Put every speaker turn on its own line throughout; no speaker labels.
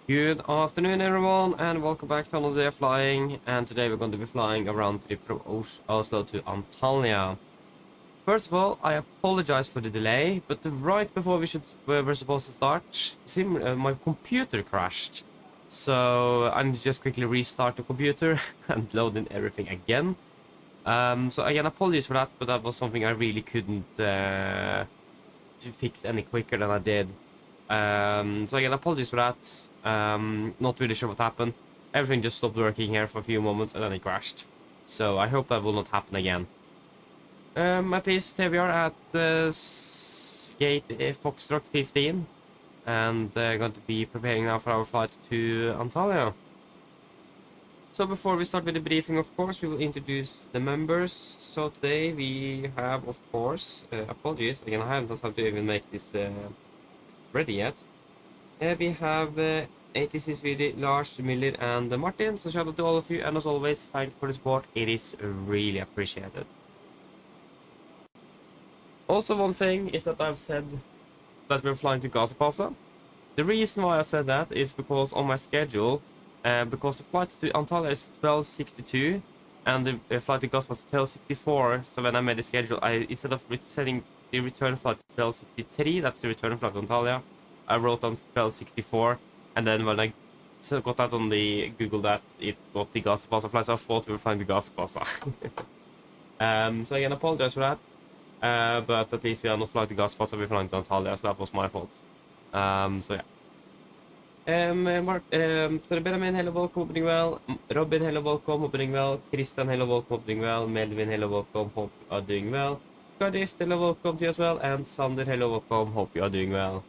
Good afternoon, everyone, and welcome back to another day of flying. And today we're going to be flying a round trip from Oslo to Antalya. First of all, I apologize for the delay, but right before we were supposed to start, my computer crashed. So I need to just quickly restart the computer and load in everything again. So again, apologies for that, but that was something I really couldn't fix any quicker than I did. So again, apologies for that. Not really sure what happened. Everything just stopped working here for a few moments and then it crashed. So I hope that will not happen again. At least here we are at gate Foxtrot 15 and going to be preparing now for our flight to Antalya. So before we start with the briefing, of course, we will introduce the members. So today we have, of course, apologies, again, I haven't had time to even make this ready yet. We have ATC's video, Lars, Miller, and Martin. So shout out to all of you, and as always, thank you for the support. It is really appreciated. Also, one thing is that I've said that we're flying to Gaza. The reason why I said that is because on my schedule, because the flight to Antalya is 12:62, and the flight to Gaza was 12:64. So when I made the schedule, instead of setting the return flight to 12:63, that's the return flight to Antalya, I wrote on 12:64, and then when I got that on the Google that it got the Gaza flight, so I thought we were flying to Gaza. So again, I apologize for that. But at least we are not flying to Gaza, we're flying to Antalya, so that was my fault. So yeah. Så Benjamin, hello, welcome, hope doing well. Robin, hello, welcome, hope doing well. Christian, hello, welcome, hope doing well. Melvin, hello, welcome, hope you are doing well. Skydift, hello, welcome to you as well. And Sander, hello, welcome, hope you are doing well.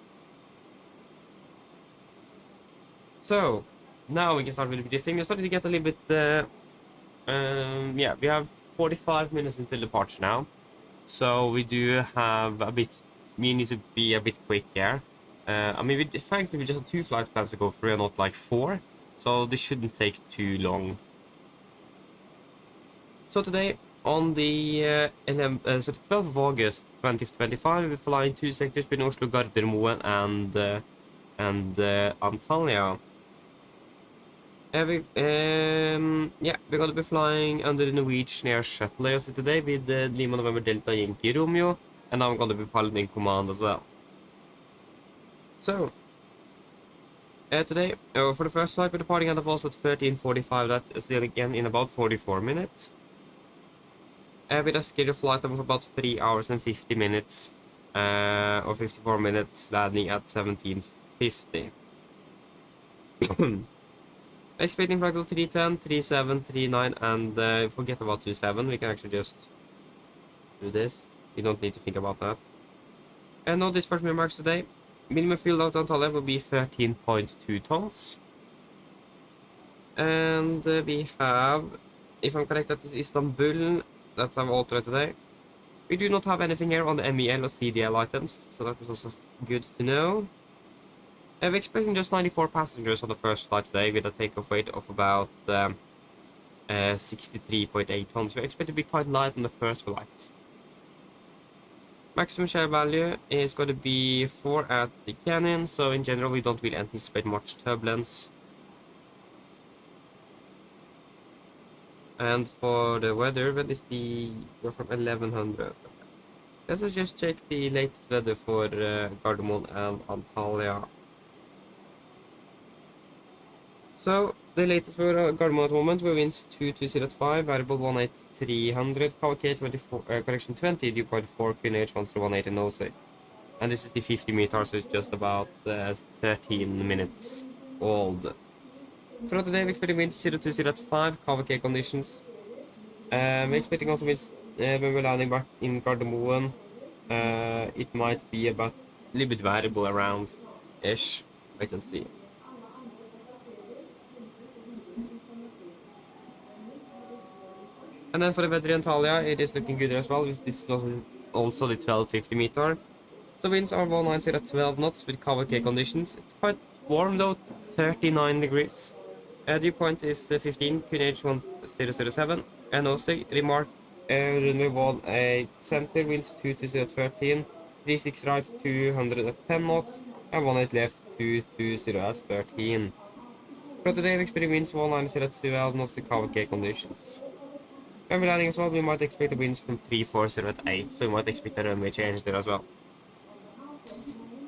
So, now we can start with the briefing. We're starting to get a little bit, yeah, we have 45 minutes until departure now. So we do have a bit, we need to be a bit quick here. I mean, frankly, we just have 2 flight plans to go through and not like 4. So this shouldn't take too long. So today, on the 12th of August 2025, we're flying 2 sectors between Oslo, Gardermoen and Antalya. Yeah, we're going to be flying under the Norwegian Air Shuttle AOC today with Lima November Delta Yankee Romeo, and I'm going to be piloting command as well. So, today, for the first flight, we're departing out of Oslo at 13:45, that is again in about 44 minutes. With a scheduled flight time of about 3 hours and 50 minutes, or 54 minutes, landing at 17:50. Expecting flight level 310, 37, 39, and forget about 27. We can actually just do this. We don't need to think about that. And no dispatch remarks today. Minimum fuel load on Antalya will be 13.2 tons. And we have, if I'm correct, that is Istanbul. That's our alternate today. We do not have anything here on the MEL or CDL items, so that is also good to know. We're expecting just 94 passengers on the first flight today with a takeoff weight of about 63.8 tons. We expect to be quite light on the first flight. Maximum share value is going to be 4 at the canyon, so in general we don't really anticipate much turbulence. And for the weather, what is the... we're from 1100. Let's just check the latest weather for Gardermoen and Antalya. So, the latest for Gardermoen at the moment, we winds 2205, variable 18300, KVK 24, correction 20, dew point 4, QNH 10180 nosy. And this is the 50 meter, so it's just about 13 minutes old. Throughout the day, we're expecting winds 0205, KVK conditions. We're expecting also winds when we're landing back in Gardermoen. It might be about a little bit variable around-ish. Wait and see. And then for the weather in Antalya, it is looking good as well. This is also the 1250 meter. So winds are 190 at 12 knots with KVK conditions. It's quite warm though, 39 degrees. Dew point is 15, QNH 1007. And also remark runway 18 center, winds 22013, 36 right 210 knots, and 18 left 220 at 13. For today, we expect winds 190 knots to cover K conditions. When we're landing as well, we might expect the winds from 340 at 8, so we might expect a runway change there as well.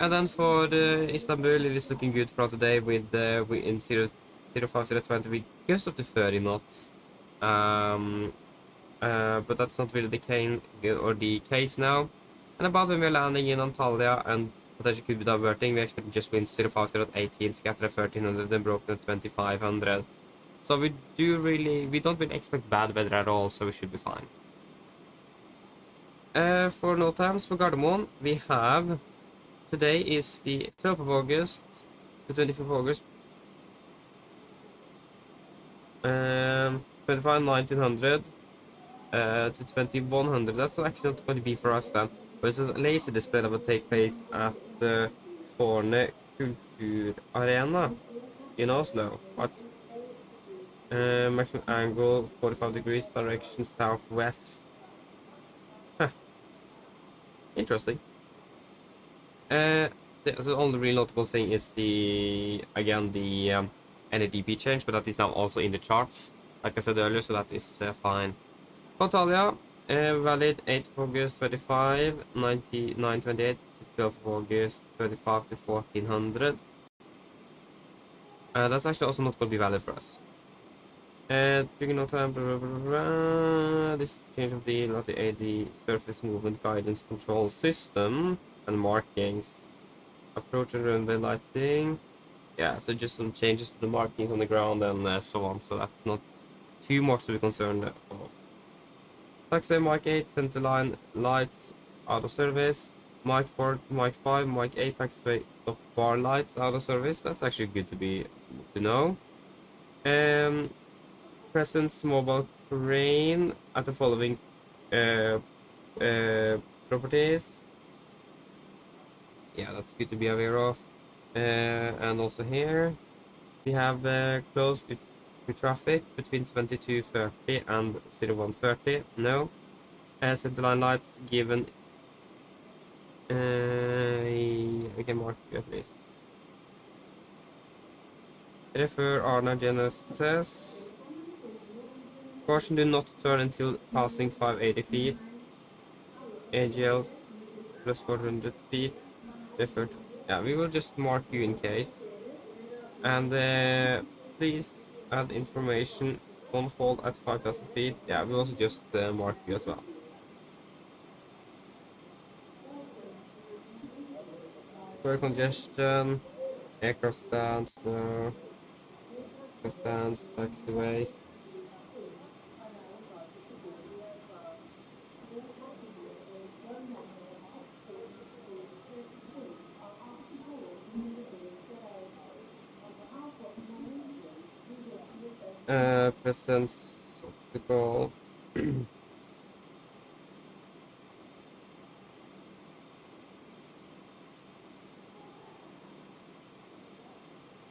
And then for Istanbul, it is looking good for today with in 05020 with just up to 30 knots. But that's not really the case now. And about when we're landing in Antalya and potentially could be diverting, we expect just winds 050 at 18, scatter at 1300, and broken at 2500. So we don't really expect bad weather at all, so we should be fine. For Notams, for Gardermoen, we have today is the 12th of August, the 25th of August, 1900 to 2100. That's actually not going to be for us then. But it's a laser display that will take place at the Tårnet Kultur Arena in Oslo. What? Maximum angle 45 degrees, direction southwest. Huh. Interesting. The only real notable thing is the NADP change, but that is now also in the charts, like I said earlier, so that is fine. Antalya, valid 8th of August 25, 9928 to 12th of August 25 to 1400. That's actually also not going to be valid for us. This is change of the AD surface movement guidance control system and markings. Approach and runway lighting. Yeah, so just some changes to the markings on the ground and so on. So that's not too much to be concerned of. Taxiway Mic 8, centerline lights out of service. Mic 4, Mic 5, Mic 8, taxiway stop bar lights out of service. That's actually good to know. Presence mobile crane at the following properties. Yeah, that's good to be aware of. And also here we have close to traffic between 22:30 and 01:30. No. Centerline lights given. We can mark you at least. Refer Arna Genesis. Caution, do not turn until passing 580 feet. AGL plus 400 feet. Refer. Yeah, we will just mark you in case. And please add information on hold at 5000 feet. Yeah, we also just mark you as well. For congestion, aircraft stands, taxiways. Presence optical.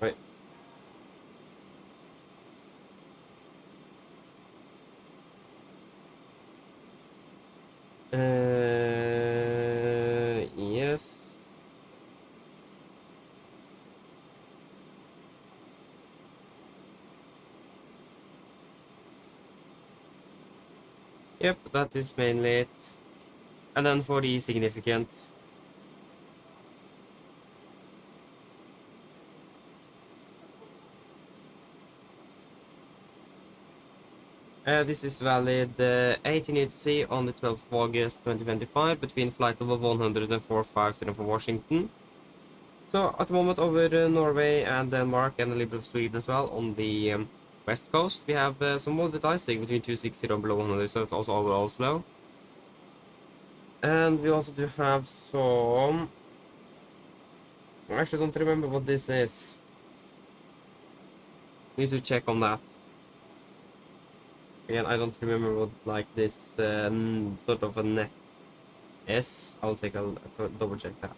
Right. Yes. Yep, that is mainly it. And then for the significant. This is valid 1880 on the 12th of August 2025 between flight level 104.50 for Washington. So at the moment over Norway and Denmark and a little bit of Sweden as well on the west coast, we have some moderate icing between 260 and below 100, so it's also over Oslo. And we also do have some. I actually don't remember what this is. Need to check on that. Again, I don't remember what like this sort of a net is. I'll take a double check that.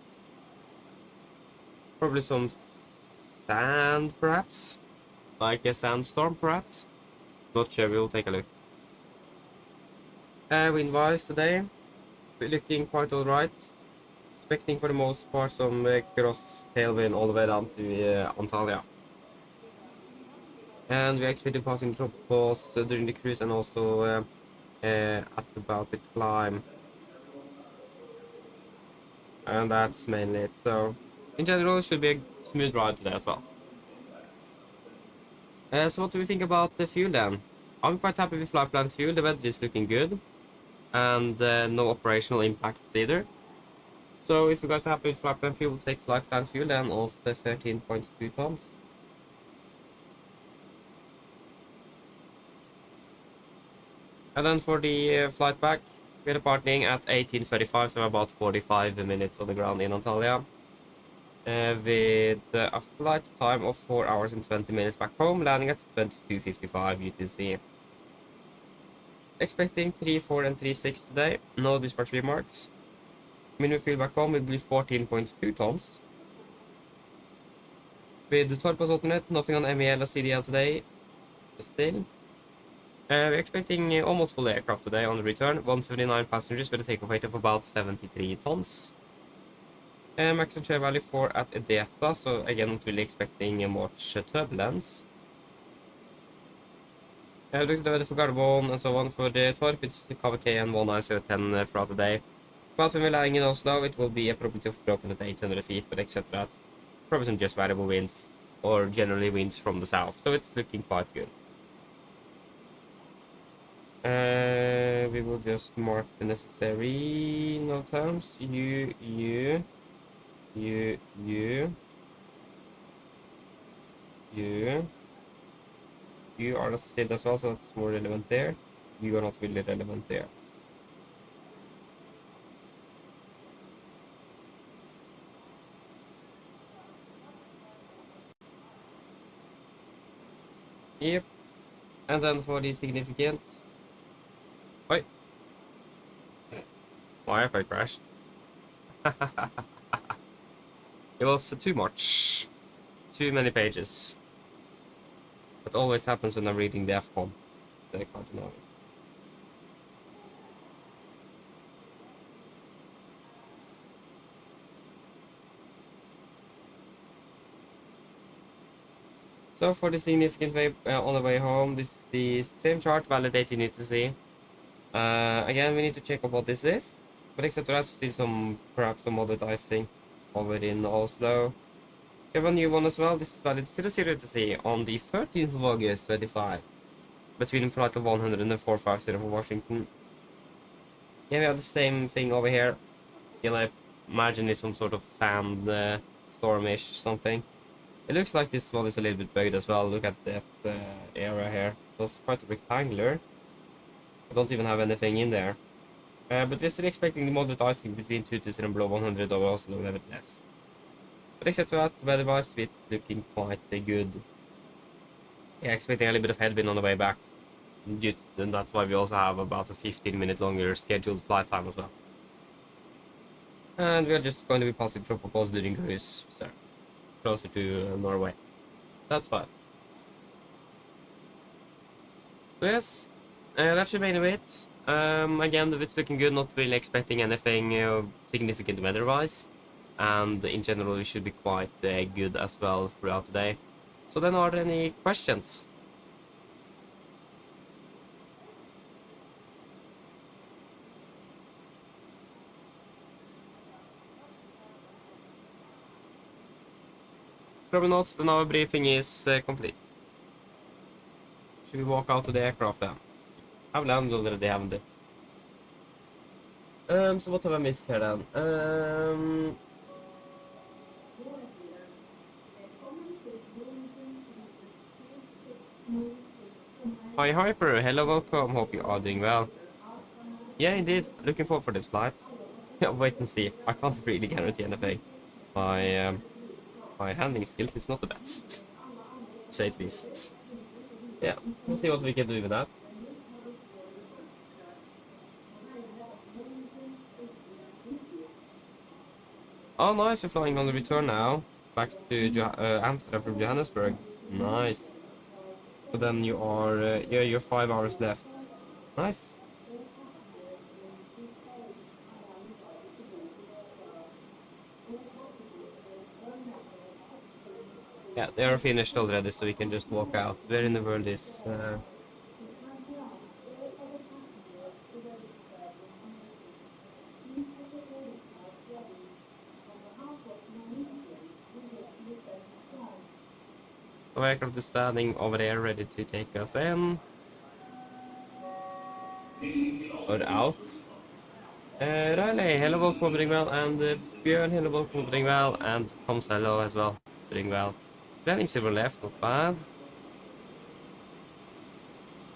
Probably some sand, perhaps? Like a sandstorm, perhaps? Not sure, we'll take a look. Wind-wise today, we're looking quite alright. Expecting for the most part some cross tailwind all the way down to Antalya. And we are expecting passing tropopoles during the cruise and also at about the climb. And that's mainly it. So in general, it should be a smooth ride today as well. So what do we think about the fuel then? I'm quite happy with flight plan fuel. The weather is looking good, and no operational impacts either. So if you guys are happy with flight plan fuel, we'll take flight plan fuel then of 13.2 tons. And then for the flight back, we're departing at 18:35, so about 45 minutes on the ground in Antalya. With a flight time of 4 hours and 20 minutes back home, landing at 22:55 UTC. Expecting 3.4 and 3.6 today, no dispatch remarks. Minimum fuel back home will be 14.2 tons. With the Torpos alternate, nothing on MEL or CDL today, still. We're expecting almost full aircraft today on the return, 179 passengers with a takeoff weight of about 73 tons. Maximum share value 4 at Edeta, so again not really expecting much turbulence. Look at the weather for Gardermoen and so on. For the Torp, it's the KVK and 19010 throughout the day. But when we're lying in Oslo, it will be a probability of broken at 800 feet, but except that, probably some just variable winds, or generally winds from the south, so it's looking quite good. We will just mark the necessary Notams. You are a SID as well, so that's more relevant there. You are not really relevant there. Yep. And then for the significant. Wait. Why have I crashed? It was too much. Too many pages. That always happens when I'm reading the FCOM. The cardinal. So for the significant way on the way home, this is the same chart, validate you need to see. Again, we need to check out what this is. But except for that, still perhaps some other dicing already in Oslo. We have a new one as well. This is valid 00 to see on the 13th of August 25. Between flight of 100 and 450 for Washington. Yeah, we have the same thing over here. You know, imagine it's some sort of sand stormish something. It looks like this one is a little bit bugged as well. Look at that area here. It was quite rectangular. I don't even have anything in there. But we're still expecting the moderate icing between 2000 and below 100 over Oslo nevertheless. But except for that, weather-wise, it's looking quite good. Yeah, expecting a little bit of headwind on the way back. And that's why we also have about a 15-minute longer scheduled flight time as well. And we are just going to be passing tropopoles during cruise, so closer to Norway. That's fine. So yes, that should be it. Again, it's looking good, not really expecting anything significant weather-wise. And in general, it should be quite good as well throughout the day. So then, are there any questions? Probably not, then our briefing is complete. Should we walk out to the aircraft then? I've landed already, haven't it? So what have I missed here then? Hi Hyper, hello, welcome, hope you are doing well. Yeah, indeed, looking forward for this flight. Yeah, wait and see, I can't really guarantee anything. My handling skills is not the best, to say at least. Yeah, we'll see what we can do with that. Oh, nice, you're flying on the return now. Back to Amsterdam from Johannesburg. Nice. So then you are, yeah, you're 5 hours left. Nice. Yeah, they are finished already, so we can just walk out. Where in the world is... The aircraft is standing over there, ready to take us in. Or out. Riley, hello, welcome, doing well, and Björn, hello, welcome, doing well, and Tom's hello as well, doing well. Planning silver left, not bad.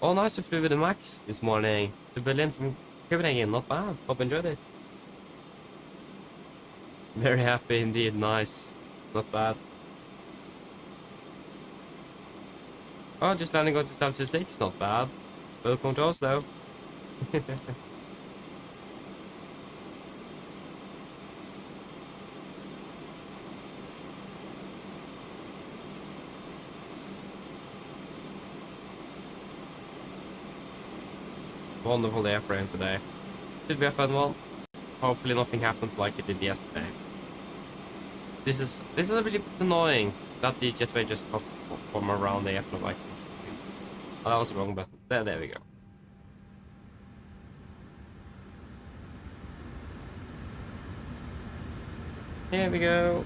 Oh, nice, you flew with the Max this morning to Berlin from Copenhagen, not bad. Hope you enjoyed it. Very happy indeed, nice, not bad. Oh, just landing going to stand 26, not bad. Welcome to Oslo. Wonderful airframe today. Should be a fun one. Hopefully nothing happens like it did yesterday. This is a bit annoying that the jetway just got from around the AFLY. Oh, that was the wrong button. There we go. Here we go.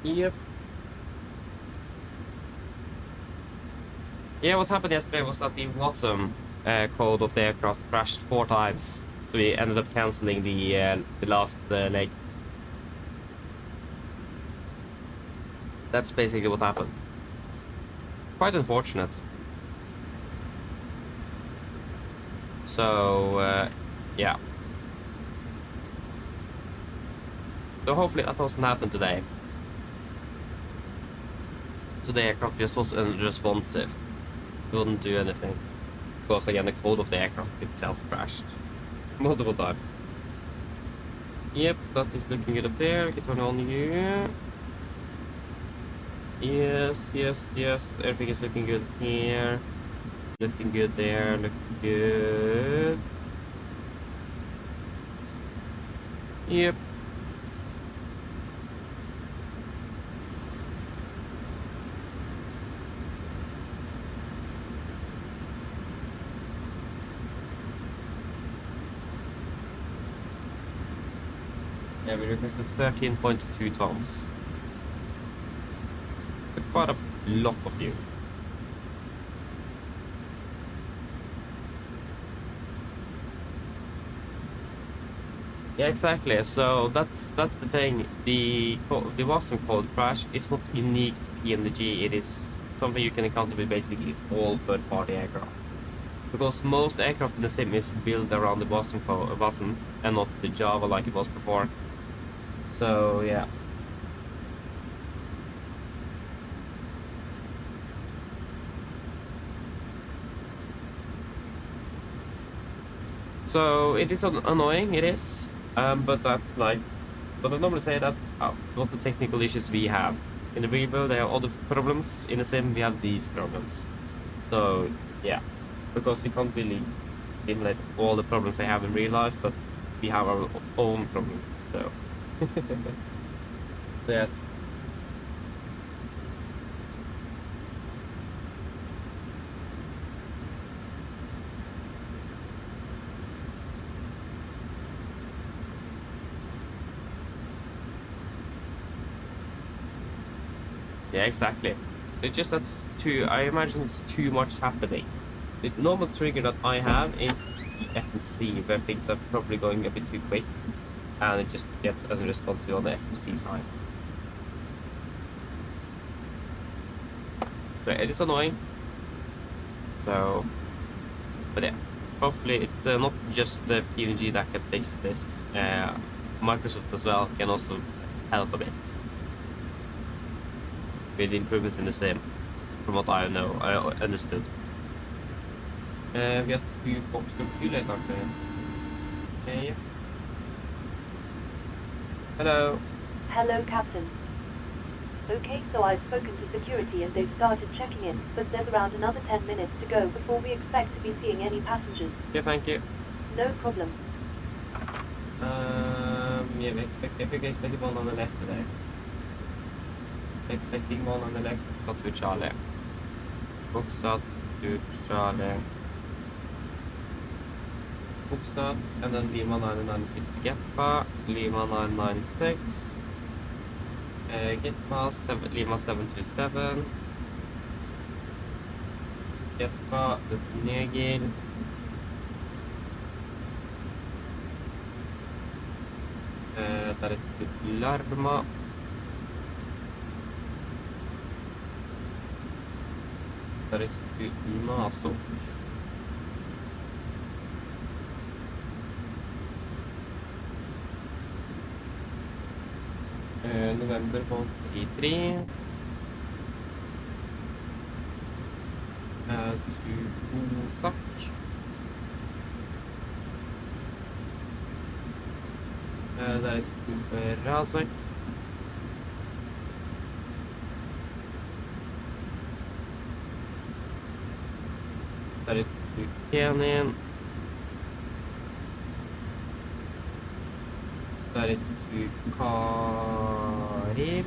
Yep. Yeah, what happened yesterday was that the WASM code of the aircraft crashed 4 times, so we ended up cancelling the last leg. That's basically what happened. Quite unfortunate. So, yeah. So hopefully that doesn't happen today. So the aircraft just was unresponsive. It wouldn't do anything. Because again, the code of the aircraft itself crashed. Multiple times. Yep, that is looking good up there. We can turn on here. Yes, yes, yes. Everything is looking good here. Looking good there. Looking good. Yep. Yeah, we requested 13.2 tons. Quite a lot of you. Yeah, exactly. So that's the thing. The WASM code crash is not unique to PMDG. It is something you can encounter with basically all third-party aircraft. Because most aircraft in the sim is built around the WASM and not the Java like it was before. So yeah. So it is annoying, it is, but that's like, but I normally say that what the technical issues we have. In the real world, there are other problems. In the sim, we have these problems. So yeah, because we can't really eliminate all the problems they have in real life, but we have our own problems. So yes. Yeah, exactly. It's just that's I imagine it's too much happening. The normal trigger that I have is the FMC, where things are probably going a bit too quick, and it just gets unresponsive on the FMC side. So it is annoying. So, but yeah, hopefully it's not just the PMDG that can fix this. Microsoft as well can also help a bit with improvements in the sim, from what I know, I understood. Vi har 2 folk som fyller kanskje. Hey. Hello.
Hello, Captain. Okay, so I've spoken to security and they've started checking in, but there's around another 10 minutes to go before we expect to be seeing any passengers.
Yeah, thank you.
No problem.
Yeah, expecting one on the left today. Expecting one on the left, Foxtrot to Charlie. Foxtrot to Charlie. Foxtrot, and then Lima 996 to Getpa, Lima 996, Getpa, Lima 727, Getpa, det är Negil. Där är ett stycke Larma. Där är ett stycke Nasok. November på 33. To Osak. Där är ett stycke Razak. Där är ett stycke Kenin. Där är ett stycke Karil.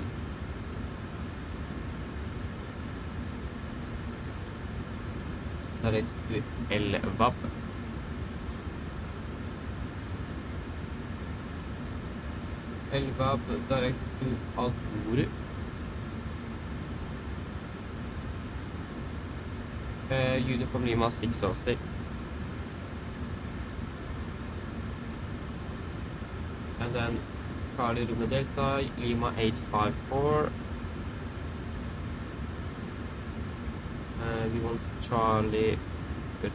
Där är ett stycke Elvab. Elvab, där är ett stycke Altoru. Uniform Lima 606. And then Charlie Romeo Delta, Lima 854. We want Charlie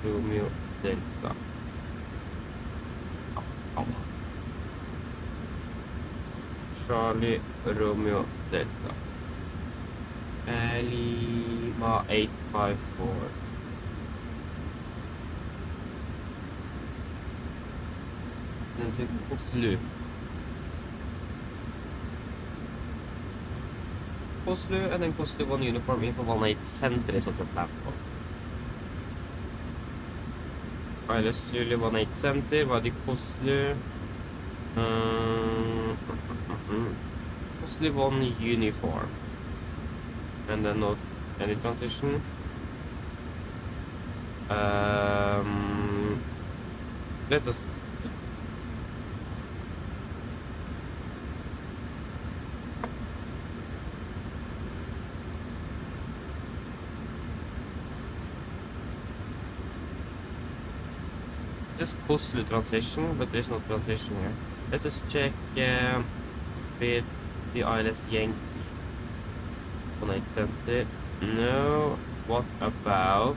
Romeo Delta. Charlie Romeo Delta. Lima 854. Then to Oslo. Oslo, and then Oslo 1 uniform info 18 center is what your platform. Alright, Zulu 18 center, vad är Oslo? Oslo 1 uniform. And then not any transition. Let us it says Oslo transition, but there's no transition here. Let us check with the ILS Yankee 18 center. No. What about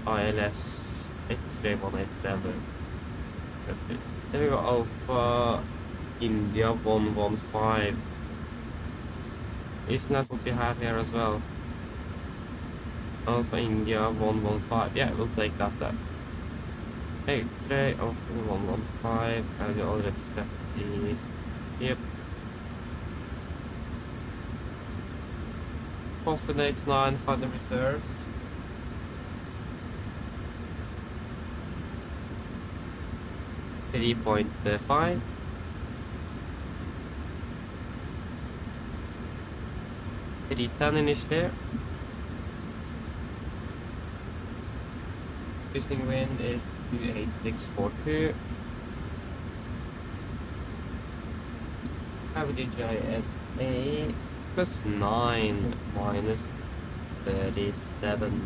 ILS X-ray 187? Then we go Alpha India 115. Isn't that what we have here as well? Alpha India 115. Yeah, we'll take that then. X-ray of 115, and we already set the... Yep. Boston X9, find the reserves. .5. .10 initially. Cruising wind is 28642. Average ISA +9 -37.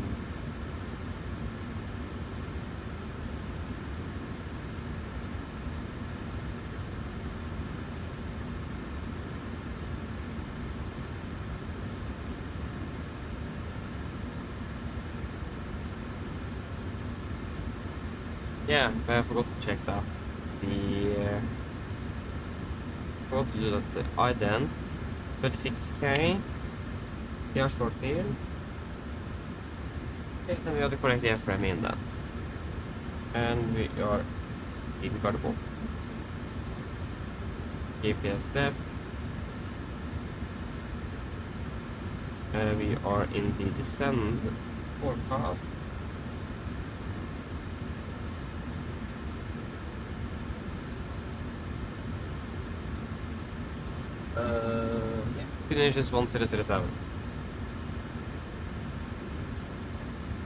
Yeah, I forgot to check that. The forgot to do that. The ident 36k. PR short field. Okay, then we have the correct airframe in then. And we are incredible. GPS left. We are in the descent forecast. Yeah. Finishes 1007.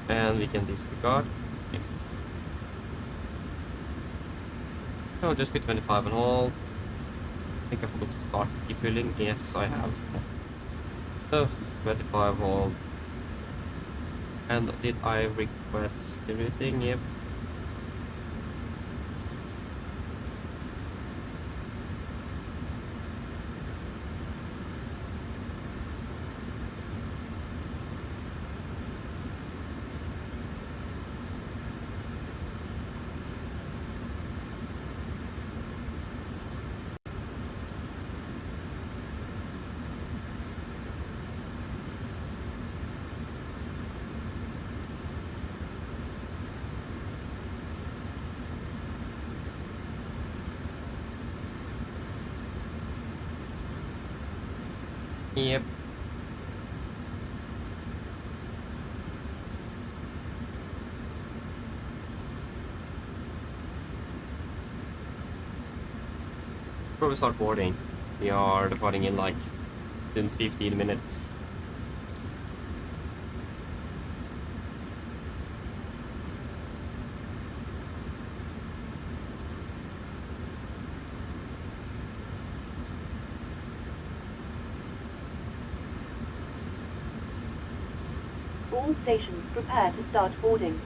And we can disregard. Yes. Oh, just be 25 and hold. I think I forgot to start refueling. Yes, I have. Oh, 25 hold. And did I request the routing? Yep. Yep. Before we start boarding, we are departing in like 15 minutes.
All stations prepare to start boarding.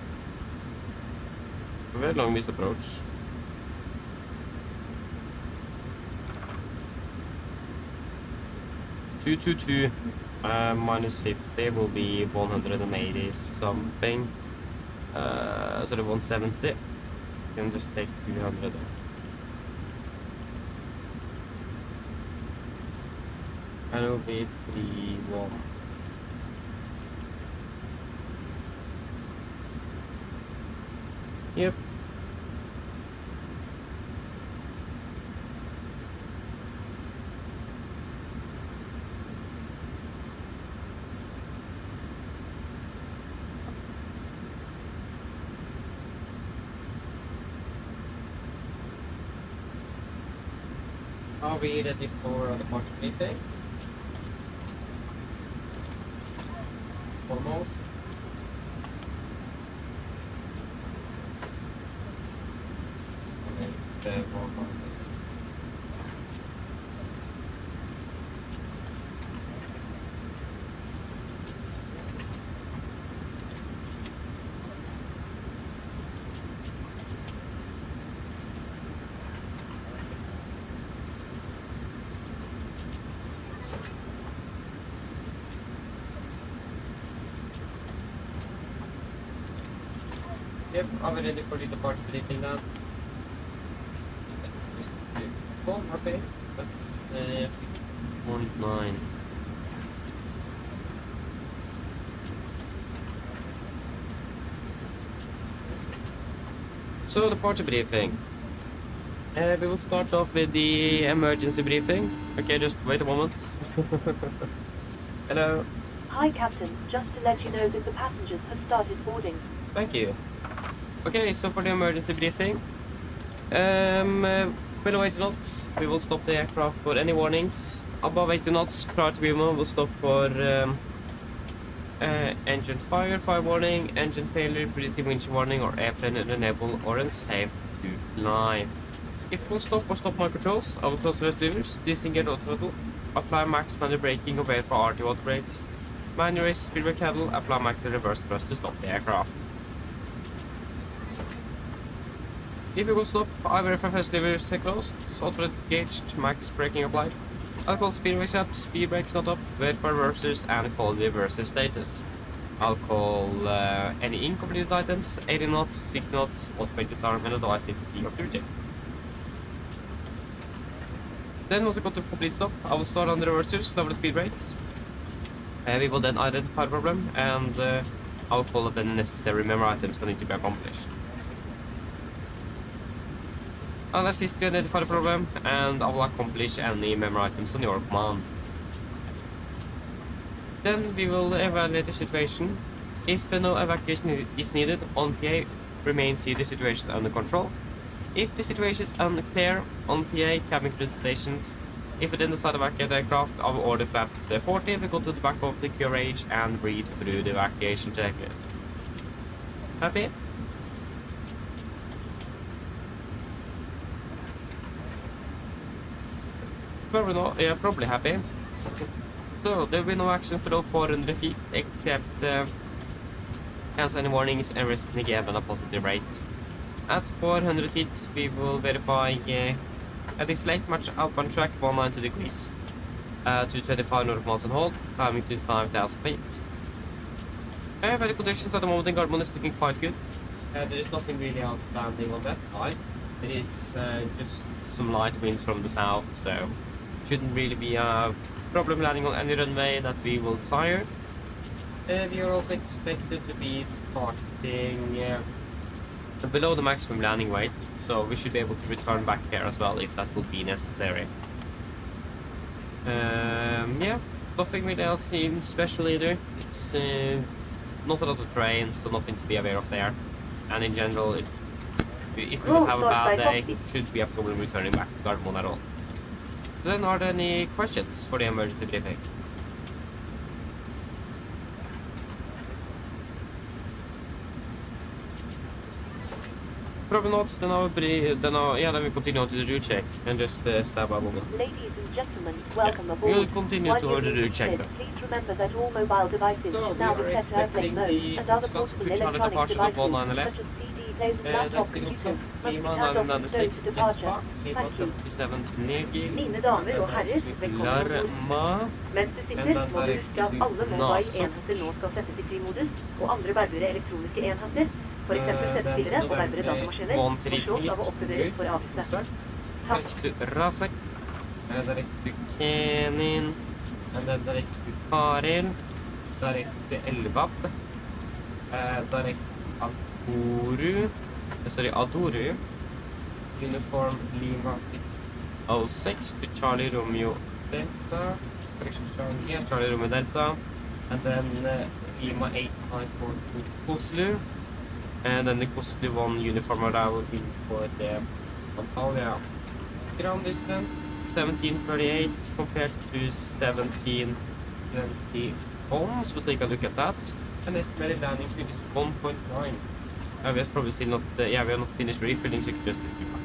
Very long missed approach. -222 minus 50 will be 180 something. So the 170. You can just take 200. And it will be 31. Yep. Are we ready for the party briefing? Almost. Yep, are we ready for the departure briefing now? One more thing. That's 3.9. So, departure briefing. We will start off with the emergency briefing. Okay, just wait a moment. Hello.
Hi, Captain. Just to let you know that the passengers have started boarding.
Thank you. Okay, so for the emergency briefing, below 80 knots, we will stop the aircraft for any warnings. Above 80 knots, prior to BMO, we'll stop for engine fire warning, engine failure, breathing winch warning, or airplane unable or unsafe to fly. If it will stop or stop my controls, I will close the rest levers, disengage auto throttle, apply max manual braking or wait for RT auto brakes, manual raise speed brake handle, apply max reverse thrust to stop the aircraft. If you will stop, I verify first levers are closed, auto is engaged, max braking applied. I'll call speed brakes up, speed brakes not up, wait for reversers and call the reverser status. I'll call any incompleted items, 80 knots, 60 knots, automatic disarm, and otherwise hit the sea of duty. Then once I got to complete stop, I will start on the reversers, lower the speed rates. We will then identify the problem, and I'll call it the necessary memory items that need to be accomplished. I'll assist you identify the problem, and I will accomplish any memory items on your command. Then we will evaluate the situation. If no evacuation is needed, on PA, remain see the situation under control. If the situation is unclear, on PA, cabin crew stations. If we then decide to evacuate the aircraft, I will order flaps 40, we go to the back of the QRH and read through the evacuation checklist. Happy? Probably not, yeah, probably happy. So, there will be no action below 400 feet, except cancel any warnings and rest given a positive rate. At 400 feet, we will verify at this late match outbound track 192 degrees to 25 nautical miles on hold, climbing to 5,000 feet. Weather conditions at the moment in Gardermoen is looking quite good. There is nothing really outstanding on that side. It is just some light winds from the south, so shouldn't really be a problem landing on any runway that we will desire. We are also expected to be departing below the maximum landing weight, so we should be able to return back here as well if that would be necessary. Yeah, nothing really else seems special either. It's not a lot of terrain, so nothing to be aware of there. And in general, if we would have a bad day, it shouldn't be a problem returning back to Gardermoen at all. Then are there any questions for the emergency briefing? Probably not, then we continue on to the route check and just stab a moment.
Ladies and gentlemen, welcome aboard.
We'll continue to order the route check then.
Please remember that all mobile devices should now be set to airplane mode, and other portable electronic devices such as CD, phones, laptop computers must be turned off and stowed to departure. Thank you. Mine damer og herrer, velkommen ombord. Mens du sitter, må du huske at alle mobile-enheter nå skal settes i frimodus, og andre berbere elektroniske enheter, for eksempel settspillere og berbere datamaskiner, foreslås av å oppbevares for avgifte. Takk.
Rasek. Direct to Kenin. And then direct to Karil. Direct to Elvab. Direct to Adoru. Sorry, Adoru. Uniform Lima 606 to Charlie Romeo Delta. Correction Charlie, yeah, Charlie Romeo Delta. And then Lima 8542 Oslo. And then the Oslo 1 uniform arrival in for the Antalya. Ground distance 1738 compared to 1721. So we'll take a look at that. And estimated landing speed is 1.9. We have probably still not, we have not finished refilling, so you can just see that.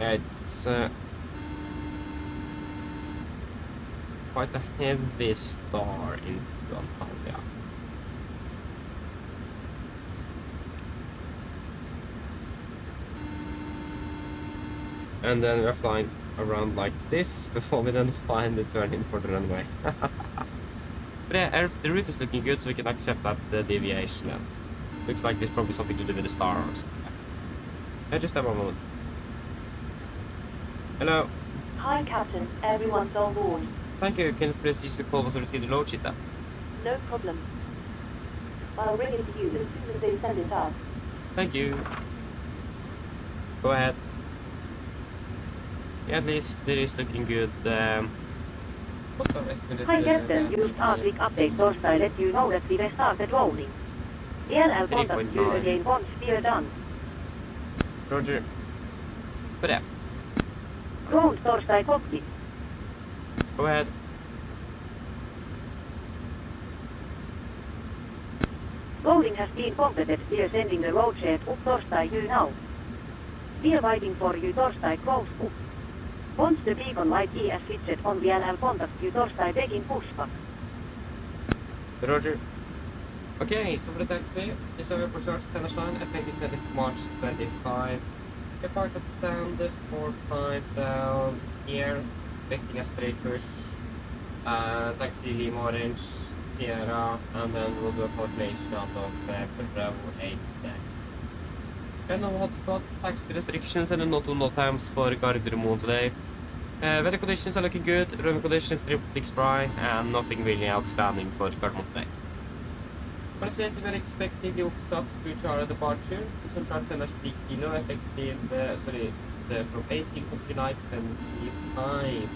It's quite a heavy star into Antalya. And then we're flying around like this before we then find the turn in for the runway. But yeah, the route is looking good, so we can accept that deviation. Yeah. Looks like there's probably something to do with the star or something like that. Just have a moment. Hello.
Hi, Captain. Everyone's on board.
Thank you. Can you please use the call once I receive the load sheet then?
No problem. I'll bring it to you as soon as they send it out.
Thank you. Go ahead. Yeah, at least it is looking good. What's our estimated?
Hi, Captain. Just AMD update torsdag let you know that we have started rolling. I'll contact you again once we are done.
Roger. But yeah.
Ground torsdag Cockpit.
Go ahead.
Loading has been completed. We are sending the road shape up torsdag you now. We are waiting for you torsdag close up. Once the beacon light is switched on, we'll contact you torsdag begging pushback.
Roger. Okay, so for the taxi, is over for charge Standard Line, effective 20 March 25. Depart at stand 45 down here, expecting a straight push. Taxi Lima Orange, Sierra, and then we'll do a coordination out of Bravo 8 there. And no hotspots, taxi restrictions, and no Notams for Gardermoen today. Weather conditions are looking good, running conditions 3.6 dry, and nothing really outstanding for Gardermoen today. For the center, we're expecting the Walkout to Chara departure. It's on chart 10 peak kilo, effective, from 18th of July 25.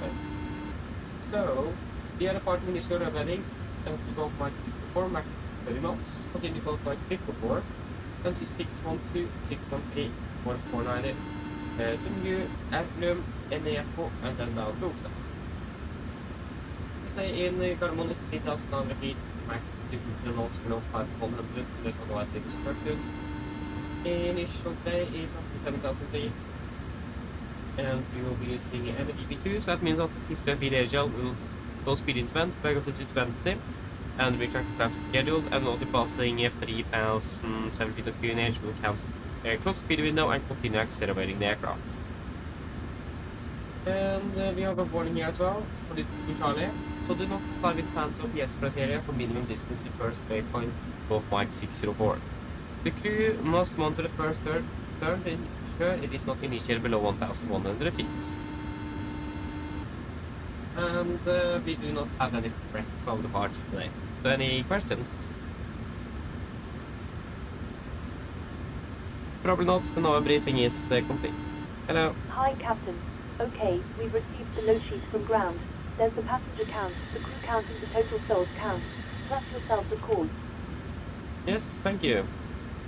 So, we are departing initial revealing, down to Golf Mike 64, max 30 knots, continue Golf Mike 54, down to 612, 613, 1490, to New, Aplum, Enepo, and then down to Walkout. Say in Gardermoen is 3,900 feet, max 250 knots below 500, unless otherwise instructed. Initial today is up to 7,000 feet, and we will be using MDB2, so that means after 50 feet air gel, we will go speed into vent, back up to 220, and retract flaps scheduled, and also passing 3,007 feet of QNH will cancel close speed window and continue accelerating the aircraft. And we have a warning here as well for the 2 Charlie. So do not fly with plans or PS criteria for minimum distance to first waypoint of Mike 604. The crew must monitor the first turn to ensure it is not initiated below 1,100 feet. And we do not have any threats from departure today. So any questions? Probably not, the NOAA briefing is complete. Hello.
Hi, Captain. Okay, we've received the low sheet from ground. There's the passenger count, the crew count, and the total souls count. Plus yourself the call.
Yes, thank you.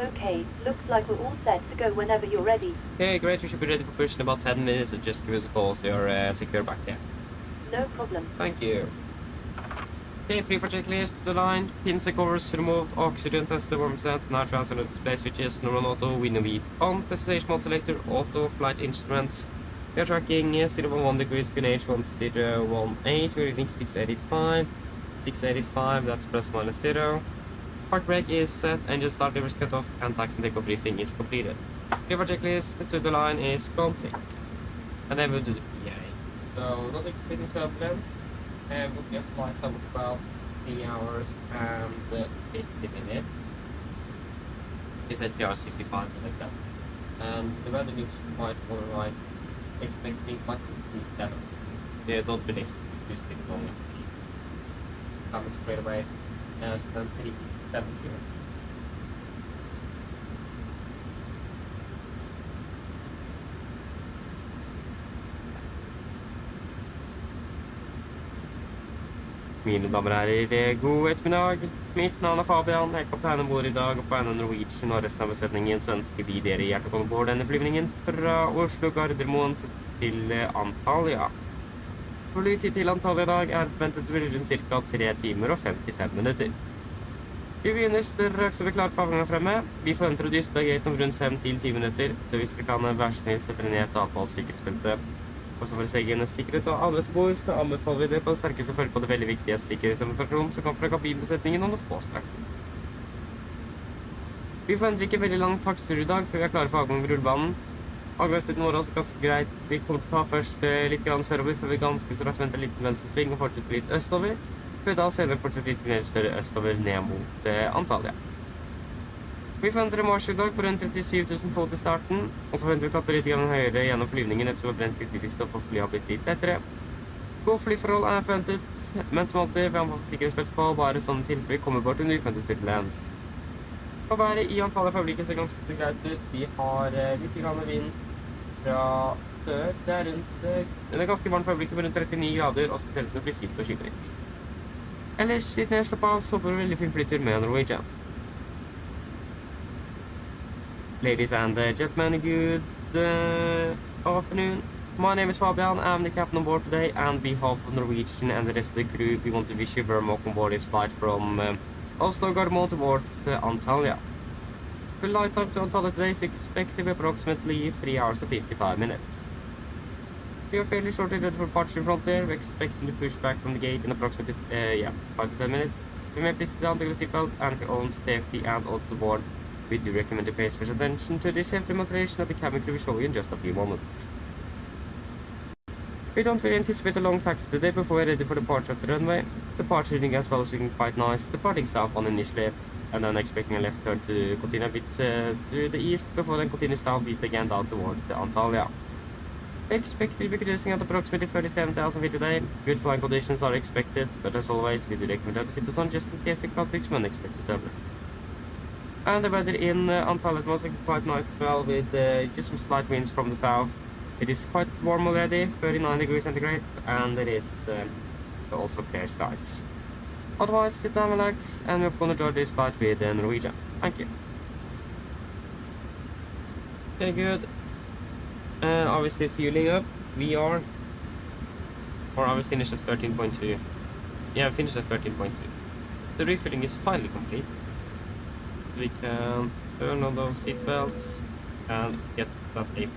Okay, looks like we're all set to go whenever you're ready.
Okay, great. We should be ready for push in about 10 minutes. So just give us a call so you're secure back there.
No problem.
Thank you. Okay, pre-for checklist to the line. Pins and covers removed. Oxygen tester 1%. Now transfer display switches. Normal auto. Window beat on. Presentation mode selector. Auto flight instruments. We are tracking 0.1 degrees QNH 1018. We're reading 685. 685. That's plus minus 0. Park brake is set. Engine start levers cut off. And taxi and takeoff briefing is completed. Pre-for checklist to the line is complete. And then we'll do the PA. So, not expecting turbulence. Will be a flight of about 3 hours and 50 minutes. It's at 3 hours 55 minutes then. And the weather looks quite alright. Expecting flight 37. They don't really expect it to stick long at 3. Coming straight away. So then 370. Mine damer og herrer, god ettermiddag. Mitt navn er Fabian, jeg er kaptein ombord i dag, og på AMD Norwegian og resten av besetningen så ønsker vi dere hjertelig velkommen bord denne flyvningen fra Oslo Gardermoen til Antalya. Flytid til Antalya i dag er forventet å bli rundt ca. 3 timer og 55 minutter. Vi begynner straks og vi klarer for avgangen fremme. Vi forventer å dytte gate om rundt 5-10 minutter, så hvis dere kan være snill sette dere ned til avfallssikkerhetsfeltet. Og så for å sege hennes sikkerhet og alle som bor, så anbefaler vi det på det sterkeste følge på det veldig viktige sikkerhetsinformasjon som kommer fra kabinbesetningen om det få straks. Vi forventer ikke veldig lang takstur i dag før vi er klare for avgang ved rullebanen. Avgangsstøtten vår er også ganske greit. Vi kommer til å ta først litt grann sørover før vi ganske så raskt venter litt venstre sving og fortsetter litt østover. Før da senere fortsetter litt mer større østover ned mot Antalya. Vi forventer en marsj i dag på rundt 37 000 fot i starten, og så forventer vi å klappe litt høyere gjennom flyvningen ettersom brent litt livstoff og flyet har blitt litt lettere. God flyforhold er forventet, men som alltid vil anbefale sikkerhetsbelte på, bare sånne tilfeller kommer bort under uforventet turbulens. Og været i Antalya-fabrikken ser ganske greit ut. Vi har litt grann vind fra sør. Det er ganske varmt fabrikken på rundt 39 grader, og så ser det ut som det blir fint å skyve litt. Ellers, siden jeg slapp av, så får vi veldig fin flytur med Norwegian. Ladies and gentlemen, good afternoon. My name is Fabian. I'm the captain on board today, and on behalf of Norwegian and the rest of the crew, we want to wish you very much on board this flight from Oslo Gardermoen towards Antalya. The flight time to Antalya today is expected to be approximately 3 hours and 55 minutes. We are fairly shortly ready for departure in front there. We're expecting to push back from the gate in approximately 5 to 10 minutes. We may please sit down to the seatbelts and for your own safety and also board. We do recommend to pay special attention to the safety demonstration that the cabin crew will show you in just a few moments. We don't really anticipate a long taxi today before we're ready for departure at the runway. Departure reading as well is looking quite nice. Departing southbound initially, and then expecting a left turn to continue a bit to the east before then continue southeast again down towards the Antalya. We expect we'll be cruising at approximately 37,000 feet today. Good flying conditions are expected, but as always, we do recommend to sit the sun just in case it conflicts with unexpected turbulence. And the weather in Antalya is mostly quite nice as well, with just some slight winds from the south. It is quite warm already, 39 degrees centigrade, and it is also clear skies. Otherwise, sit down, relax, and we're going to enjoy this flight with Norwegian. Thank you. Okay, good. Are we still fueling up? We are. Or are we finished at 13.2? Yeah, finished at 13.2. The refueling is finally complete. We can turn on those seat belts and get that AP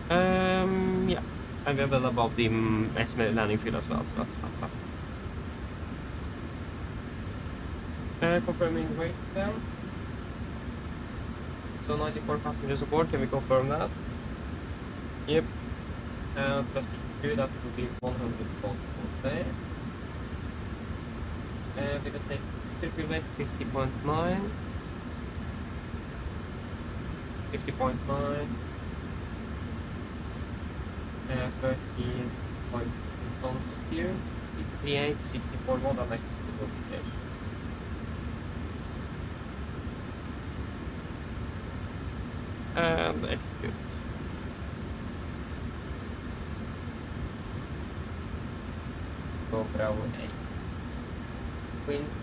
going. Yeah, and we are well above the estimated landing field as well, so that's fantastic. Confirming weights then. So 94 passengers aboard, can we confirm that? Yep. Plus 6 crew, that will be 100 falls per day. We will take fuel weight 50.9. 50.9. 13.2 tons of fuel. 68, 64 watt, and acceptable cash. And execute. Go Bravo 8. Winds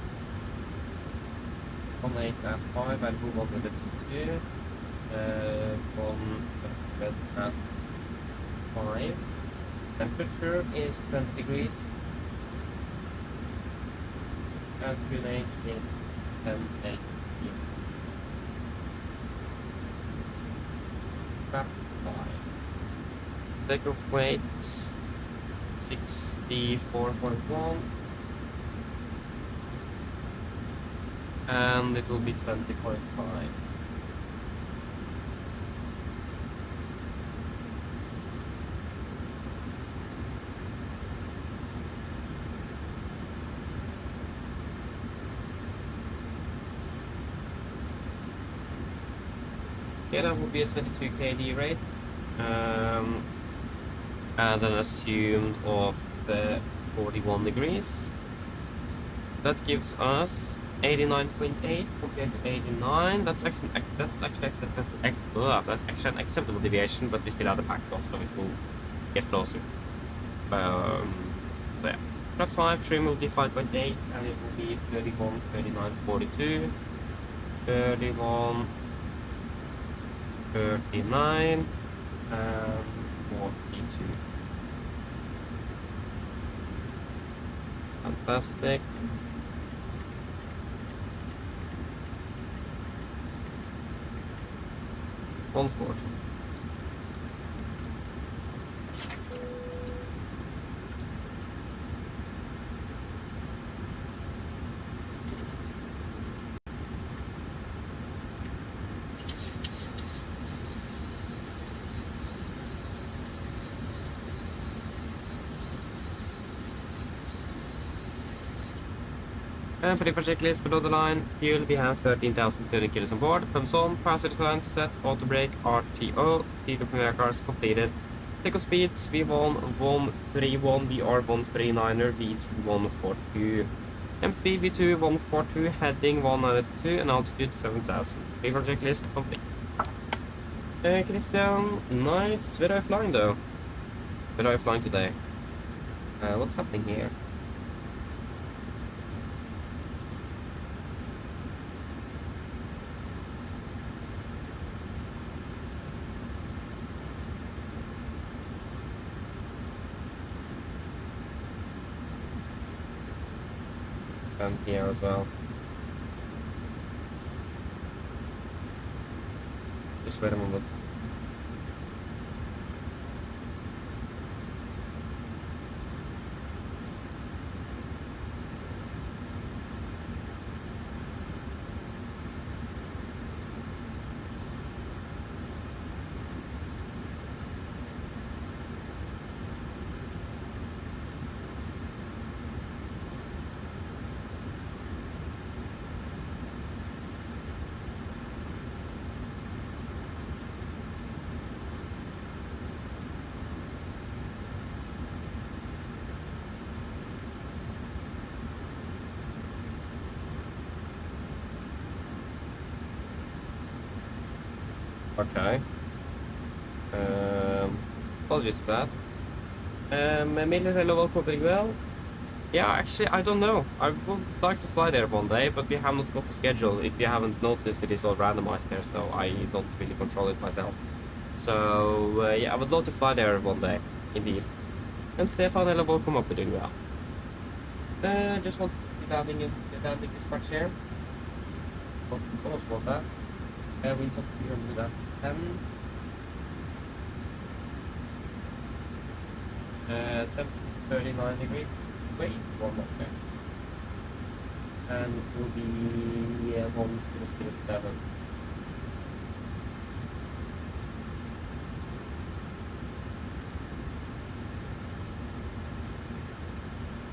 18 at 5 and move over the 2. 100 at 5. Temperature is 20 degrees. And fuel age is 10.8. That's fine. Takeoff weight 64.1, and it will be 20.5. Yeah, that would be a 22 kd rate, and then assumed of 41 degrees. That gives us 89.8 compared to 89. That's actually acceptable. That's actually an acceptable deviation, but we still have the packs off, so it will get closer. So yeah, flaps 5 trim will be 5.8, and it will be 31, 39, 42, 31. 39 and 42. Fantastic. $140. And for the checklist below the line, fuel we have 13,200 kilos on board. Pumps on, passenger signs set, auto brake, RTO, seat of cars completed. Takeoff speeds V1 131, VR 139er, V2 142. M speed V2 142, heading 192, and altitude 7,000. Before checklist complete. Christian, nice. Where are you flying though? Where are you flying today? What's happening here? And here as well. Just wait a moment. Okay. Apologies for that. Military level coping well. Yeah, actually, I don't know. I would like to fly there one day, but we have not got a schedule. If you haven't noticed, it is all randomized there, so I don't really control it myself. So, yeah, I would love to fly there one day, indeed. And Stefan, hello, welcome up, we're doing well. Just want to be landing dispatch here. Almost want that. Winds up to 300 at 10. Temperature is 39 degrees. It's way too warm up there. And it will be 1007.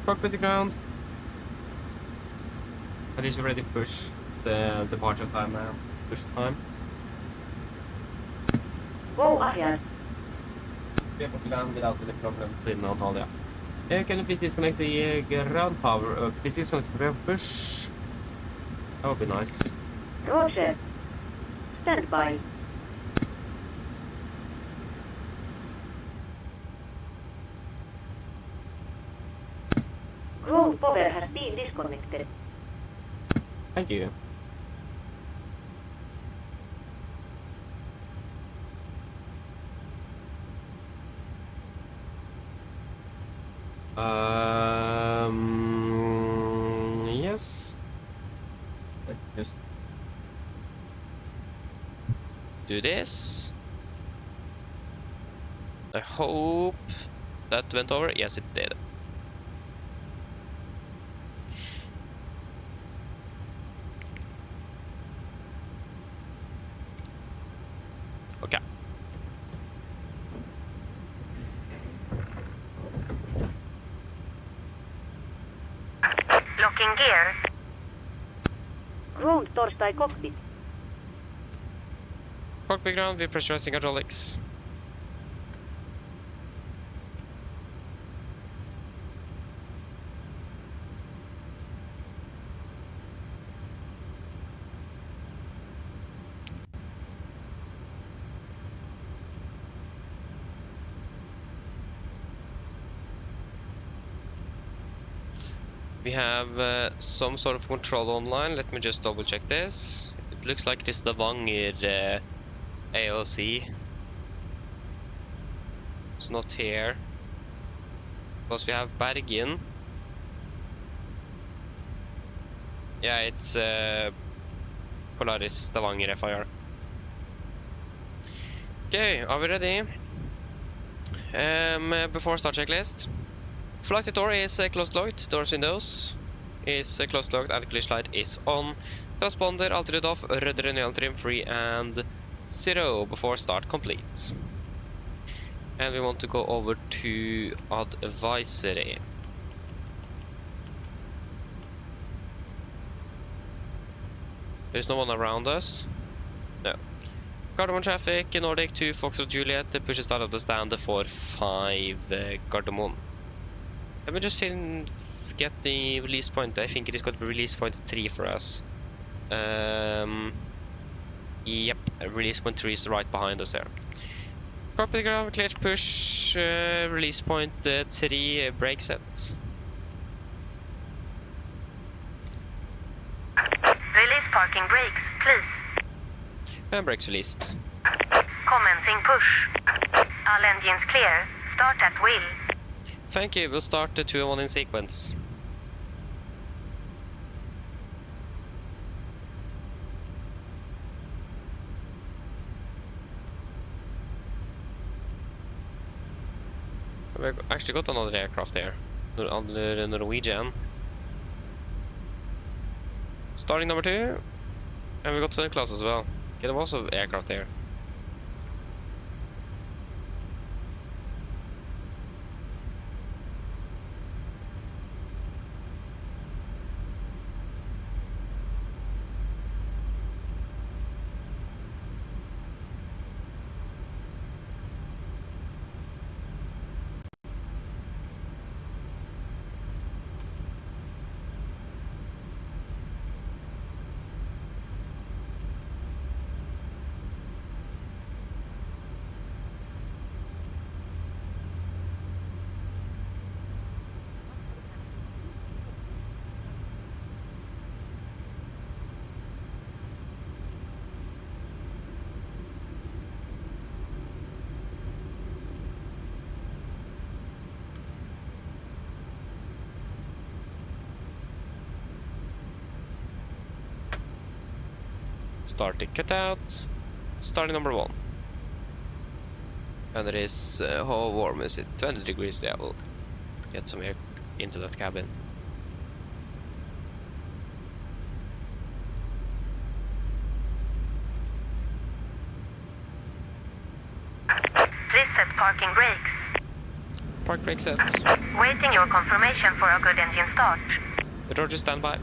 Cockpit to ground. At least we're ready to push. It's departure time now. Push time.
Go ahead.
Be able to land without any problems in Antalya. Can you please disconnect the ground power? Please disconnect the prepare for push. That would be nice.
Roger. Stand by. Ground power has been disconnected.
Thank you. Yes. Just
do this. I hope that went over. Yes, it did. Okay.
Locking gear. Ground torstai cockpit.
Cockpit ground, we're pressurizing hydraulics. We have some sort of control online. Let me just double check this. It looks like it is the Stavanger ALC. It's not here. Because we have Bergen. Yeah, it's Polaris Stavanger FIR. Okay, are we ready? Before start checklist. Flight door is closed locked, doors windows is closed locked, and clear light is on. Transponder altitude off, rudder and neo trim free and 0 before start complete. And we want to go over to advisory. There's no one around us. No. Gardermoen traffic, Nordic to Foxtrot Juliet, pushes out of the stand for 5 Gardermoen. Let me just get the release point. I think it is going to be release point 3 for us. Yep, release point 3 is right behind us there. Cockpit ground, clear to push, release point 3, brake set.
Release parking brakes, please.
And brakes released.
Commencing push. All engines clear. Start at wheel.
Thank you, we'll start the 2 and 1 in sequence. We've actually got another aircraft here, under Norwegian. Starting number 2, and we got second class as well. Okay, there was an aircraft there. Start the cutout. Starting number 1. And it is, how warm is it? 20 degrees, yeah, we'll get some air into that cabin.
Please set parking brakes.
Park brake sets.
Waiting your confirmation for a good engine start.
Roger, standby.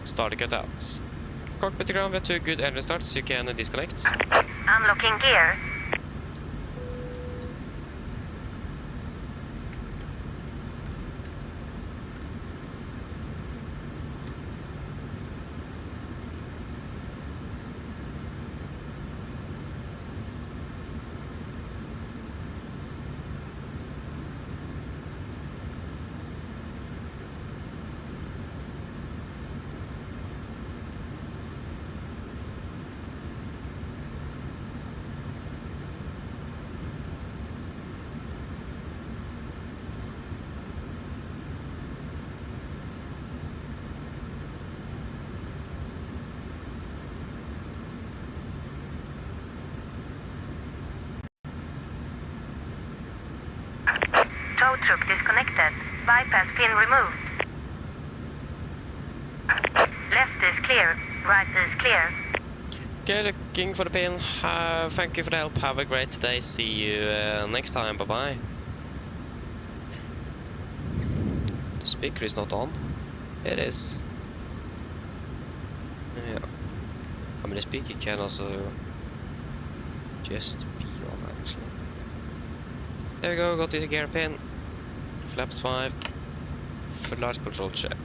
Start the cutouts. Cockpit to ground, we have 2 good engine starts, you can disconnect.
Unlocking gear. Tow truck disconnected. Bypass pin removed. Left is clear. Right is clear.
Okay, looking for the pin. Thank you for the help. Have a great day. See you next time. Bye-bye. The speaker is not on. It is. Yeah. I mean, the speaker can also just be on, actually. There we go, got to the gear pin. Flaps 5. Flight control check.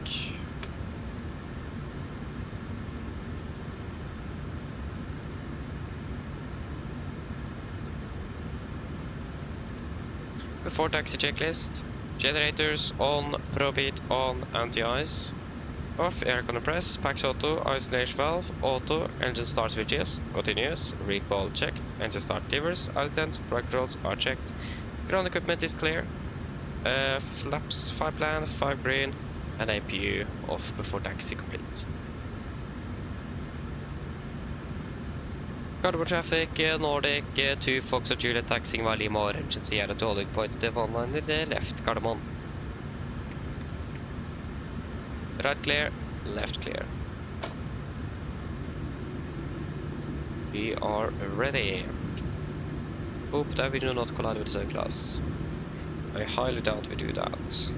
Before taxi checklist. Generators on, probe heat on, anti-ice. Off, air compress, packs auto, isolation valve, auto, engine start switches, continuous, recall checked, engine start levers, alternate, flight controls are checked. Ground equipment is clear. Flaps 5 plan, 5 green, and APU off before taxi complete. Cardboard traffic, Nordic, 2 Fox and Juliet taxiing by Lima Orange and Sierra to holding point to one line left, Cardamom. Right clear, left clear. We are ready. Hope that we do not collide with the same class. I highly doubt we do that.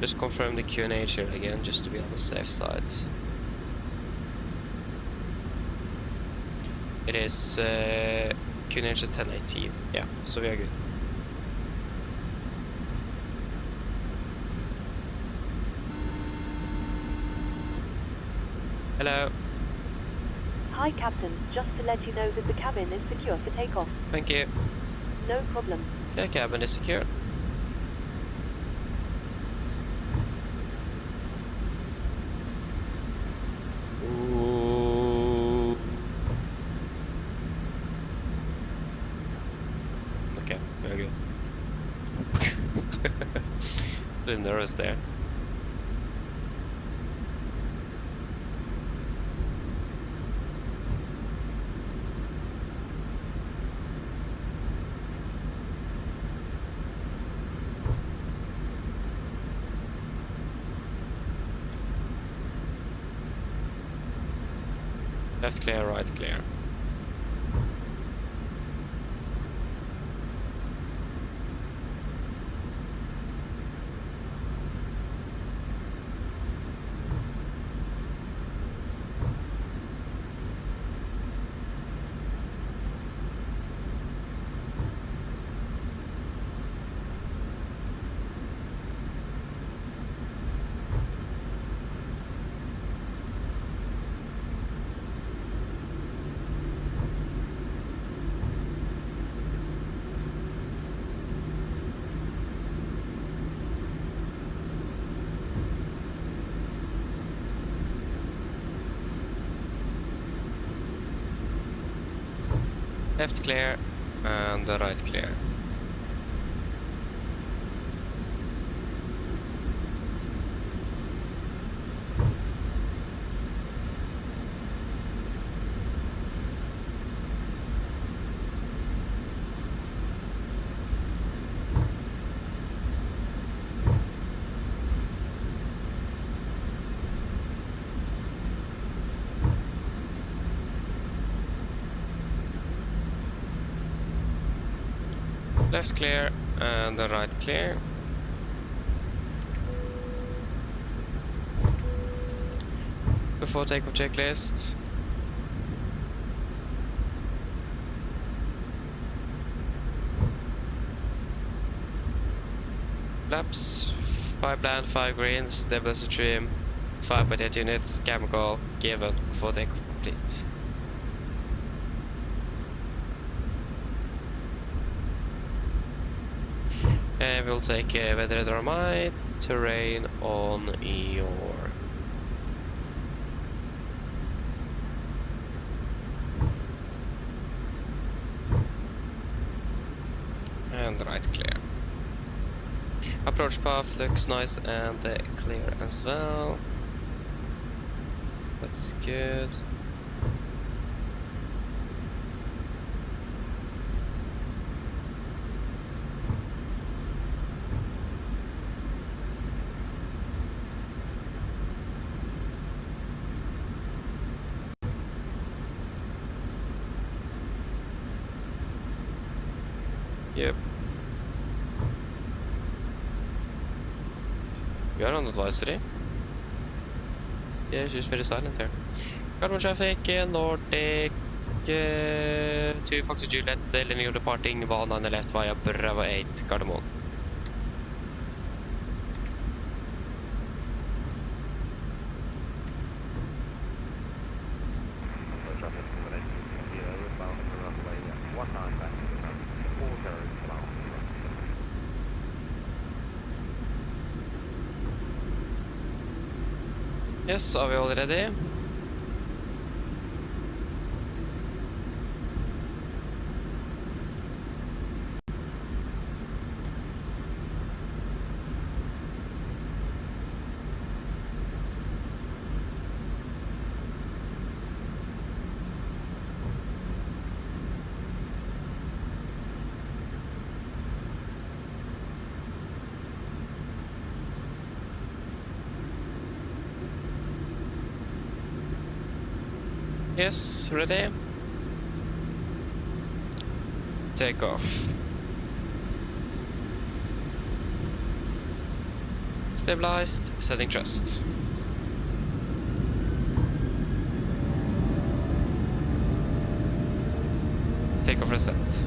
Just confirm the QNH here again, just to be on the safe side. It is QNH is 1018. Yeah, so we are good. Hello.
Hi, Captain. Just to let you know that the cabin is secure for takeoff.
Thank you.
No problem.
The cabin is secure. Ooh. Okay, very good. A little nervous there. Left clear, right clear. Left clear and right clear. Left clear and right clear. Before takeoff checklist. Laps, 5 land, 5 greens, stabilizer trim, 5 by 8 units, chemical given before takeoff complete. And we'll take weather radar might, terrain on your and right clear. Approach path looks nice and clear as well. That's good. Yep. We are on advisory. Yeah, it's just very silent here. Carbon traffic, Nordic, 2 Foxy Juliet, linear departing, 1 left via Bravo 8, Gardermoen. Yes, are we all ready? Yes, ready? Takeoff. Stabilized, setting thrust. Takeoff reset.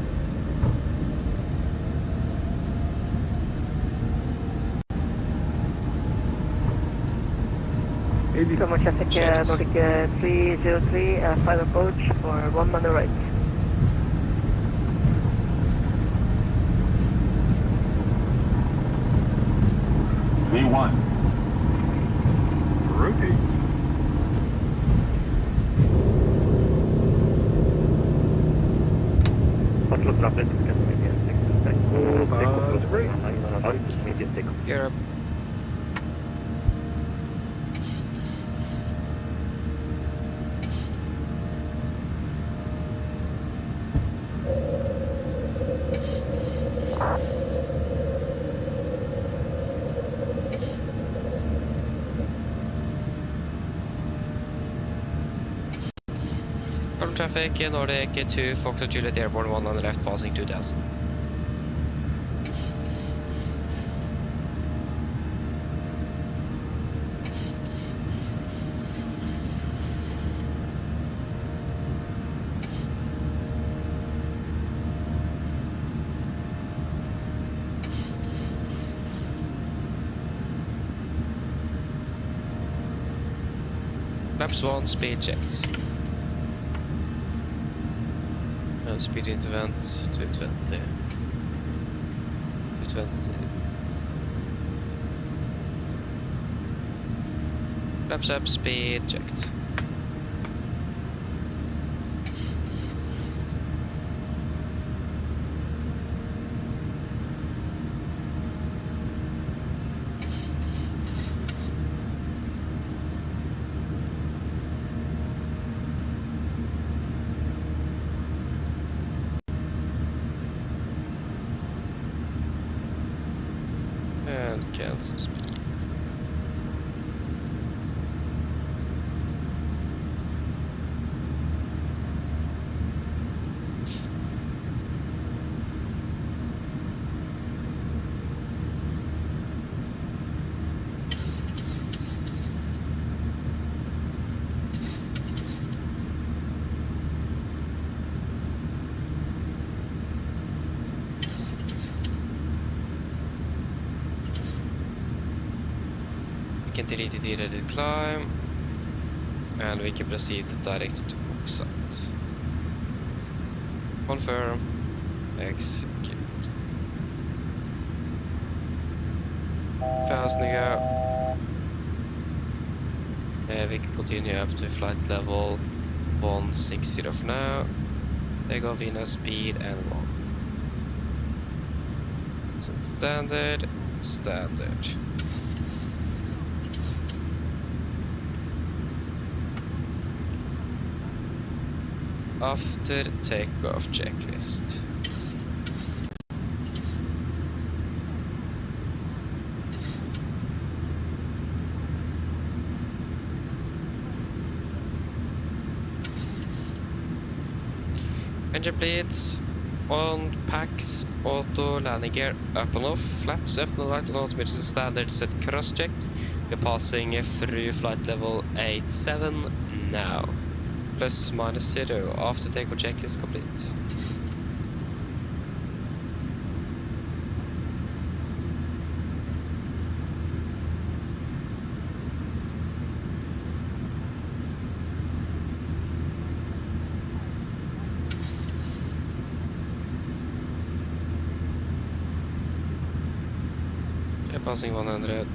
Common traffic, Nordic 303, 5 approach for 1 on the right.
V1. Route.
Oslo traffic,
Gear up. Traffic, Nordic 2, Fox Juliet Airborne 1 on the left, passing 2000. Laps 1, speed checked. Speed intervent 220. 220. Laps up, speed checked. cancel speed. We can delete the edited climb, and we can proceed direct to Walkout. Confirm, execute. Fasten go. We can continue up to flight level 160 for now. Takeoff in speed and 1. Set standard, standard. After takeoff checklist. Engine bleeds, on packs, auto landing gear up and off, flaps up and right and automated standard set cross checked. We're passing through flight level 87 now. Plus minus 0 after takeoff checklist complete. Okay, passing 100.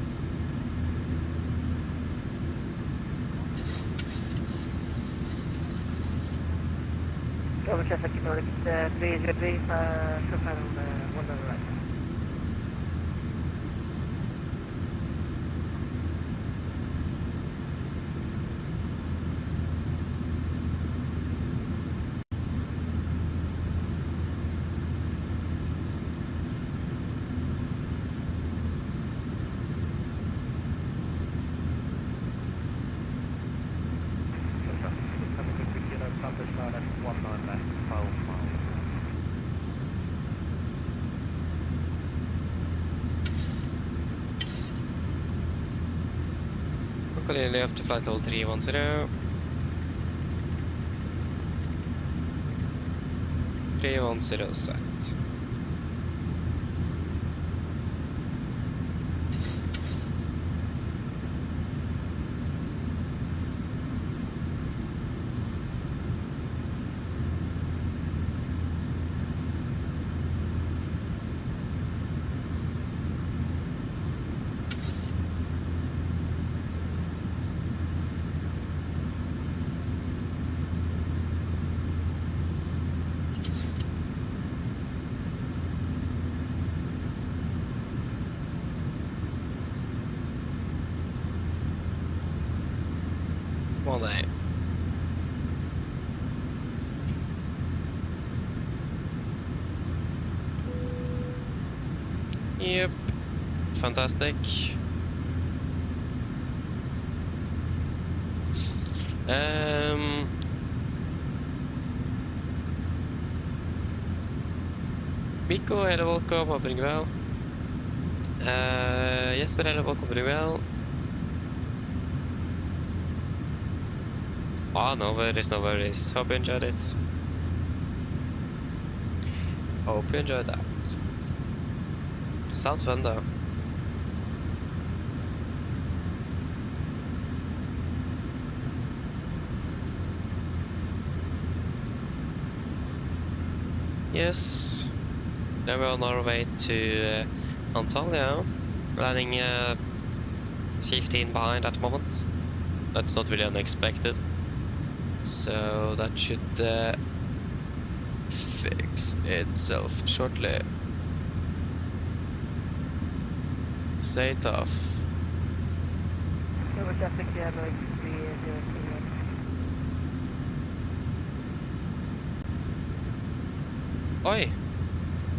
Over traffic Nordic 303, profile 1 on the right.
Continue up to flight level 310. 310 set. One day. Yep. Fantastic. Mikko, hello, welcome, hope you're doing well. Jesper, hello, welcome, doing well. Ah, no worries, no worries. Hope you enjoyed it. Hope you enjoyed that. Sounds fun though. Yes. Now we're on our way to Antalya. Landing 15 behind at the moment. That's not really unexpected. So that should fix itself shortly. Set off.
Over traffic, yeah, like 302.
Oi!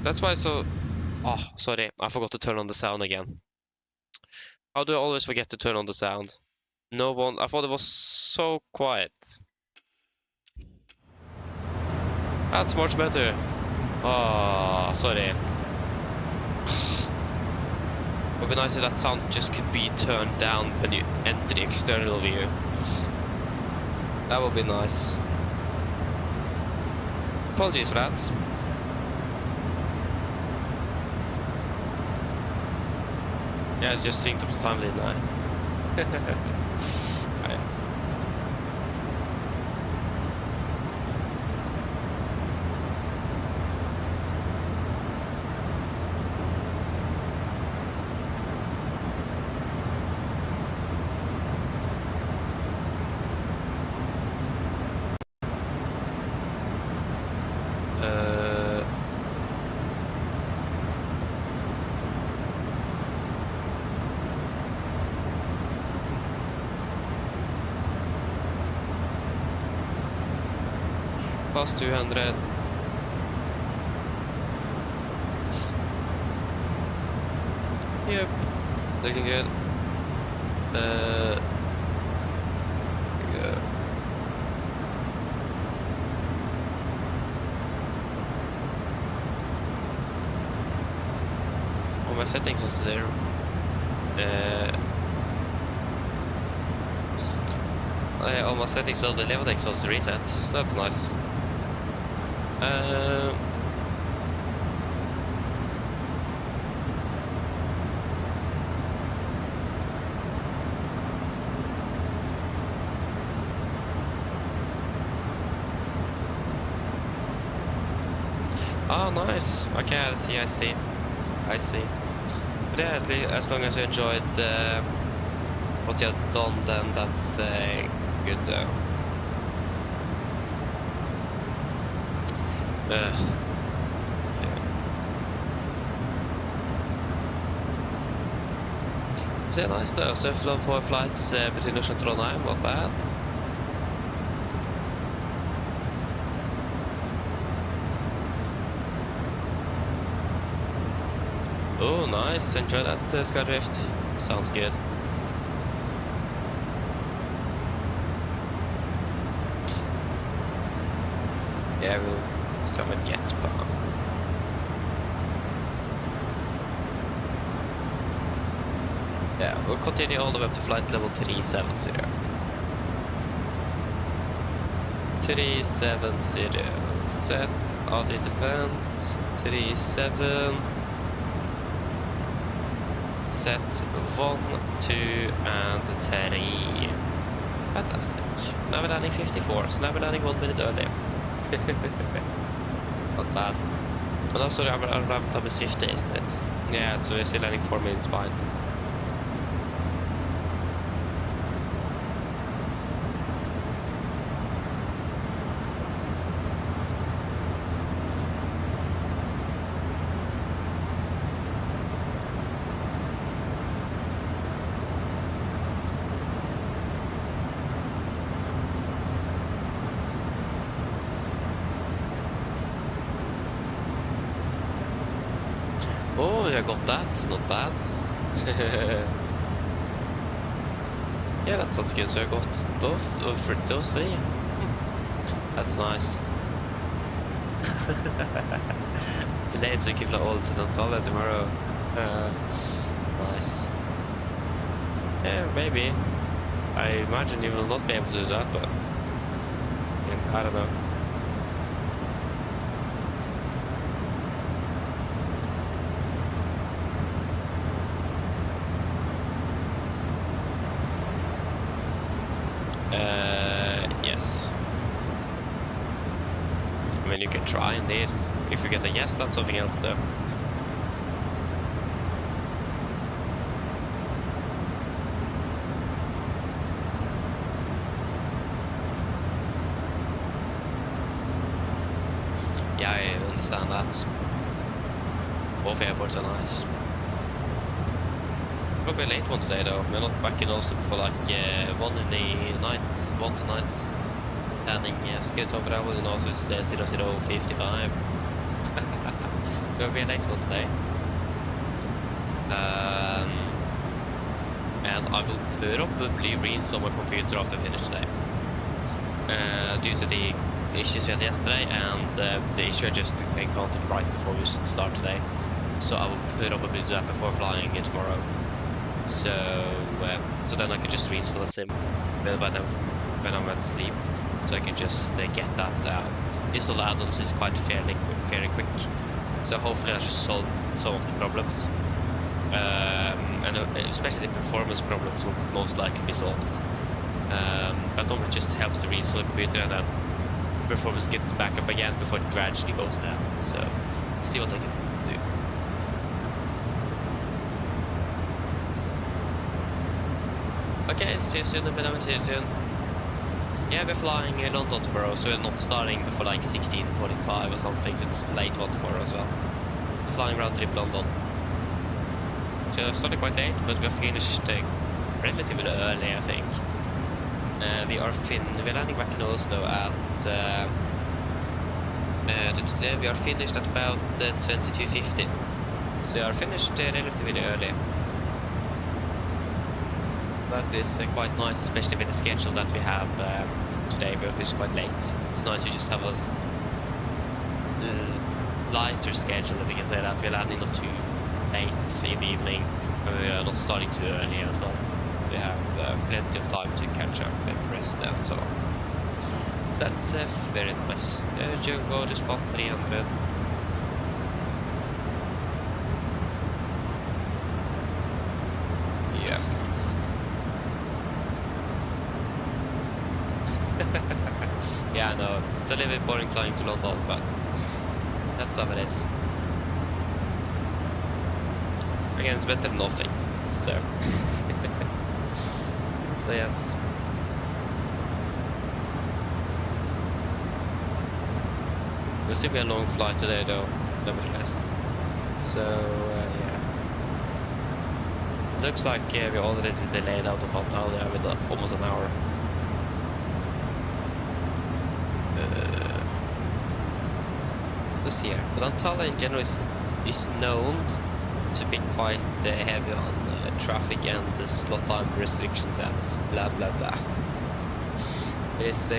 That's why so... Oh, sorry, I forgot to turn on the sound again. How do I always forget to turn on the sound? No one... I thought it was so quiet. That's much better. Oh, sorry. It would be nice if that sound just could be turned down when you enter the external view. That would be nice. Apologies for that. Yeah, I just synced up the time, didn't I? Right. Plus 200. Yep, looking good. Yeah. Oh, my settings was 0. All my settings of the Elevatex was reset. That's nice. Oh, nice. Okay, I see. But yeah, at least, as long as you enjoyed what you have done, then that's good. Okay. So yeah, nice though. So flown 4 flights between Oslo and Trondheim, not bad. Oh, nice. Enjoy that skydrift. Sounds good. Yeah, we'll come and get bomb. Yeah, we'll continue all the way up to flight level 370. 370. Set audit event 37. Set 1, 2, and 3. Fantastic. Now we're landing 54, so now we're landing 1 minute early. Not bad. But also our arrival time is 50, isn't it? Yeah, so we're still landing 4 minutes behind. Oh, I got that. Not bad. Yeah, that sounds good. So I got both of those 3. That's nice. Delayed så kul all to Antalya tomorrow. Nice. Yeah, maybe. I imagine you will not be able to do that, but yeah, I don't know. Yes. I mean, you can try indeed. If you get a yes, that's something else though. Yeah, I understand that. Both airports are nice. Probably a late one today though. We're not back in Oslo for like 1 in the night, 1 tonight. Landing schedule travel in Oslo is 00:55. So it'll be a late one today. and I will probably reinstall my computer after I finish today. Due to the issues we had yesterday and the issue I just encountered right before we should start today. So I will probably do that before flying tomorrow. So then I can just reinstall the sim when I'm at sleep. So I can just get that install add-ons is quite fairly quick. So hopefully that should solve some of the problems. And especially the performance problems will most likely be solved. That normally just helps to reinstall the computer and then performance gets back up again before it gradually goes down. So let's see what I can do. Okay, see you soon, madam. See you soon. Yeah, we're flying London tomorrow, so we're not starting before like 16:45 or something. So it's late one tomorrow as well. We're flying round trip London. So started quite late, but we are finished relatively early, I think. We're landing back in Oslo at we are finished at about 22:50. So we are finished relatively early. That is quite nice, especially with the schedule that we have today. We're finished quite late. It's nice to just have a lighter schedule, if we can say that. We're landing not too late in the evening, and we are not starting too early as well. We have plenty of time to catch up and rest and so on. So that's very nice. Go just past 300. Yeah. Yeah, I know. It's a little bit boring flying to London, but that's how it is. Again, it's better than nothing. So. So yes. Will still be a long flight today though, nevertheless. So yeah. It looks like we're already delayed out of Antalya with almost an hour. Let's see here. But Antalya in general is known to be quite heavy on traffic and the slot time restrictions and blah blah blah. It's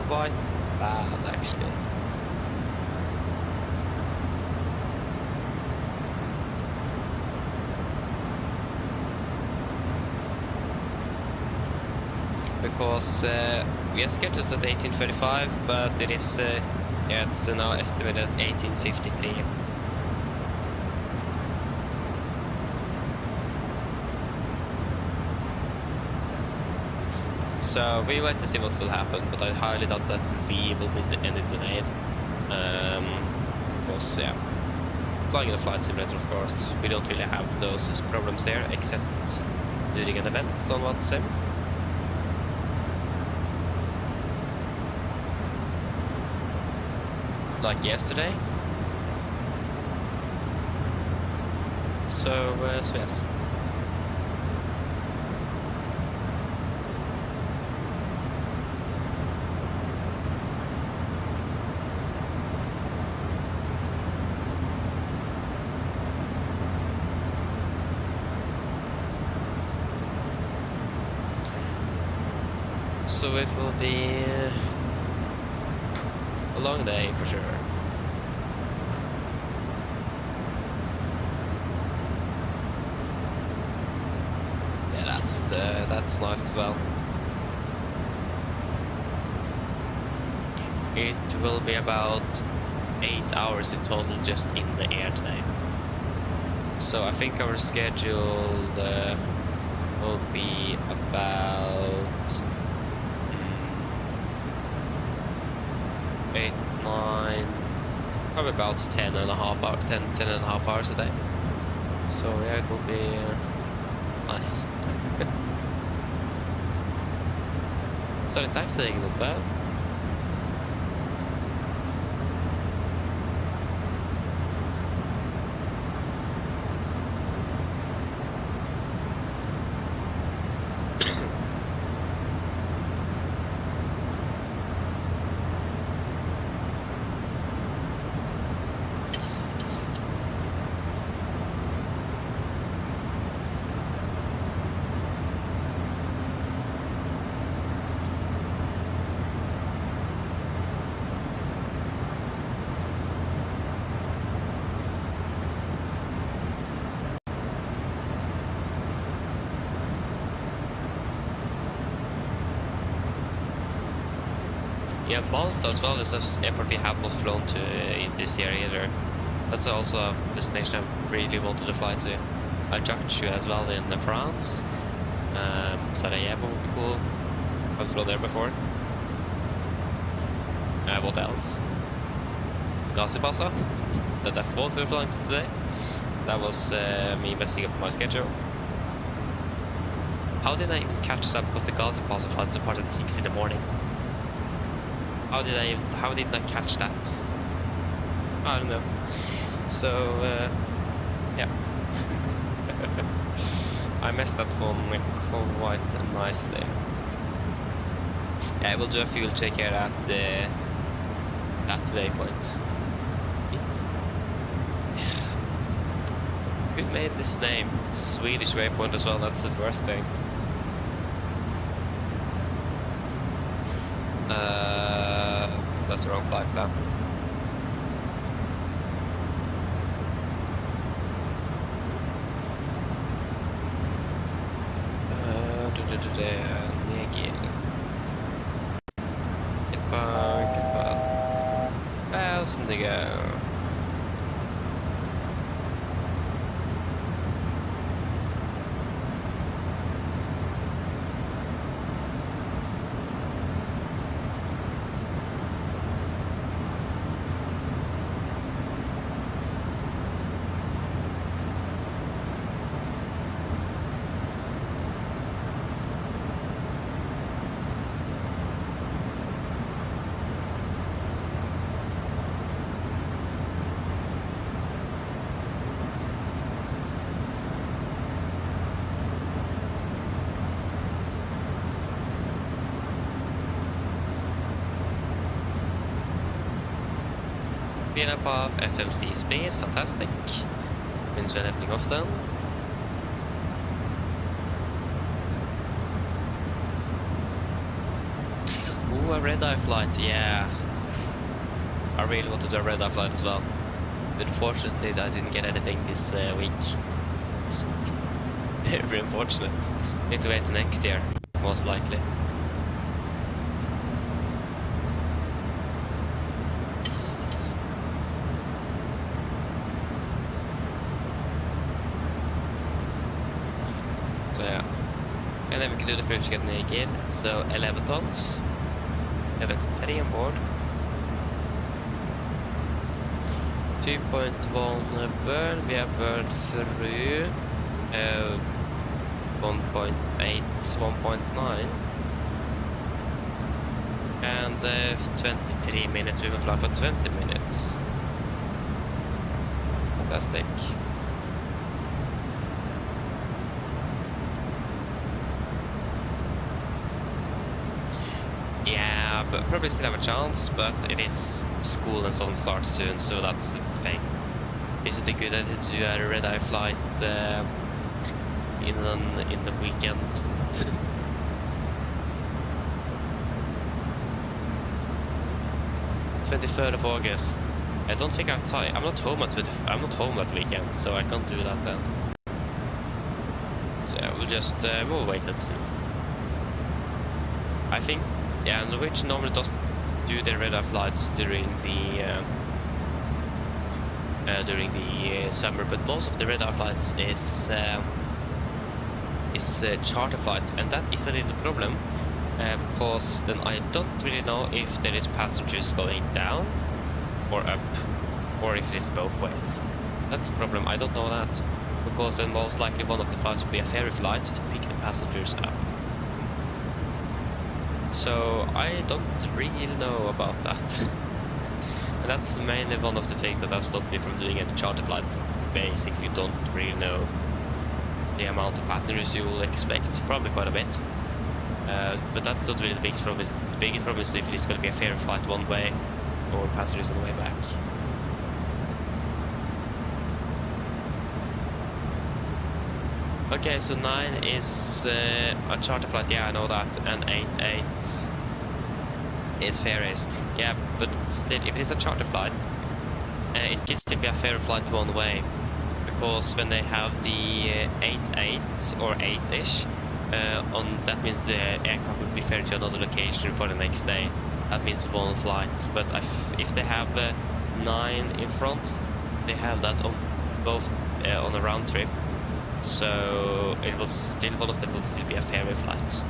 quite bad actually. Because we are scheduled at 18:35, but it is yeah, it's now estimated at 18:53. So we wait to see what will happen, but I highly doubt that we will be any delayed. Because yeah, flying in a flight simulator, of course, we don't really have those problems there, except during an event on WhatsApp. Like yesterday. So yes. So it will be a long day for sure. Yeah, that's nice as well. It will be about 8 hours in total just in the air today. So I think our schedule will be about 8, 9, probably about 10 and a half hours a day. So yeah, it will be nice. So the taxiing not bad. Yeah, Volanta as well is an airport we have not flown to in this year either. That's also a destination I really wanted to fly to. Ajaccio as well in France. Sarajevo would be cool. I've flown there before. What else? Gazipasa, that I thought we were flying to today. That was me messing up my schedule. How did I even catch that? Because the Gazipasa flight started at 6 in the morning. How did I catch that? I don't know. So yeah. I messed that one quite nicely. Yeah, I will do a fuel check here at that waypoint. Who made this name? It's a Swedish waypoint as well, that's the first thing. That's the wrong flight plan. Thousand to go. Being above FMC speed, fantastic. Means we're leveling off then. Ooh, a red-eye flight, yeah. I really want to do a red-eye flight as well. But unfortunately I didn't get anything this week. So, very unfortunate. Need to wait till next year, most likely. And then we can do the first get naked, so 11 tons. Elevatex 3 on board. 2.1 burn, we have burned through 1.8, 1.9. And 23 minutes, we will fly for 20 minutes. Fantastic. Yeah, but probably still have a chance, but it is school and so on starts soon, so that's the thing. Is it a good idea to do a red-eye flight in the weekend? 23rd of August. I don't think I have time. I'm not home that weekend, so I can't do that then. So yeah, we'll just we'll wait and see. I think. Yeah, Norwegian normally doesn't do their red-eye flights during the summer, but most of the red-eye flights is charter flights, and that is a little problem because then I don't really know if there is passengers going down or up, or if it is both ways. That's a problem. I don't know that because then most likely one of the flights will be a ferry flight to pick the passengers up. So I don't really know about that. And that's mainly one of the things that have stopped me from doing any charter flights. Basically don't really know the amount of passengers you will expect, probably quite a bit. But that's not really the biggest problem. The biggest problem is if it's going to be a ferry flight one way or passengers on the way back. Okay, so 9 is a charter flight, yeah, I know that, and 8 is ferries. Yeah, but still, if it is a charter flight, it can still be a ferry flight one way, because when they have the 8 or 8-ish, That means the aircraft will be ferried to another location for the next day. That means one flight. But if they have 9 in front, they have that on both on a round trip. So it will still, one of them will still be a ferry flight.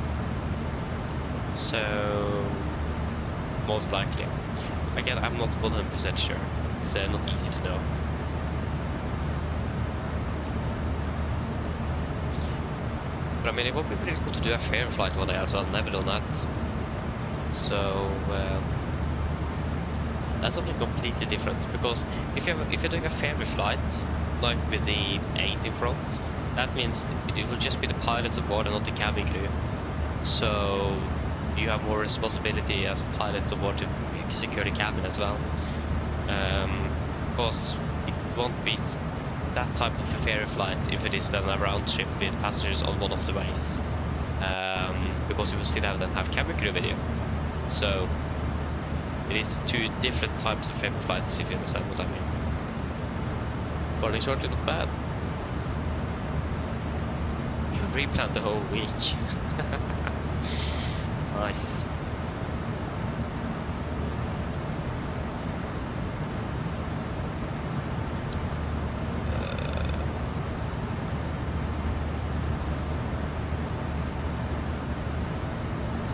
So most likely. Again, I'm not 100% sure. It's not easy to know. But I mean, it would be pretty cool to do a ferry flight one day as well. Never done that. So that's something completely different. Because if you're doing a ferry flight, like with the 8 in front, that means it will just be the pilots aboard and not the cabin crew. So you have more responsibility as pilots aboard to secure the cabin as well. Because it won't be that type of a ferry flight if it is then a round trip with passengers on one of the ways. Because you will still have cabin crew with you. So it is 2 different types of ferry flights, if you understand what I mean. Boarding shortly, not bad. You replanned the whole week. Nice.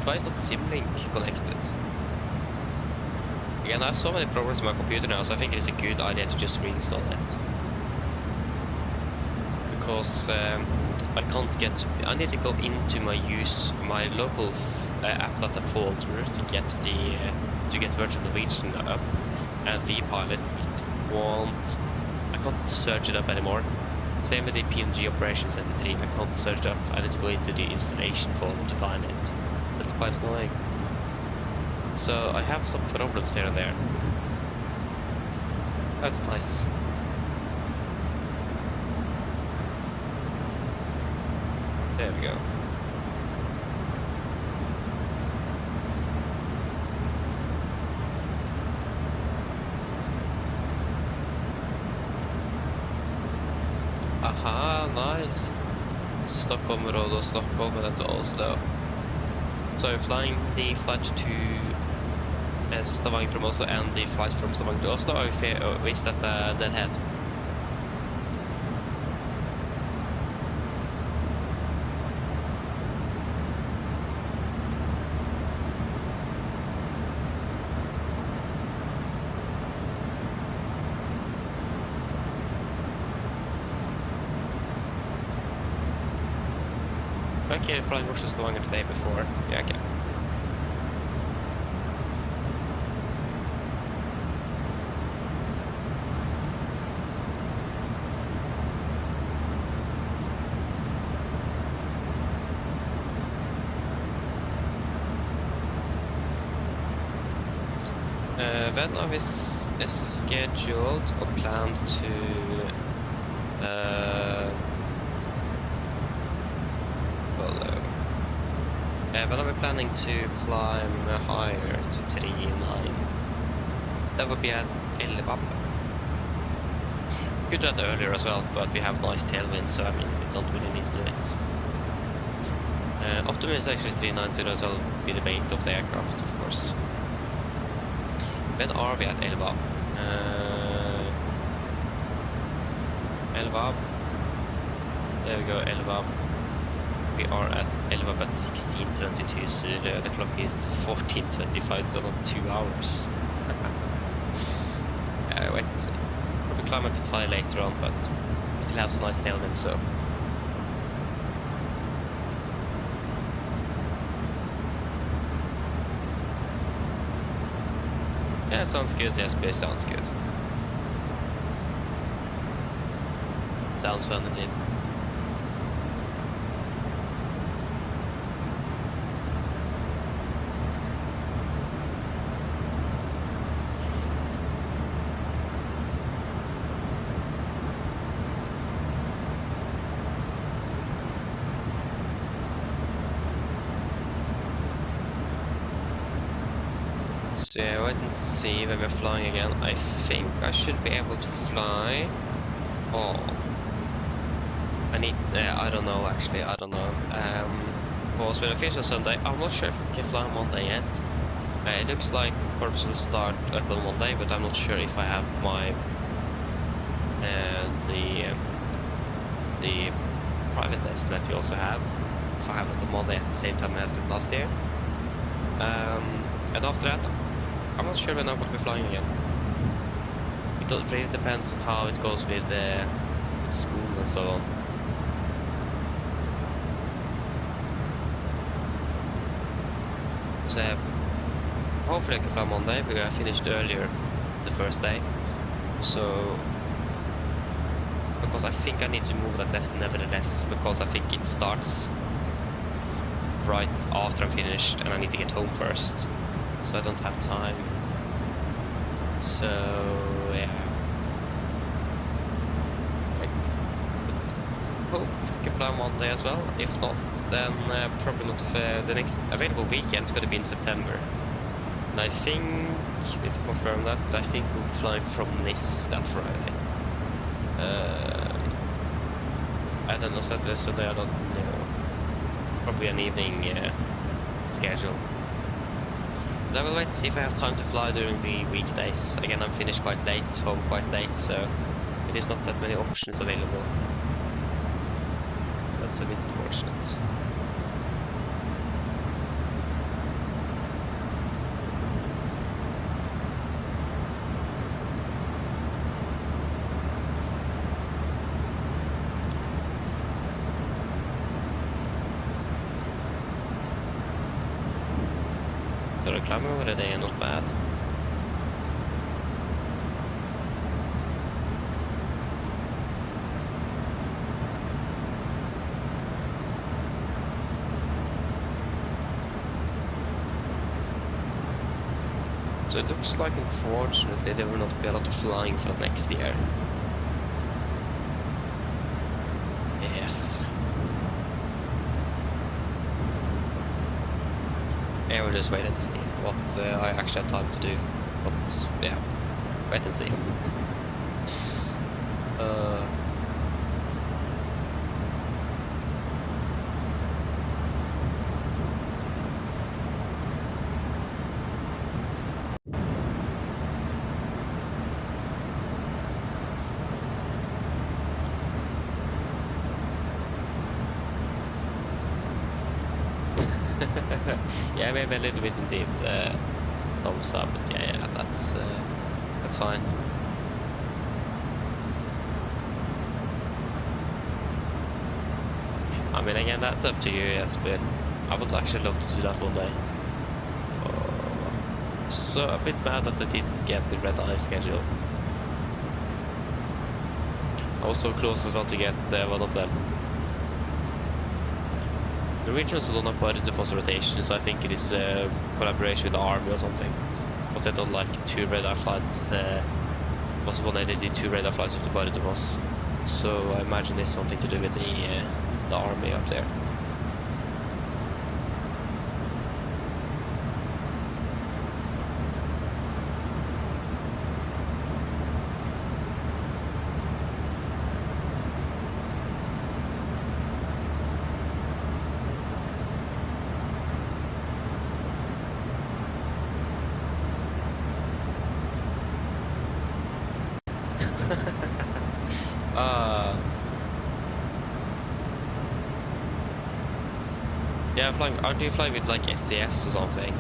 Why is not Simlink connected? Again, I have so many programs on my computer now, so I think it is a good idea to just reinstall it. Because I can't get. I need to go into my local app data folder to get Virtual Norwegian up, and VPilot it won't. I can't search it up anymore. Same with the PMDG Operation Center 3. I can't search it up. I need to go into the installation folder to find it. That's quite annoying. So I have some problems here and there. That's nice. There we go. Aha, nice. Stockholm Road or Stockholm and then to Oslo. So you're flying the flight to Stavanger from Oslo and the flight from Stavanger to Oslo, or is that deadhead? Okay, flying Oslo Stavanger today before. Yeah, okay. When are we scheduled or planned to when are we planning to climb higher to 3-9? That would be at Elevatex. We could do that earlier as well, but we have nice tailwinds, so I mean we don't really need to do it. Optimum is actually 390, so will be the weight of the aircraft, of course. When are we at Elevatex? Elevatex. There we go, Elevatex. We are at Elevatex at 16:22, so the clock is 14:25, so another 2 hours. Wait and see. Probably climb a bit high later on, but we still have some nice tailwind, so. Yeah, sounds good. Yes, please, sounds good. Sounds fun indeed. So yeah, wait and see when we're flying again. I think I should be able to fly. Oh, I need. I don't know actually. I don't know. Because when I finish on Sunday, I'm not sure if I can fly on Monday yet. It looks like Boris will start up on Monday, but I'm not sure if I have my the private lesson that we also have. If I have it on Monday at the same time as it last year. And after that, I'm not sure when I'm going to be flying again. It really depends on how it goes with school and so on. So hopefully I can fly Monday because I finished earlier the first day. So because I think I need to move that lesson nevertheless, because I think it starts right after I'm finished and I need to get home first, so I don't have time. So yeah, I hope I can fly on Monday as well. If not, then probably not. The next available weekend is going to be in September, and I think, need to confirm that, but I think we'll fly from Nice that Friday. I don't know, Saturday, Sunday, I don't know. Probably an evening schedule. But I will wait to see if I have time to fly during the weekdays. Again, I'm finished quite late, home quite late, so it is not that many options available. So that's a bit unfortunate. So the climb over the day are not bad. So it looks like, unfortunately, there will not be a lot of flying for next year. Yes. Yeah, we'll just wait and see what I actually have time to do. But yeah, wait and see. Yeah, maybe a little bit indeed. Thumbs up, but yeah, that's fine. I mean, again, that's up to you, yes, but I would actually love to do that one day. So a bit mad that I didn't get the red eye schedule. I was so close as well to get one of them. The Norwegian also don't have budget for rotation, so I think it is a collaboration with the army or something. Because they done like 2 radar flights, was one they did 2 radar flights with the budget of us. So I imagine it's something to do with the army up there. Yeah, aren't you flying with like SCS or something?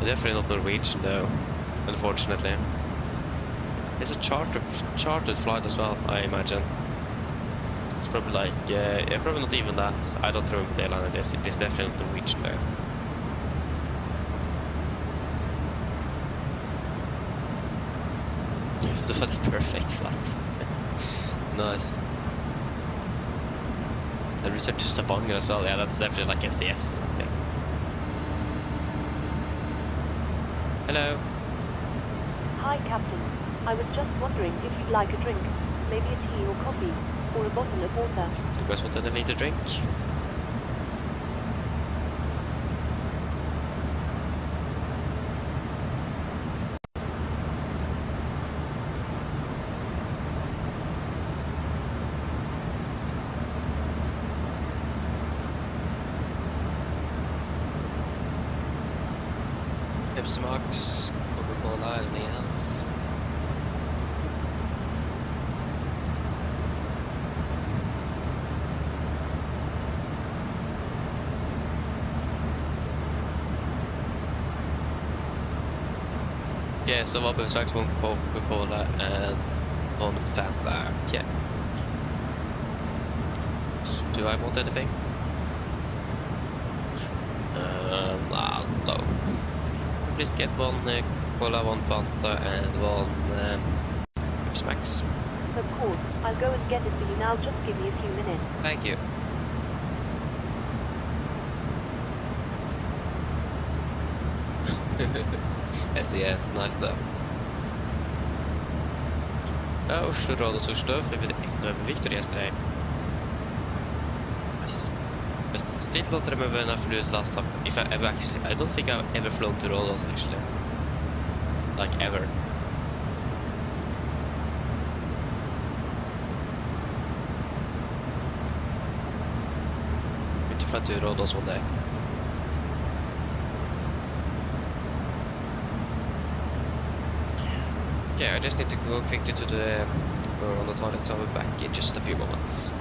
Definitely not Norwegian though, unfortunately. It's a chartered flight as well, I imagine. So it's probably like, yeah, probably not even that. I don't remember the airline it is. It is definitely not Norwegian though. The perfect flight. Nice. And return to Stavanger as well. Yeah, that's definitely like SCS or something. Hello.
Hi, Captain. I was just wondering if you'd like a drink, maybe a tea or coffee, or a bottle of water.
Do you guys want anything to drink? Pepsi Max, Coca-Cola, anything else? Okay, so what Pepsi Max, one Coca-Cola, and one Fanta. Okay. Do I want anything? No. Please get one Cola, one Fanta, and one Pepsi Max.
Of course, I'll go and get it for you now, just give me a few minutes.
Thank you. SES, nice though. Oslo Norwegian Victor yesterday. Nice. I still don't remember when I flew last time. If I ever actually, I don't think I've ever flown to Rhodos actually. Like ever. Need to fly to Rhodos one day. Okay, I just need to go quickly to the on the toilet, so I'll be back in just a few moments.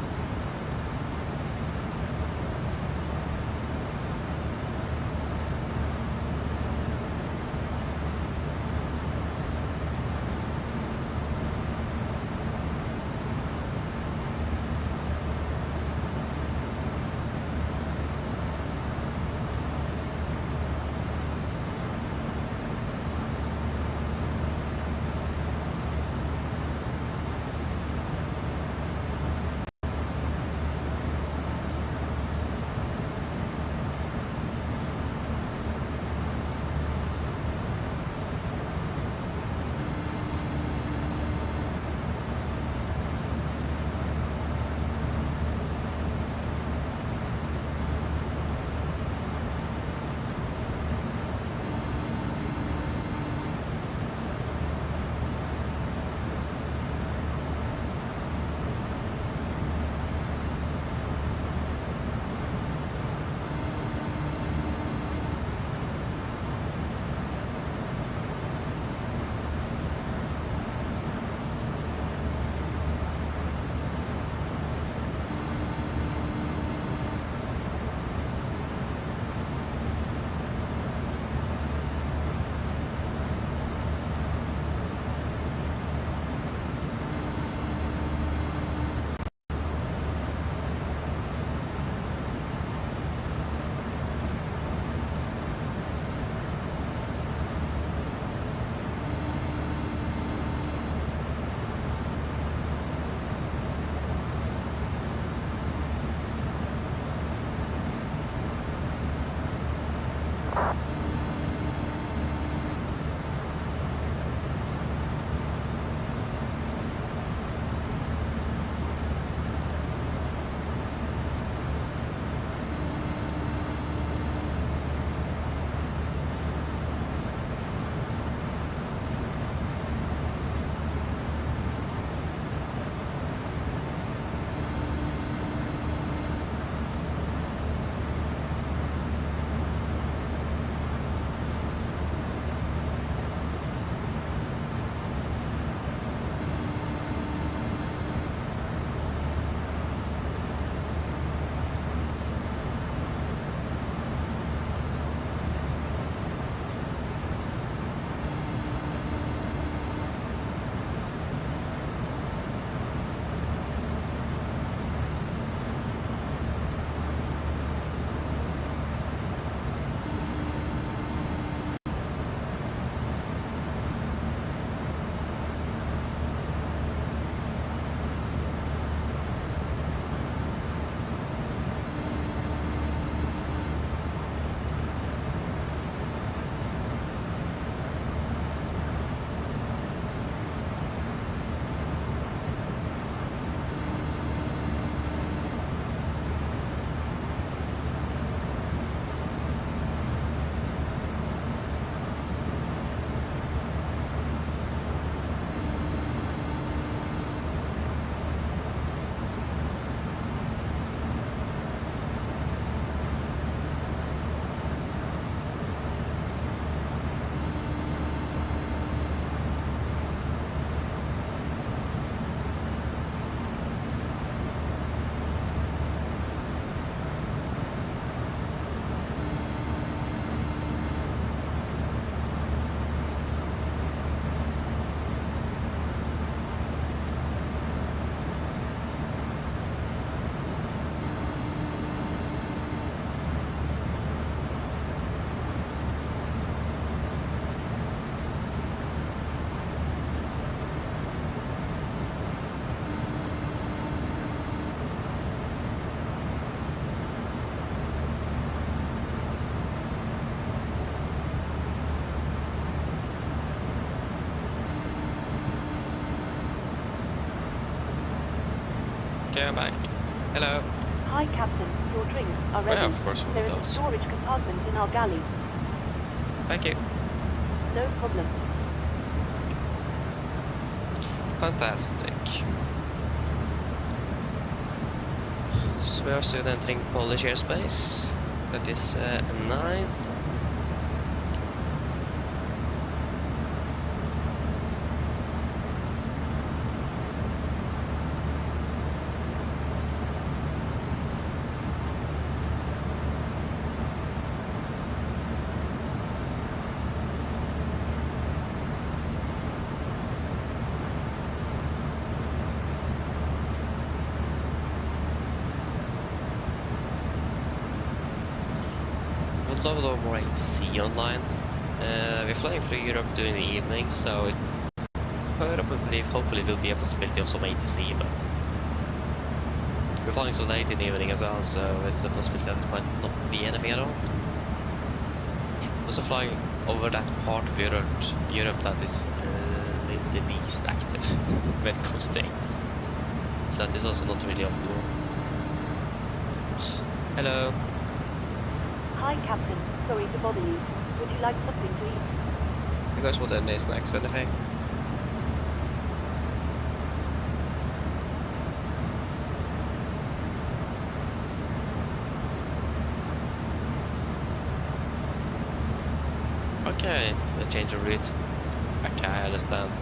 Okay, I'm back. Hello.
Hi, Captain. Your drinks are
Oh,
ready.
yeah, of course,
There is a
those.
storage compartment in our galley.
Thank you.
No problem.
Fantastic. So we are soon entering Polish airspace. That is nice. Would love a lot more ATC online. We're flying through Europe during the evening, so it probably, hopefully, will be a possibility of some ATC. But we're flying so late in the evening as well, so it's a possibility that it might not be anything at all. Also flying over that part of Europe that is the least active when it comes to things. So that is also not really optimal. Hello.
Hi, Captain. Sorry to bother you. Would you like something to eat?
You guys want any snacks or anything? Okay, a change of route. Okay, I understand.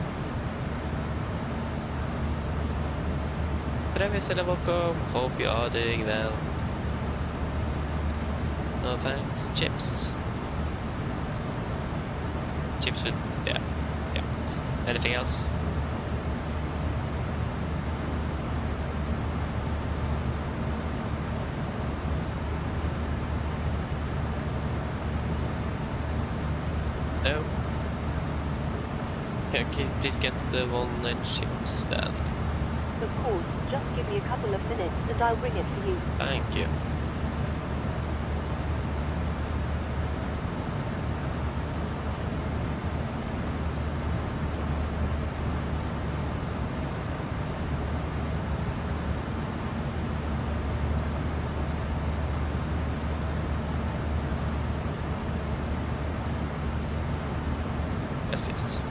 Travis and welcome. Hope you are doing well. No thanks. Chips. Chips with, yeah. Anything else? No. Okay, please get the one chips then.
Of course. Just give me a couple of minutes and I'll bring it for you.
Thank you. Yes.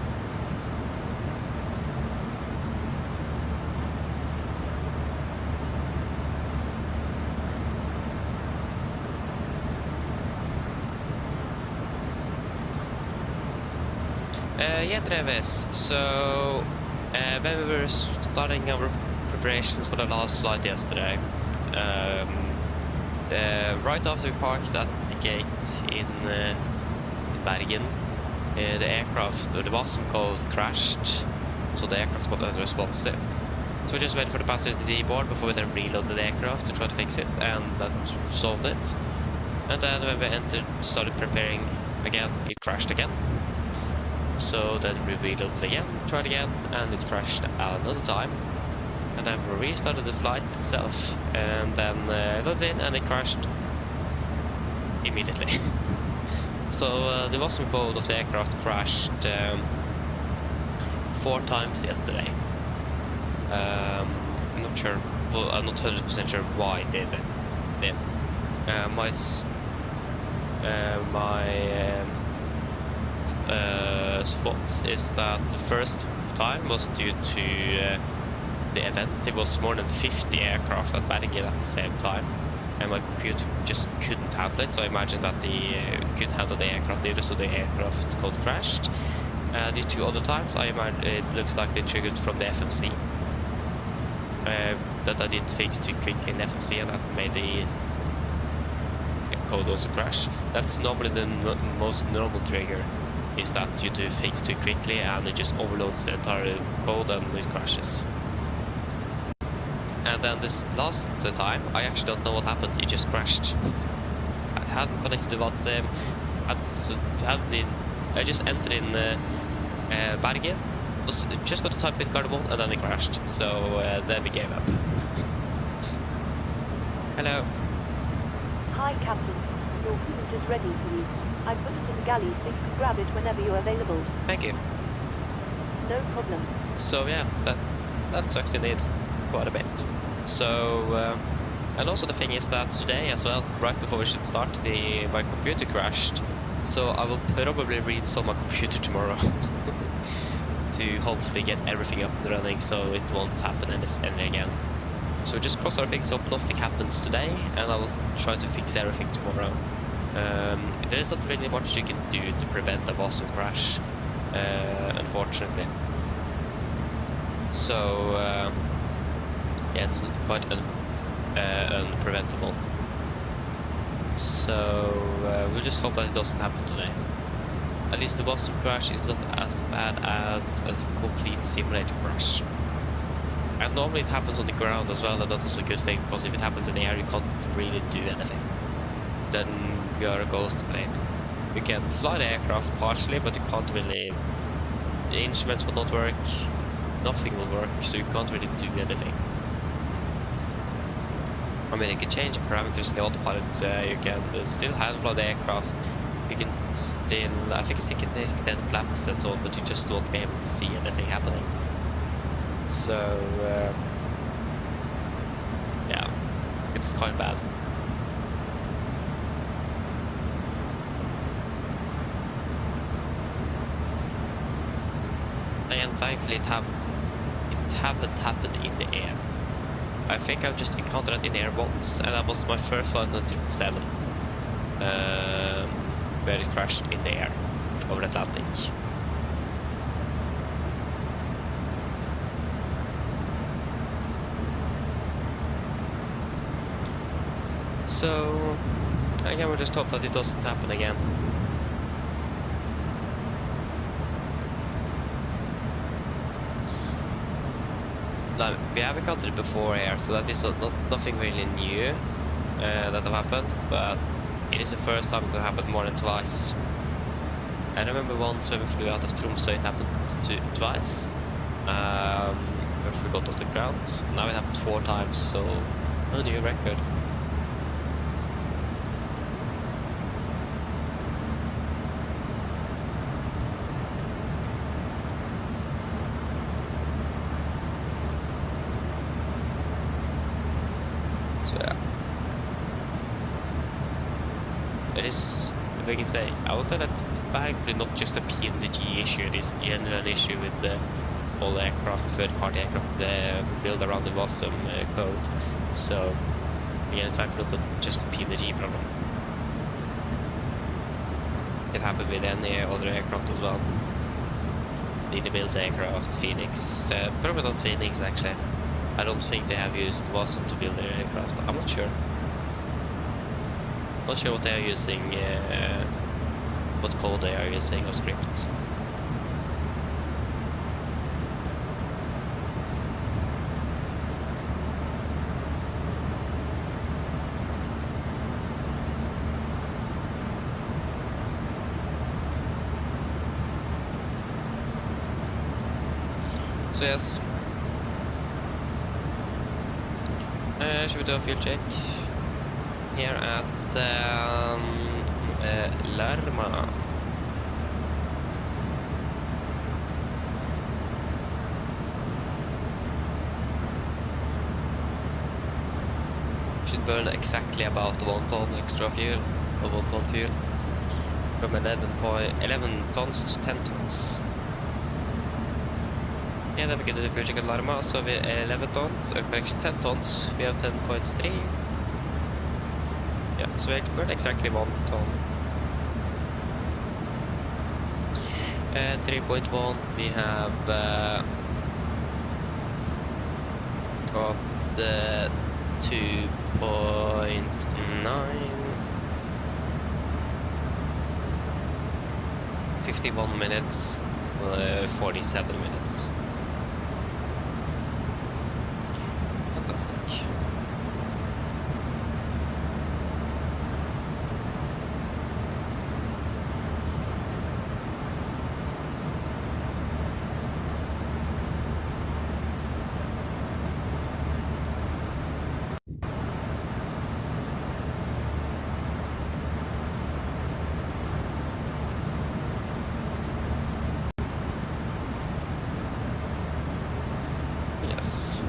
Yeah, Travis. So, when we were starting our preparations for the last flight yesterday, right after we parked at the gate in Bergen, the aircraft, or the WASM code crashed, so the aircraft got unresponsive. So we just waited for the passenger to deboard before we then reloaded the aircraft to try to fix it, and that solved it. And then when we started preparing again, it crashed again. So then we reloaded again, tried again, and it crashed another time. And then we restarted the flight itself, and then loaded in, and it crashed immediately. So the WASM code of the aircraft crashed 4 times yesterday. I'm not sure, well, I'm not 100% sure why it did. My thoughts is that the first time was due to the event. It was more than 50 aircraft at Bergen at the same time, and my computer just couldn't handle it, so I imagine that it couldn't handle the aircraft either, so the aircraft code crashed. The 2 other times, I imagine it looks like they triggered from the FMC. That I didn't fix too quickly in FMC, and that made the code also crash. That's normally the most normal trigger, is that you do things too quickly and it just overloads the entire code and it crashes. And then this last time, I actually don't know what happened, it just crashed. I hadn't connected to WhatsApp, I just entered in Bergen, just got to type in Gardermoen, and then it crashed, so then we gave up. Hello.
Hi, Captain. Your food is ready for you. I put it in the galley so you can grab it whenever you're available.
Thank you.
No problem.
So yeah, that sucked indeed quite a bit. So, and also the thing is that today as well, right before we should start, my computer crashed. So I will probably reinstall my computer tomorrow to hopefully get everything up and running so it won't happen anything again. So just cross our things up, nothing happens today, and I will try to fix everything tomorrow. There is not really much you can do to prevent a Boston crash, unfortunately. So yeah, it's quite unpreventable. So we'll just hope that it doesn't happen today. At least the Boston crash is not as bad as a complete simulator crash. And normally it happens on the ground as well, and that's also a good thing, because if it happens in the air you can't really do anything. Then you are a ghost plane. You can fly the aircraft partially, but you can't really... The instruments will not work, nothing will work, so you can't really do anything. I mean, you can change the parameters in the autopilot, you can still hand fly the aircraft, you can still... I think you can extend flaps and so on, but you just won't be able to see anything happening. So, yeah, it's quite bad. And thankfully it haven't happened in the air. I think I've just encountered it in the air once, and that was my first flight on 7, where it crashed in the air over the Atlantic. So, again, we'll just hope that it doesn't happen again. Now, we have encountered it before here, so that is nothing really new that have happened, but it is the first time it could happen more than twice. I remember once when we flew out of Tromsø, it happened twice, if we got off the ground. Now it happened 4 times, so a new record. So yeah, it is, if I can say, I would say that's thankfully not just a PMDG issue, it is a general issue with all the aircraft, third-party aircraft built around the WASM code. So again, it's thankfully not just a PMDG problem. It happened with any other aircraft as well. Nidhi builds aircraft, Phoenix, probably not Phoenix actually. I don't think they have used WASM to build their aircraft. I'm not sure. Not sure what they are using, what code they are using or scripts. So yes. Should we do a fuel check here at Lerma? Should burn exactly about 1 ton extra fuel, or 1 ton fuel, from 11 tons to 10 tons. Yeah, then we can do the fuel check at Lerma, so we 11 tons, correction 10 tons, we have 10.3. Yeah, so we burn exactly 1 ton. 3.1, we have got the 2.9. 51 minutes, 47 minutes. Fantastic. Yes.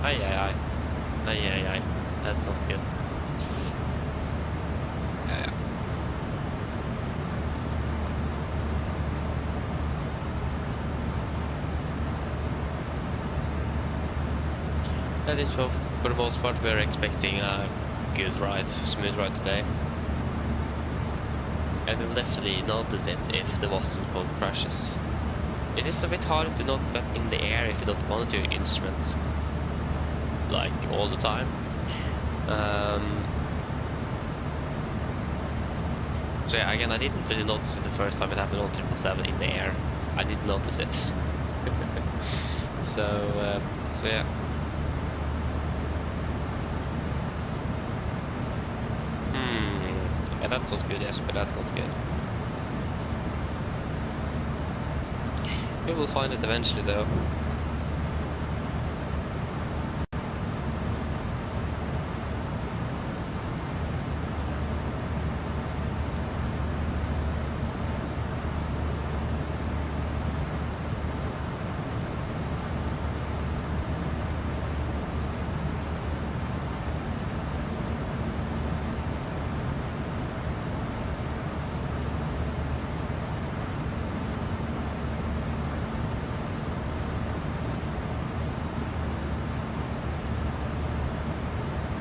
Aye, aye, aye. Aye, aye, aye. That sounds good. Yeah. That is for the most part, we're expecting a good ride, smooth ride today. And we'll definitely notice it if the Boston code crashes. It is a bit hard to notice that in the air if you don't monitor your instruments like all the time. So yeah, again, I didn't really notice it the first time it happened on 777 in the air. I didn't notice it. So yeah. Yeah, that was good, yes, but that's not good. We will find it eventually, though.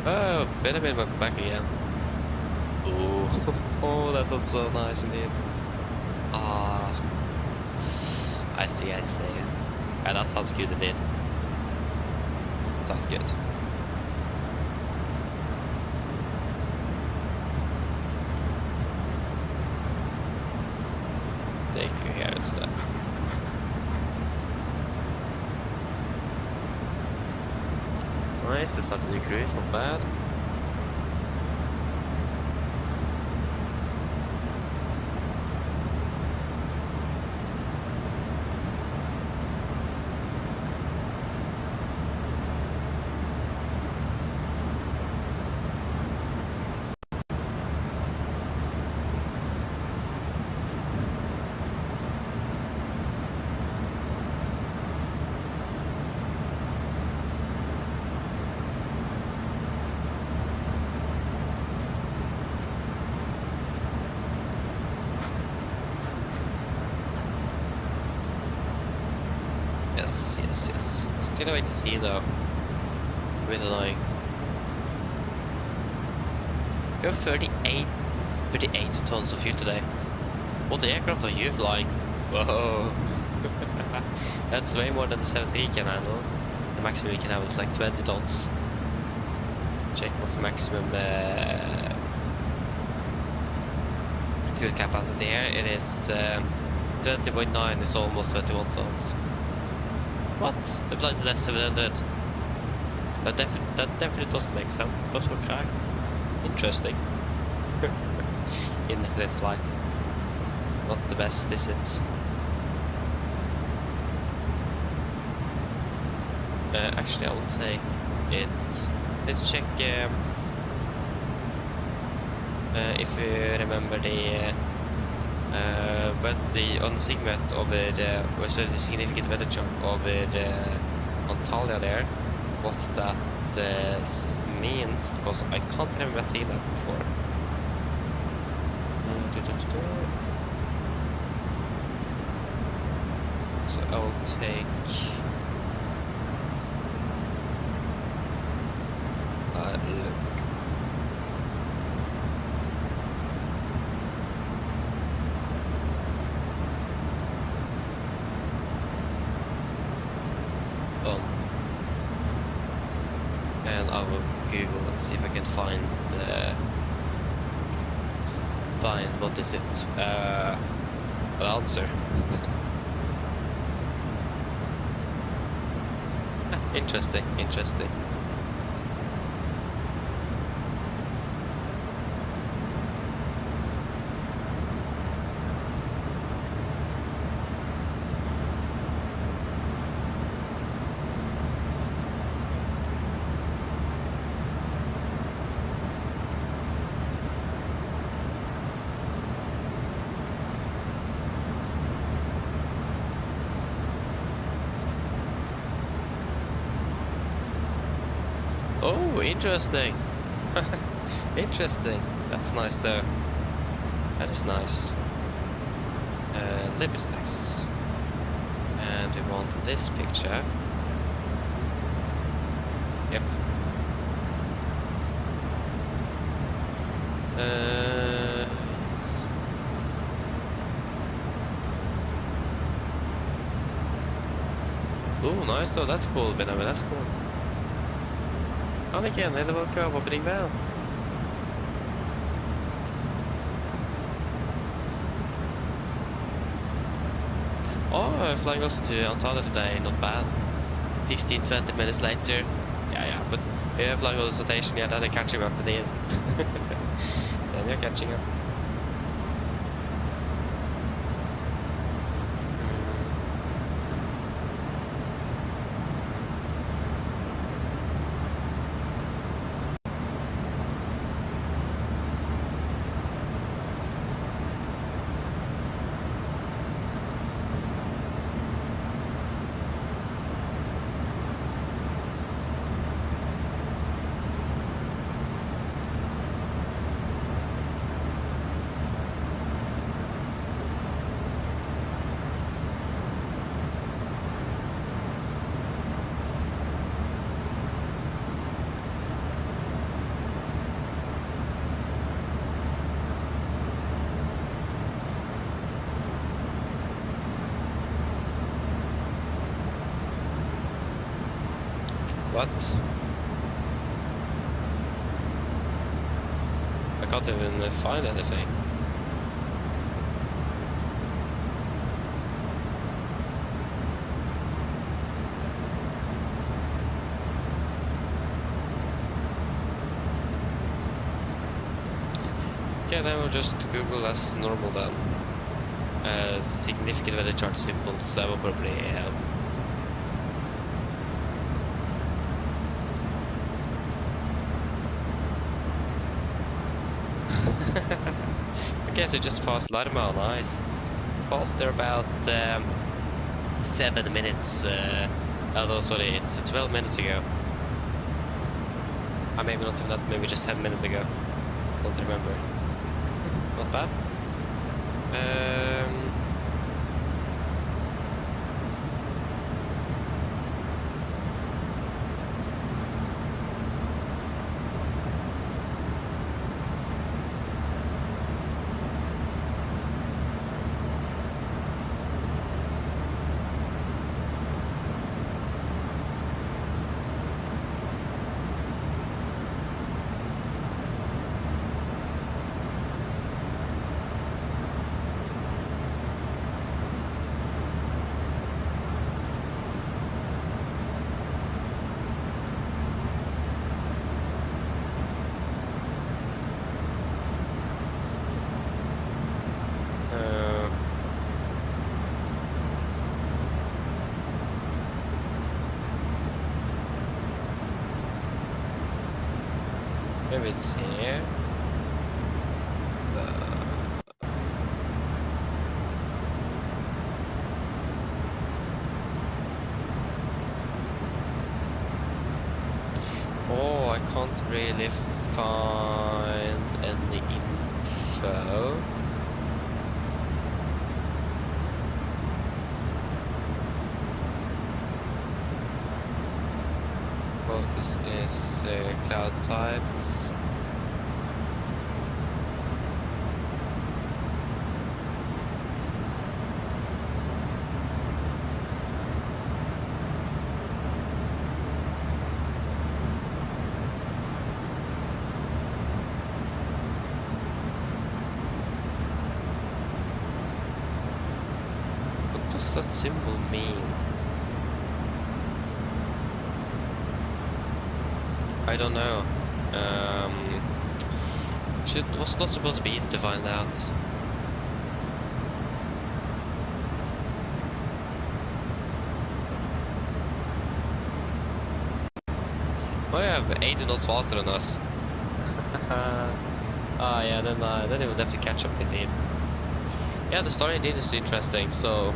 Oh, Benjamin went back again. Oh, oh, that sounds so nice indeed. Ah, I see, I see. Yeah, that sounds good indeed. Sounds good. Take you here instead. Nice, this up to the cruise, not bad. Yes. Still a way to see though. A bit annoying. You have 38 tons of fuel today. What aircraft are you flying? Whoa! That's way more than the 73 can handle. The maximum you can have is like 20 tons. Check what's the maximum fuel capacity here. It is 20.9, it's almost 21 tons. What? The flight less 700. That definitely doesn't make sense, but okay. Interesting. Infinite flights. Not the best, is it? Actually, I will take it. Let's check if you remember on the SIGMET over was a significant weather chunk over Antalya there, what that means, because I can't remember seeing that before. So I will take a look. And I will Google and see if I can find what is it? An answer. Interesting. Oh, interesting. Interesting. That's nice though. That is nice. Liberty taxes. And we want this picture. Yep. Yes. Oh, nice though. That's cool, Benjamin. That's cool. Anniken, eller hva blir vel? Oh, flying us to Antalya today, not bad. 15-20 minutes later. Yeah, but we have flying on the station, yeah, then they're catching up indeed. Then you're catching up. What? I can't even find anything. Okay, then we'll just Google as normal then. Significant weather chart symbols, that will probably help. Okay, so just passed Larma, nice. Passed there about 7 minutes. Oh no, sorry, it's 12 minutes ago. Maybe not even that, maybe just 10 minutes ago. Don't remember. Not bad. Maybe it's here. Oh, I can't really find any info. Because this is cloud types. What does that symbol mean? I don't know. Was not supposed to be easy to find out. Oh yeah, Aiden was faster than us. Ah yeah, then we would have to catch up indeed. Yeah, the story indeed is interesting, so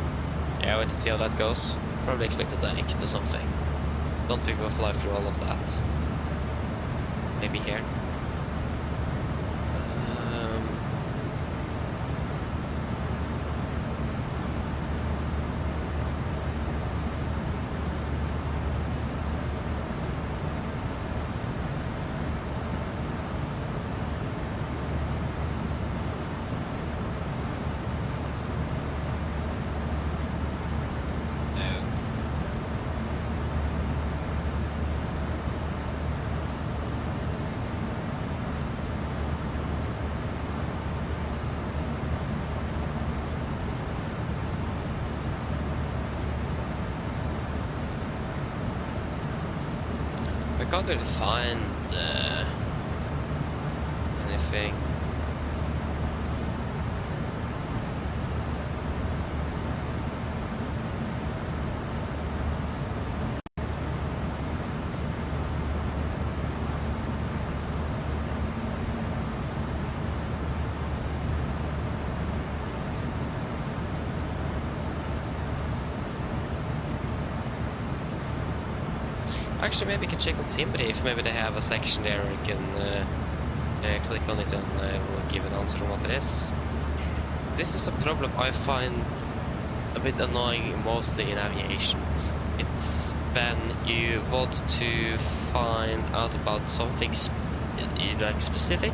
yeah, wait to see how that goes. Probably expect a Derek to something. Don't think we'll fly through all of that. maybe here. I can't really find anything. Actually, maybe you can check on SimBrief. Maybe they have a section there where you can click on it and will give an answer on what it is. This is a problem I find a bit annoying mostly in aviation. It's when you want to find out about something like specific,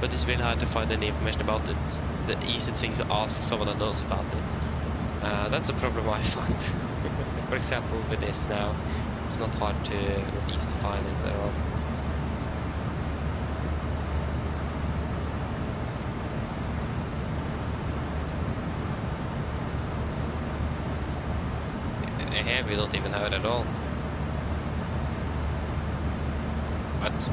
but it's really hard to find any information about it. The easiest thing is to ask someone that knows about it. That's a problem I find. For example, with this now. It's not hard to, not easy to find it at all. Here we don't even have it at all. What?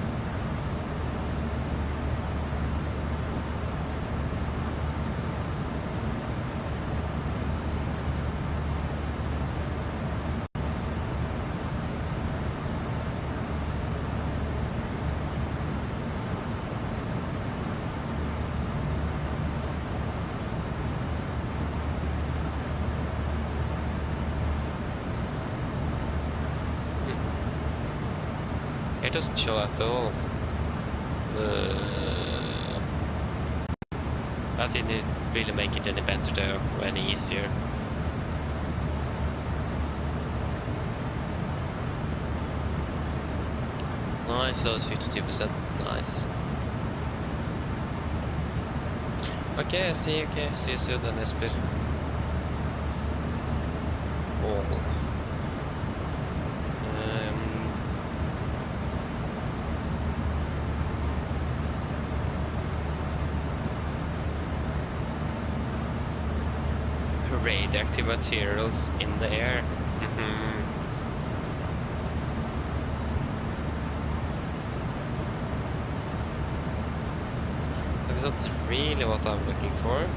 It doesn't show at all. That didn't really make it any better though, or any easier. Nice, so it's 52%, nice. Okay, see you soon then, Esper. All. Radioactive materials in the air. That's really what I'm looking for.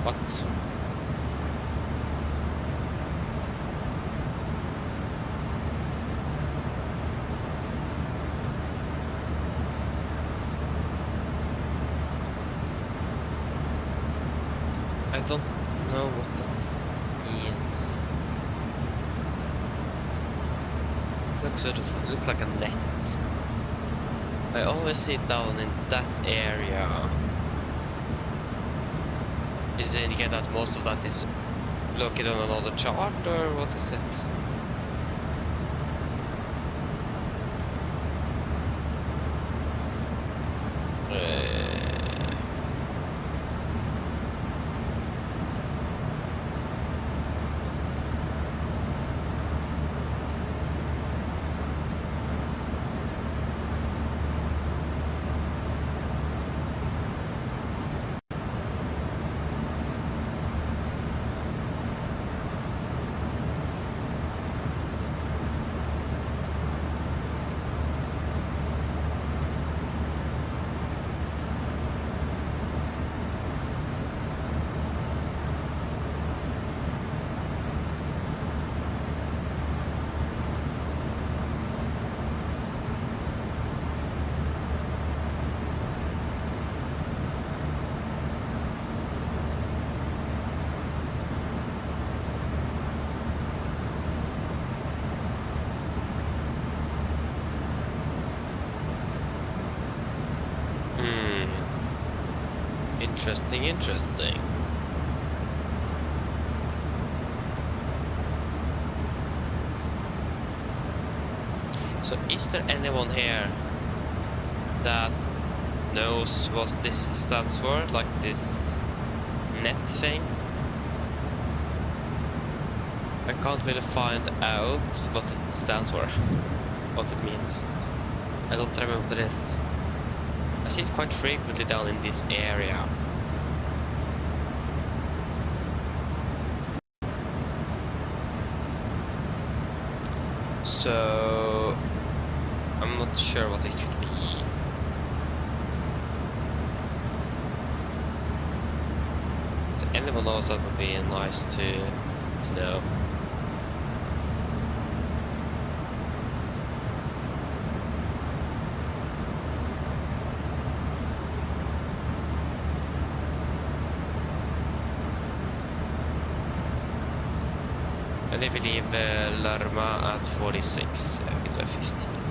What? I don't know what that means. It looks like a net. I always see it down in that area. Is it indicate that most of that is located on another chart, or what is it? Interesting, interesting. So is there anyone here that knows what this stands for? Like this net thing? I can't really find out what it stands for, what it means. I don't remember what it is. I see it quite frequently down in this area. So I'm not sure what it could be. If anyone knows, that would be nice to know. And I believe Larma at 46, Villa 15.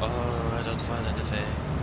Oh, I don't find anything.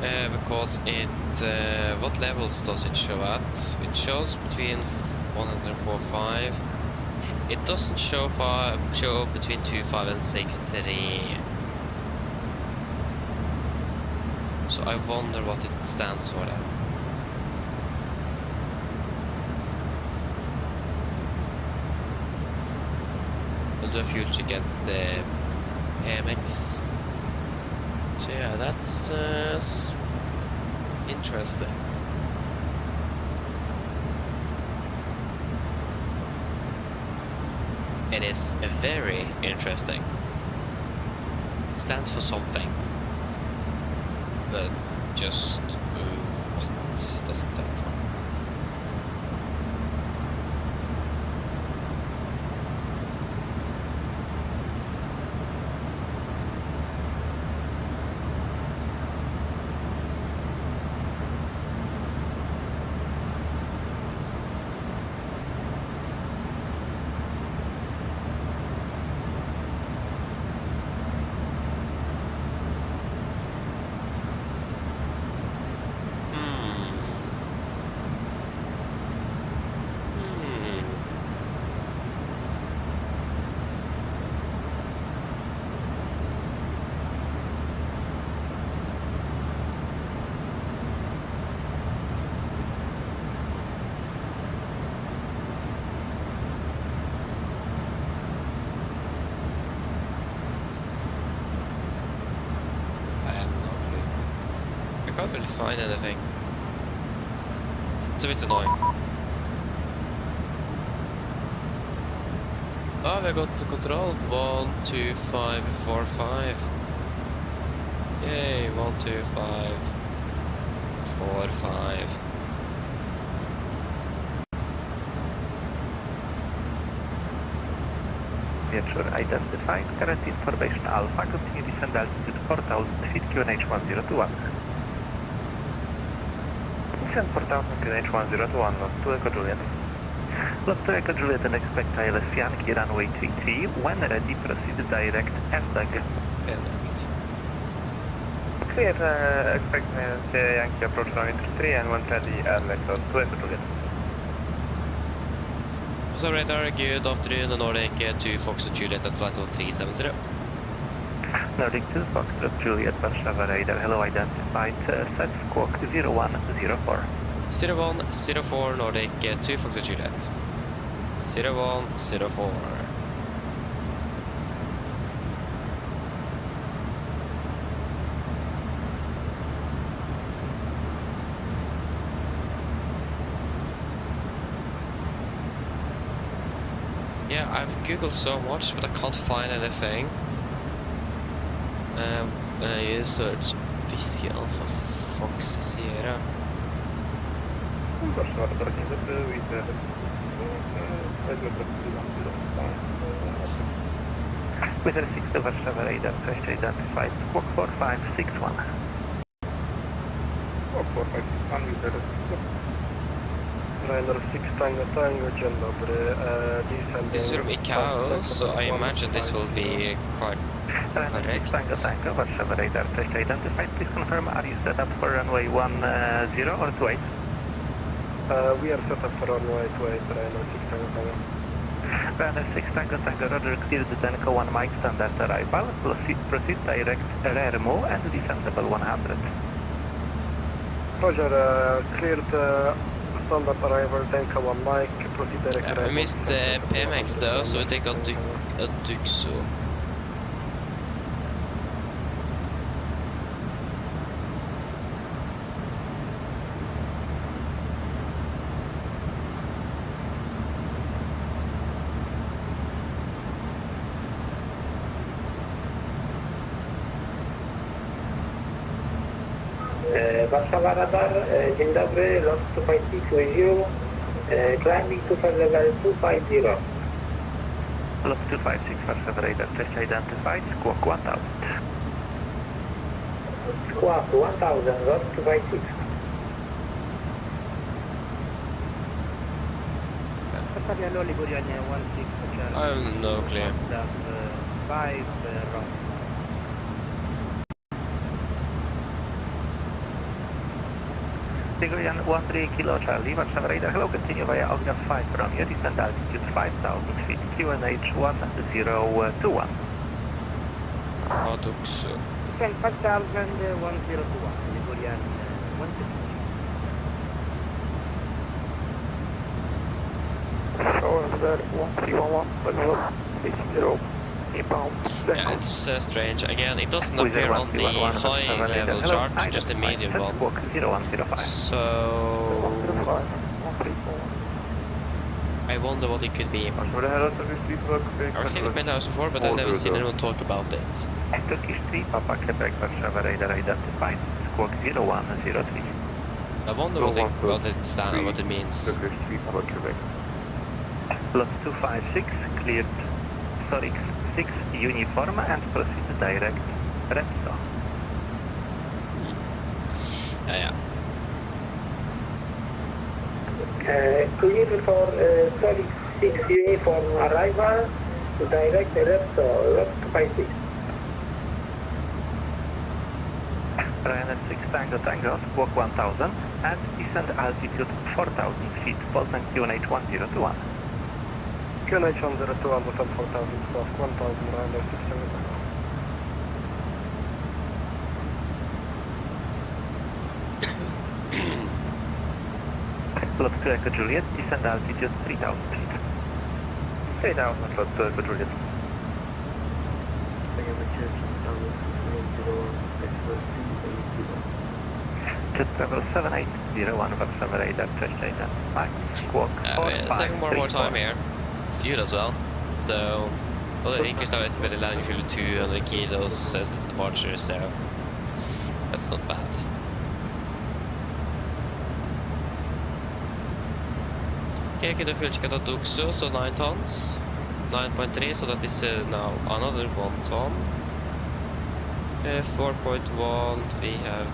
Because it, what levels does it show at? It shows between 104.5. It doesn't show between 2.5 and 6.3. So I wonder what it stands for then. We'll do a fuel to get the AMX. So yeah, that's interesting. It is very interesting. It stands for something, but just what does it stand for? can't really find anything. It's a bit annoying. Oh, we got the control. 12545. Yay, 12545.
Wieczór identified. Current information Alpha. Continue descend altitude 4000 feet QNH 1021. Descend 4000 QNH 1021. Lot 2 Echo Juliet. Lot 2 Echo Juliet and expect ILS Yankee runway 33. When ready, proceed direct FDAG.
NX.
Clear, expect Yankee approach runway 33 and when ready, LX Lot 2 Echo Juliet.
So radar, good afternoon, Nordic 2 Fox Juliet at flight 1370.
Nordic 2 Fox Juliet, Warszawa radar, hello identified, set squawk 0104.
0104 Nordic 2 Fox Juliet. 0104. Yeah, I've googled so much, but I can't find anything. When I search Whiskey Alpha Fox Sierra.
Within 6 to Warszawa radar, crash identified, squawk 4561. Squawk 4561, within 6 Tango Tango, dzień dobry,
This is from ICAO, so I imagine this will be quite correct.
Tango Tango, Warszawa radar, crash identified, please confirm, are you set up for runway 10 or 28?
We are set up for runway 28, runway 6 Tango Tango.
Runway 6 Tango Tango, Roger, clear the Denko 1 Mike standard arrival, proceed direct rear move and descendable 100.
Roger, cleared standard arrival, Denko 1 Mike, proceed direct rear
I missed PMX though, so we take a Duxo.
Warszawa Radar, dzień dobry, lot 256 with you, climbing to flight level 250.
Lot 256, Warszawa radar, crash identified, squawk 1000.
Squawk 1000, lot 256.
I have no clue.
5 Tigrian 13 Kilo Charlie, Warszawa radar, hello, continue via Ogna 5 from you, descend altitude 5000 feet, QNH 1021.
Oh, Duxo.
Descend 5000, 1021, Ligurian 160.
Show there, 1311, 80, inbound.
Yeah, it's strange. Again, it doesn't appear on the high level chart, just the medium one. So I wonder what it could be. I've seen it many times before, but I've never seen anyone talk about it.
Turkish 3, Papa Quebec, Warszawa radar identified, squawk 0103.
I wonder what it means.
Lot 256, cleared Storix 6 uniform and proceed direct Repso.
Yeah.
Clear for Solid 6 uniform arrival, direct Repso, lot 256.
Ryanair 6 Tango Tango, squawk 1000 and descend altitude 4000 feet, Poznań QNH 1021.
QNH 1021, Bhutan 4000, squawk 1000, Ryanair 6 Tango Tango.
Lot 2 Echo Juliet, descend altitude 3000 feet. 3000, Lot 2 Echo Juliet. to travel 7801 Varsava radar, just identified. Squawk
Second more time here. Fuel as well. So, well, the increased our estimated landing fuel to 200 kilos since departure, so that's not bad. Okay, could have fuel check out Duxo, so 9 tons. 9.3, so that is now another 1 ton. 4.1, we have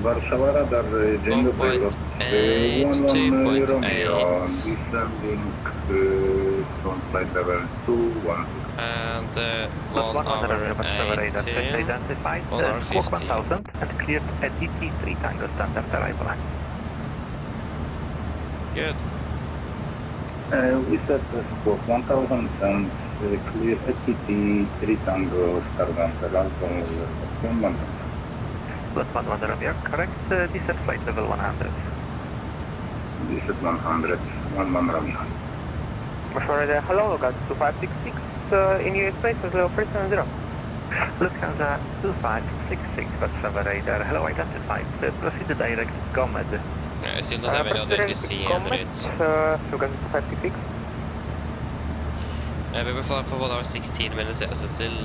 Warszawa radar, dzień dobry.
1.8, 2.8.
Descending from flight level 216.
And 1
1
hour
Varsava radar, just
18.
identified.
1 hour
Squawk
50.
1000 and cleared at DT3 Tango standard arrival.
Good.
We set squawk 1000 and clear STT 3 Tango Stardom arrival.
Plus 1 Romeo, correct. Descent flight level 100.
This is 100, 1 Romeo.
Hello, Got 2566 in US space with level 370.
Lufthansa 2566 Varsava radar, hello, identified. Proceed direct Gomed.
I still don't have any other DC Enroute.
Lufthansa 2566.
We will fly for 1 hour 16 minutes, so still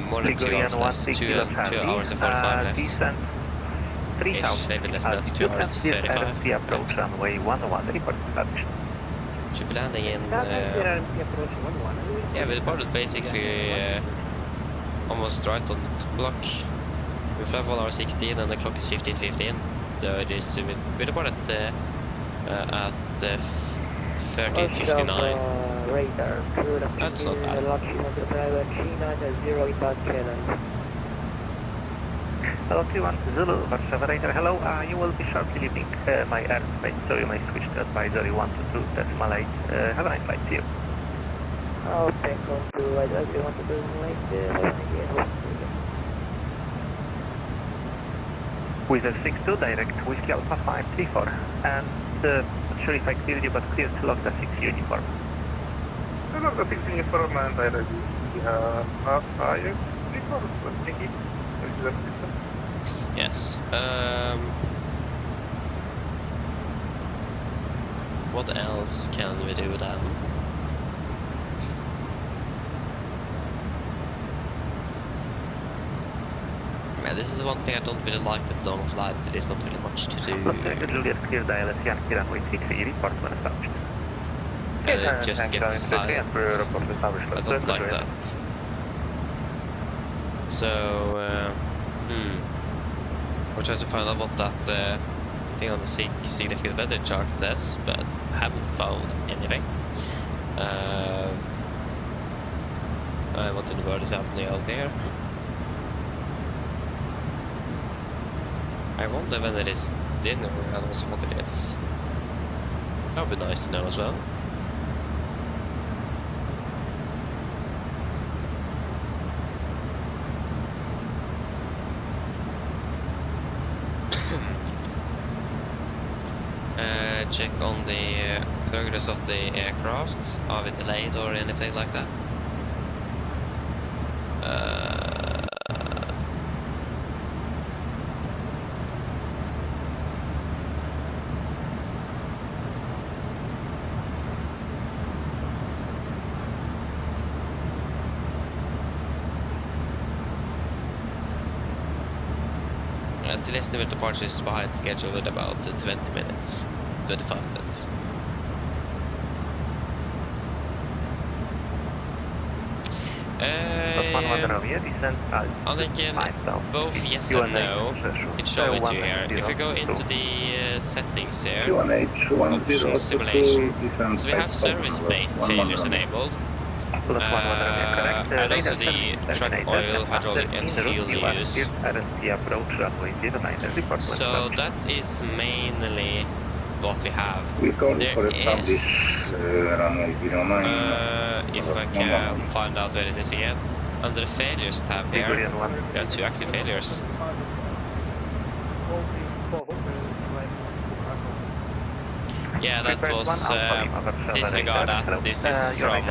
more than 2
Ligurian
hours left. 2 hours and 45 left.
Descent 3000.
Ish, maybe less than 2 hours 35.
RMT approach runway 101, report established.
Should be landing in... yeah, we departed basically almost right on the clock. We fly 1 hour 16 and the clock is 15:15. So it is, we departed at 13:59.
Radar,
That's not bad.
Hello, 31 Zulu, Varsava radar, hello, you will be shortly leaving my airspace, so you may switch to advisory 122.8. Have a nice flight, see you.
Oh, thank you. Advisory 122.8.
Wizard 62, direct Whiskey Alpha 534, and not sure if I cleared you, but clear to Logda 6 uniform.
Logda 6 uniform and I ready. Are you before? Thank you.
Yes. What else can we do then? Man, this is one thing I don't really like with long flights. It is not really much to do.
Juliet, clear dial Yankee runway 33, report when established.
It just gets silent. I don't like that. So, we're trying to find out what that thing on the significant weather chart says, but haven't found anything. What in the world is happening out there? I wonder when it is dinner and also what it is. That would be nice to know as well. Check on the progress of the aircraft. Are we delayed or anything like that? Still estimate departure is behind schedule at about 20 minutes. 25 minutes. I think both yes and no. I can show it to you here. If we go into the settings here, option simulation, so we have service-based failures enabled. And also the truck oil, hydraulic and fuel use. So that is mainly what we have. There is, if I can find out where it is again, under the failures tab here, we have 2 active failures. Yeah, that was disregard that. This is from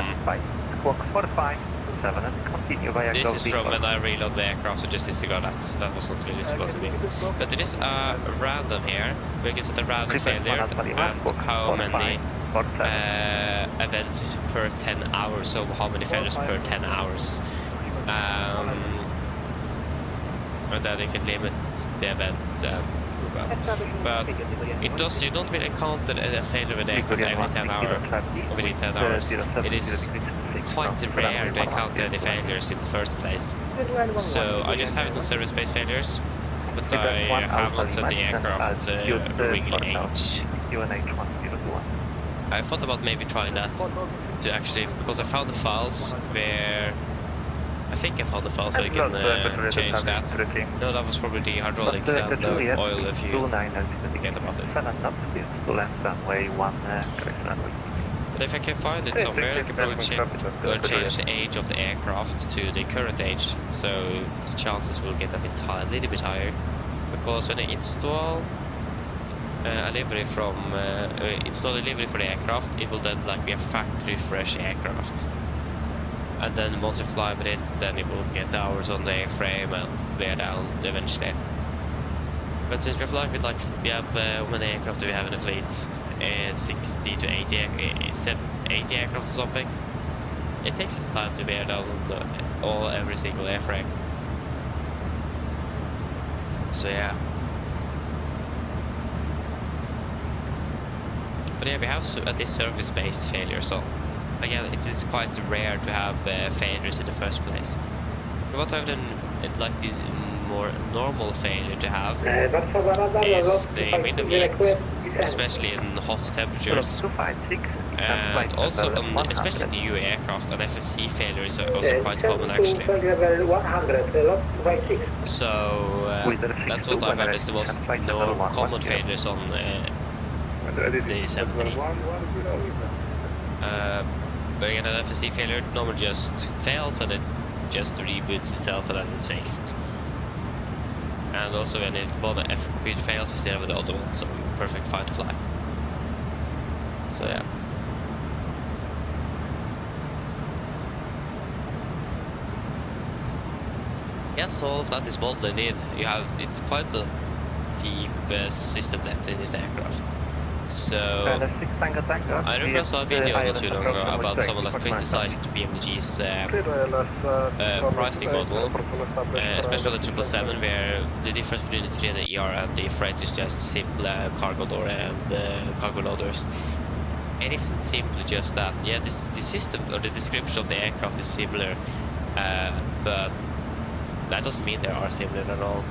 7 and continue via
This is from
default.
when I reload the aircraft, so just disregard that. That was not really supposed to be. But there is a random here, where you can set a random failure and how many events is per 10 hours, so how many failures per 10 hours. And then you can limit the events. But it does, you don't really encounter a failure with the aircraft every 10 hours, within 10 hours. It is quite rare to encounter any failures in the first place. So I just have it on service-based failures, but I have not set the aircraft wing age. I thought about maybe trying that to actually, because I found the files where I think I found the files where you can change that. No, that was probably the hydraulics and the oil if you forget about it. But if I can find it somewhere, I can probably change the age of the aircraft to the current age, so the chances will get a little bit higher. Because when I install a livery from install a livery for the aircraft, it will then like be a factory fresh aircraft. And then once you fly with it, then it will get hours on the airframe and wear down eventually. But since we fly with like, we have, how many aircraft do we have in the fleet? 60 to 80 aircraft or something. It takes its time to wear down every single airframe. So yeah. But yeah, we have at least service-based failures, so again, it is quite rare to have failures in the first place. But what I've done, like the more normal failure to have is the window heat, especially in hot temperatures. And also, especially in new aircraft, an FSC failure is also quite common actually. So that's what I've heard is the most common failures on the 70. But again, an FSC failure normally just fails and it just reboots itself and then it's fixed. And also when one F computer fails, you still have the other one, so perfect fine to fly. So yeah. Yes, all of that is model indeed. It's quite a deep system depth in this aircraft. So I remember I saw a video not too long ago about someone that criticized PMDG's pricing model, especially on the 777, where the difference between the 300 ER and the freight is just simple cargo door and cargo loaders. It isn't simply just that. Yeah, the system or the description of the aircraft is similar, but that doesn't mean they are similar at all,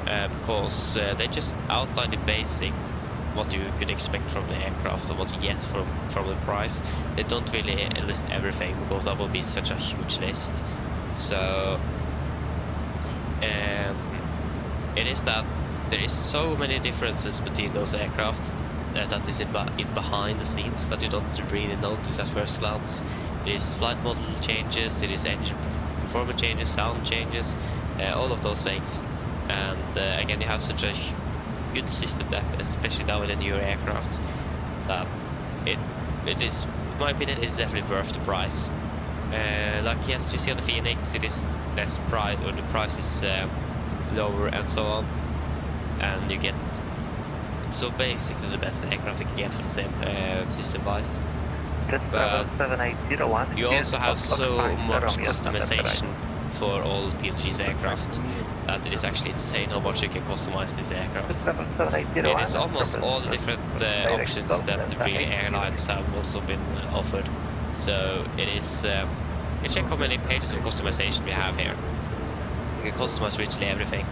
because they just outline the basic what you could expect from the aircraft and what you get from the price. They don't really list everything because that would be such a huge list. So it is that there is so many differences between those aircraft that is in behind the scenes that you don't really notice at first glance. It is flight model changes, it is engine performance changes, sound changes, all of those things. And again, you have such a good system depth, especially now in a newer aircraft, that it is, in my opinion, it is definitely worth the price. Like yes, you see on the Phoenix, it is less price, or the price is lower and so on, and you get so basically the best aircraft you can get for the same system wise. But you also have so much customization for all PMDG's aircraft that it is actually insane how much you can customize this aircraft. It is almost all the different options that the really airlines have also been offered. So it is, you check how many pages of customization we have here. You can customize virtually everything.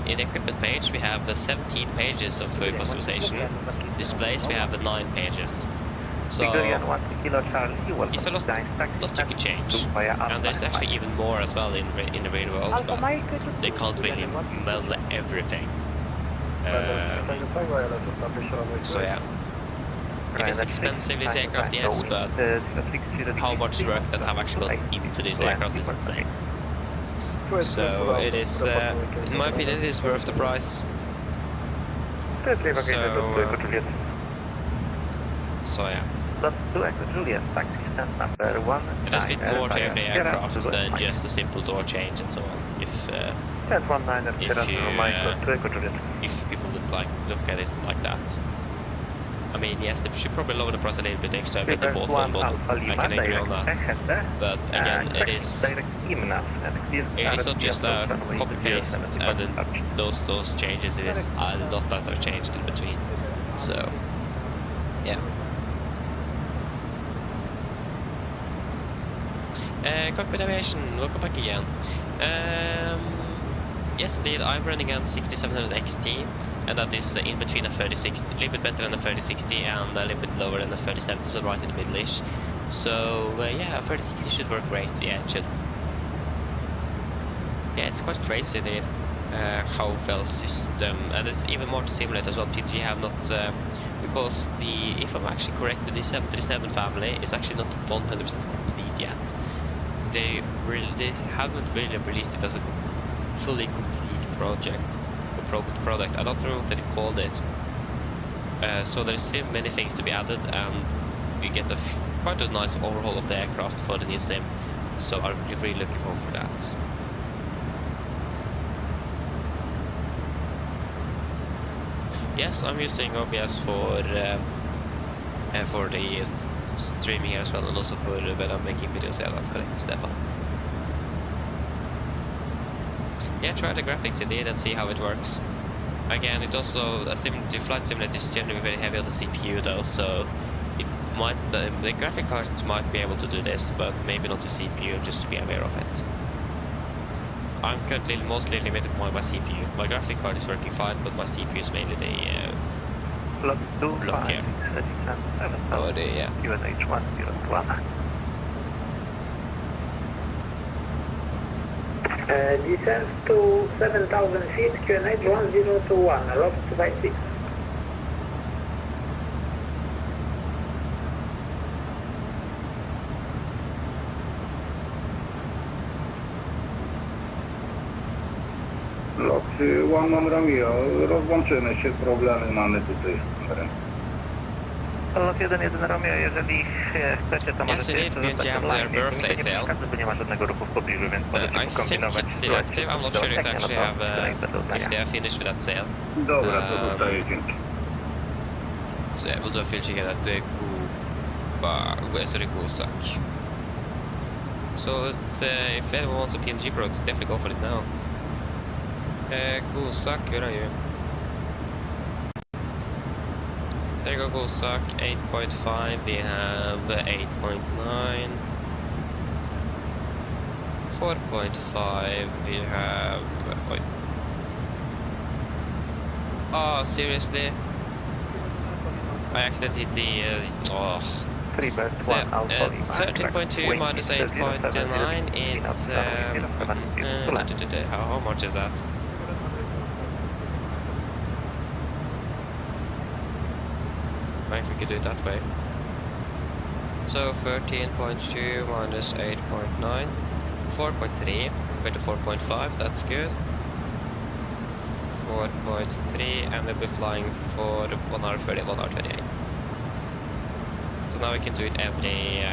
In the equipment page we have 17 pages of customization. Displays we have 9 pages. So it's a lot you can change, and there's actually even more as well in the real world, but they can't really meld everything. So yeah, it is expensive, this aircraft, yes, but how much work that have actually gone into this aircraft is insane. So it is, in my opinion, it is worth the price. So yeah.
Lost to Echo Juliet, taxi stand number 1.
There's a bit more to every aircraft than just a simple door change and so on. If people look at it like that. I mean, yes, they should probably lower the price a little bit extra with the both phone model. I can agree on that. But again, it is not just a copy paste and then those changes. It is a lot that are changed in between. So, yeah. Cockpit Aviation, welcome back again. Yes, indeed, I'm running on 6700 XT, and that is in between a 3060, a little bit better than a 3060 and a little bit lower than a 3070, so right in the middle-ish. So, yeah, a 3060 should work great, yeah, it should. Yeah, it's quite crazy, indeed, how well system, and it's even more to simulate as well. PMDG have not, because if I'm actually correct, the 737 family is actually not 100% complete yet. They haven't really released it as a fully complete project or product. I don't know what they called it. So there's still many things to be added, and you get quite a nice overhaul of the aircraft for the new sim. So I'm really looking forward for that. Yes, I'm using OBS for the streaming as well, and also for when I'm making videos. Yeah, that's correct, Stefan. Yeah, try the graphics indeed and see how it works. Again, it also the flight simulator is generally very heavy on the CPU though, so it might the graphic cards might be able to do this, but maybe not the CPU, just to be aware of it. I'm currently mostly limited by my CPU. My graphic card is working fine, but my CPU is mainly the block here. Oh, yeah.
UNH101. Descent to 7,000 feet, QNH 1021, lost by 6.
Lot 1 Romeo, rozłączymy się, problemy mamy tutaj w ręce.
Lot 1-1 Romeo, jeżeli chcecie, to możecie jeszcze zostać online. Każdy nie ma żadnego ruchu w pobliżu, więc możecie kombinować.
I think it's still active. I'm not sure if they actually have, if they are finished with that sale.
Dobra, to zostaje, dzięki.
So yeah, we'll do a field check at Gusak. So it's, if anyone wants a PMDG product, definitely go for it now. Gusak, where are you? There you go, Gusak, 8.5, we have 8.9, 4.5, we have, wait. Oh, seriously? I accidentally hit the, 13.2 minus 8.9 is, how much is that? If we could do it that way. So 13.2 minus 8.9, 4.3 compared to 4.5, that's good. 4.3, and we'll be flying for 1 hour 30, 1 hour 28. So now we can do it every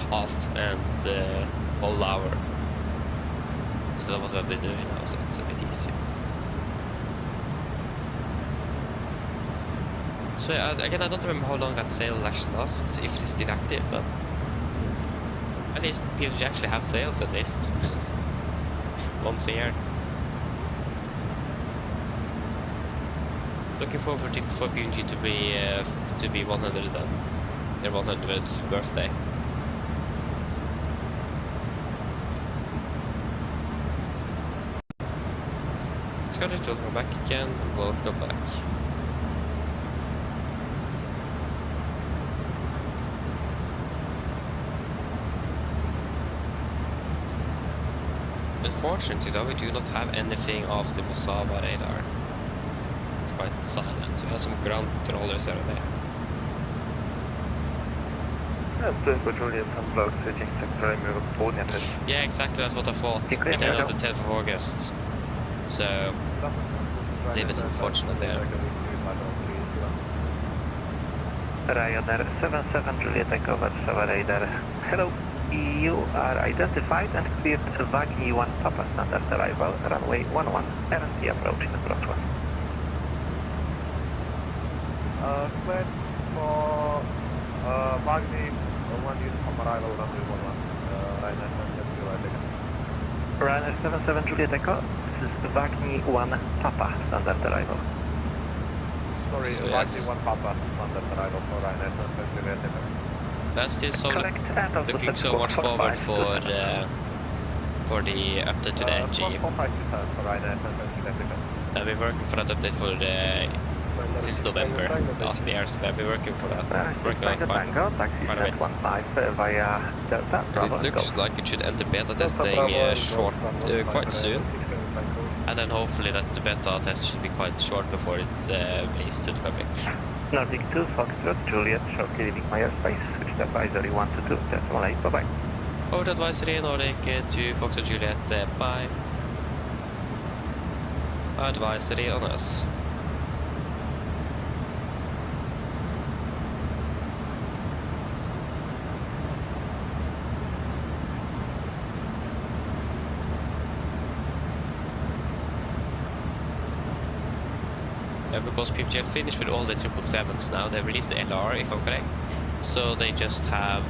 half and whole hour instead of what we've been doing now, so it's a bit easier. So again, I don't remember how long that sale actually lasts, if it is still active, but at least PMDG actually have sales at least once a year. Looking forward for PMDG to be 100 then, their 100th birthday. Scottish will come back again, we'll go back. Unfortunately though, we do not have anything off the Wasaba radar. It's quite silent. We have some ground controllers here and there. Yeah, exactly, that's what I thought. At the end of the 10th of August. So, a little bit unfortunate there.
Ryanair 77 Juliet Echo Warszawa Radar. Hello, you are identified and cleared Wagner 1 Papa standard arrival, runway 11, RNT approach in approach 1.
Cleared for Wagner 1 unit from arrival, runway 11, Ryanair 77 Juliet Echo.
Ryanair 77 Juliet Echo, this is Wagner 1 Papa standard arrival.
Sorry,
So
Wagner
yes.
1 Papa standard arrival for Ryanair 77 Juliet Echo.
That's still so
Correct, and also
looking
set
so
score
much forward
4527.
for the update to the engine.
4527 for Ryanair 77 Juliet Echo.
I've been working for that update for since November last year, so I've been working for that. Working on quite
Tango, taxi
quite a bit.
15 via Delta, Bravo,
And it looks
go.
like it should enter beta testing quite soon. And then hopefully that the beta test should be quite short before it's released to the public.
Nordic 2, Foxtrot, Juliet, shortly leaving my airspace, switch to advisory 122, decimal 8, bye-bye.
Over to advisory Nordic to Fox and Juliet, bye. Advisory on us. Because PMG have finished with all the 777s now, they've released the LR if I'm correct. So they just have,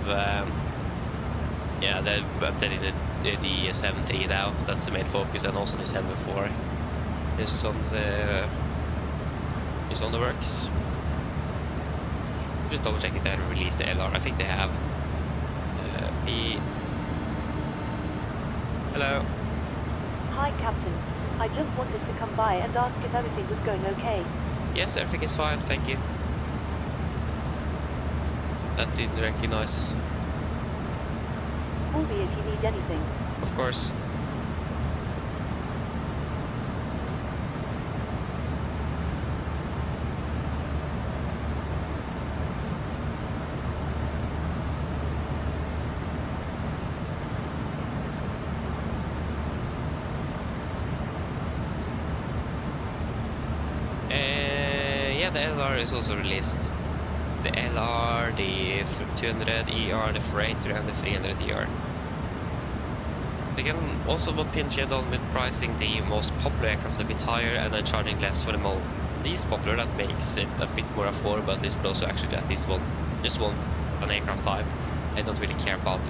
yeah, they've updated the 73 now, that's the main focus, and also the 74 is on the works. Just double check if they have released the LR, I think they have. Hello.
Hi, Captain. I just wanted to come by and ask if everything was going okay.
Yes, everything is fine, thank you. That didn't recognize.
Call me if you need anything.
Of course. Yeah, the LR is also released. The LR, the 200ER, the Freighter, and the 300ER. Again, also what PMG have done with pricing the most popular aircraft a bit higher and then charging less for the least popular, that makes it a bit more affordable, at least, but also actually at least just wants an aircraft type and don't really care about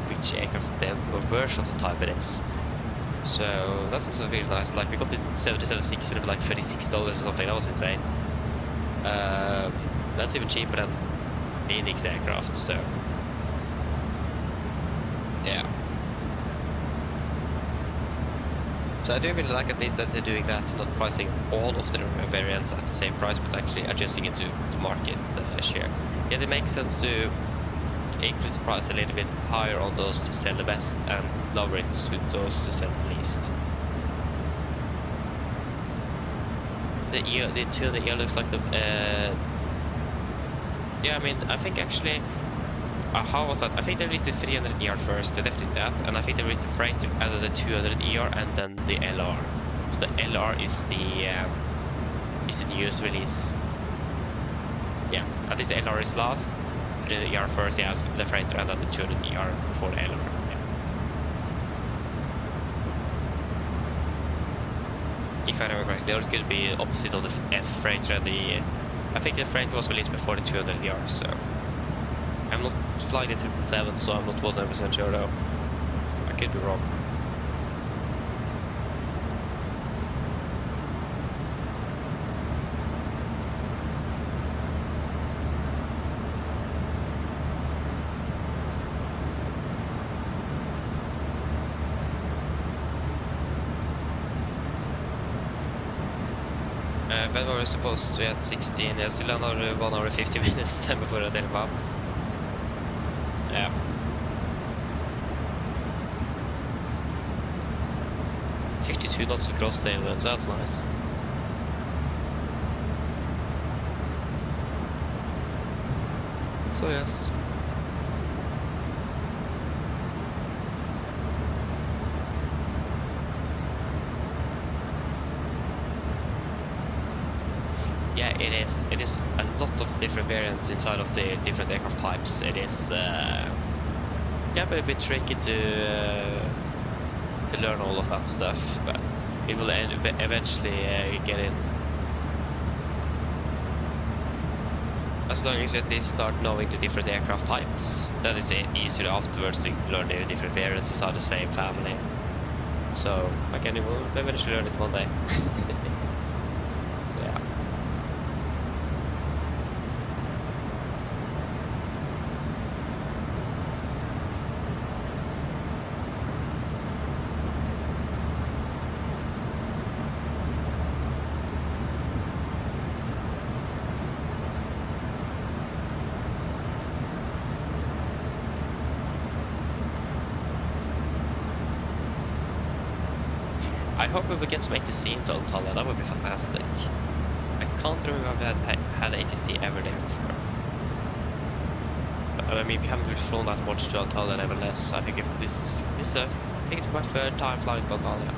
which aircraft or version of the type it is. So that's also really nice. Like we got this 777-600 for like $36 or something, that was insane. That's even cheaper than Phoenix aircraft, so yeah. So I do really like at least that they're doing that, not pricing all of their variants at the same price, but actually adjusting it to market share. Yeah, it makes sense to increase the price a little bit higher on those to sell the best and lower it to those to sell the least. The 200ER looks like the yeah, I mean, I think actually how was that? I think they released the 300ER first, they definitely did that, and I think they released the Freighter and then the 200ER and then the LR. So the LR is the newest release. Yeah, at least the LR is last, 300ER first, yeah, the Freighter and then the 200ER before the LR. Yeah. If I remember correctly, it could be opposite of the Freighter and the... I think the Freighter was released before the 200ER, so... I'm not flying the 777, so I'm not 100% sure though. I could be wrong. When were we supposed to at 16? Yeah, still another 1 hour 50 minutes then before I deliver up. Yeah. $52 knots of crosstail then, so that's nice. So yes. Yeah, it is a lot of different variants inside of the different aircraft types. It is can be a bit tricky to learn all of that stuff, but it will eventually get in. As long as you at least start knowing the different aircraft types, then it's easier afterwards to learn the different variants inside the same family. So again, you will eventually learn it one day. So yeah. I hope we will get some ATC into Antalya, that would be fantastic. I can't remember if we had ATC ever there before. But, I mean, we haven't really flown that much to Antalya, nevertheless. I think if this is I think it's my third time flying to Antalya.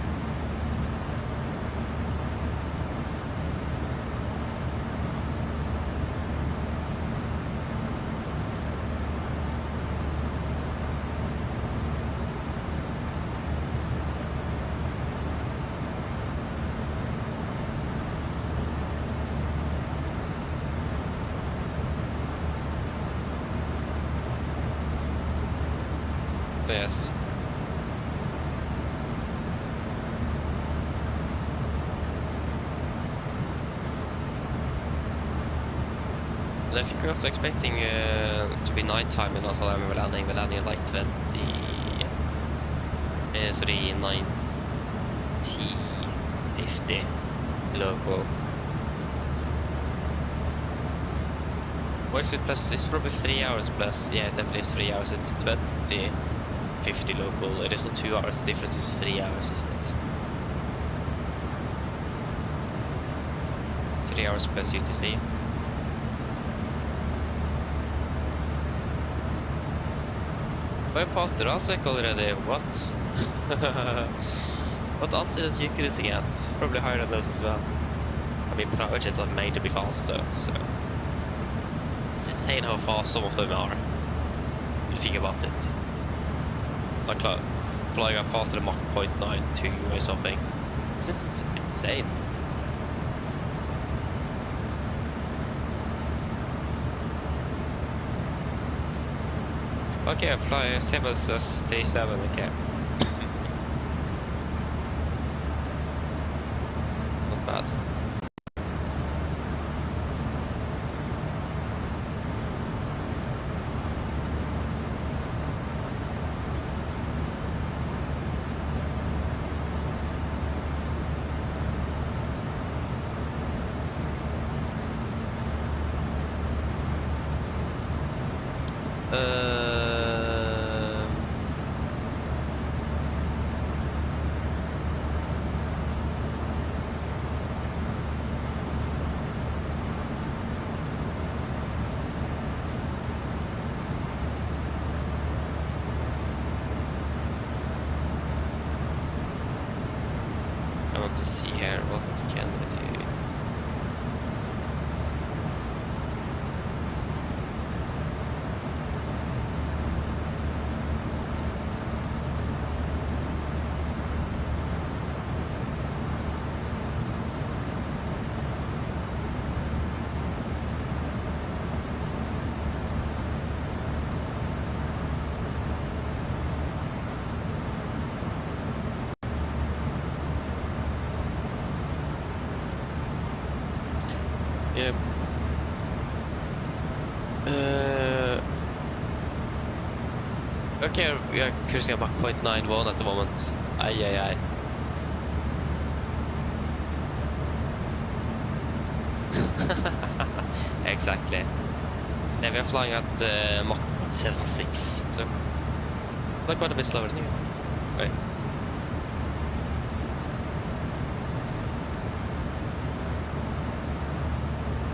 Yes. And I think we're also expecting to be nighttime in Oslo. We're landing at like 20, sorry, 19:50 local. What is it plus? It's probably 3 hours plus. Yeah, it definitely is 3 hours. It's 20:50 local. It is not 2 hours. The difference is 3 hours, isn't it? 3 hours plus UTC. We're past the Rasek already. What? What altitude you could see at? Probably higher than those as well. I mean, private jets are made to be faster, so it's insane how fast some of them are. If you think about it. Like flying out faster than Mach 0.92 or something. It's insane. Okay, I fly same as T7, okay. Not bad. I want to see here, what can we do? Yep. Okay, we are cruising at Mach 0.91 at the moment. Aye. Exactly. Yeah, we are flying at Mach 76, so we're quite a bit slower than you. Right.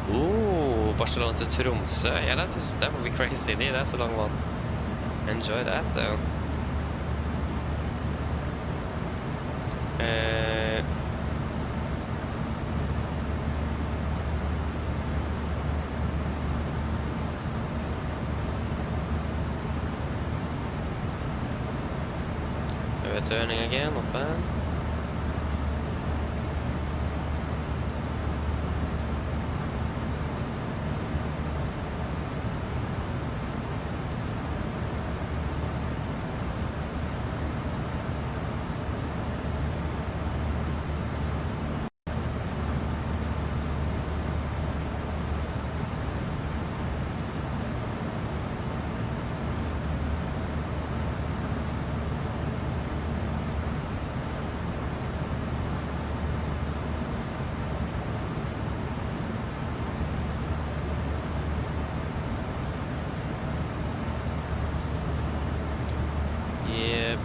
Ooh, Barcelona to Tromsø. Yeah, that would be crazy. Yeah, that's a long one. Enjoy that though. we're turning again, not bad. Yep.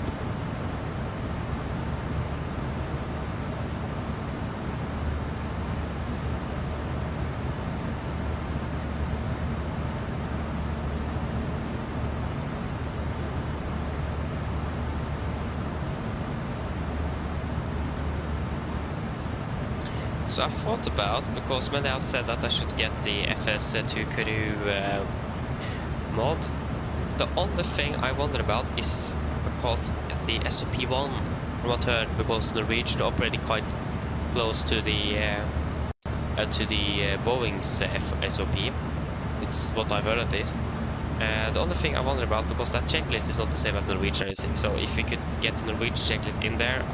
So I thought about, because many have said that I should get the FS220 mod. The only thing I wonder about is because the SOP1 from what I heard, because Norwegian operating quite close to the Boeing's SOP. It's what I've heard at least. The only thing I wonder about, because that checklist is not the same as Norwegian using, so if we could get the Norwegian checklist in there,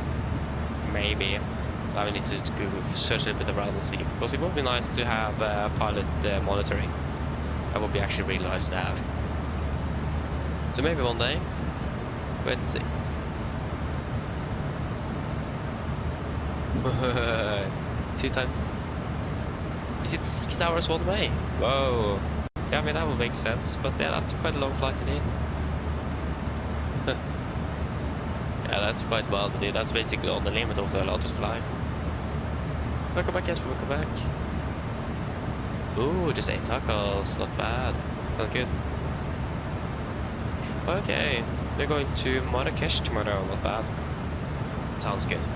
maybe. I need to Google, search a little bit around and see, because it would be nice to have pilot monitoring. That would be actually really nice to have. So maybe one day. Wait and see. 2 times. Is it 6 hours one way? Whoa. Yeah, I mean that would make sense, but yeah, that's quite a long flight indeed. Yeah, that's quite wild indeed. That's basically on the limit of the allowed to fly. Welcome back, yes, welcome back. Ooh, just 8 tacos, not bad. Sounds good. Okay, they're going to Marrakesh tomorrow, not bad. Sounds good.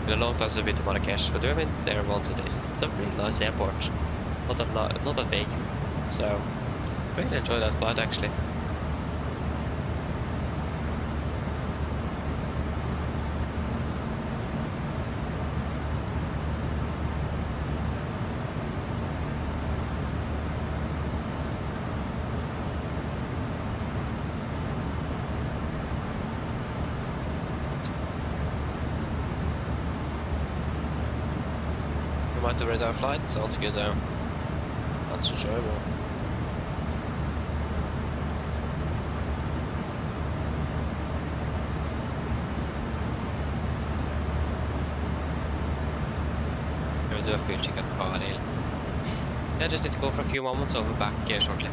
In a long time I've been to Marrakesh, but we've been there once at least. It's a really nice airport. Not that big. So, really enjoy that flight actually. Might do radar flight, sounds good though. That's enjoyable. Can we do a fuel check at the car deal? Yeah, just need to go for a few moments, I'll be back shortly.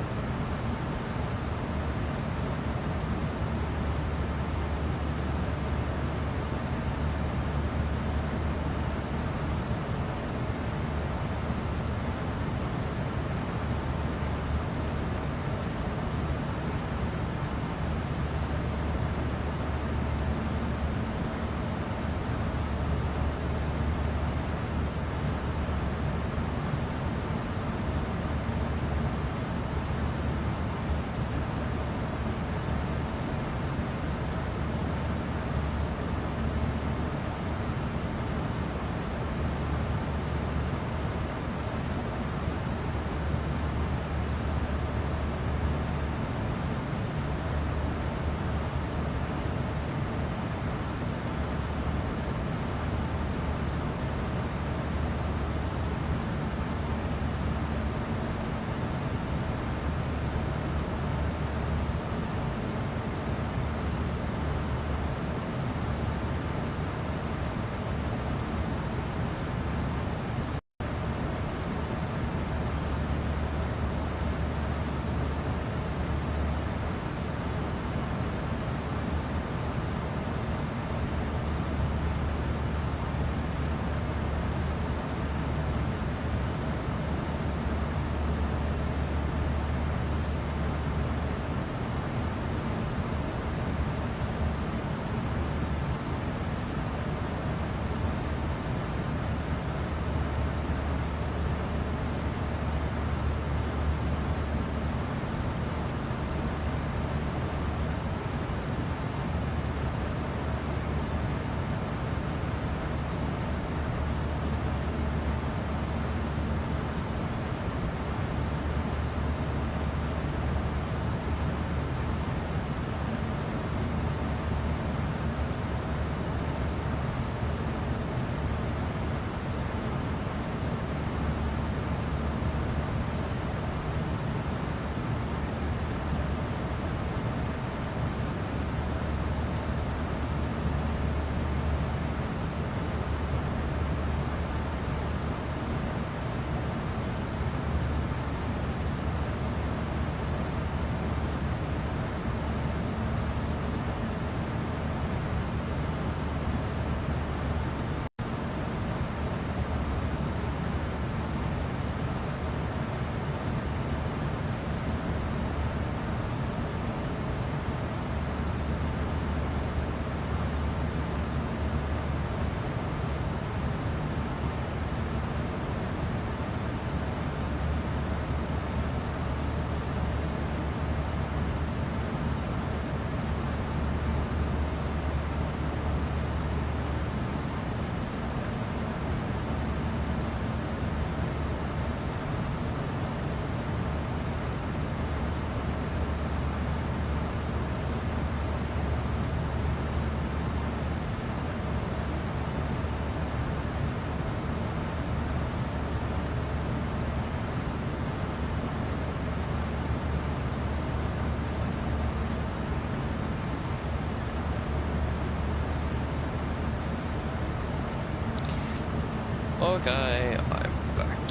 Okay, I'm back.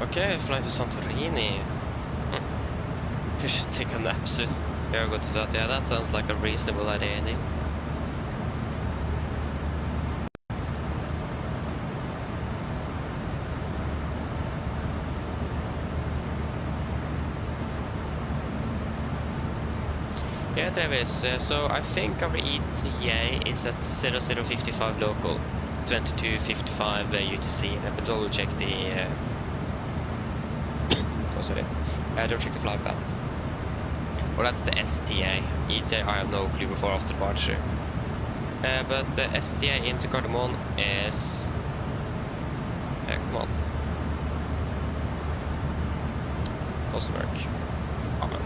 Okay, flying to Santorini. We should take a nap soon. Yeah, go to that. Yeah, that sounds like a reasonable idea, Andy. Yeah, Travis, so I think our ETA is at 0055 local, 2255 UTC. I will double check the... oh, sorry. Don't check the flight plan. Or that's the STA. ETA, I have no clue before after departure. But the STA into Cardamom is... come on. Doesn't work. Amen.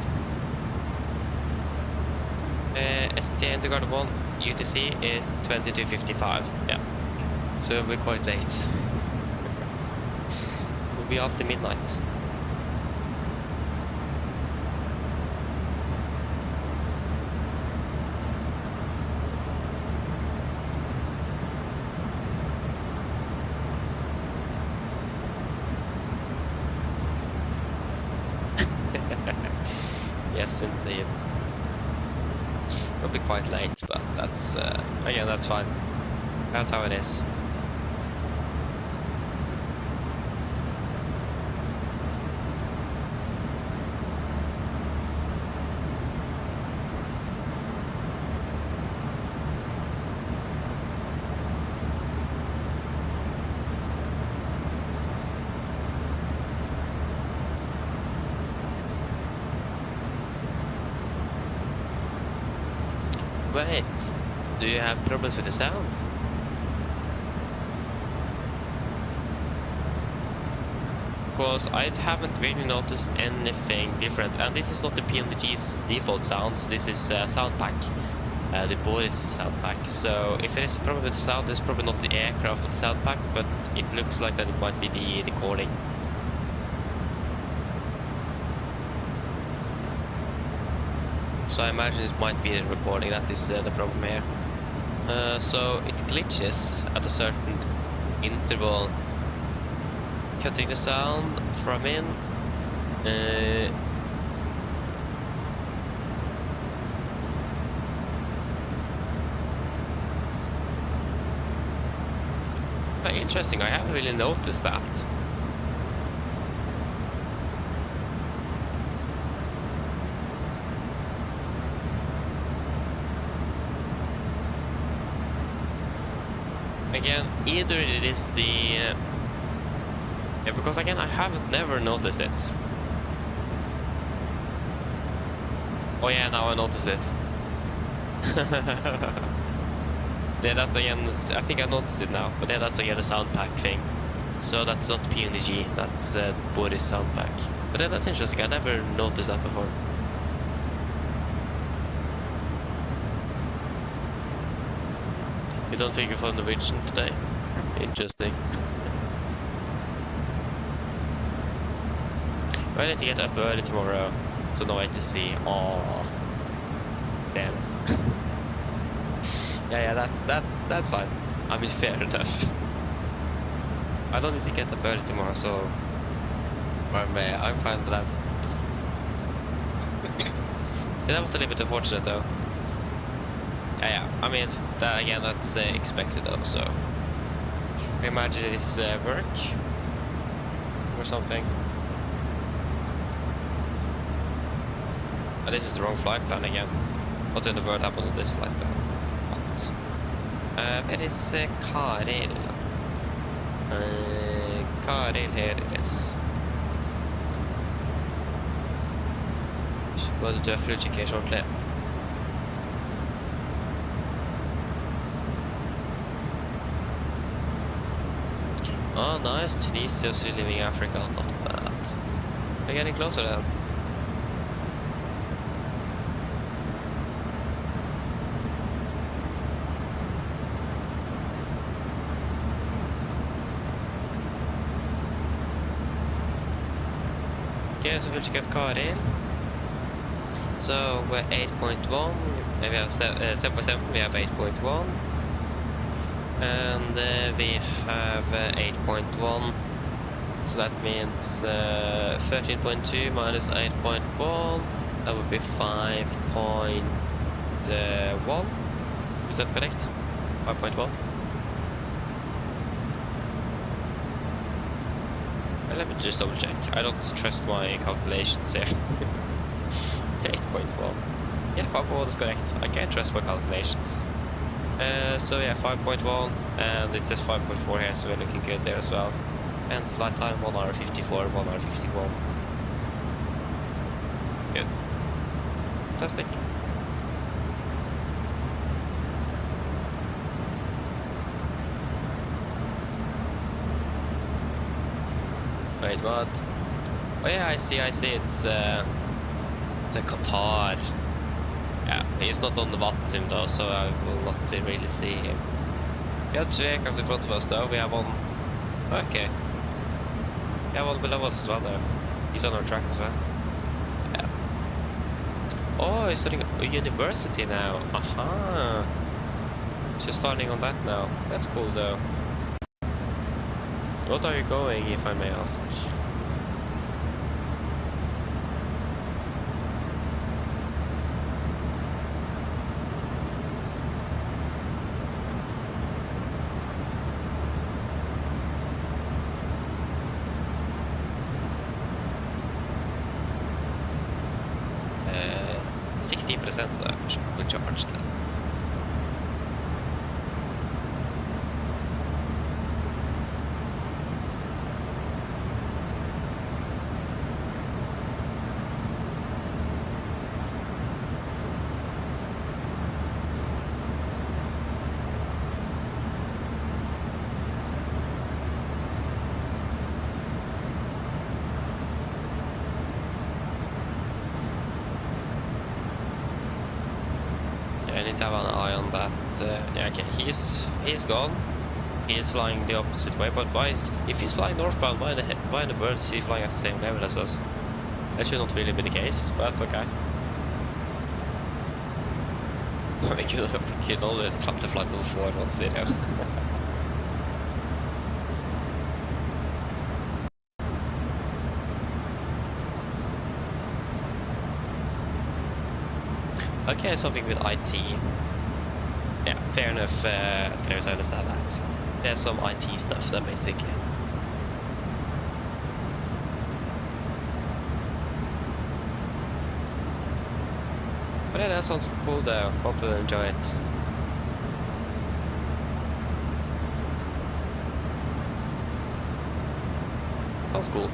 STA into Cardamom, UTC is 2255. Yeah. So it'll be quite late. We'll be after midnight. Yes, indeed. It'll be quite late, but that's again, that's fine. That's how it is. Wait, do you have problems with the sound? Because I haven't really noticed anything different, and this is not the PMDG's default sounds, this is sound pack, the Boris sound pack. So if there is a problem with the sound, it's probably not the aircraft of the sound pack, but it looks like that it might be the recording. So I imagine it might be the recording that is the problem here. So it glitches at a certain interval, cutting the sound from in. Very interesting, I haven't really noticed that. Again, either it is the... yeah, because again, I haven't never noticed it. Oh yeah, now I noticed it. Yeah, that's again, I think I noticed it now, but yeah, that's again a sound pack thing. So that's not PMDG, that's Boris sound pack. But yeah, that's interesting, I never noticed that before. You don't think you're Norwegian today? Interesting. I need to get up early tomorrow, so no ATC. Oh, damn it. yeah, that's fine. I mean, fair enough. I don't need to get up early tomorrow, so I'm fine with that. Yeah, that was a little bit unfortunate though. Yeah, I mean, that, again, that's expected though, so... I imagine it is work or something. Oh, this is the wrong flight plan again. What in the world happened with this flight plan? What? Where is Karil? Karil, here it is. Should go to FSLTL shortly. Oh, nice. Tunisia, so leaving Africa. Not bad. We're getting closer then. Okay, så vill jag checka Karil. So we're 8.1, and we have 7.7, we have 8.1, and we have 8.1, so that means 13.2 minus 8.1, that would be 5.1, is that correct? 5.1? Let me just double check, I don't trust my calculations here. 8.1. Yeah, 5.1 is correct. I can't trust my calculations. So yeah, 5.1, and it says 5.4 here, so we're looking good there as well. And flight time 1 hour 54, 1 hour 51. Good. Fantastic. Wait, what? Oh yeah, I see, it's the Qatar. Yeah, he's not on the VATSIM though, so I will not really see him. We have 2 aircraft in front of us though, we have one... Okay. We have one below us as well though. He's on our track as well. Yeah. Oh, he's starting a university now. Aha! She's starting on that now. That's cool though. What are you going, if I may ask? Charged. I need to have an eye on that. Yeah, okay, he's gone. He is flying the opposite way, but why is, if he's flying northbound, why in the world is he flying at the same level as us? That should not really be the case, but okay. We could already clap the flight level 4 on 0. Okay, something with IT. Yeah, fair enough, Travis, I understand that. There's some IT stuff then, basically. But yeah, that sounds cool though. Hope you'll enjoy it. Sounds cool.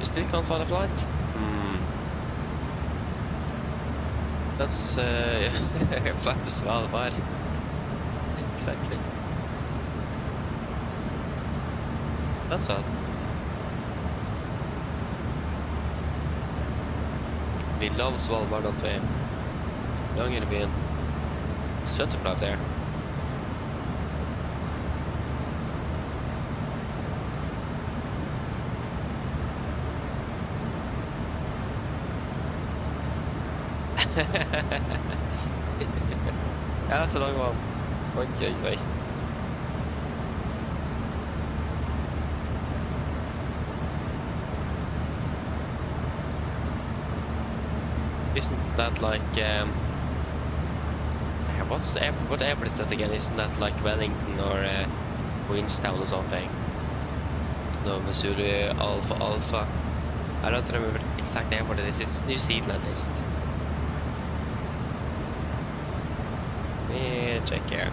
Still can't find a flight? That's flight to Svalbard. Exactly. That's odd. We love Svalbard, don't we? Long gonna be in. It's fun to fly up there. Ja, that's a long one. Oj, oj, oj. Isn't that like what's the airport? What airport is that again? Isn't that like Wellington or Queenstown or something? No, Missouri Alpha. I don't remember the exact airport it is. It's New Zealand list. Check here.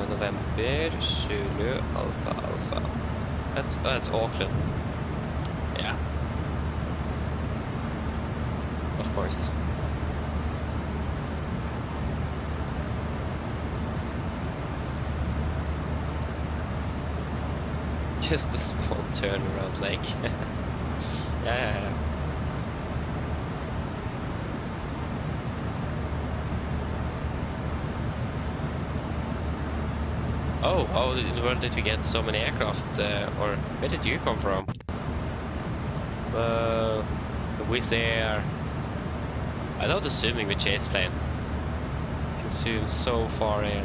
November, Zulu, Alpha. That's Auckland. Yeah. Of course. Just a small turnaround lake. Yeah. Oh, how in the world did we get so many aircraft? Or where did you come from? Wizz Air. I love the zooming with chase plane. You can zoom so far in.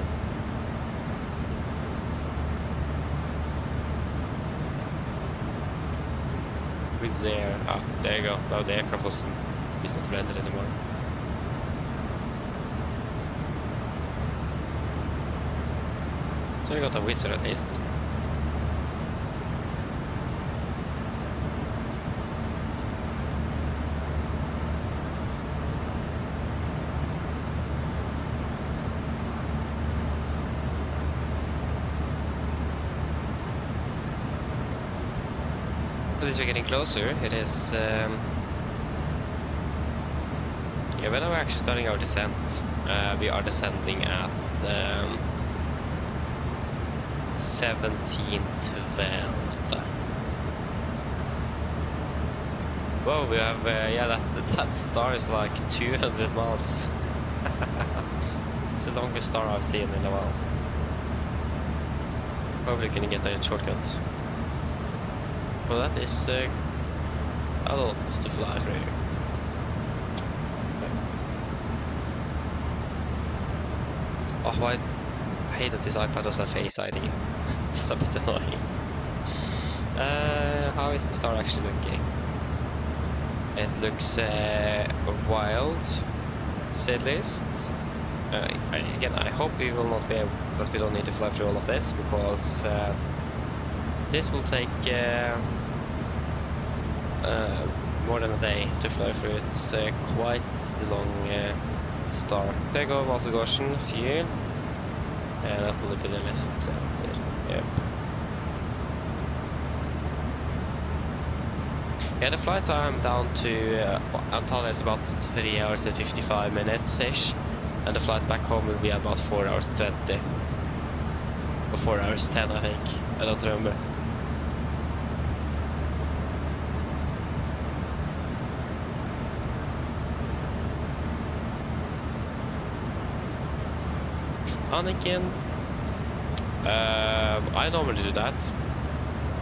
Wizz Air. Ah, there you go. Now the aircraft is not rendered anymore. So we got a Wizz Air at least. As we're getting closer, it is yeah, when we're actually starting our descent, we are descending at 1712. Whoa, we have yeah, that star is like 200 miles. It's the longest star I've seen in a while. Probably gonna get a shortcut. Well, that is a lot to fly through. Oh, I hate that this iPad doesn't have Face ID. It's a bit annoying. How is the star actually looking? It looks wild, to say the least. Again, I hope we will not be able, that we don't need to fly through all of this, because this will take more than a day to fly through. It's quite the long star. There you go, Oslo Norwegian, fuel. That will be the left center. Yep. Yeah, the flight time down to Antalya is about 3 hours and 55 minutes ish, and the flight back home will be about 4 hours 20. Or 4 hours 10, I think. I don't remember. Anakin. I normally do that.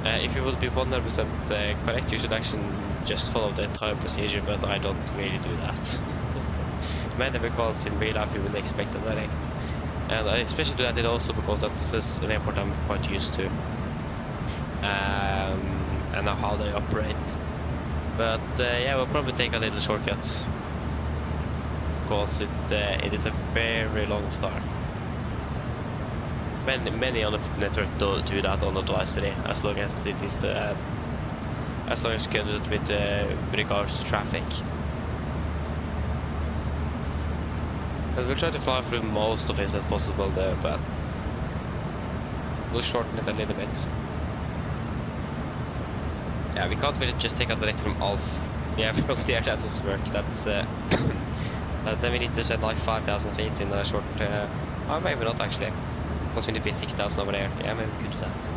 If you would be 100% correct, you should actually just follow the entire procedure, but I don't really do that. Mainly because in real life you will expect a direct. And I especially do that also because that's an airport I'm quite used to. And know how they operate. But yeah, we'll probably take a little shortcut. Because it is a very long star. Many on the network do that on advisory, as long as it is as long as good with regards to traffic. But we'll try to fly through most of it as possible there, but we'll shorten it a little bit. Yeah, we can't really just take a direct from Alf. Yeah, from there that doesn't work. That's then we need to set like 5,000 feet in a short. Oh, maybe not actually. Because we need to be 6,000 over there. Yeah, maybe we could do that.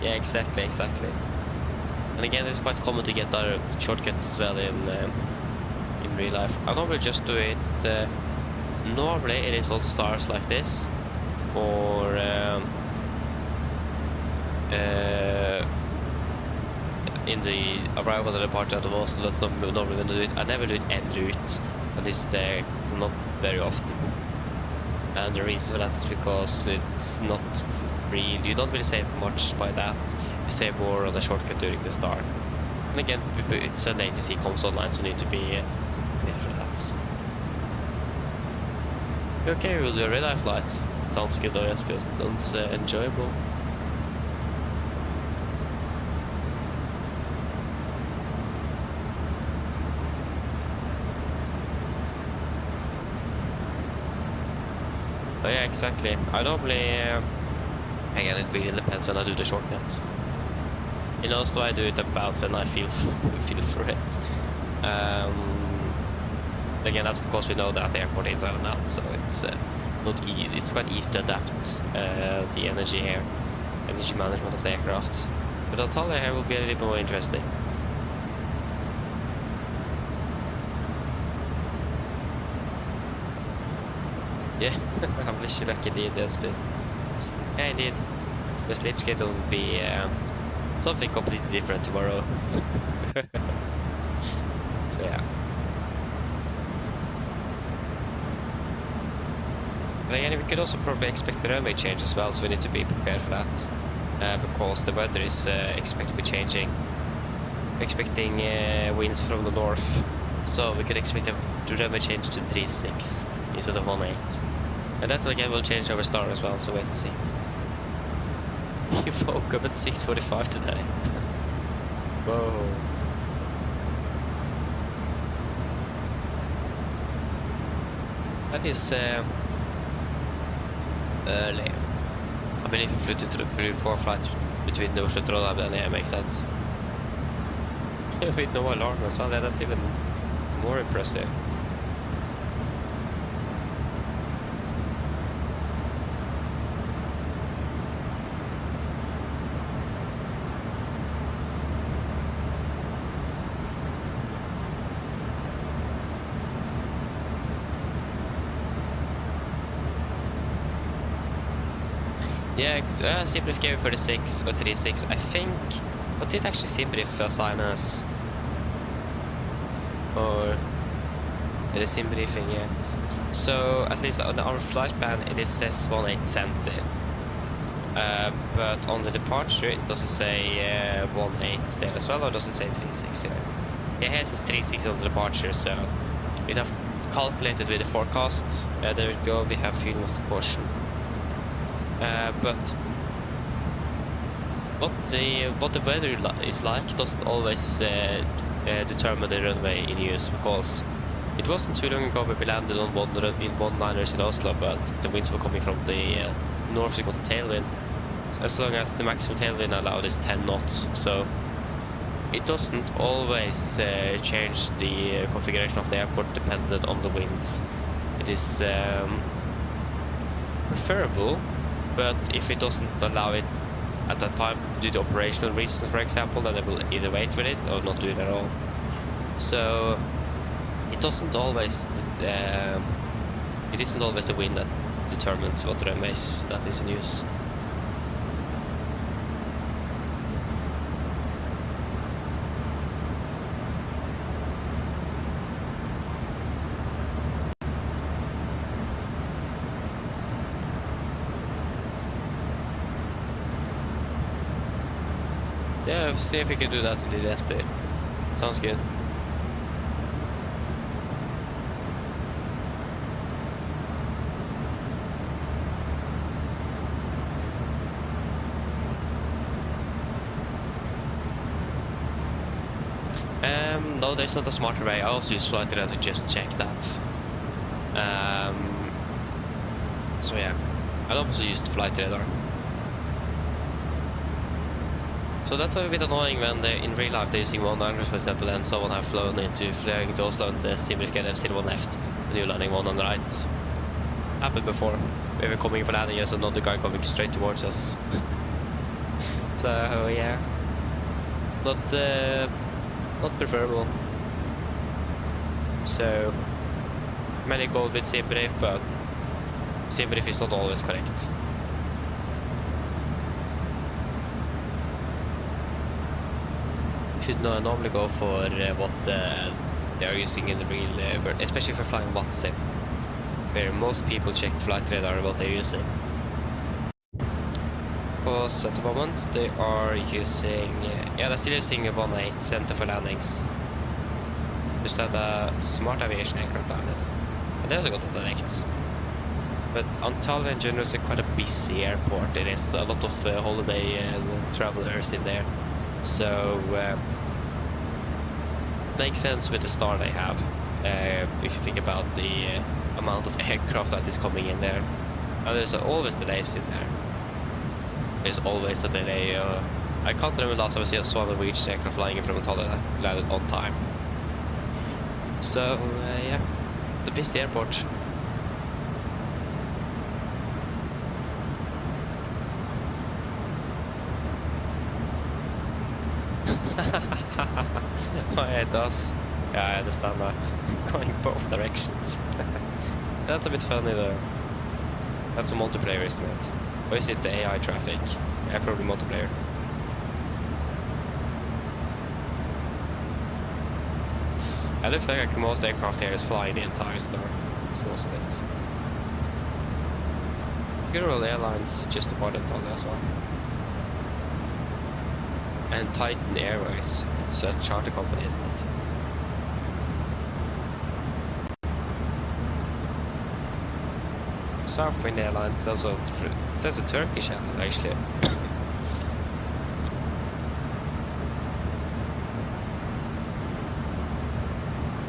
Yeah, exactly. And again, it's quite common to get our shortcuts as well in real life. I normally just do it. Normally, it is on stars like this, or in the arrival and departure out of Oslo. That's not normally when I do it. I never do it Enroute, at least not very often. And the reason for that is because it's not real. You don't really save much by that. You save more on the shortcut during the start. And again, it's a latency comes online, so you need to be ready for that. Okay, we'll do a red-eye flight. Sounds good, though, yes, but sounds enjoyable. Oh, yeah, exactly. I normally, again, it really depends when I do the shortcuts. In Oslo, I do it about when I feel for it. Again, that's because we know that the airport inside and out, so it's not easy. It's quite easy to adapt the energy management of the aircraft. But Antalya here will be a little bit more interesting. I wish you luck indeed, Espen. Yeah, indeed. The sleep schedule will be something completely different tomorrow. So yeah. But again, we could also probably expect the runway change as well, so we need to be prepared for that. Because the weather is expected to be changing. Expecting winds from the north, so we could expect a runway change to 3.6 instead of 1.8. And that again will change our star as well, so wait and see. You woke up at 6:45 today. Whoa. That is early. I mean, if you flew through 4 flights between the Oslo and Trondheim, then yeah, it makes sense. With no alarm as well, that's even more impressive. Yeah, Simbrief gave 36 or 36, I think. What did actually Simbrief assign us? Or it is Simbriefing, yeah. So at least on our flight plan it says 1870. But on the departure it doesn't say 18 there as well, or does it say 36 here? Yeah, here it says 36 on the departure, so we have calculated with the forecast. There we go, we have fuel master caution. But what the weather is like doesn't always determine the runway in use, because it wasn't too long ago we landed on one-liners in Oslo, but the winds were coming from the north, so we got a tailwind. So as long as the maximum tailwind allowed is 10 knots, so it doesn't always change the configuration of the airport dependent on the winds. It is preferable, but if it doesn't allow it at that time due to operational reasons, for example, then they will either wait with it or not do it at all. So it isn't always the wind that determines what runway that is in use. Yeah, see if we can do that in the display. Sounds good. No, there's not a smarter way. I also use flight radar to just check that. So yeah, I also used flight radar. So that's a bit annoying when in real life they're using one-liners, for example, and someone have flying to Oslo and the Simbrief have still one left, and you're landing one on the right. Happened before. We were coming for landing, there's another guy coming straight towards us. So yeah, not preferable. So many go with Simbrief, but Simbrief is not always correct. Should normally go for what they are using in the real world, especially for flying WhatsApp, where most people check flight radar what they're using. Because at the moment they are using, they're still using a 1.8 center for landings. Just that a smart aviation aircraft landed, and they also got it direct. But Antalya in general is quite a busy airport. There is a lot of holiday travelers in there. So makes sense with the star they have, if you think about the amount of aircraft that is coming in there. And there's always delays in there. There's always a delay. I can't remember last time I saw a Norwegian aircraft flying in from Antalya that landed on time. So yeah, the busy airport. Oh, yeah, it does. Yeah, I understand that. Going both directions. That's a bit funny though. That's a multiplayer, isn't it? Or is it the AI traffic? Yeah, probably multiplayer. It looks like most aircraft here is flying the entire star. It's most of it. Ural Airlines just about Antalya as well. And Titan Airways. It's a charter company, isn't it? Southwind Airlines, there's a Turkish airline actually.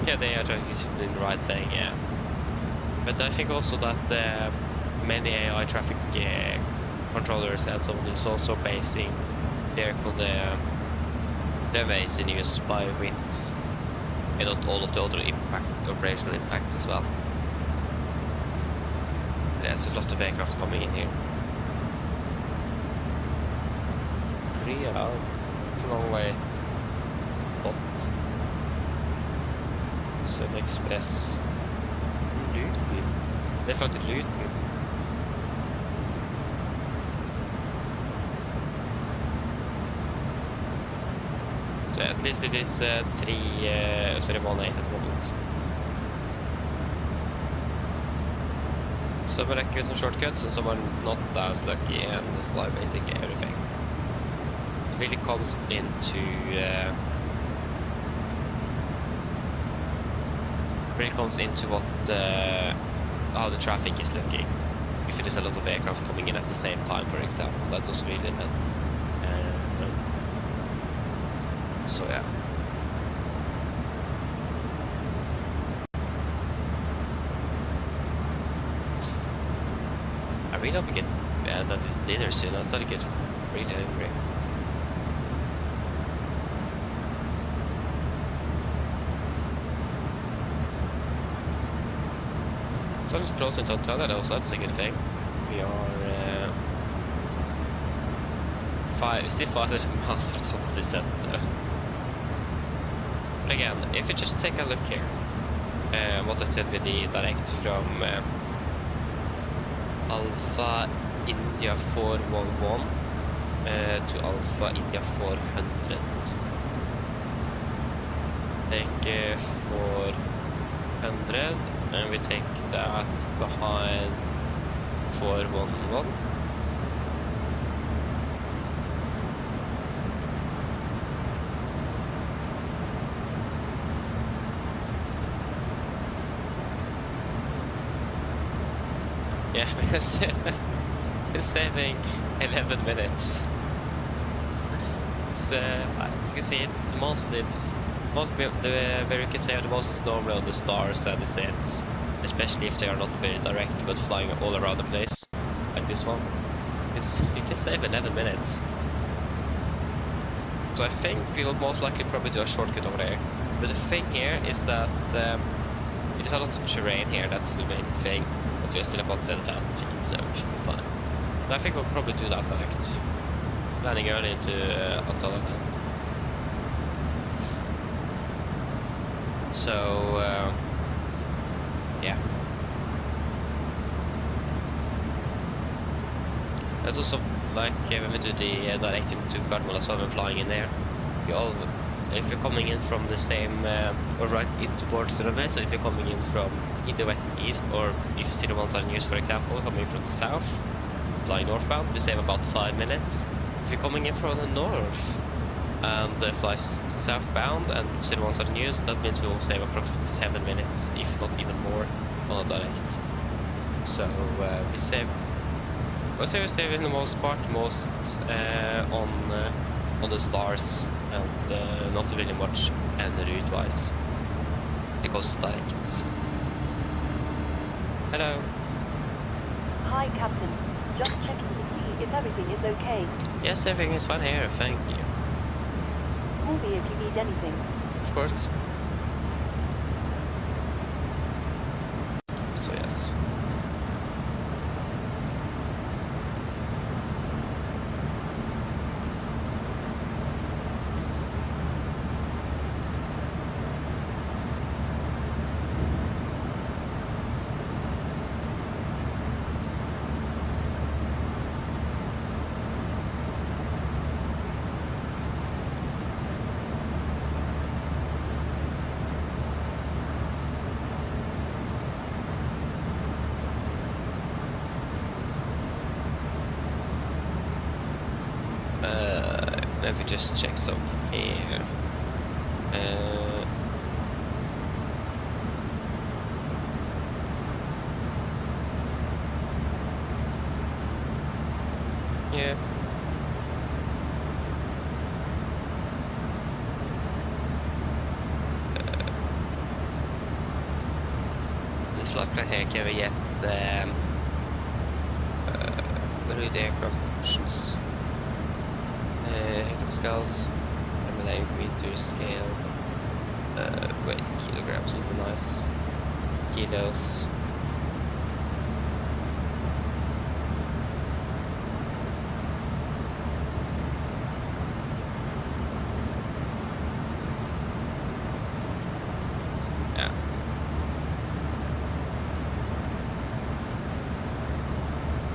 Yeah, they are trying to do the right thing, yeah. But I think also that many AI traffic controllers and so on is also basing their ways in use by winds and not all of the other operational impacts as well. There's a lot of aircraft coming in here. Riyadh, it's a long way. But Sun Express. Luton. Det flög till Luton. So at least it is 1-8 at the moment. Some are lucky with some shortcuts and some are not as lucky and fly basically everything. It really comes into what how the traffic is looking. If it is a lot of aircraft coming in at the same time, for example, that does really depend. So yeah. I really hope we get that it's dinner soon. I start to get really hungry. So it's close to Antalya though, so that's a good thing. We are still 500 miles from top of the center. But again, if you just take a look here, what I said with the direct from Alpha India 411 to Alpha India 400. Take 400 and we take that behind 411. Yeah, it's saving 11 minutes. It's as you can see, it's mostly where you can say the most is normally on the stars and the sets, especially if they are not very direct but flying all around the place, like this one. You can save 11 minutes. So I think we will most likely probably do a shortcut over there. But the thing here is that it is a lot of terrain here. That's the main thing. But we're still about 10,000 feet, so it should be fine. But I think we'll probably do that direct. Landing early into Antalya. So, yeah. There's also, like, when we do the direct into Gardermoen as well, when flying in there, if you're coming in from the same, or right in towards the runway, so if you're coming in from either west and east, or if you see the ones I use, for example, coming from the south, flying northbound, we save about 5 minutes. If you're coming in from the north and flies southbound and see the ones I use, that means we will save approximately 7 minutes, if not even more, on a direct. So we save. I say we save in the most part, on the stars, and not really much Enroute wise. It goes direct. Hello.
Hi, Captain. Just checking to see if everything is okay.
Yes, everything is fine here, thank you.
Call me if you need anything.
Of course. So yes. Let me just check something here. Yeah. The flight plan here can we get the aircraft options. Hectopascals, MLA meter scale, weight kilograms would be nice. Kilos. Yeah.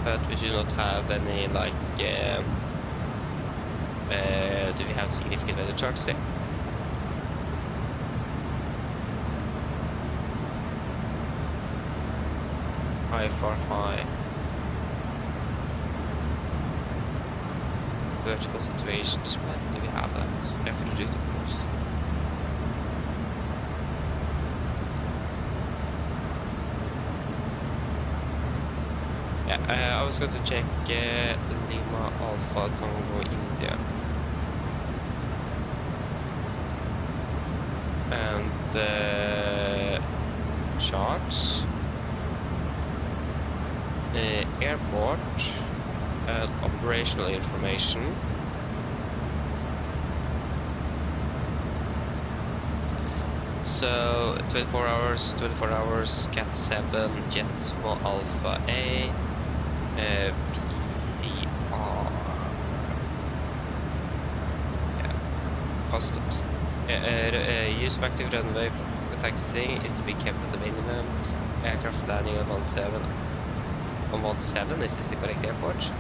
But we do not have any like do we have significant weather charts there? IFLY. Vertical situation display. Do we have that? FSLTL, of course. Yeah, I was going to check Lima Alpha Tango India. And charts, airport, operational information, so 24 hours, Cat 7, Jet 1 Alpha A, PCR, yeah, customs. Use of active runway for taxiing is to be kept at the minimum. Aircraft landing on 17. On 17, is this the correct airport?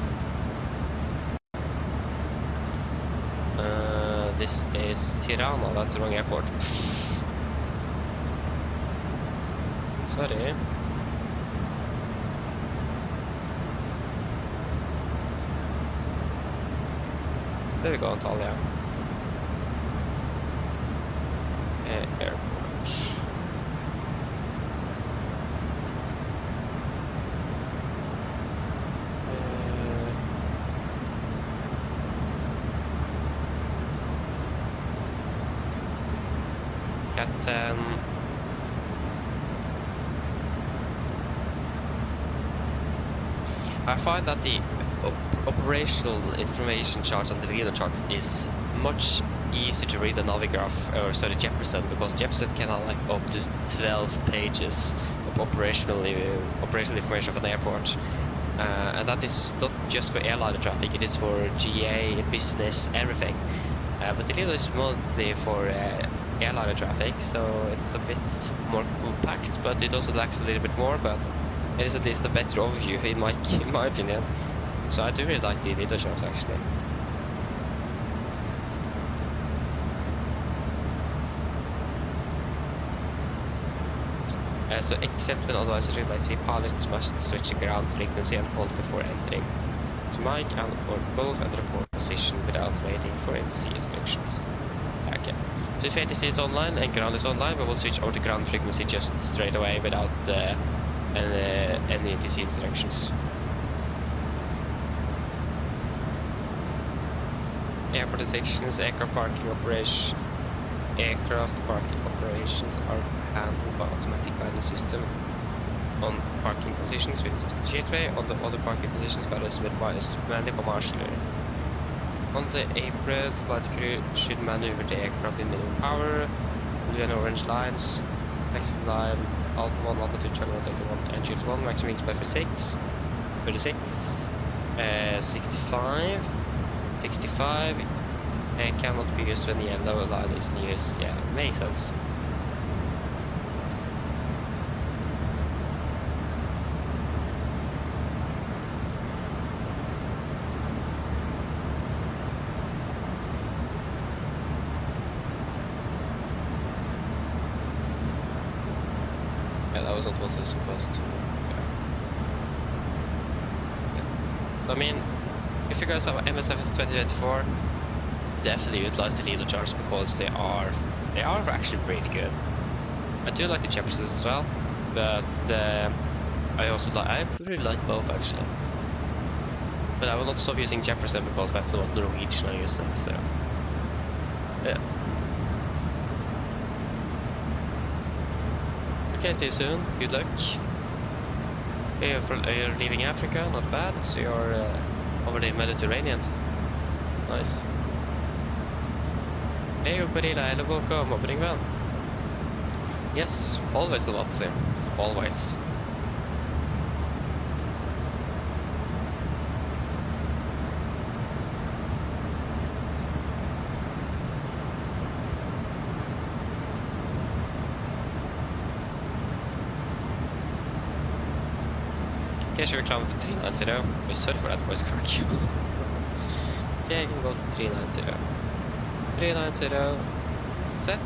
This is Tirana, that's the wrong airport. Sorry. There we go, Antalya. Airport. Cat 10. I find that the operational information chart on the Radeon chart is much easier to read than Navigraph or sorry Jefferson, because Jefferson can have like up to 12 pages of operational information of an airport, and that is not just for airliner traffic, it is for GA, business, everything. But the Radeon is mostly for airliner traffic, so it's a bit more compact, but it also lacks a little bit more, but it is at least a better overview in my opinion. So I do really like the Radeon charts actually. So except when otherwise realized, pilot must switch the ground frequency and hold before entering to mic and or both and report position without waiting for NTC instructions. Okay, so if NTC is online and ground is online, we will switch over to ground frequency just straight away without any NTC instructions. Airport detections, aircraft parking operations are handled by automatic guidance system on parking positions with gateway. On the other parking positions, guidance with bias mainly by marshaller. On the April, flight crew should maneuver the aircraft in minimum power, blue and orange lines, exit line, Alpha 1, Alpha 2, Charlie 131, and Jude 1, maximum wings by 36, 65, and cannot be used when the yellow line is in use. Yeah, makes sense. Yeah, that was what was supposed to. Yeah. I mean, if you guys have MSFS2024, definitely utilize the leader charts because they are actually really good. I do like the Jeffersons as well, but I really like both actually. But I will not stop using Jefferson because that's what Norwegian are using. So yeah. Okay, see you soon. Good luck. You're leaving Africa, not bad. So you're over the Mediterraneans. Nice. Hej Perila, eller welcome, opening well. Yes, always a lot, sir. Always. Okay, should we climb to 390? Oh, sorry for that voice crack. Okay, I can go to 390. 390, set.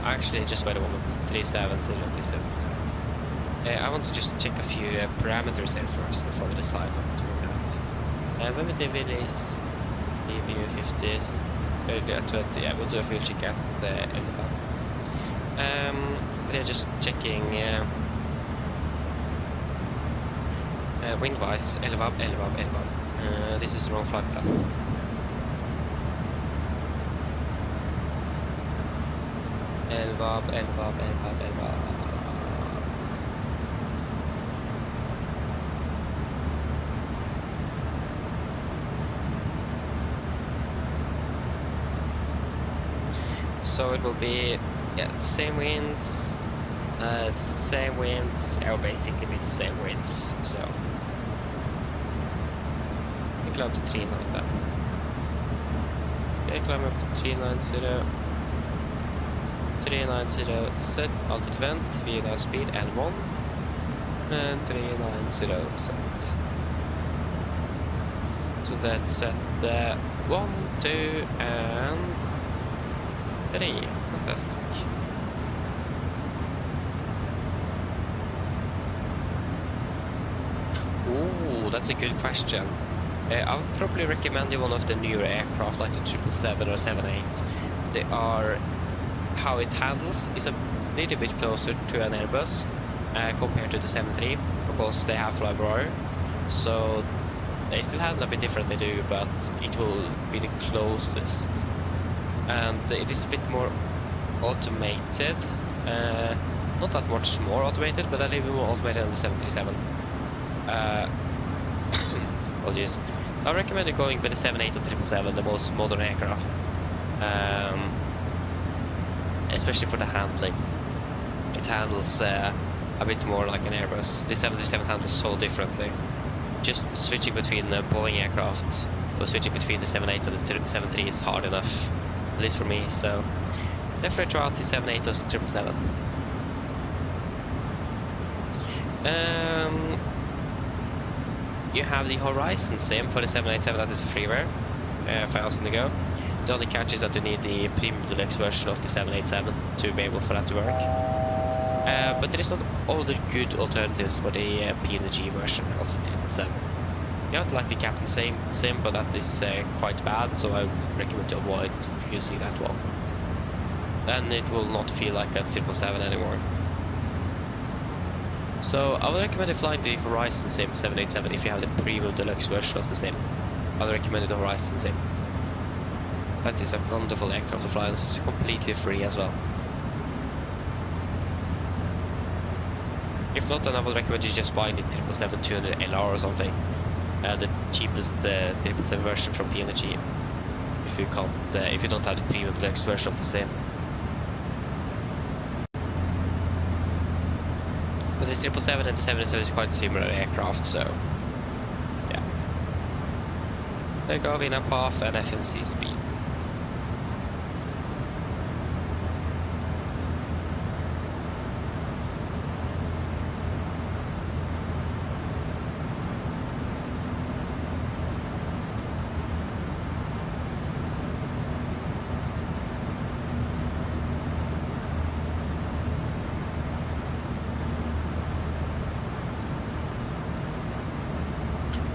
Actually, just wait a moment. 370, 370. I want to just check a few parameters here first before we decide on what we're at. Maybe the release, DBU 50s, 20. Yeah, we'll do a fuel check at Elevatex. We're just checking wind-wise. Elevatex. This is the wrong flight path. Elevatex. So it will be same winds, or basically be the same winds. So we climb to 390. Okay, climb up to 390. 390 set, altitude vent, VNR speed L1, and 390 set. So that's set 1, 2, and 3. Fantastic. Ooh, that's a good question. I would probably recommend you one of the newer aircraft like the 777 or 78. They are, how it handles is a little bit closer to an Airbus compared to the 73 because they have flyby, so they still handle a bit different they do, but it will be the closest, and it is a bit more automated, not that much more automated, but a little bit more automated than the 737. Apologies. I recommend going with the 78 or 777, the most modern aircraft. Especially for the handling. It handles a bit more like an Airbus. The 737 handles so differently. Just switching between Boeing aircraft or switching between the 78 and the 73 is hard enough, at least for me. So definitely try out the 78 or 777. You have the Horizon sim for the 787, that is a freeware, 5,000 to go. The only catch is that you need the Premium Deluxe version of the 787 to be able for that to work. But there is not all the good alternatives for the PMDG version of the 777. You have to like the Captain sim, but that is quite bad, so I recommend to avoid using that one. Then it will not feel like a 777 anymore. So I would recommend flying the Horizon sim 787 if you have the Premium Deluxe version of the sim. I would recommend the Horizon sim. That is a wonderful aircraft to fly, and it's completely free as well. If not, then I would recommend you just buying the 777-200 LR or something. The cheapest 777 version from PMDG. If you can't, if you don't have the Premium Deluxe version of the sim. But the 777 and the 777 is quite similar aircraft, so yeah. There you go, VNR path and FMC speed.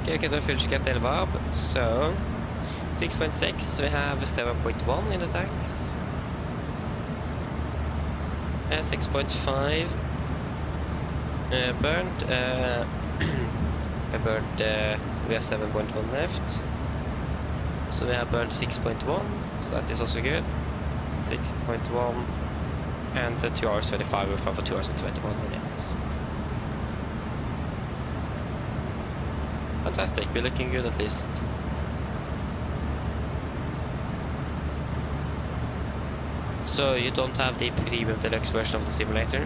Okay, okay, do a fuel check at Elvab. So 6.6, we have 7.1 in the tanks. 6.5 burned. I burned, we have 7.1 left. So we have burned 6.1, so that is also good. 6.1 and 2 hours 25, we're fine for 2 hours and 21 minutes. Fantastic, we're looking good at least. So you don't have the premium deluxe version of the simulator?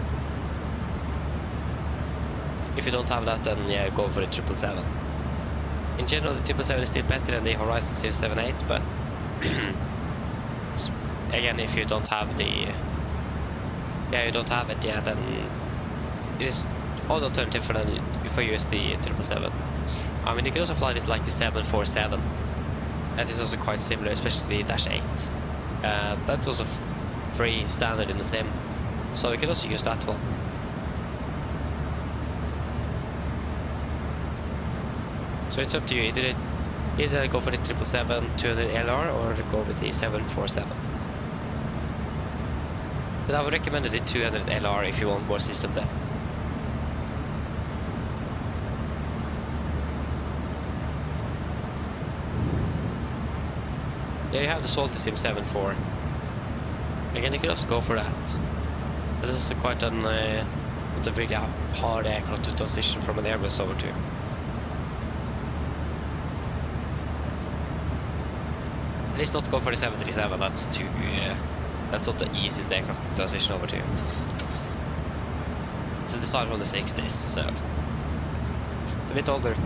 If you don't have that, then yeah, go for the 777. In general, the 777 is still better than the Horizon Series 78, but again, if you don't have the, you don't have it, yeah, then it is odd alternative for you is the 777. I mean, you can also fly this like the 747. That is also quite similar, especially the Dash 8. That's also free standard in the sim, so you can also use that one. So it's up to you, either go for the 777 200 LR or go with the 747. But I would recommend the 200 LR if you want more system depth. Yeah, you have the Salty Sim 7.4. Again, you could also go for that. But this is quite a really hard aircraft to transition from an Airbus over to. At least not go for the 737, that's too, that's not the easiest aircraft to transition over to. It's a design from the 60s, so it's a bit older.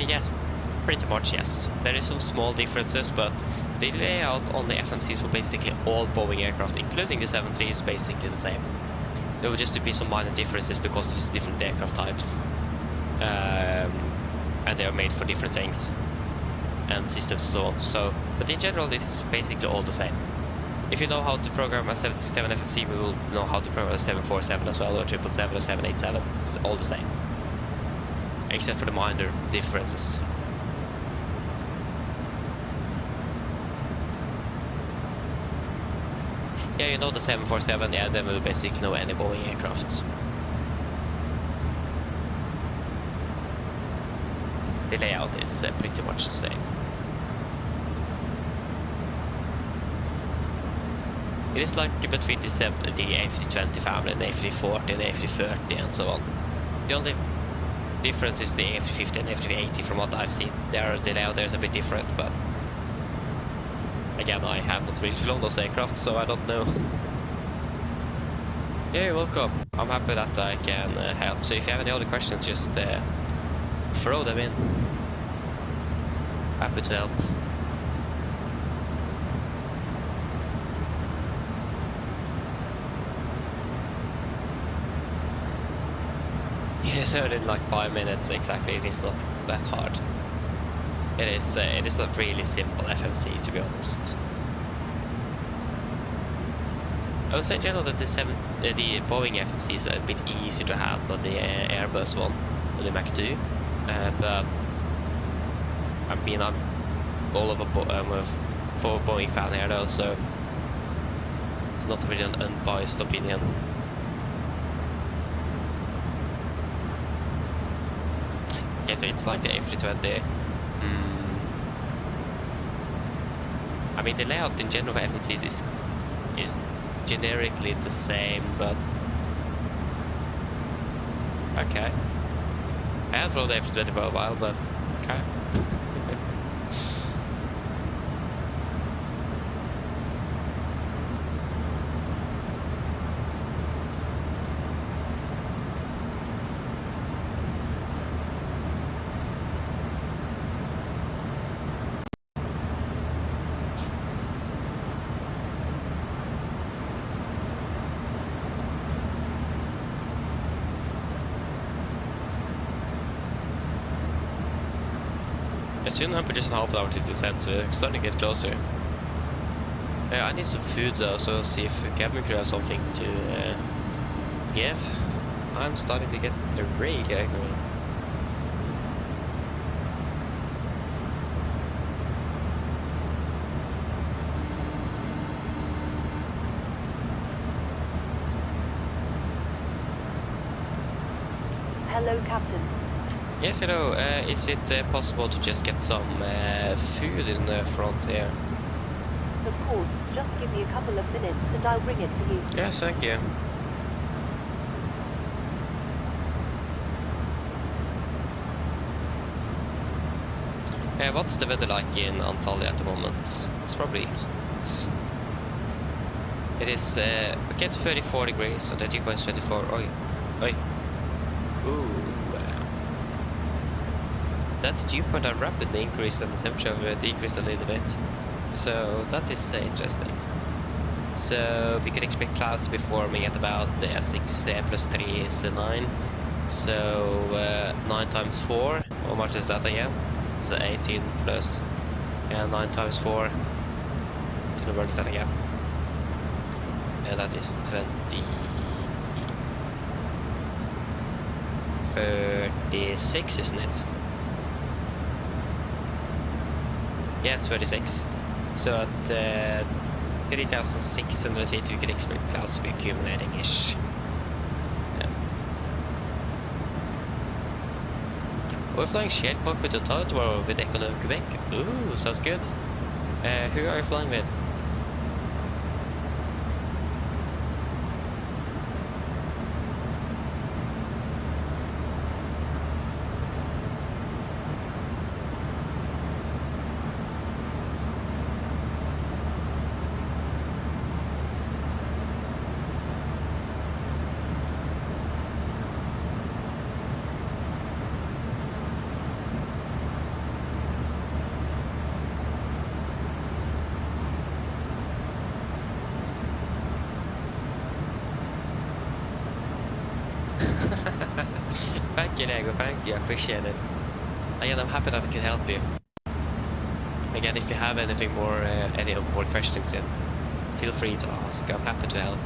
Yes, pretty much yes. There is some small differences, but the layout on the FNCs were basically all Boeing aircraft, including the 73 is basically the same. There will just be some minor differences because there's different aircraft types, and they are made for different things and systems and so on. So, but in general, this is basically all the same. If you know how to program a 737 FSC, we will know how to program a 747 as well, or 777 or 787. It's all the same, except for the minor differences. Yeah, you know the 747, yeah, then we'll basically know any Boeing aircraft. The layout is pretty much the same. It is like between the A320 family and the A340 and the A330 and so on. The only difference is the A350 and A380 from what I've seen. The layout there is a bit different, but again, I have not really flown those aircraft, so I don't know. Yeah, you're welcome. I'm happy that I can help. So if you have any other questions, just throw them in. Happy to help. You learn in like 5 minutes exactly. It is not that hard. It is a really simple FMC, to be honest. I would say in general that the Boeing FMC is a bit easier to handle than the Airbus one, or the Mach 2. But I mean, I'm all of for Boeing fan here though, so it's not really an unbiased opinion. Okay, so it's like the A320. I mean, the layout in general for FNCs is generically the same, but okay. I haven't flown the A320 for a while, but okay. It's soon up just half an hour to descent, so it's starting to get closer. I need some food though, so I'll see if cabin crew has something to give. I'm starting to get really angry.
Hello, Captain.
Yes, hello. Is it possible to just get some food in the front here?
Of course, just give me a couple of minutes and I'll bring it to you.
Yes, thank you. What's the weather like in Antalya at the moment? It's probably hot. It is, okay, it's 34 degrees, so the dew point is 24. Oi, oi. Ooh. That dew point have rapidly increased and the temperature have decreased a little bit. So that is interesting. So we could expect clouds to be forming at about 6 plus 3 is 9. So 9 times 4, how much is that again? It's 18 plus 9 times 4. To the work is that again? Yeah, that is 20. 36, isn't it? Yeah, it's 36. So at 3,600 feet we could expect clouds to be accumulating-ish. Yeah. We're flying shared cockpit to Antalya tomorrow with Econom Quebec. Ooh, sounds good. Who are you flying with? Thank you, Lego, thank you, I appreciate it. Again, I'm happy that I can help you. Again, if you have anything more, any more questions in, feel free to ask, I'm happy to help.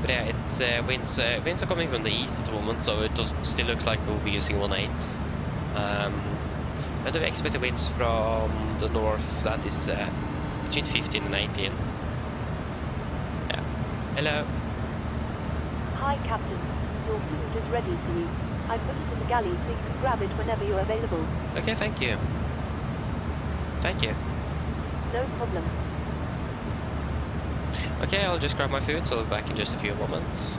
But yeah, it's winds are coming from the east at the moment, so it still looks like we'll be using 1/8. And we expect the winds from the north that is between 15 and 18. Yeah. Hello.
Hi, Captain. Your food is ready for you. I put it in the galley so you can grab it whenever you're available.
Okay, thank you. Thank you.
No problem.
Okay, I'll just grab my food, so I'll be back in just a few moments.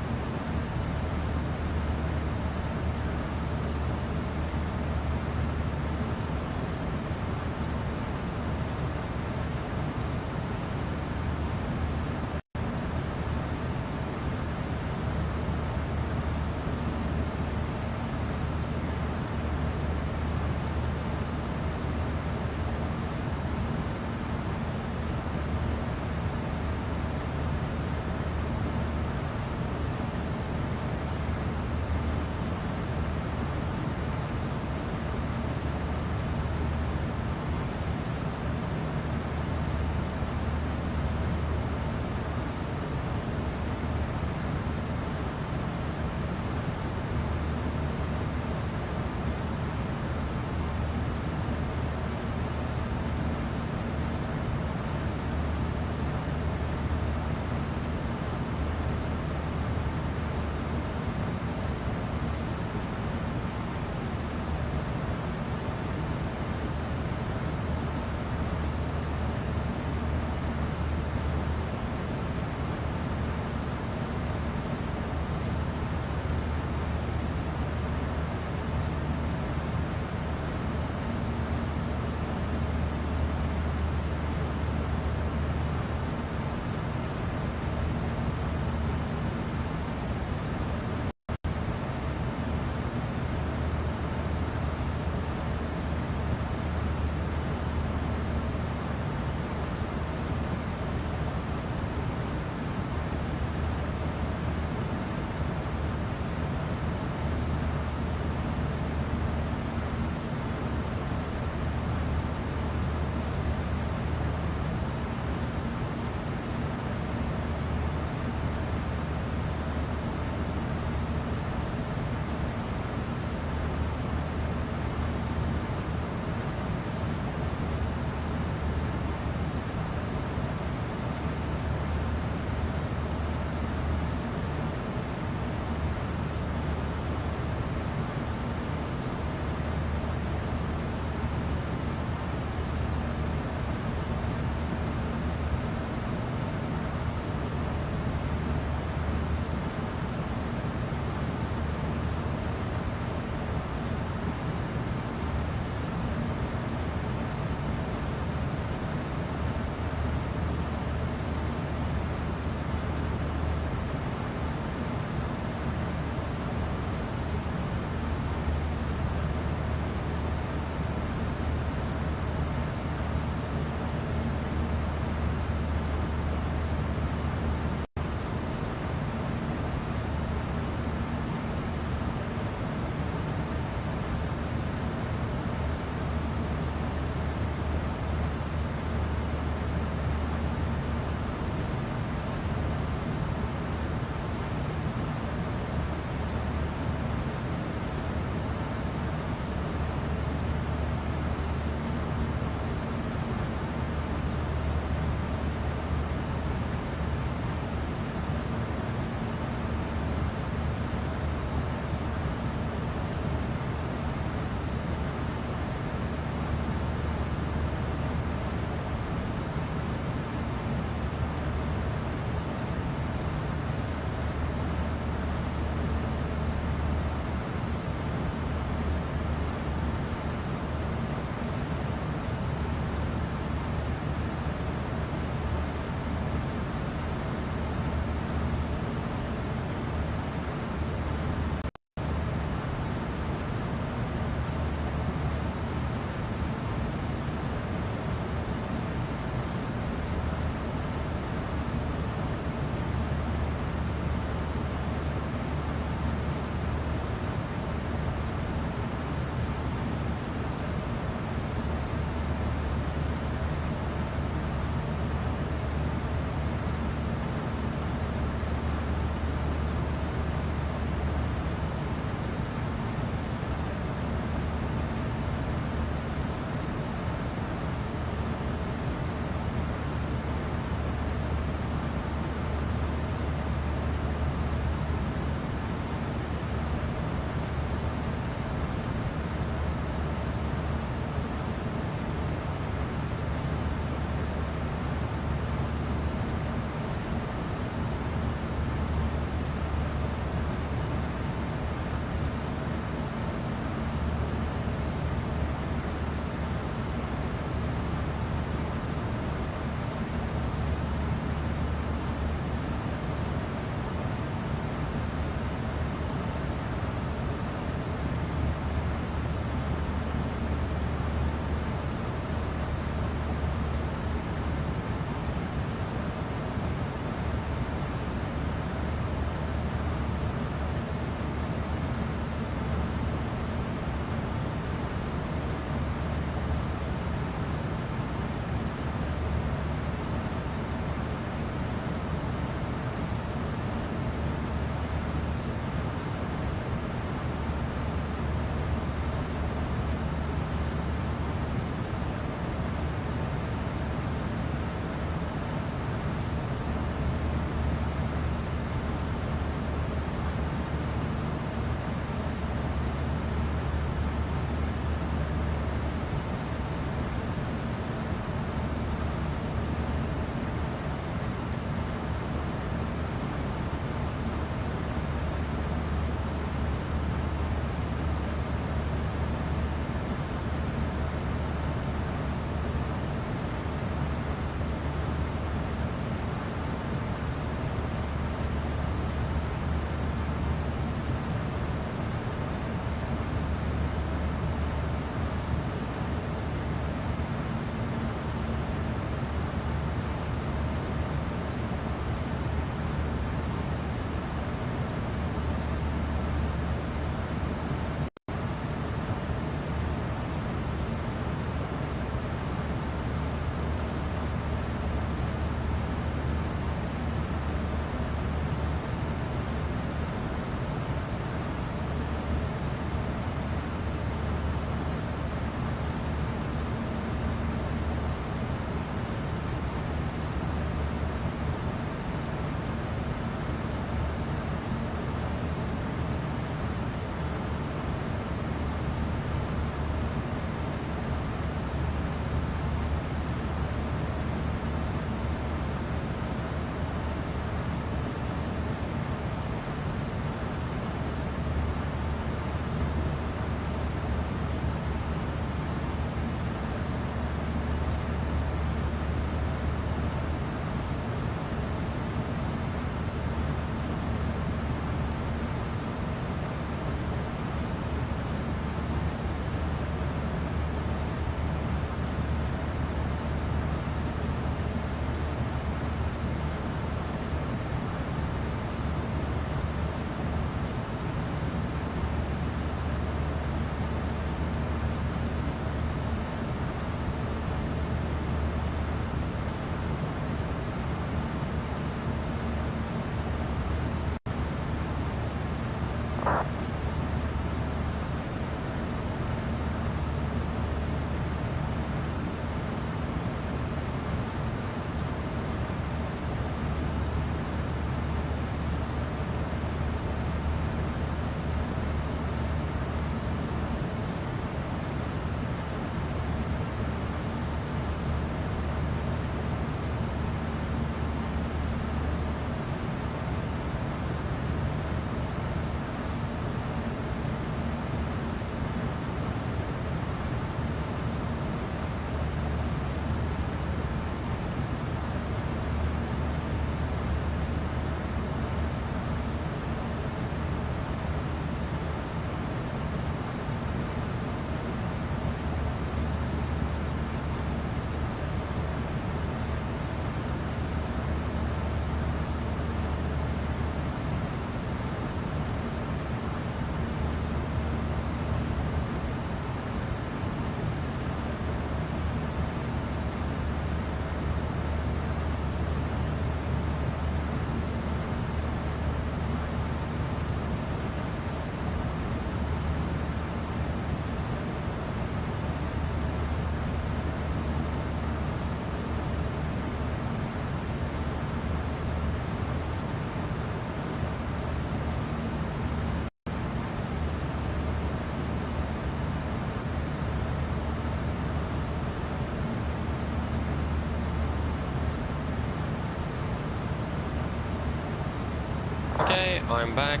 Okay, I'm back.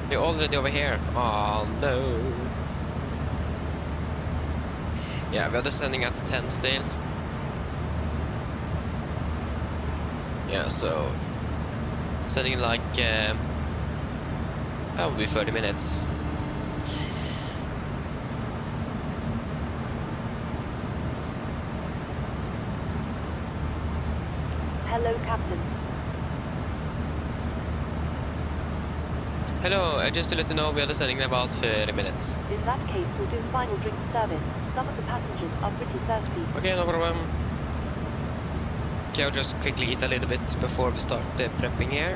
You're already over here. Oh no. Yeah, we're descending at 10 still. Yeah, so sending like that will be 30 minutes.
Hello, Captain.
Hello, just to let you know, we are descending in about 30 minutes.
In that case, we'll do final drink service. Some of the passengers are pretty thirsty.
Okay, no problem. Okay, I'll just quickly eat a little bit before we start the prepping here.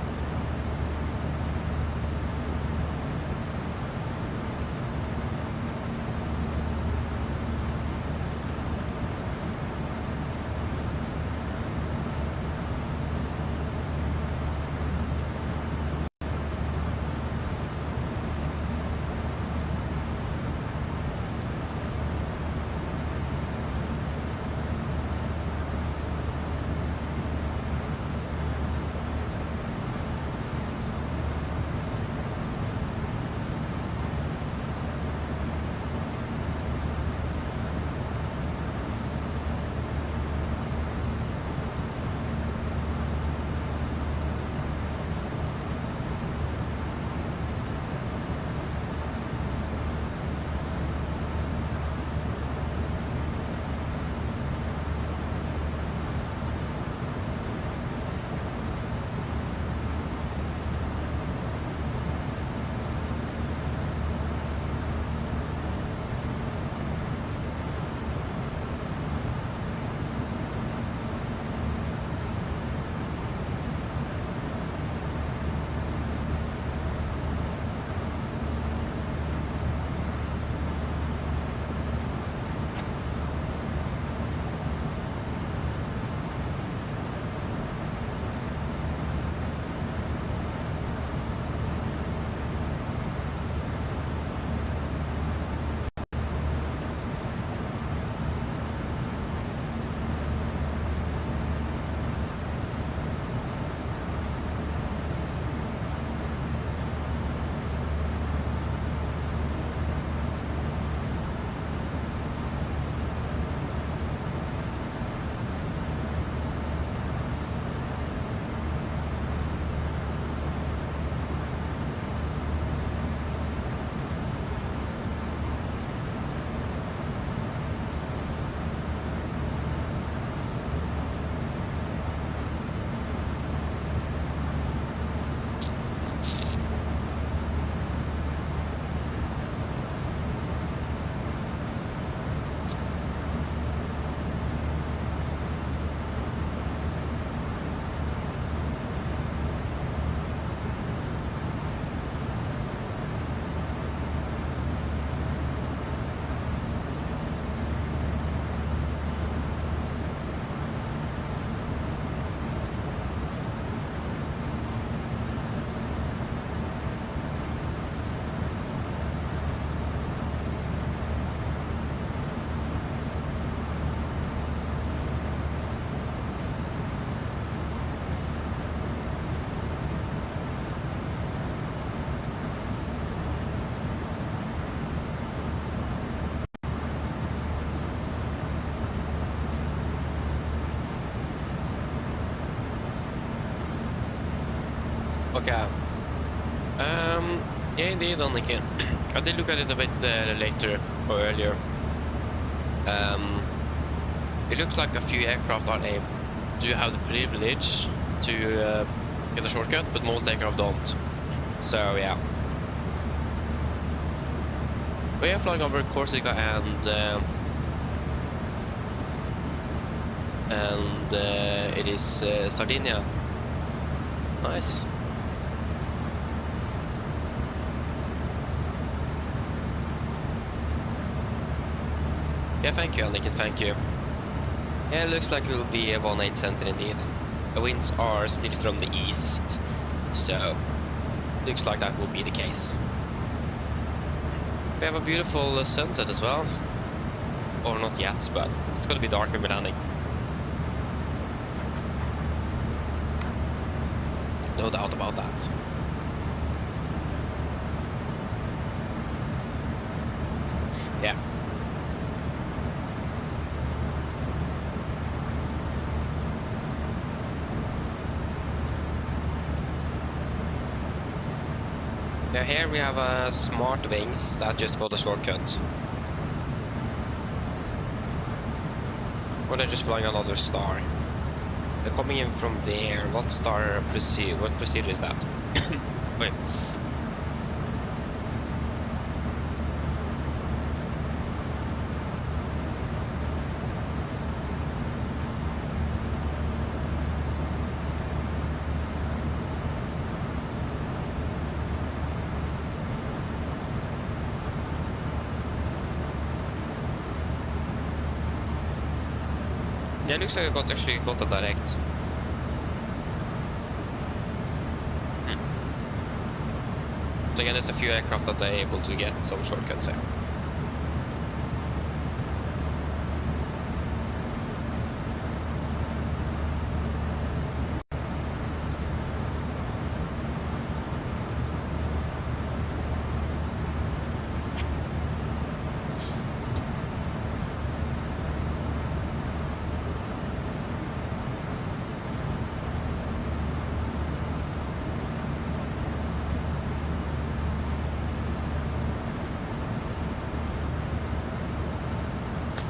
Okay. Yeah, indeed, Annika. I did look at it a bit later or earlier. It looks like a few aircraft are able to have the privilege to get a shortcut, but most aircraft don't. So yeah. We are flying over Corsica and it is Sardinia. Nice. Yeah, thank you, Annika, thank you. Yeah, it looks like it will be a 1.8 center indeed. The winds are still from the east, so looks like that will be the case. We have a beautiful sunset as well. Or not yet, but it's gonna be dark when we're landing. No no doubt about that. Yeah. Now here we have smart wings that just got a shortcut. Or they're just flying another star. They're coming in from there. What star procedure? What procedure is that? Wait. Yeah, it looks like I actually got a direct. So again, there's a few aircraft that are able to get some shortcuts there.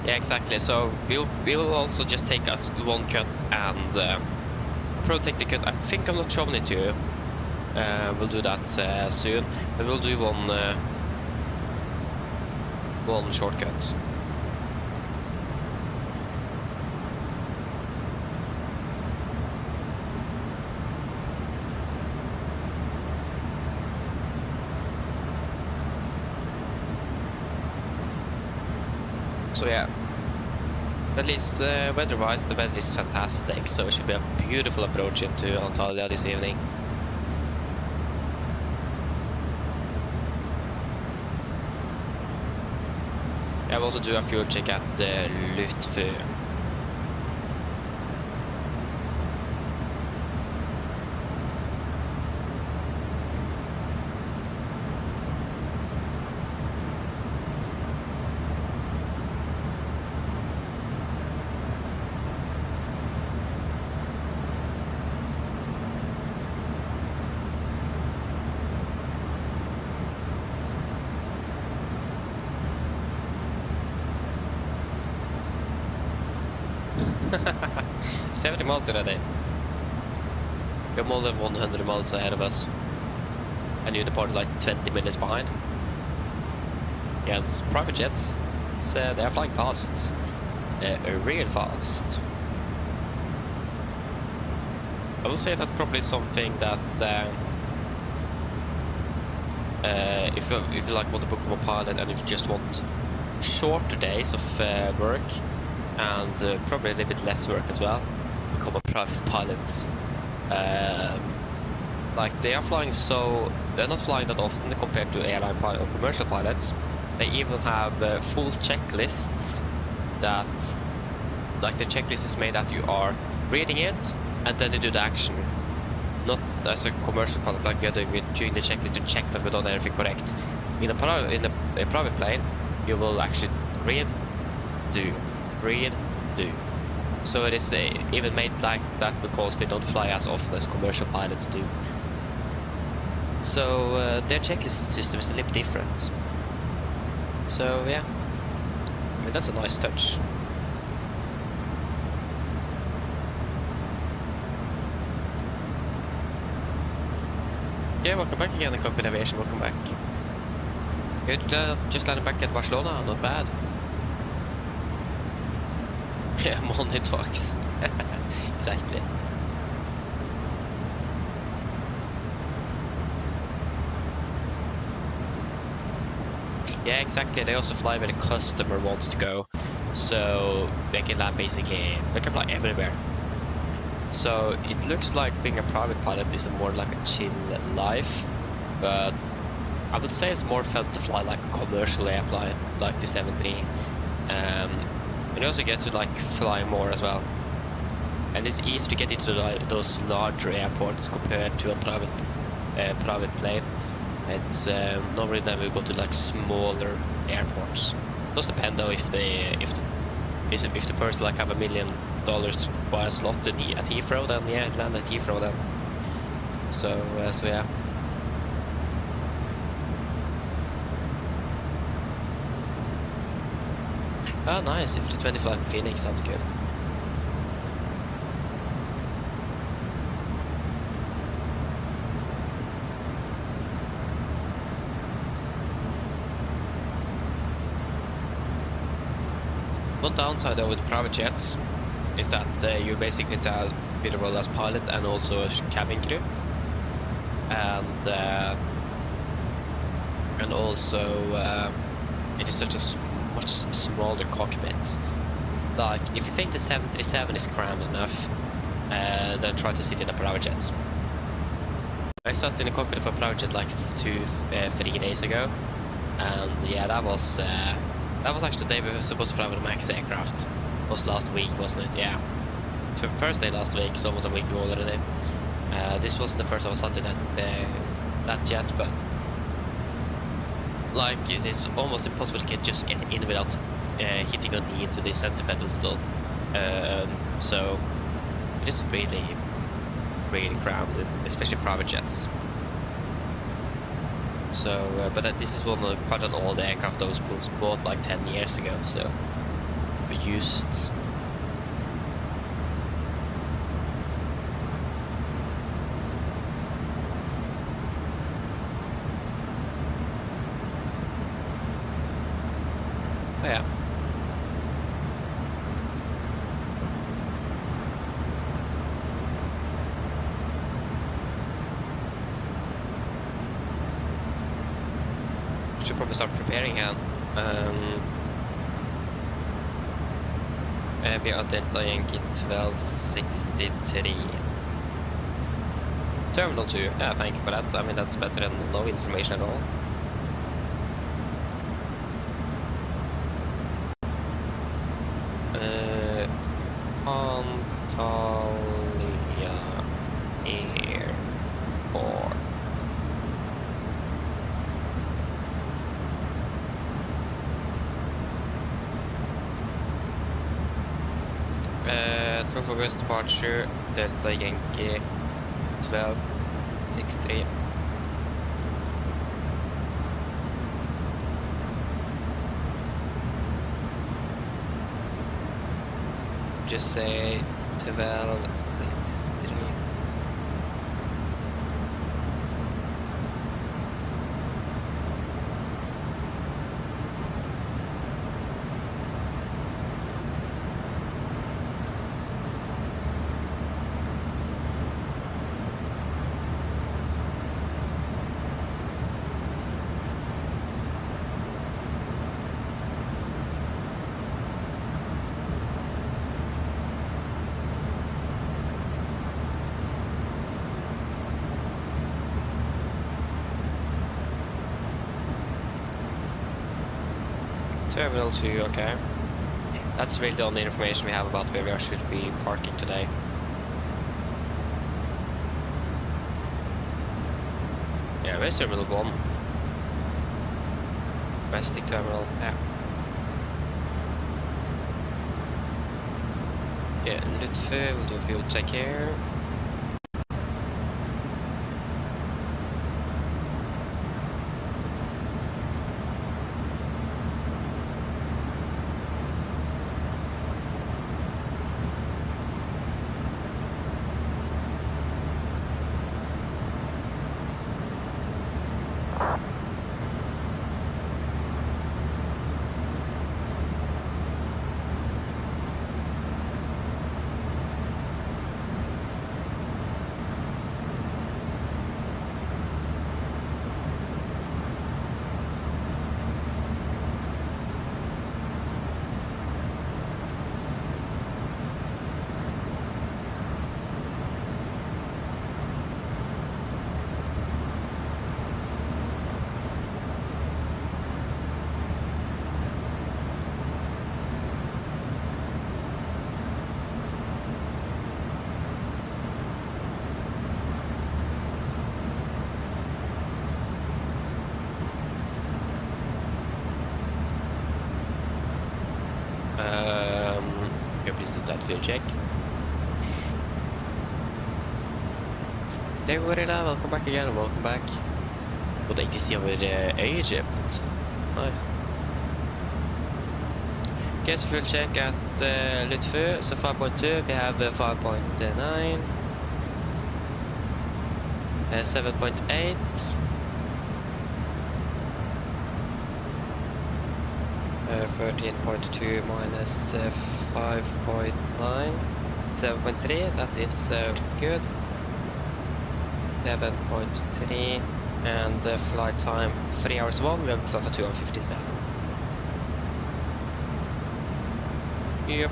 Yeah, exactly. So we will also just take us one cut and probably take the cut. I think I'm not showing it to you. We'll do that soon. But we'll do one shortcut. So yeah, at least weather-wise, the weather is fantastic, so it should be a beautiful approach into Antalya this evening. I will also do a fuel check at Lutfu. $70 miles already. We're more than 100 miles ahead of us. And you departed like 20 minutes behind. Yeah, it's private jets. They are flying fast. Real fast. I will say that probably something that if you like want to become a pilot and you just want shorter days of work and probably a little bit less work as well, become a private pilot. Like they are flying, so they're not flying that often compared to airline pilot or commercial pilots. They even have full checklists that, like the checklist is made that you are reading it and then you do the action. Not as a commercial pilot like we are doing the checklist to check that we've done everything correct. In a private plane, you will actually read, do, read, do. So it is even made like that because they don't fly as often as commercial pilots do. So their checklist system is a little different. So yeah, I mean that's a nice touch. Yeah, welcome back again in Cockpit Aviation, welcome back. Good, just landing back at Barcelona, not bad. Yeah, money talks. Exactly. Yeah, exactly. They also fly where the customer wants to go, so they can land basically. They can fly everywhere. So it looks like being a private pilot is more like a chill life, but I would say it's more fun to fly like a commercial airplane, like the 73. And you also get to like fly more as well. and it's easy to get into those larger airports compared to a private plane. It's normally then we go to like smaller airports. Does depend though if the person like have $1 million to buy a slot at Heathrow, then yeah, land at Heathrow then. So yeah. Oh nice, if the 20 fly Phoenix, that's good. One downside though with private jets is that you basically need to be the role as pilot and also a cabin crew, and also it is such a much smaller cockpit. Like if you think the 737 is crammed enough, then try to sit in a private jet. I sat in a cockpit of a private jet like 3 days ago, and yeah, that was actually the day we were supposed to fly with a MAX aircraft. It was last week, wasn't it? Yeah. First day last week, so almost a week ago already. This wasn't the first time I sat in that jet, but like it is almost impossible to get in without hitting a knee into the center pedestal. So it is really, really crowded, especially private jets. So, but this is quite an old aircraft that was bought like 10 years ago, so used. Oh, yeah. Should probably start preparing again. We are Delta Yankee 1263. Terminal 2, yeah, thank you for that. I mean, that's better than no information at all. Antalya Airport. Focus departure, Delta Yankee 1263. Just say 1263. Terminal 2, okay. That's really the only information we have about where we should be parking today. Yeah, where's Terminal 1? Domestic terminal, yeah. Yeah, Lutfe will do fuel check here. thanks to that fuel check. Hello Gorilla, welcome back again, welcome back. Både ATC over Egypt. Nice. Okay, so fuel check at Lutfu, so 5.2, we have 5.9, 7.8, 13.2 minus 5.9, 7.3, that is good. 7.3, and flight time 3 hours 1, we have for 2 hours 57. Yep.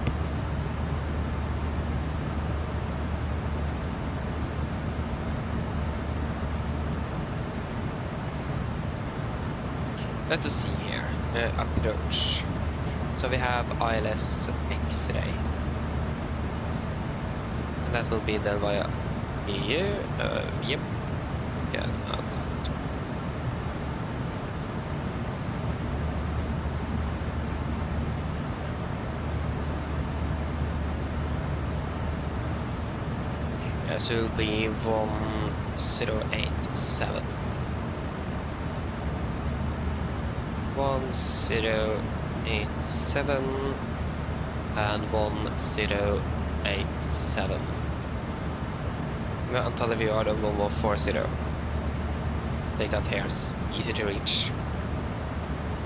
Let us see here. Approach. So we have ILS X-ray. And that will be done via EU. Yep. Yeah, not that. Yeah, so it will be 1087. 1087 and 1087. Antalya we are the 1140. Take that here, it's easy to reach.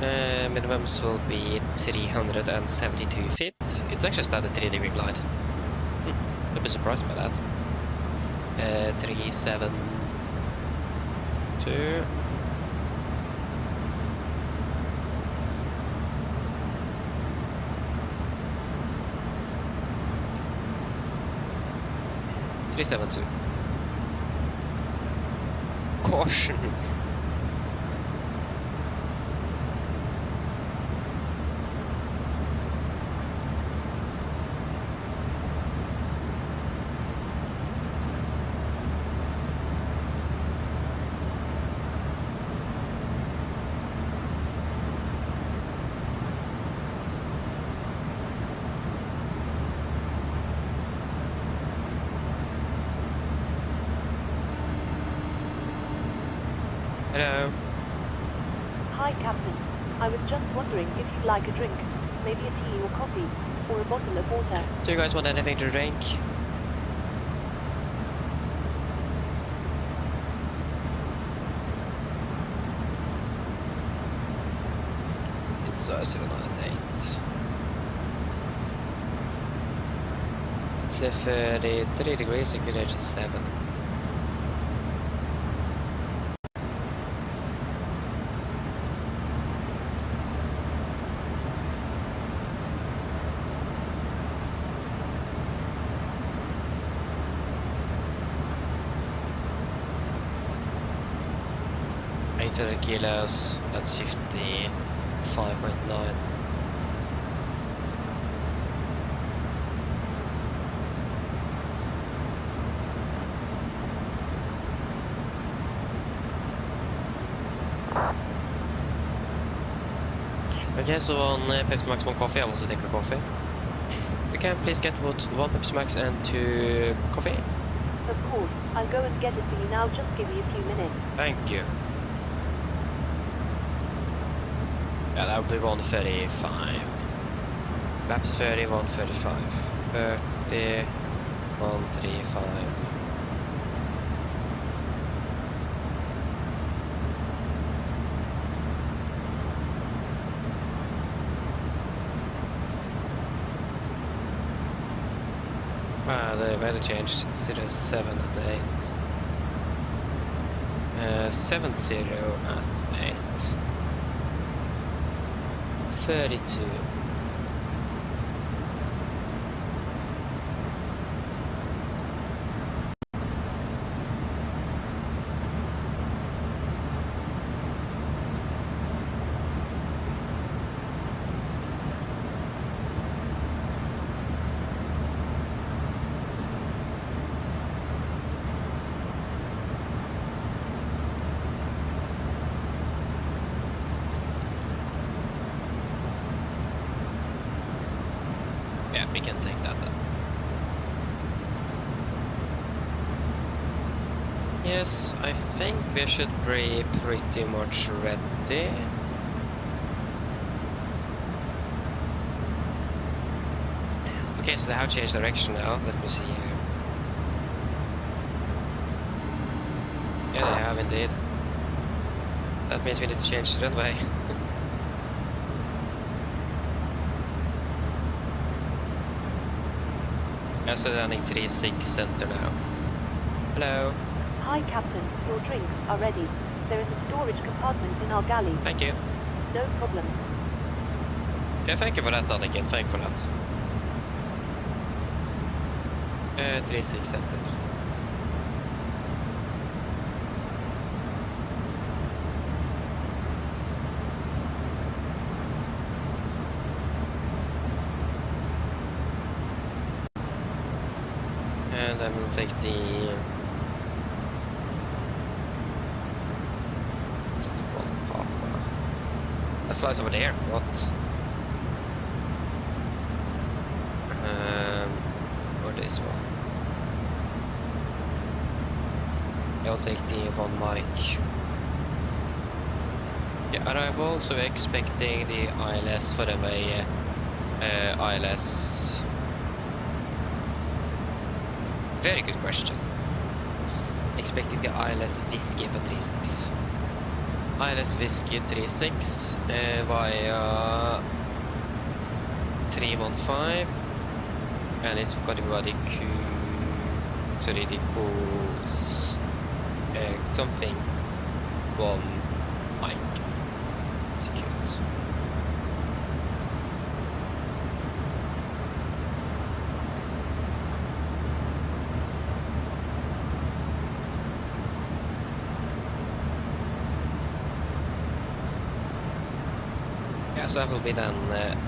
Minimums will be 372 feet. It's actually started 3-degree glide. I'd be surprised by that. 372. Caution. Hello.
Hi, Captain. I was just wondering if you'd like a drink, maybe a tea or coffee, or a bottle of water.
Do you guys want anything to drink? It's 798. It's 33 degrees, inclination 7. Kilos, that's 55.9. Okay, so on Pepsi Max, 1 coffee, I also take a coffee. You can please get 1 Pepsi Max and 2 coffee?
Of course, I'll go and get it for you now, just give me a few minutes.
Thank you. Yeah, that would be 135. Laps 30, 135. 30, 135. The weather changed 07 at 8. 70 at 8. 32. We can take that then. Yes, I think we should be pretty much ready. Okay, so they have changed direction now. Let me see here. Yeah, they have indeed. That means we need to change the runway. Yeah, so they're landing 36 center now. Hello.
Hi, Captain. Your drinks are ready. There is a storage compartment in our galley.
Thank you.
No problem.
Okay, thank you for that, Anniken. Thank you for that. 36 center. And then we'll take the... Just one Papa. That flies over there. What? Or this one. I'll take the one mic. Yeah, arrival, so we're expecting the ILS for runway ILS. Very good question. Expecting the ILS Whiskey for 36. ILS Whiskey 36 via 315, and it's going to be the something one mic. Execute. Yeah, so that will be then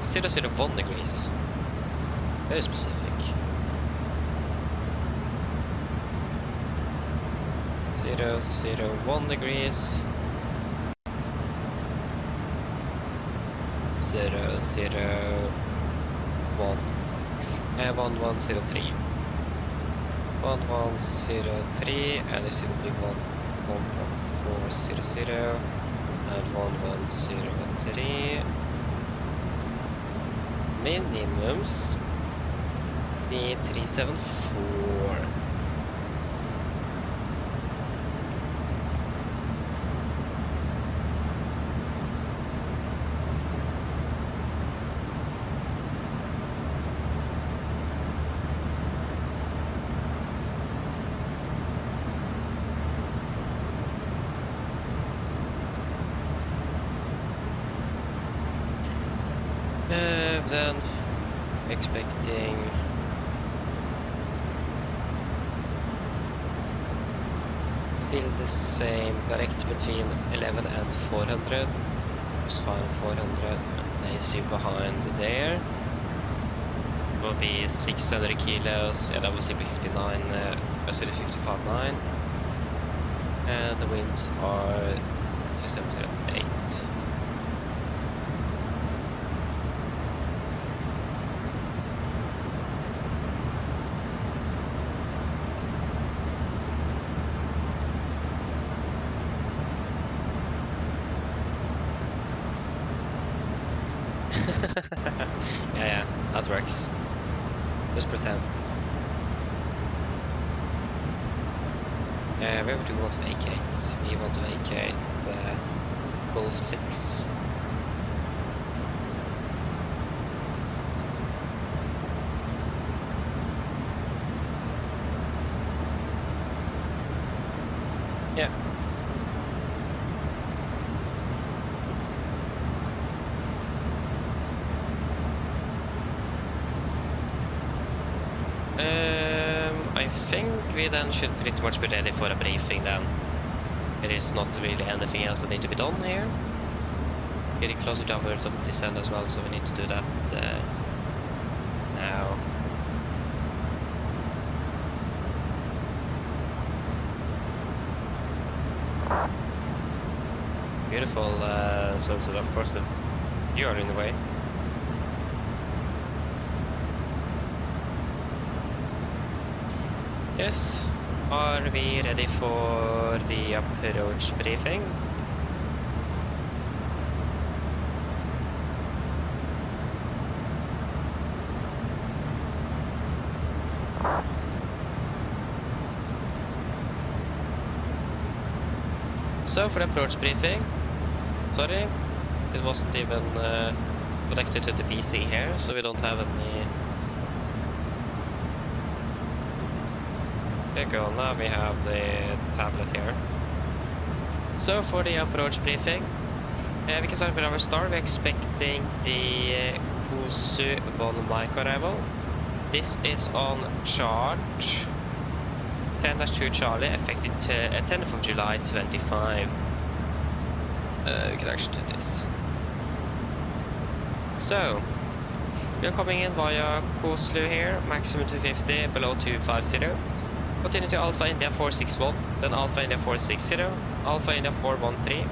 001 degrees. Very specific. 001 degrees. 001. 1103. 1103, and this will be 11400 and 1103. Minimums be 374. Then expecting still the same, direct between 11 and 400. Just fine 400, and place you behind there. Will be 600 kilos. Yeah, that was the 59. Sorry, 55.9. And the winds are 3708. yeah, that works. Just pretend. Where do we want to vacate? We want to vacate Golf 6. Yeah. I think we then should pretty much be ready for a briefing then. There is not really anything else that needs to be done here. Getting closer to our top descent as well, so we need to do that now. Beautiful, so of course you are in the way. Yes, Are we ready for the approach briefing? So for the approach briefing, sorry, it wasn't even connected to the PC here, so we don't have any. There you go, now we have the tablet here. So for the approach briefing, we can start with our start. We're expecting the Kosu von Mike arrival. This is on charge 10-2 Charlie, effective 10th of July 25. We can actually do this. So, we are coming in via Oslo here, maximum 250, below 250. Continue to Alpha India 461, then Alpha India 460, Alpha India 413,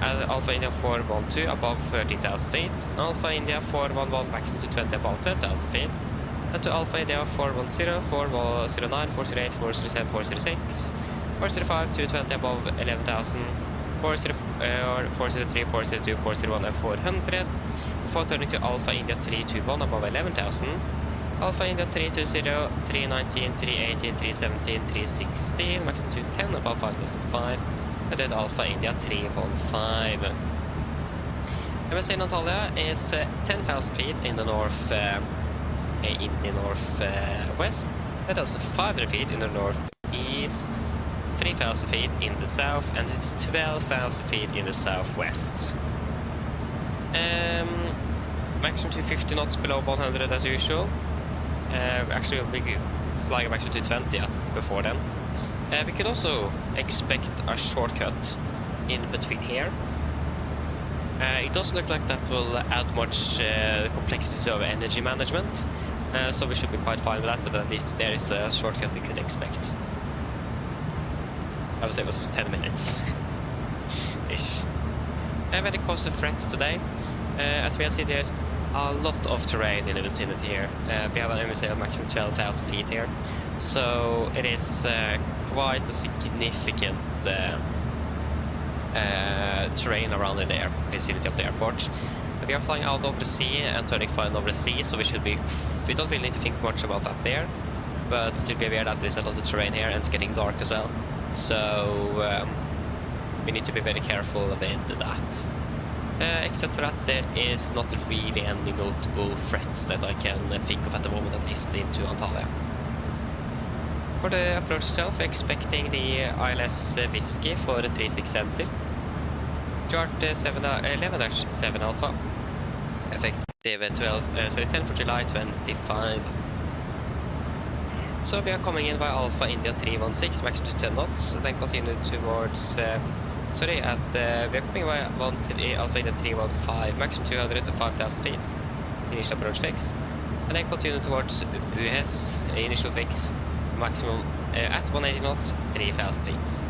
and Alpha India 412 above 13,000 feet, Alpha India 411 maximum 220 above 12,000 feet, and to Alpha India 410, 409, 408, 407, 406, 405, 220 above 11,000, 403, 402, 401 and 400, before turning to Alpha India 321 above 11,000, Alpha India 320, 319, 318, 317, 316, maximum 210 above 5,005, and then Alpha India 315. MSA in Antalya is 10,000 feet in the northwest. That is 500 feet in the northeast, 3,000 feet in the south, and it's 12,000 feet in the southwest. Maximum 250 knots below 100 as usual. Actually, we'll be flying maximum 220 before then. We could also expect a shortcut in between here. It doesn't look like that will add much complexity to our energy management, so we should be quite fine with that, but at least there is a shortcut we could expect. I would say it was 10 minutes ish. When it comes to threats today, as we can see, there's a lot of terrain in the vicinity here. We have an MSA of maximum 12,000 feet here, so it is quite a significant terrain around in the vicinity of the airport. We are flying out over the sea and turning fine over the sea, so we don't really need to think much about that there, but still be aware that there's a lot of terrain here and it's getting dark as well, so we need to be very careful with that. Except for that, there is not really any notable threats that I can think of at the moment, at least into Antalya. For the approach itself, expecting the ILS Whiskey for the 36 center. Chart 11-7 Alpha, effective 10th of July 25. So we are coming in by Alpha India 316, maximum to 10 knots, then continue towards, we are coming by Alpha India 315, maximum 200 to 5,000 feet, initial approach fix, and then continue towards US, initial fix, maximum at 180 knots, 3,000 feet.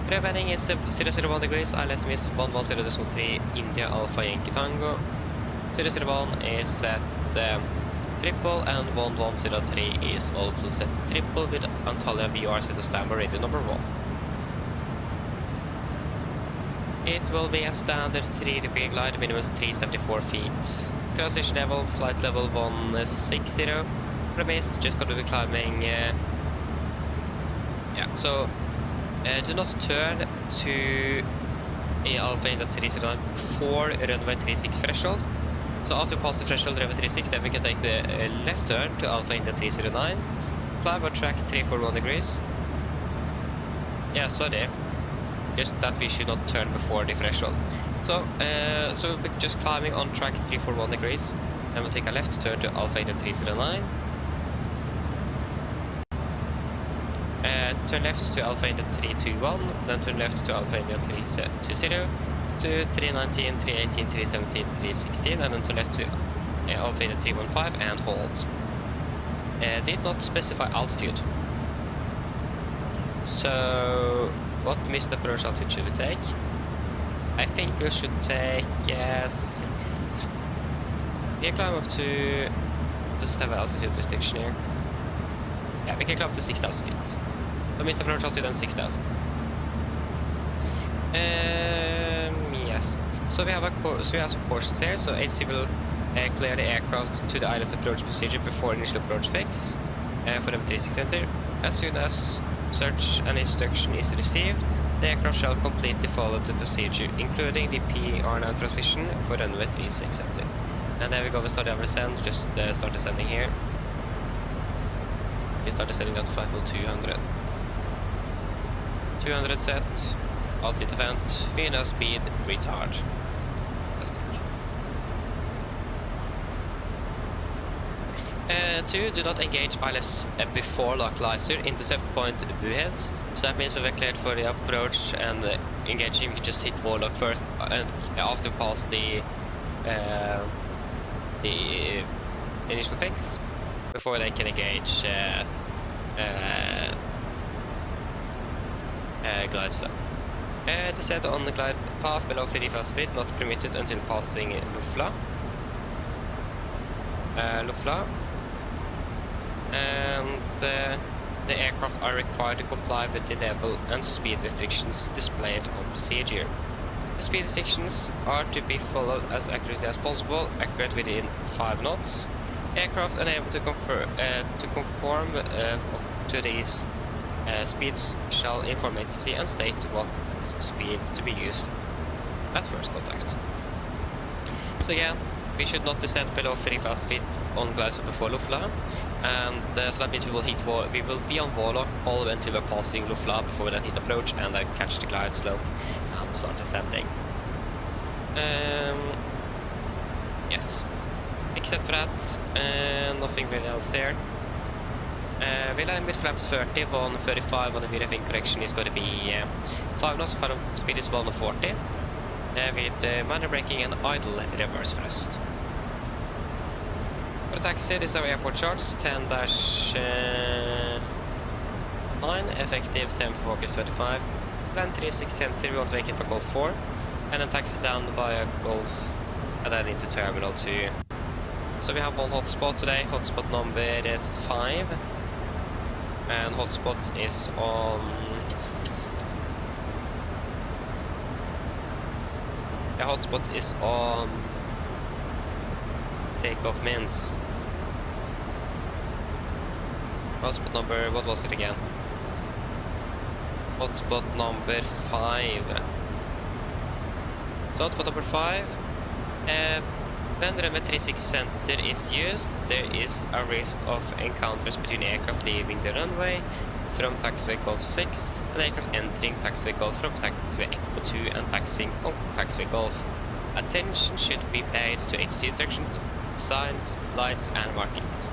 Rev heading is 001 degrees, ILS miss 110.3, India Alpha Yankee Tango. 001 is set triple, and 1103 is also set triple with Antalya VR set to standby radio number 1. It will be a standard 3-degree glide, minimum 374 feet. Transition level, flight level 160. Premise, just going to be climbing. Do not turn to Alpha India 309 before runway 36 threshold. So after we pass the threshold runway 36, then we can take the left turn to Alpha India 309. Climb on track 341 degrees. Yeah, sorry. Just that we should not turn before the threshold. So we'll be just climbing on track 341 degrees. Then we'll take a left turn to Alpha India 309. Turn left to Alpha India 321, then turn left to Alpha India 320, to 319, 318, 317, 316, and then turn left to Alpha India 315 and hold. Did not specify altitude. So, what missed approach altitude should we take? I think we should take 6. We can climb up to, just have an altitude restriction here. Yeah, we can climb up to 6,000 feet. So missed approach altitude and 6,000. Yes. So we have some cautions here. So HC will clear the aircraft to the ILS approach procedure before initial approach fix for the M36 center. As soon as such an instruction is received, the aircraft shall completely follow the procedure, including the PR9 transition for runway 36 center. And there we go, we start our ascent, just start descending here. We start descending at flight level 200. 200 set, altitude event, VNO speed, retard. Fantastic. 2. Do not engage ILS before localizer, intercept point Buhes. So that means when we're cleared for the approach and engaging, we can just hit warlock first and after pass the initial fix before they can engage glide slope. Descent on the glide path below 35 street, not permitted until passing Lufla. And the aircraft are required to comply with the level and speed restrictions displayed on procedure. The speed restrictions are to be followed as accurately as possible, accurate within 5 knots. Aircraft unable to conform to these speeds shall inform ATC and state what speed to be used at first contact. So again, we should not descend below 30,000 feet on glide slope before Lufla, and so that means we will be on Warlock all the way until we're passing Lufla before we then hit approach and then catch the glide slope and start descending. Yes, except for that, nothing really else here. We land with flaps 30, 135 on the VRF correction is going to be 5 knots, final speed is 140. With minor braking and idle reverse thrust. For the taxi, this is our airport charts, 10-9, effective 7th of August 25. Land 36 center, we want to make it for Golf 4. And then taxi down via Golf and then into Terminal 2. So we have one hotspot today, hotspot number is 5. And hotspot is on... The hotspot is on Takeoff Mins. Hotspot number, what was it again? Hotspot number 5. So hotspot number 5. When runway 36 center is used, there is a risk of encounters between aircraft leaving the runway from taxiway Golf 6 and aircraft entering taxiway Golf from taxiway Echo 2 and taxiing on taxiway Golf. Attention should be paid to ATC instructions, signs, lights and markings.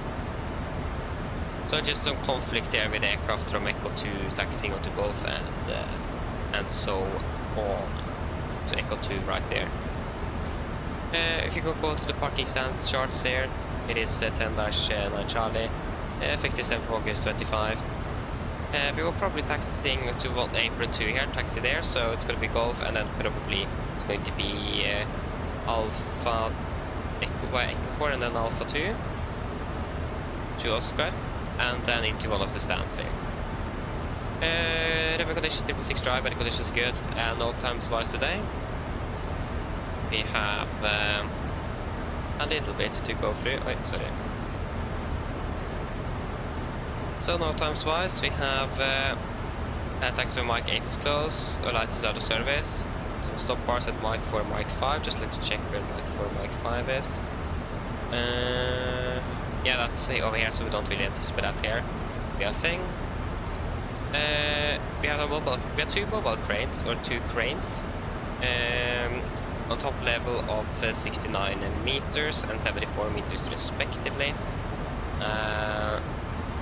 So just some conflict there with aircraft from Echo 2 taxiing onto Golf and so on. So Echo 2 right there. If you go to the parking stand charts here, it is 10-9 Charlie, effective 7th of August 25. We will probably taxiing to what apron 2 here, taxi there, so it's going to be Golf and then probably it's going to be Alpha Echo 4 and then Alpha 2 to Oscar and then into one of the stands here. Runway conditions 666 dry, but the condition is good and no times wise today. We have a little bit to go through. Wait, sorry. So no times wise, we have taxiway mic 8 is closed, or lights is out of service. Some stop bars at mic 4, mic 5. Just let me check where mic 4, mic 5 is. Yeah, that's over here, so we don't really anticipate that here. We have a thing. We have two mobile cranes or 2 cranes. On top level of 69 meters and 74 meters respectively.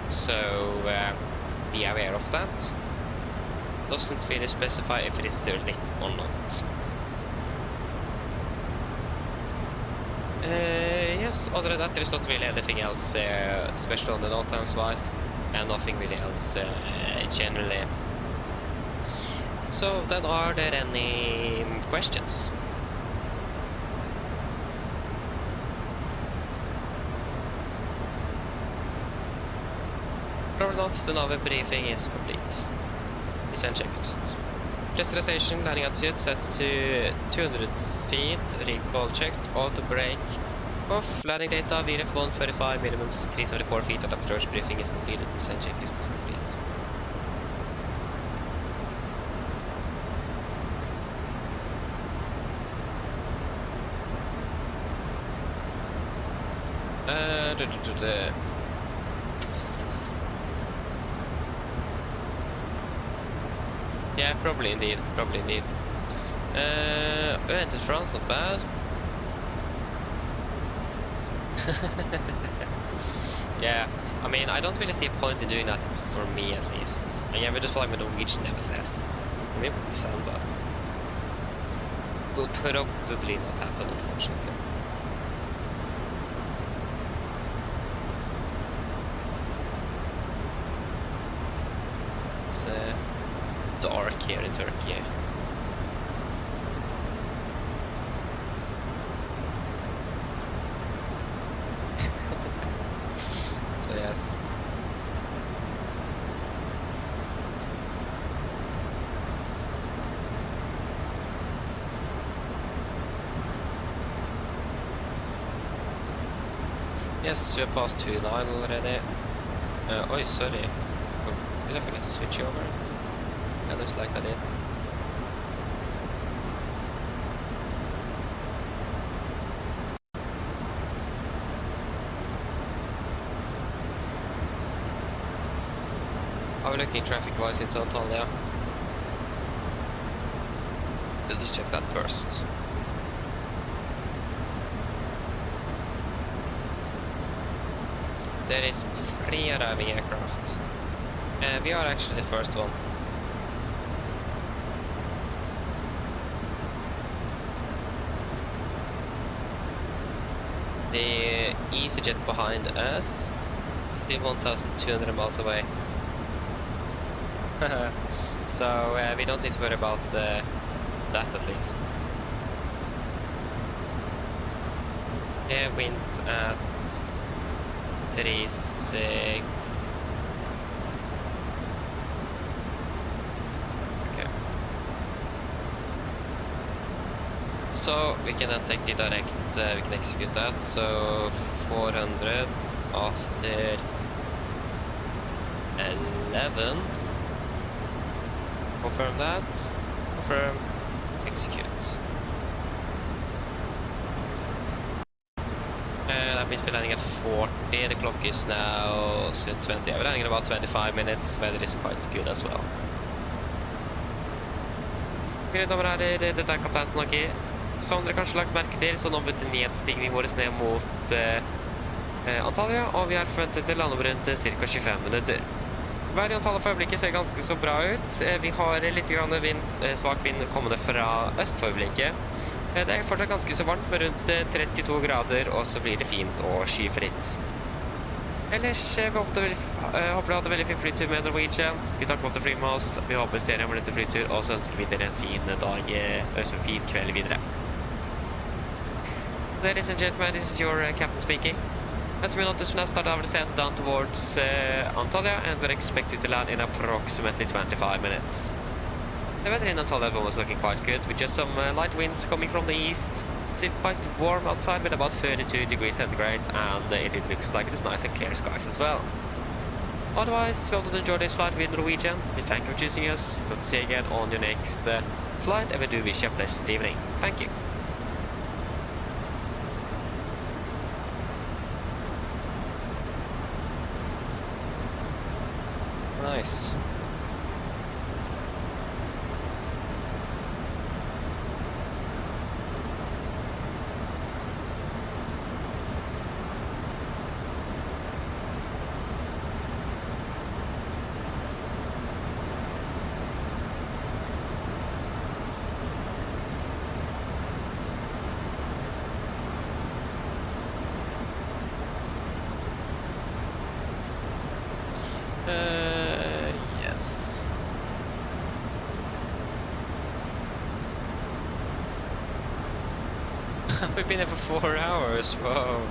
So be aware of that. Doesn't really specify if it is lit or not. Yes, other than that there is not really anything else special on the Notams wise and nothing really else generally. So then are there any questions? Probably not, the Navi briefing is complete. Descent checklist. Pressurization, landing altitude set to 200 feet, rig ball checked, auto brake off, landing data, VRF 135, minimums 374 feet, and approach briefing is completed, descent checklist is complete. Yeah, probably indeed, probably indeed. We went to France, not bad. Yeah, I mean, I don't really see a point in doing that for me at least. And yeah, we just flying with Norwegian nevertheless. I mean, it would be fun, but will probably not happen, unfortunately. It's dark here in Turkey. So yes. Yes, we're past 2-9 already. Oh, sorry. Oh, did I forget to switch over? Yeah, looks like I did. Are we looking traffic-wise into Antalya? Let's just check that first. There is 3 arriving aircraft. We are actually the first one. The EasyJet behind us is still 1,200 miles away. So we don't need to worry about that at least. Air winds at 36. Okay. So we can then take the direct, we can execute that. So 400 after 11. Confirm that. Confirm. Execute. That means we're landing at 40. The clock is now soon 20. We're landing in about 25 minutes. Weather is quite good as well. Mine damer og herrer, dette er kaptein som snakker. Som dere kanskje har lagt merke til, så nå bytter nedstigningen vår ned mot Antalya, og vi er forventet til å lande om rundt ca. 25 minutter. Været i Antalya for øyeblikket ser ganske så bra ut. Vi har litt vind, svak vind kommende fra øst for øyeblikket. Det er fortsatt ganske så varmt med rundt 32 grader, og så blir det fint og skyfritt. Ellers vi håper dere hadde veldig fin flytur med Norwegian. Vi takker for at dere flyr med oss. Vi håper dere har neste flytur, og så ønsker vi dere en fin dag, en fin kveld videre. Ladies and gentlemen, this is your captain speaking. As we notice, we now start our descent down towards Antalya, and we're expected to land in approximately 25 minutes. The weather in Antalya was looking quite good, with just some light winds coming from the east. It's quite warm outside with about 32 degrees centigrade, and it looks like it is nice and clear skies as well. Otherwise, we hope to enjoy this flight with Norwegian. We thank you for choosing us. We'll see you again on your next flight, and we do wish you a pleasant evening. Thank you. Nice. Yes. We've been here for 4 hours. Whoa,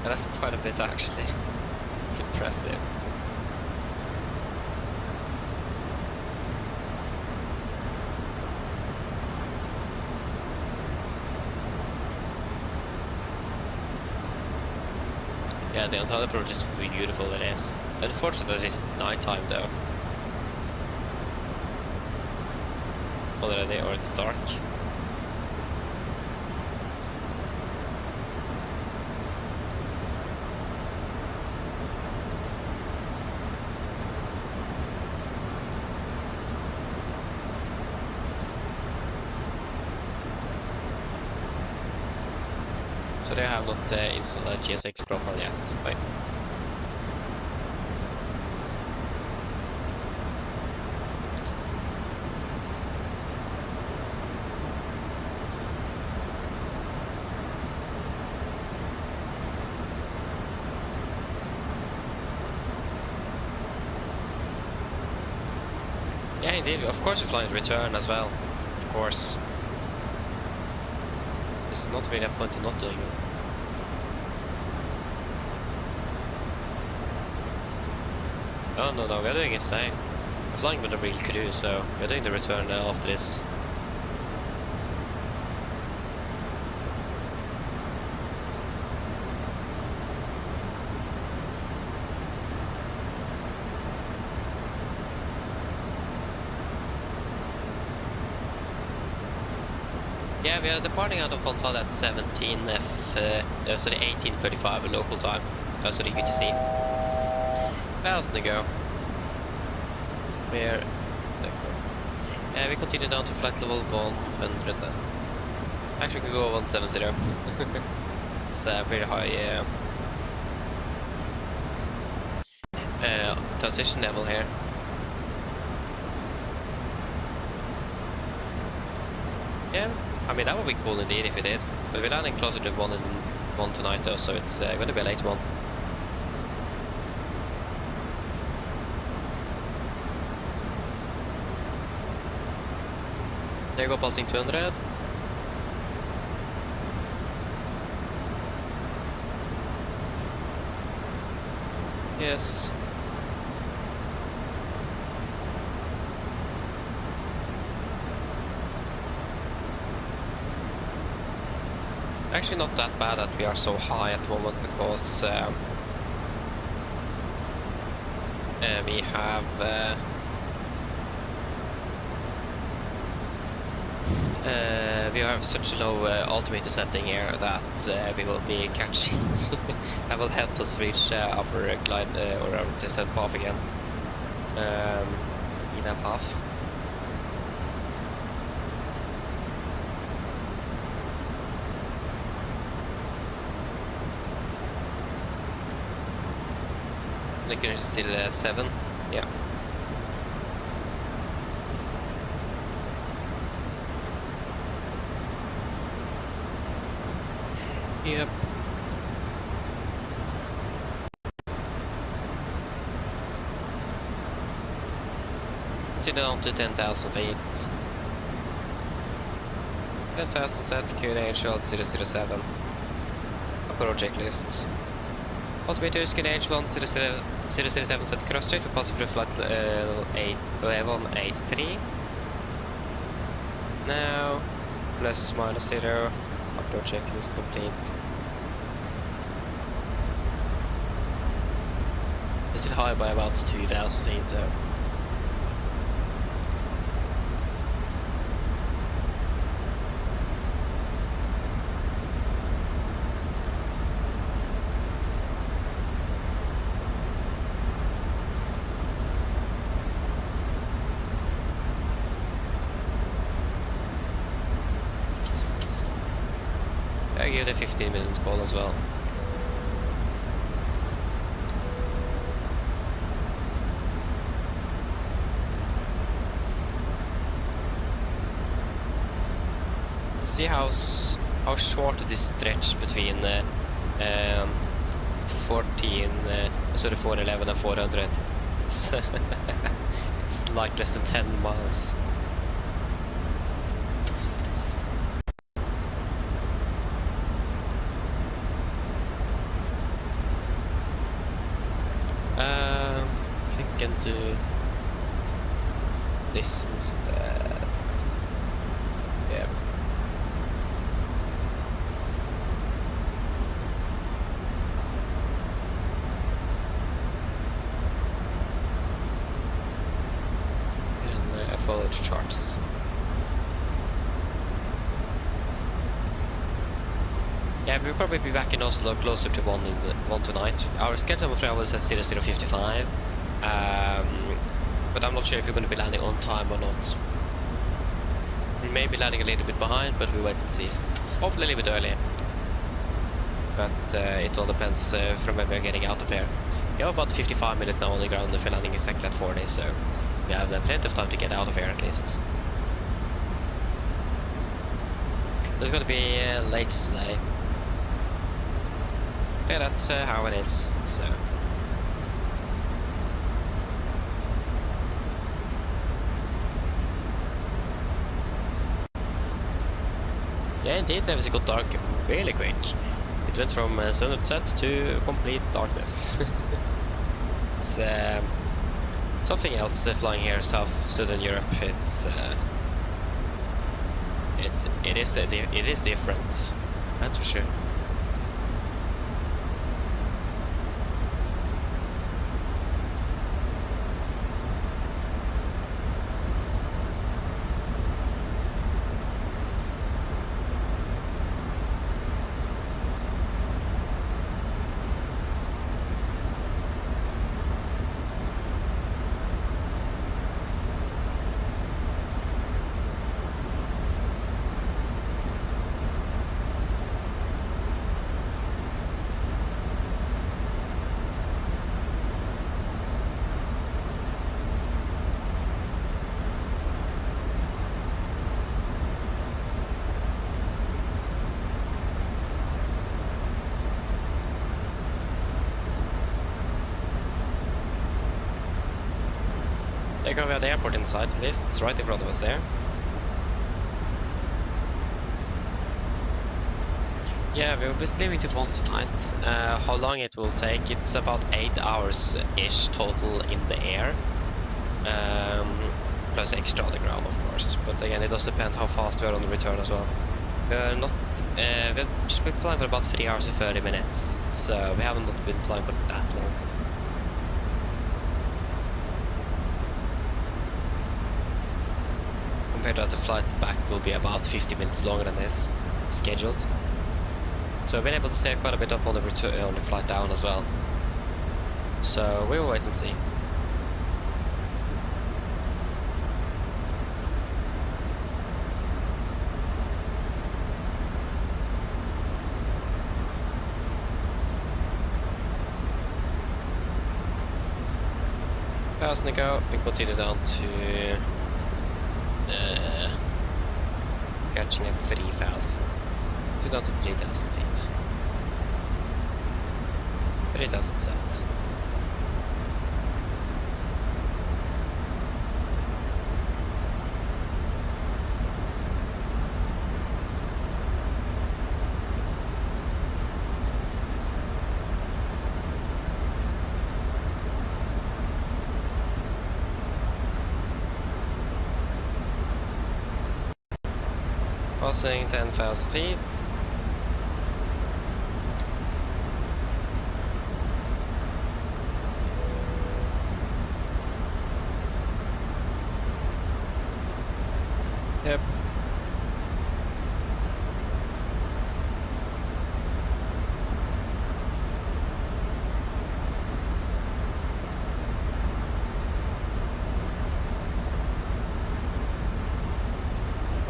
that's quite a bit actually. It's impressive. Yeah, the Antalya approach is beautiful, it is. Unfortunately, it's nighttime though. Already, or it's dark. So they have not installed a GSX profile yet. Wait. Yeah, indeed. Of course, we're flying return as well. Of course. There's not really a point in not doing it. Oh no, we're doing it today. We're flying with a real crew, so we're doing the return after this. Yeah, we are departing out of Volanta at 18:35 local time. Oh, sorry, UTC. 1,000 to go. We continue down to flight level 100 then. Actually, we can go 170. It's a very high transition level here. Yeah. I mean, that would be cool indeed if we did. But we're landing closer to 1 tonight though, so it's going to be a late one. There you go, pulsing 200. Yes. Actually not that bad that we are so high at the moment, because we have such a low altimeter setting here that we will be catching. That will help us reach our glide or our descent path again. In that path. The current is still 7, yeah. Yep. Down to 10,000 feet. 10,000 set, QNH alt 007. Approach checklist. Altimeter QNH 007 set cross check. We're passing through flight level 183. Now, ±0. Approach checklist complete. We're still high by about 2,000 feet though. I give it a 15-minute call as well. See how short this stretch between 411 and 400. It's like less than 10 miles. I think I can do this instead. Yeah. approach charts. Yeah, we'll probably be back in Oslo closer to 1 tonight. Our schedule travel is at 00:55, but I'm not sure if we're going to be landing on time or not. We may be landing a little bit behind, but we'll wait and see. Hopefully a little bit early. But it all depends from when we're getting out of here. We have about 55 minutes now on the ground if we're landing exactly at 40, so we have plenty of time to get out of here at least. It's going to be late today. Yeah, that's how it is, so... Yeah, indeed, it got dark really quick. It went from sunset to complete darkness. It's something else flying here southern Europe. It is different, that's for sure. They're gonna be at the airport inside, at least. It's right in front of us there. Yeah, we will be leaving to Bonn tonight. How long it will take? It's about 8 hours-ish total in the air. Plus extra on the ground, of course. But again, it does depend how fast we are on the return as well. We've just been flying for about 3 hours and 30 minutes. So we haven't been flying for that long. Compared to the flight back will be about 50 minutes longer than this scheduled. So I've been able to stay quite a bit up on the on the flight down as well. So we will wait and see. Passing the go, we continue down to catching at 3,000. Down to 3,000 feet. 3,000 set. Passing 10,000 feet. Yep.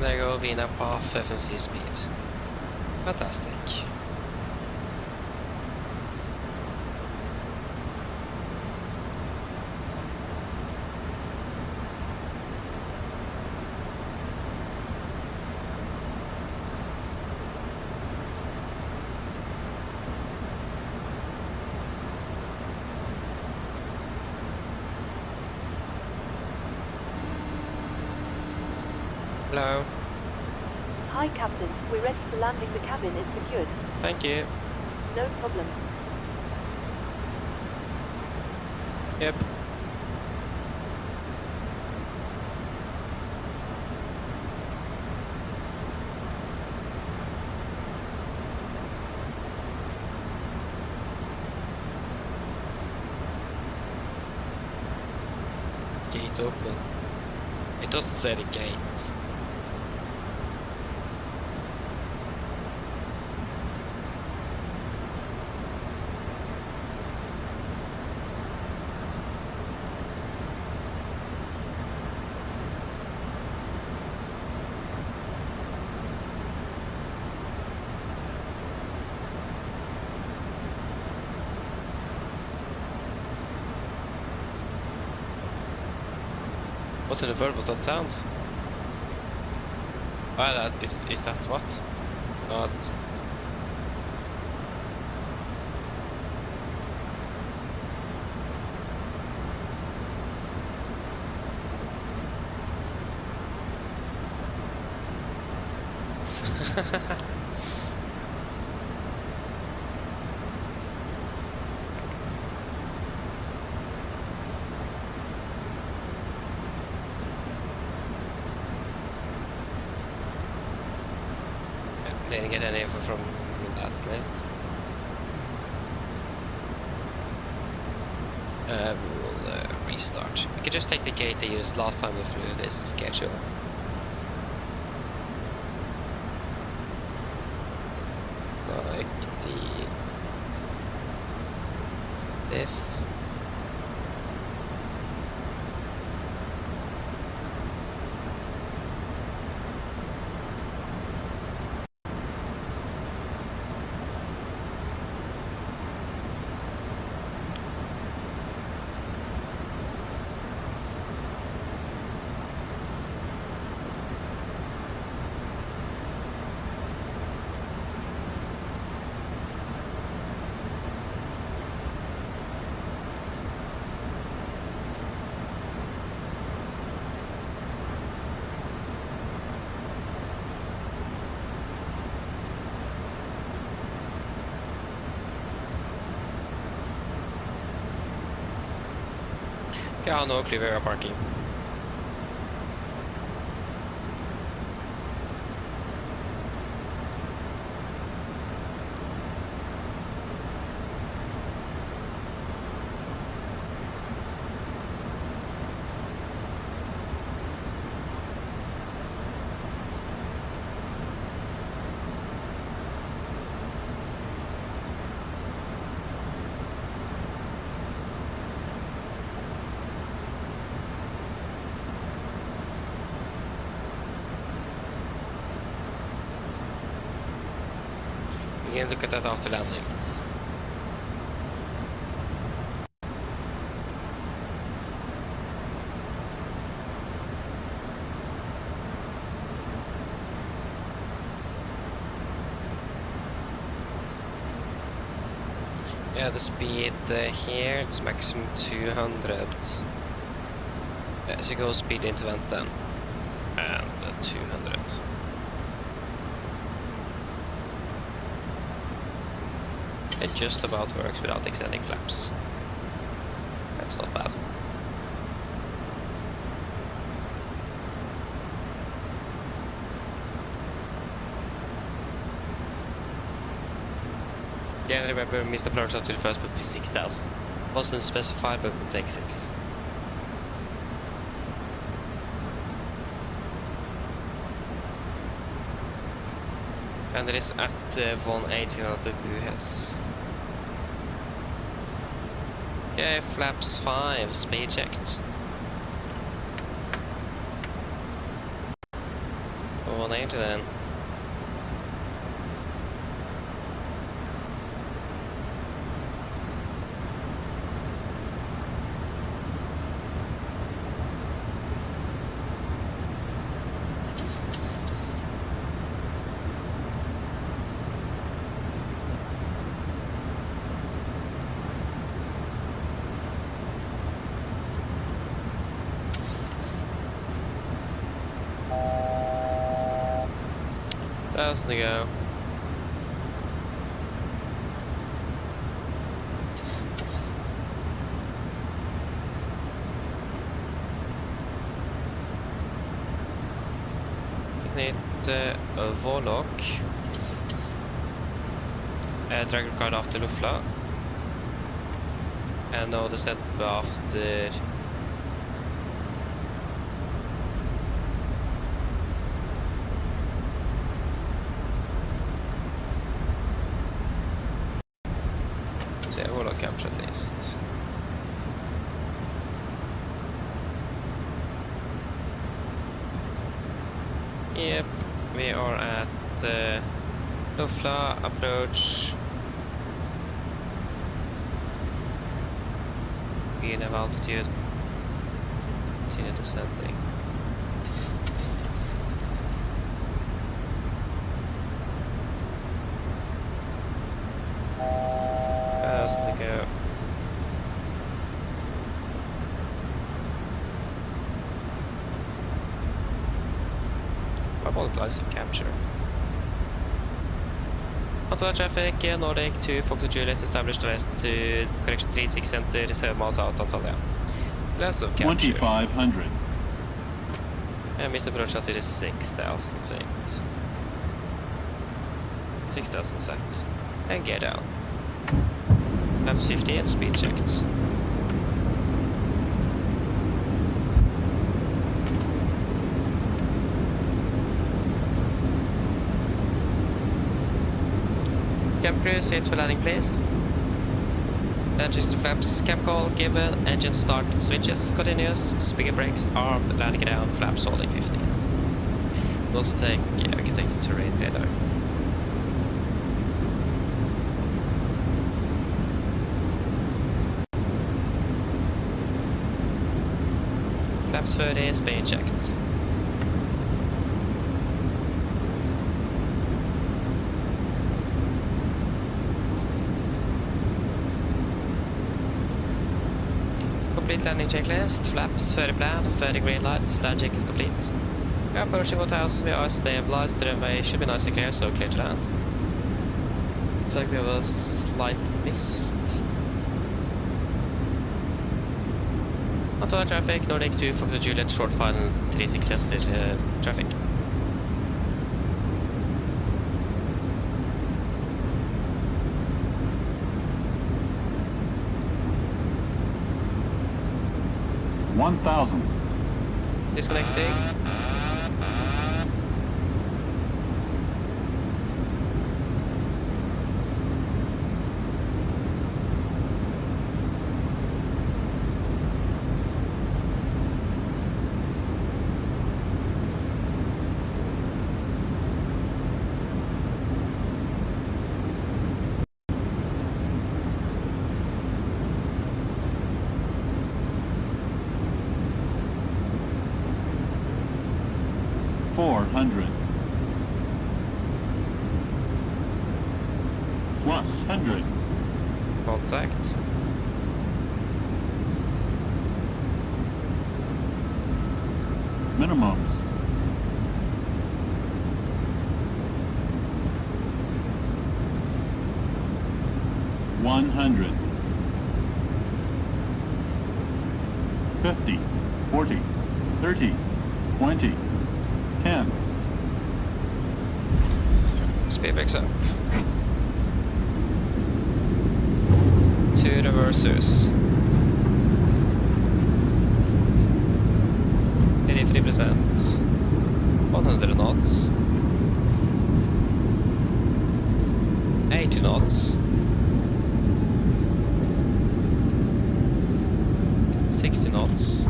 There you go, VNAP off, FMC speed. Fantastic. Hello.
Hi, Captain. We're ready for landing. The cabin is secured.
Thank you.
No problem.
Yep. Gate open. It doesn't say the gate. What in the world was that sound? Well, is that what? Not. Didn't get any info from that list. We'll restart. We could just take the gate they used last time we flew this schedule. Like the 5th. Okay, I have no clue where we are parking. We can look at that after landing. Yeah, the speed here, it's maximum 200. So go speed into vent then. And 200. It just about works without extending flaps. That's not bad. Again, remember, missed approach to the first would be 6,000. Wasn't specified, but we'll take 6. And it is at 180 WS. Okay, flaps 5, speed checked. 180 then. Thousand to go. Need a Volok. Drag card after Lufla. And now the set after bounch at least. Yep, we are at Lofla approach. Being of altitude. Continue descending. Fast we go. What about lights of capture? Antalya traffic, Nordic to Fox Juliet established west to correction 36 center, 7 miles out Antalya. Glass of capture.
2500.
And missed approach altitude is 6,000 feet. 6,000 set. And gear down. Laps 50 and speed checked. Cam crew, seats for landing please. Engines to flaps, cam call given, engine start, switches, continuous, speed brakes, armed, landing down, flaps holding 50. We'll also take, yeah, we can take the terrain radar. Flaps 30, speed checked. Complete landing checklist, flaps, 30 plan, 30 green lights, land checklist complete. We are approaching 1000, we are stabilized, the runway should be nice and clear, so clear to land. Looks like we have a slight mist. Antalya traffic, Nordic to Fox Juliet, short final 36 center traffic. Disconnecting.
Plus 100.
Contact.
Minimums. $100. 50, 40, 30, 20, 10.
Speed brakes up. 2 reversers. 83%. 100 knots. 80 knots. 60 knots.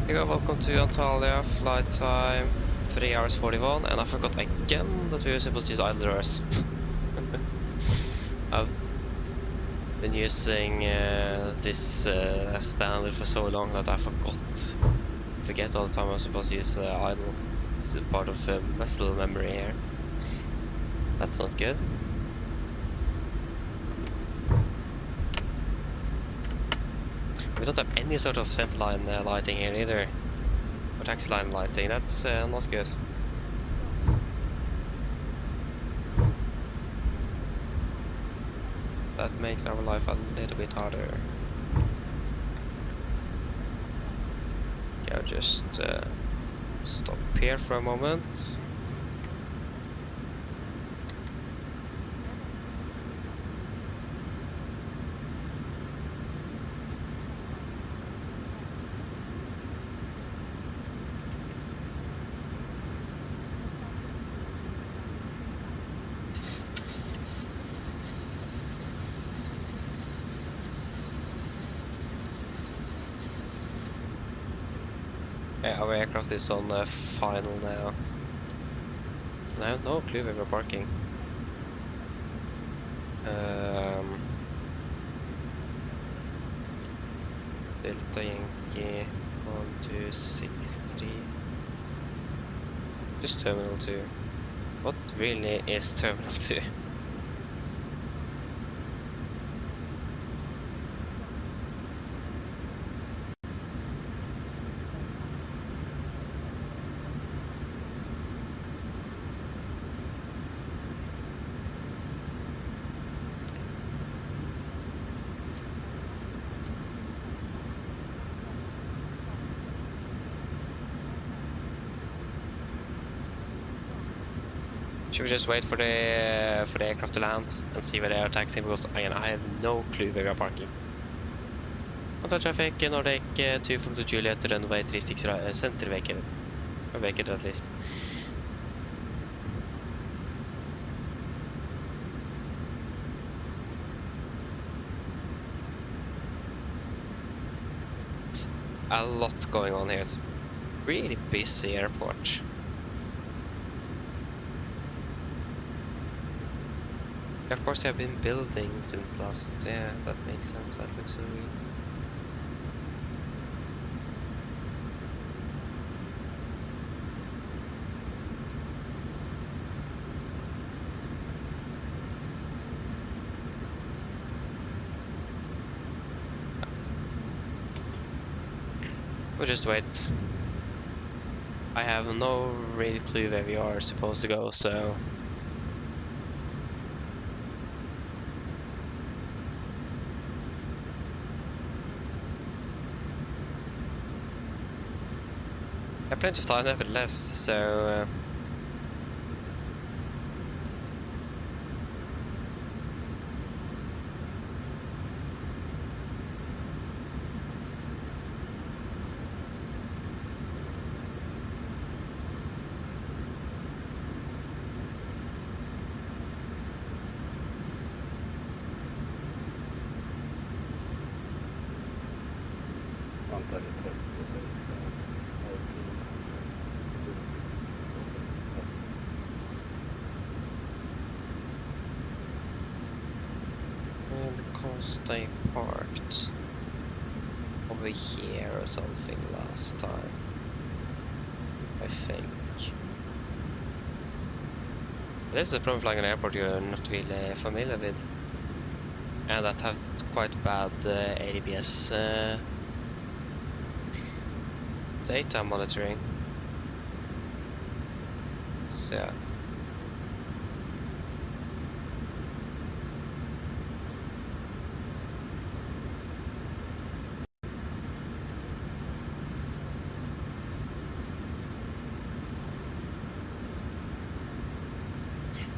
You go, welcome to Antalya, flight time 3 hours 41, and I forgot again that we were supposed to use idle reverse. I've been using this standard for so long that I forget all the time I'm supposed to use idle. It's a part of muscle memory here. That's not good. We don't have any sort of centerline lighting here either, or taxi line lighting. That's not good. That makes our life a little bit harder. Okay, I'll just stop here for a moment. Our aircraft is on final now. I have no clue where we're parking. Delta Yankee 1263. Just Terminal 2. What really is Terminal 2? Should we just wait for the aircraft to land and see where they are taxiing? Because again, I have no clue where we are parking. Antalya traffic, Nordic 2 Fox Juliet, runway 36 center vacated. Or vacated at least. It's a lot going on here. It's a really busy airport. Of course, they have been building since last. Yeah, that makes sense. That looks so real. We'll just wait. I have no real clue where we are supposed to go, so. I have plenty of time nevertheless, so because they parked over here or something last time, I think. This is a problem flying an airport you're not really familiar with, and that have quite bad ADBS data monitoring. So yeah.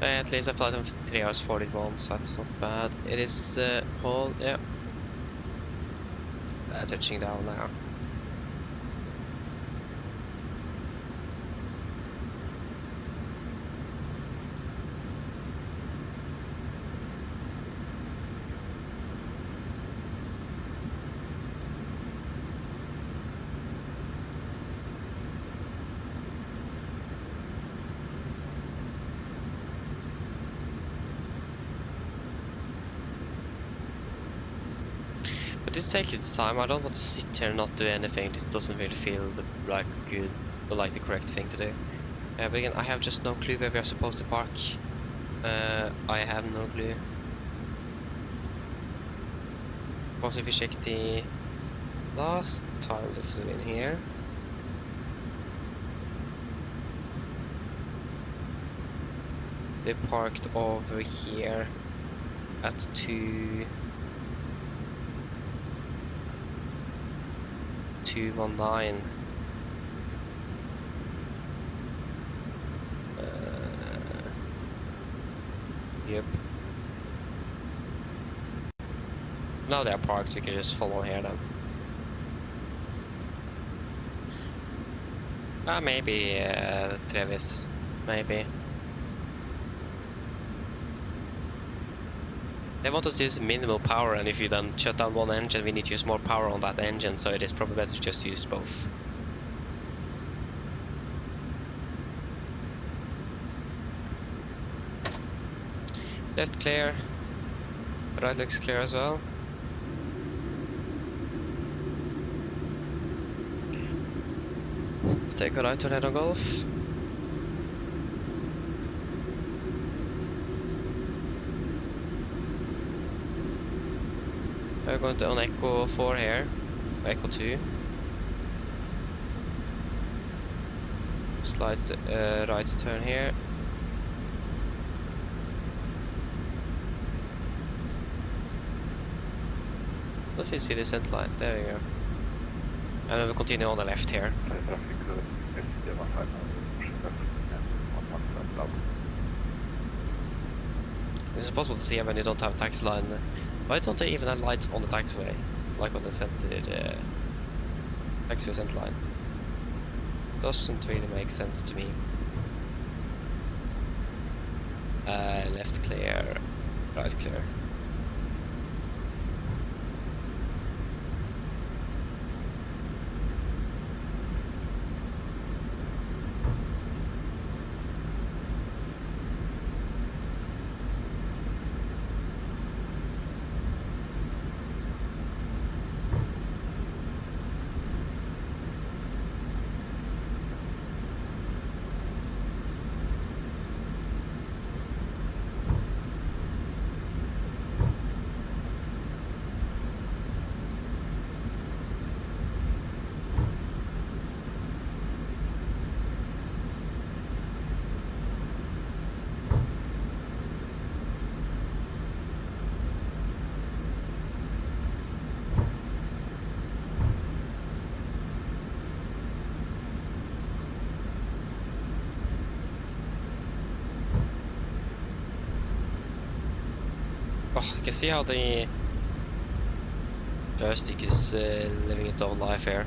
At least I flight on 3 hours 41, so that's not bad. It is all, yeah. Touching down now. But this takes its time. I don't want to sit here and not do anything. This doesn't really feel like good or like the correct thing to do. But again, I have just no clue where we are supposed to park. I have no clue. Because if we check the last time they flew in here, they parked over here at 219. Yep. Now they are parked, so we can just follow here then. Maybe Trevis. Maybe. They want us to use minimal power, and if you then shut down one engine, we need to use more power on that engine, so it is probably better to just use both. Left clear. Right looks clear as well. Take a right turn head on Golf. We're going to on Echo 4 here. Echo 2. Slight right turn here. Don't you see the center line? There you go. And then we'll continue on the left here. It's impossible to see when you don't have a taxi line. Why don't they even have lights on the taxiway? Like on the center, taxiway center line. Doesn't really make sense to me. Left clear, right clear. Oh, you can see how the joystick is living its own life here.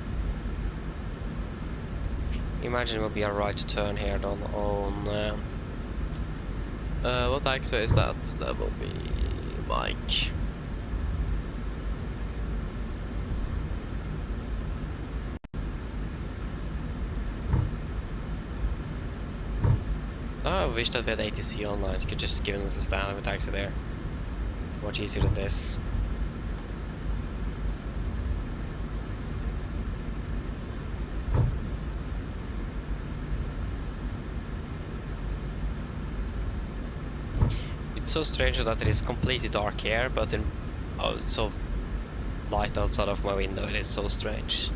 Imagine it will be a right turn here done on what taxiway is that? That will be Mike. Oh, I wish that we had ATC online. You could just give us a stand of a taxi there. Much easier than this. It's so strange that it is completely dark here, but then it's so light outside of my window. It is so strange.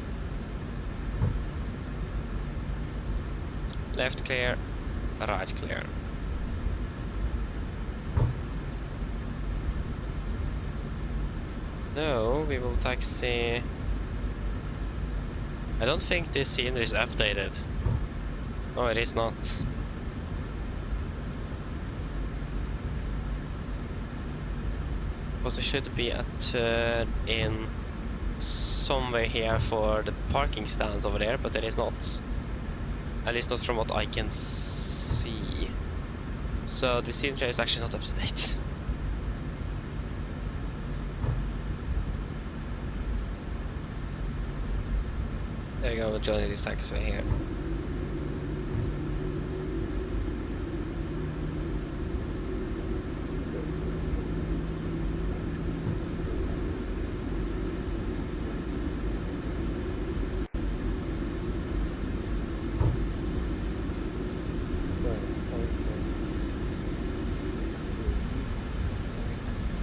Left clear, right clear. No, we will taxi. I don't think this scene is updated. No, it is not. Because there should be a turn in somewhere here for the parking stands over there, but there is not. At least not from what I can see. So the scene is actually not up to date. There you go, we'll join this taxiway here.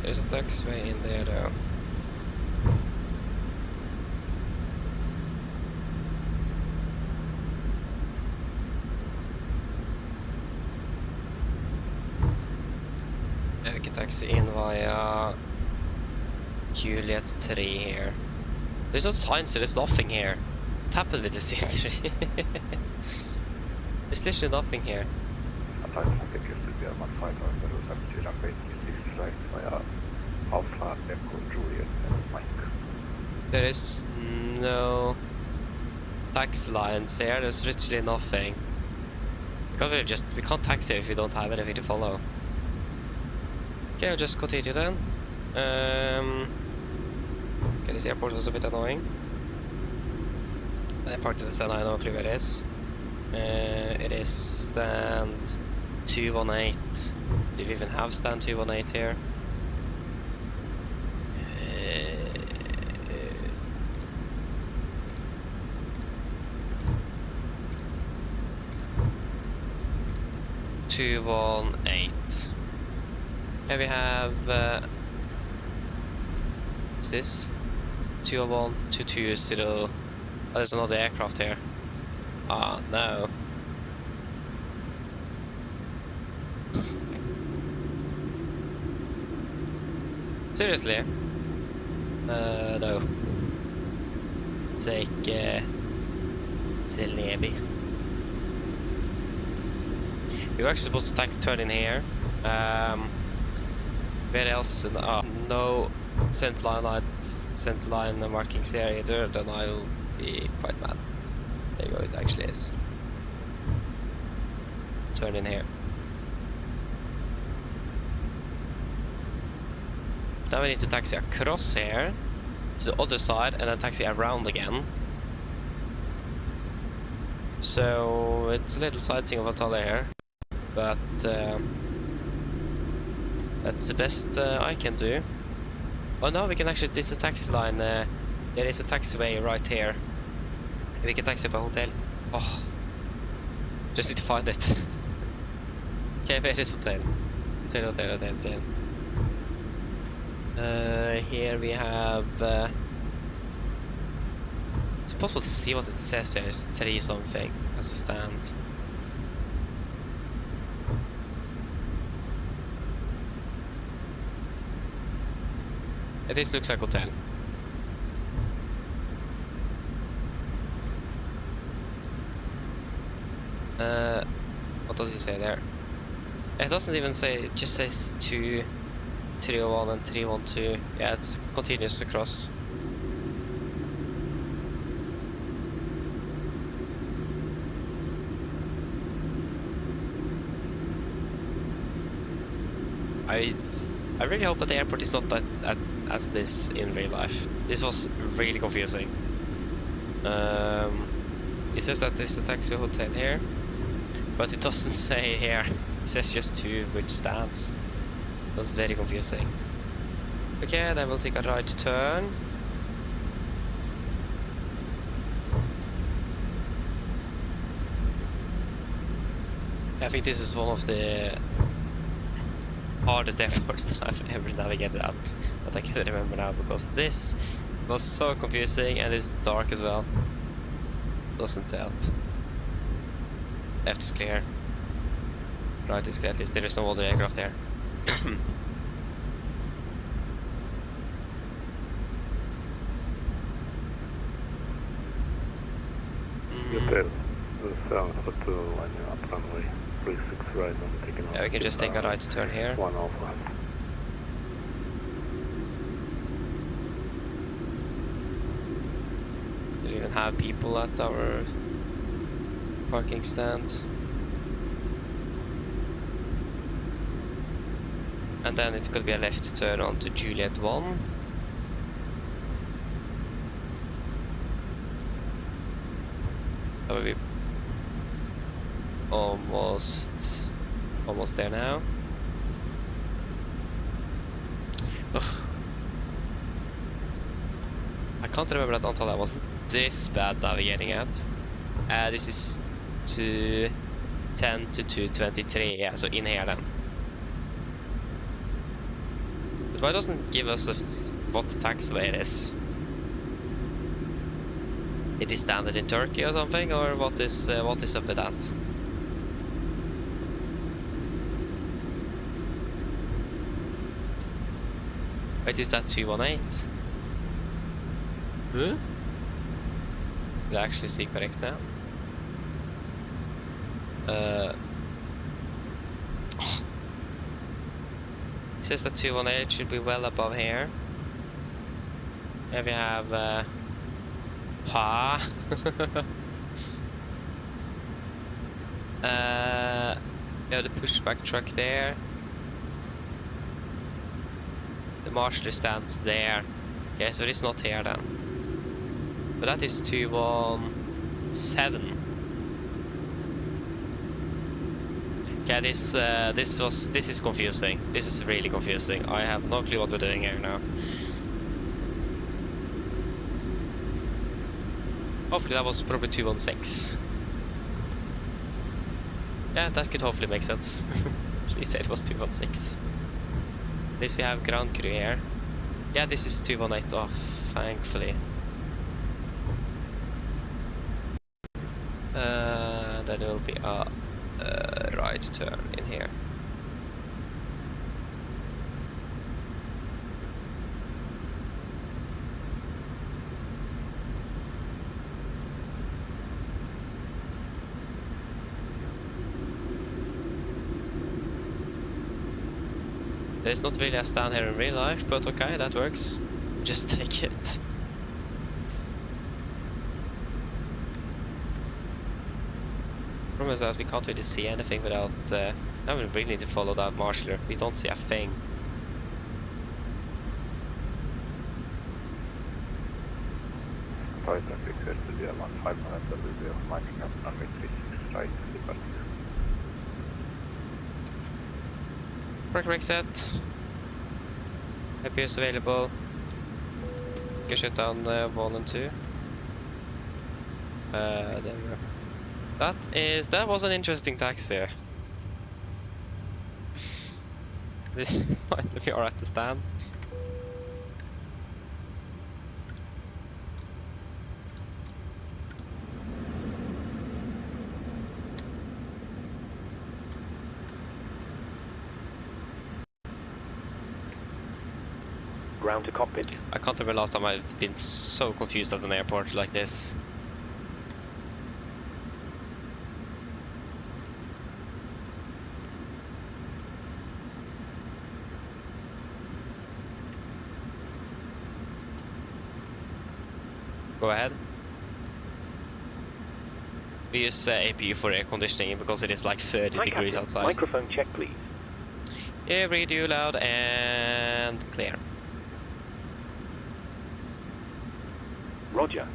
There's a taxiway in there though. Taxi in via Juliet 3 here. There's no signs, there's nothing here. What happened with the scenery? There's literally nothing here. There is no taxi lines here, there's literally nothing. We can't taxi if we don't have anything to follow. Okay, I'll just continue then. Okay, this airport was a bit annoying. I parked at the stand, I have no clue where it is. It is stand 218. Do we even have stand 218 here? $218. Here we have what's this? 201, 220. Oh, there's another aircraft here. Ah, no. Seriously? No. Take Celebi. We were actually supposed to take the turn in here. Where else? No center line markings here either. Then I'll be quite mad. There you go. It actually is. Turn in here. Now we need to taxi across here to the other side and then taxi around again. So it's a little sightseeing of Antalya here, but that's the best I can do. Oh no, we can actually, this is a taxi line, there is a taxiway right here. We can taxi up a hotel. Oh, just need to find it. Okay, where is hotel? Hotel. Here we have, it's possible to see what it says here, it's 3 something as a stand. This looks like hotel. What does he say there? It doesn't even say, it just says 2, 301 and 312. Yeah, it's continuous across. I really hope that the airport is not as this in real life. This was really confusing. It says that there's a taxi hotel here, but it doesn't say here. It says just 2 which stands. That's very confusing. Okay, then we'll take a right turn. I think this is one of the hardest airports that I've ever navigated at, that I can remember now, because this was so confusing and it's dark as well. Doesn't help. Left is clear. Right is clear, at least there is no other aircraft there.
Hotel, south for 2 when you're up runway 36 right on taking off.
Yeah, we can just take a right turn here.
1 Alpha.
Do we even have people at our parking stand? And then it's going to be a left turn onto Juliet 1. That will be almost there now. Ugh. I can't remember that Antalya was this bad navigating at. This is 210 to 223, yeah, so in here then. But why doesn't it give us what taxiway it is? It is standard in Turkey or something, or what is up with that? Wait, is that 218? Huh? Did I actually see correct now? It says that 218 should be well above here. Here we have we have the pushback truck there. The marshaller stands there. Okay, so it's not here then. But that is 217. Okay, this is confusing. This is really confusing. I have no clue what we're doing here now. Hopefully that was probably 216. Yeah, that could hopefully make sense. Please say it was 216. At least we have ground crew here. Yeah, this is 218 off, thankfully. Then there will be a right turn in here. There's not really a stand here in real life, but okay, that works. Just take it. Problem is that we can't really see anything without... now we really need to follow that marshaller. We don't see a thing.
Titan request to the 1500 will be lining up runway 36 right departure.
Brake set. APUs available. You can shut down 1 and 2. There we go. That was an interesting taxi. This finally we are at the stand.
Ground to cockpit.
I can't remember last time I've been so confused at an airport like this. Go ahead. We use APU for air conditioning because it is like 30 degrees
Captain.
outside.
Microphone check, please.
Yeah, read you loud and clear.
Roger.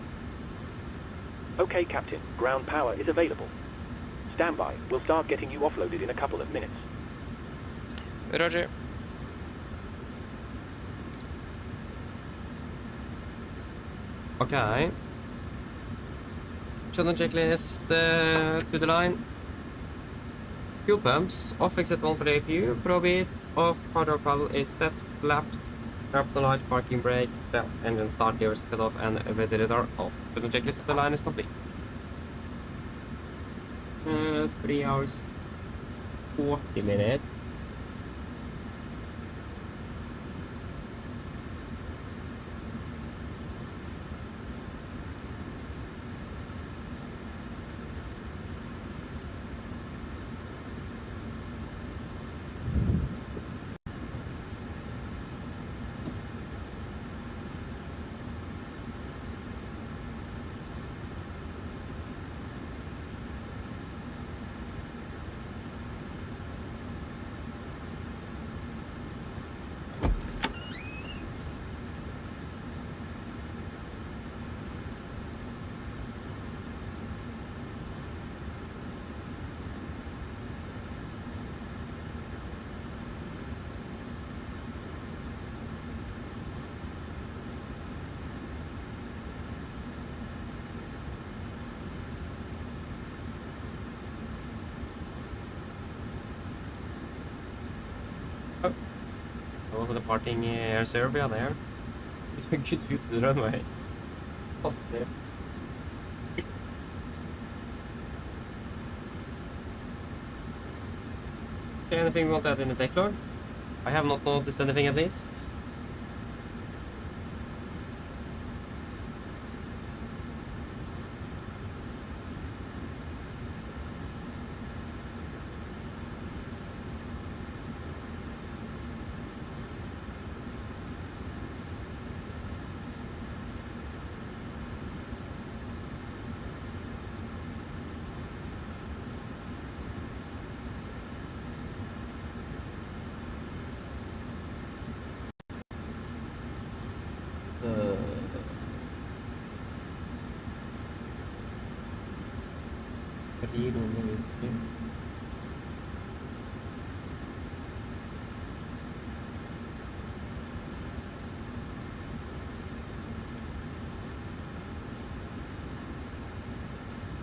Okay, Captain. Ground power is available. Stand by. We'll start getting you offloaded in a couple of minutes.
Roger.
Okay. Shutdown checklist to the line. Fuel pumps. Off exit 1 for the APU. Probe off. Hard paddle is set. Flaps. Kryptonite, parking brake, set, engine start, gears cut off, and Elevatex radar off. Shutdown checklist to the line is complete. 3 hours, 40 minutes. Also departing Air Serbia there. It's a good view to the runway. Positive. Anything we want to add in the tech log? I have not noticed anything at least.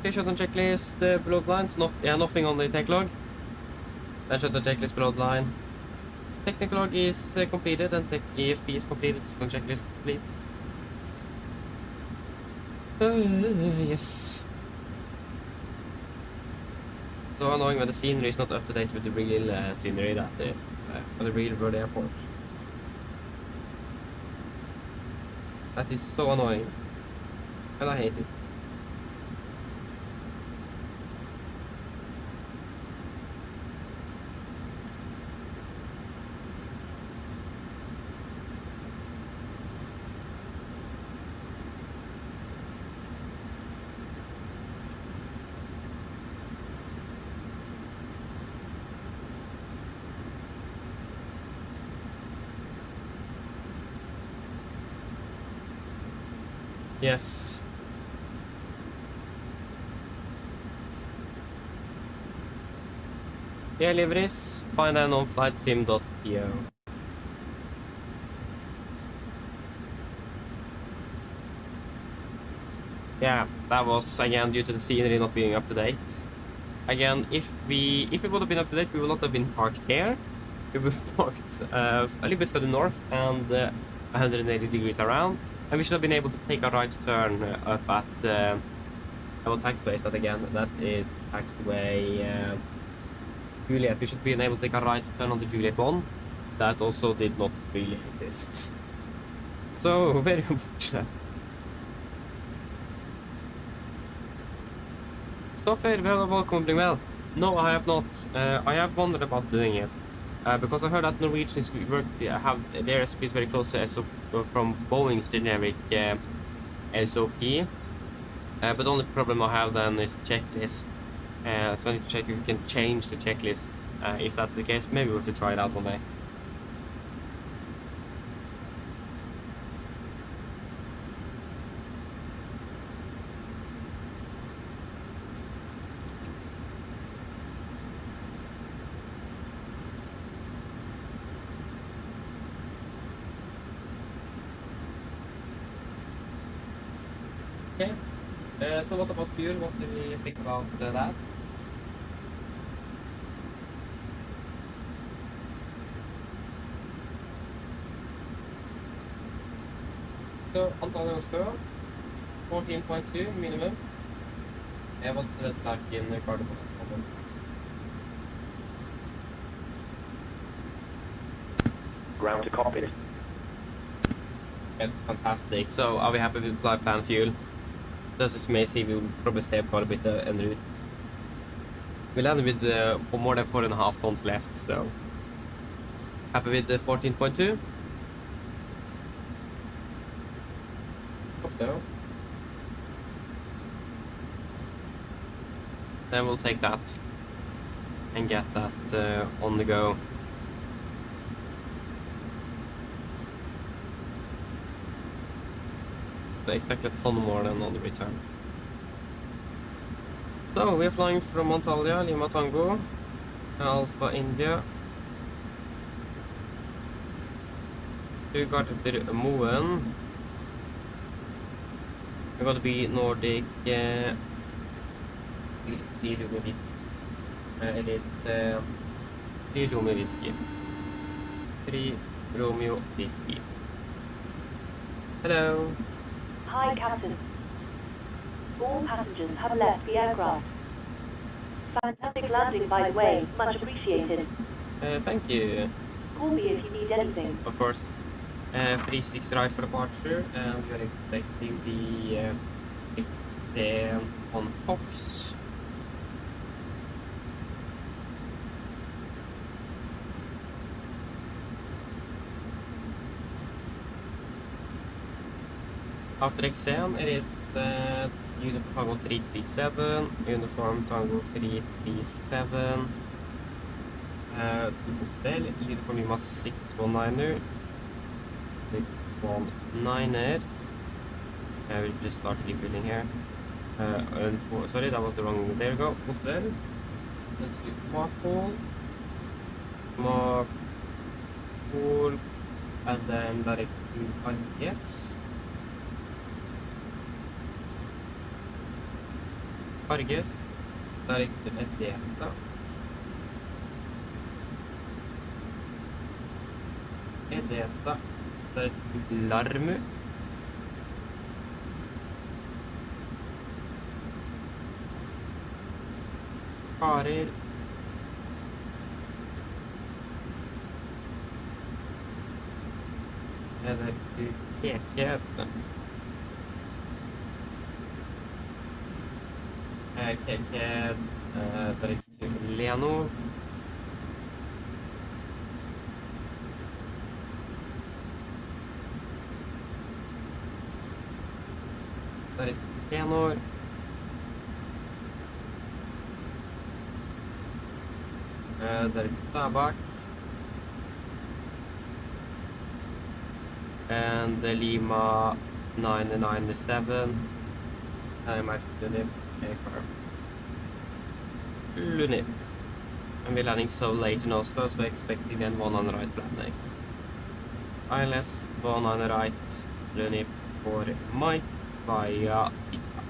Okay, shut down checklist, below lines. Nothing on the tech log. Then shut down checklist below line. Technical log is completed and tech EFP is completed. Shut down checklist complete. Yes. So annoying when the scenery is not up to date with the real scenery that is on the real world airport. That is so annoying. And I hate it. Yes. Yeah, liveries. Find an on-flight sim.to. Yeah, that was again due to the scenery not being up to date. Again, if we would have been up to date, we would not have been parked here. We would have parked a little bit further north and 180 degrees around. And we should have been able to take a right turn up at what taxiway is that again? That is taxiway Juliet. We should have been able to take a right turn on the Juliet 1. That also did not really exist. So, very unfortunate. Stoffer, welcome to well. No, I have not. I have wondered about doing it. Because I heard that Norwegians have their recipes very close to SOP from Boeing's generic SOP. But the only problem I have then is checklist. So I need to check if we can change the checklist. If that's the case, maybe we should try it out one day. Okay, so what about fuel? What do we think about that? So, Antalya Oslo, 14.2 minimum. What's that like in the cardboard?
Ground to cockpit.
It's fantastic. So, are we happy with flight plan fuel? Just as you may see, we will probably save quite a bit en route. We landed with more than 4.5 tons left, so happy with the 14.2. Hope so. Then we'll take that and get that on the go. Exactly a ton more than on the return. So we're flying from Antalya, Lima Tango, Alpha India, to Gardermoen. We're going to be Nordic. It is 3 Romeo whiskey. It is 3 Romeo whiskey. 3 Romeo whiskey. Hello.
Hi, Captain. All passengers have left the aircraft. Fantastic landing, by the way. Much appreciated.
Thank you.
Call me if you need anything.
Of course. 36 right for departure, and we are expecting the it's on Fox. After exam, it is uniform Tango 337, uniform Tango 337, to Mostel, uniform Lima 619er, 619er. We just started refilling here. Sorry, that was the wrong. There we go. Mostel. Then to Markpol, and then direct to yes. Farges. Der gikk det med data. Data. Der gikk det larmu. Karer. Der gikk det pekete. Keked, der gikk det Leonov. Der gikk det Leonor. Der gikk det Sabak. And Lima 997. I'm actually for Lunip. And we're landing so late in Oslo, so we're expecting then 1 on the right landing. ILS 1 on the right, Lunip for Mike via Ita.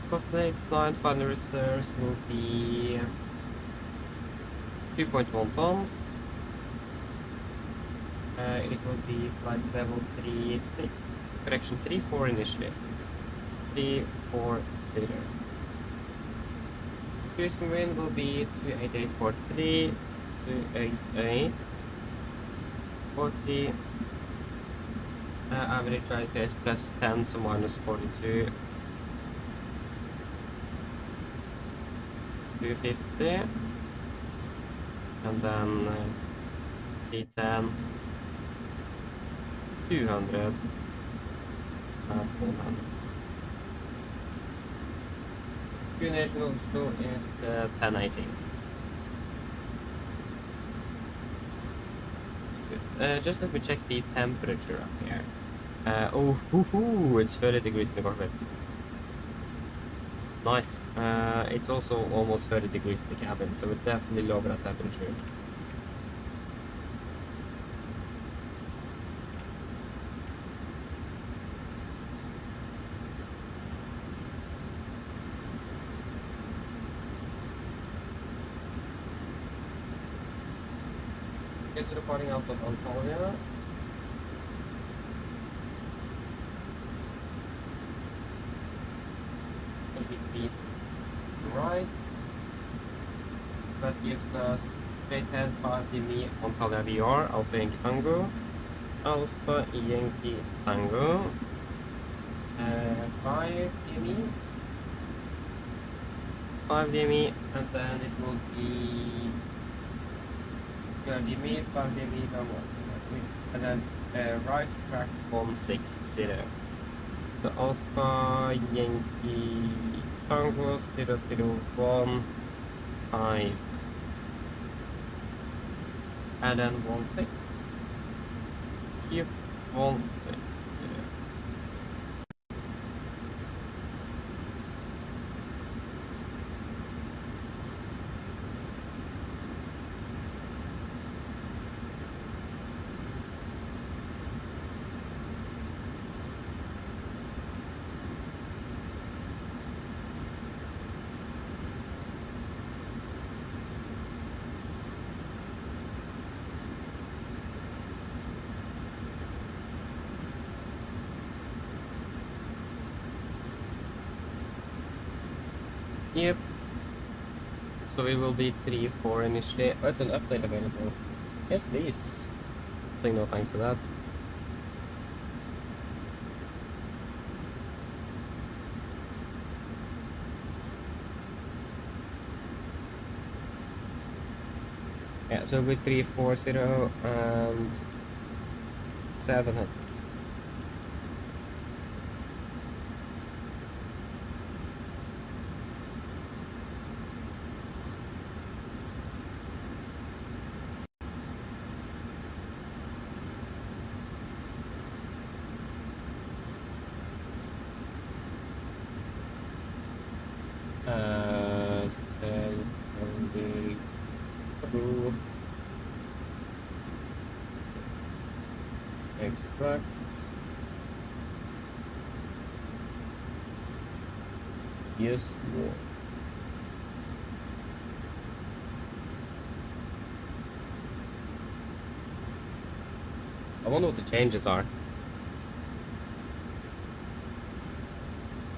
Cost X9 final reserves will be 2.1 tons. It will be flight level 36, correction 34 initially. 340. Cruising wind will be 28843, 288, 40. Average ICS plus 10, so minus 42. 250. And then D10. 200. 400. Destination Oslo is 1080. That's good. Just let me check the temperature up here. It's 30 degrees in the cockpit. Nice. It's also almost 30 degrees in the cabin, so it definitely lower that temperature. So departing out of Antalya. Maybe 360 right. That gives us straight ahead 5 DME Antalya VR, Alpha Yankee Tango. Alpha Yankee Tango. 5 DME. 5 DME, and then it will be DME, 5 DME, and then right track 160. So Alpha Yankee Tango 001 5, and then 16. Yep, 160. Yep. So we will be 3-4 initially. Oh, it's an update available. Yes, please. Saying no thanks to that. Yeah, so with 340 and 700. Extract. Yes. I wonder what the changes are.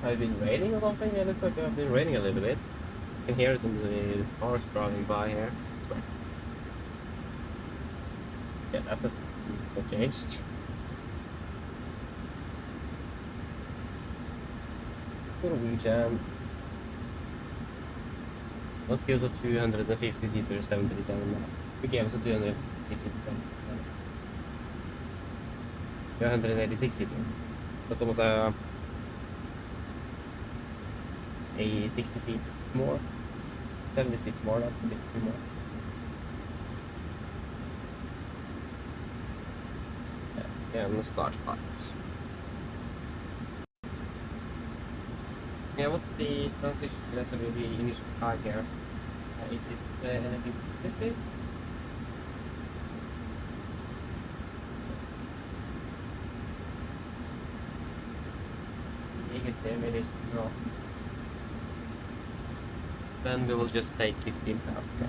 Have it been raining or something? It looks like I've been raining a little bit. You can hear it in the cars driving by here. I swear. Yeah, that has not changed. Norwegian. Not give us a 250 seater 737 now. We gave us a 250 seater 737. 286 seater. That's almost a 60 seats more. 70 seats more, that's a bit too much. Yeah, and the start flights. Yeah, what's the transition, so the initial tag here? Is it anything specific? Negative, it is not. Then we will just take 15,000.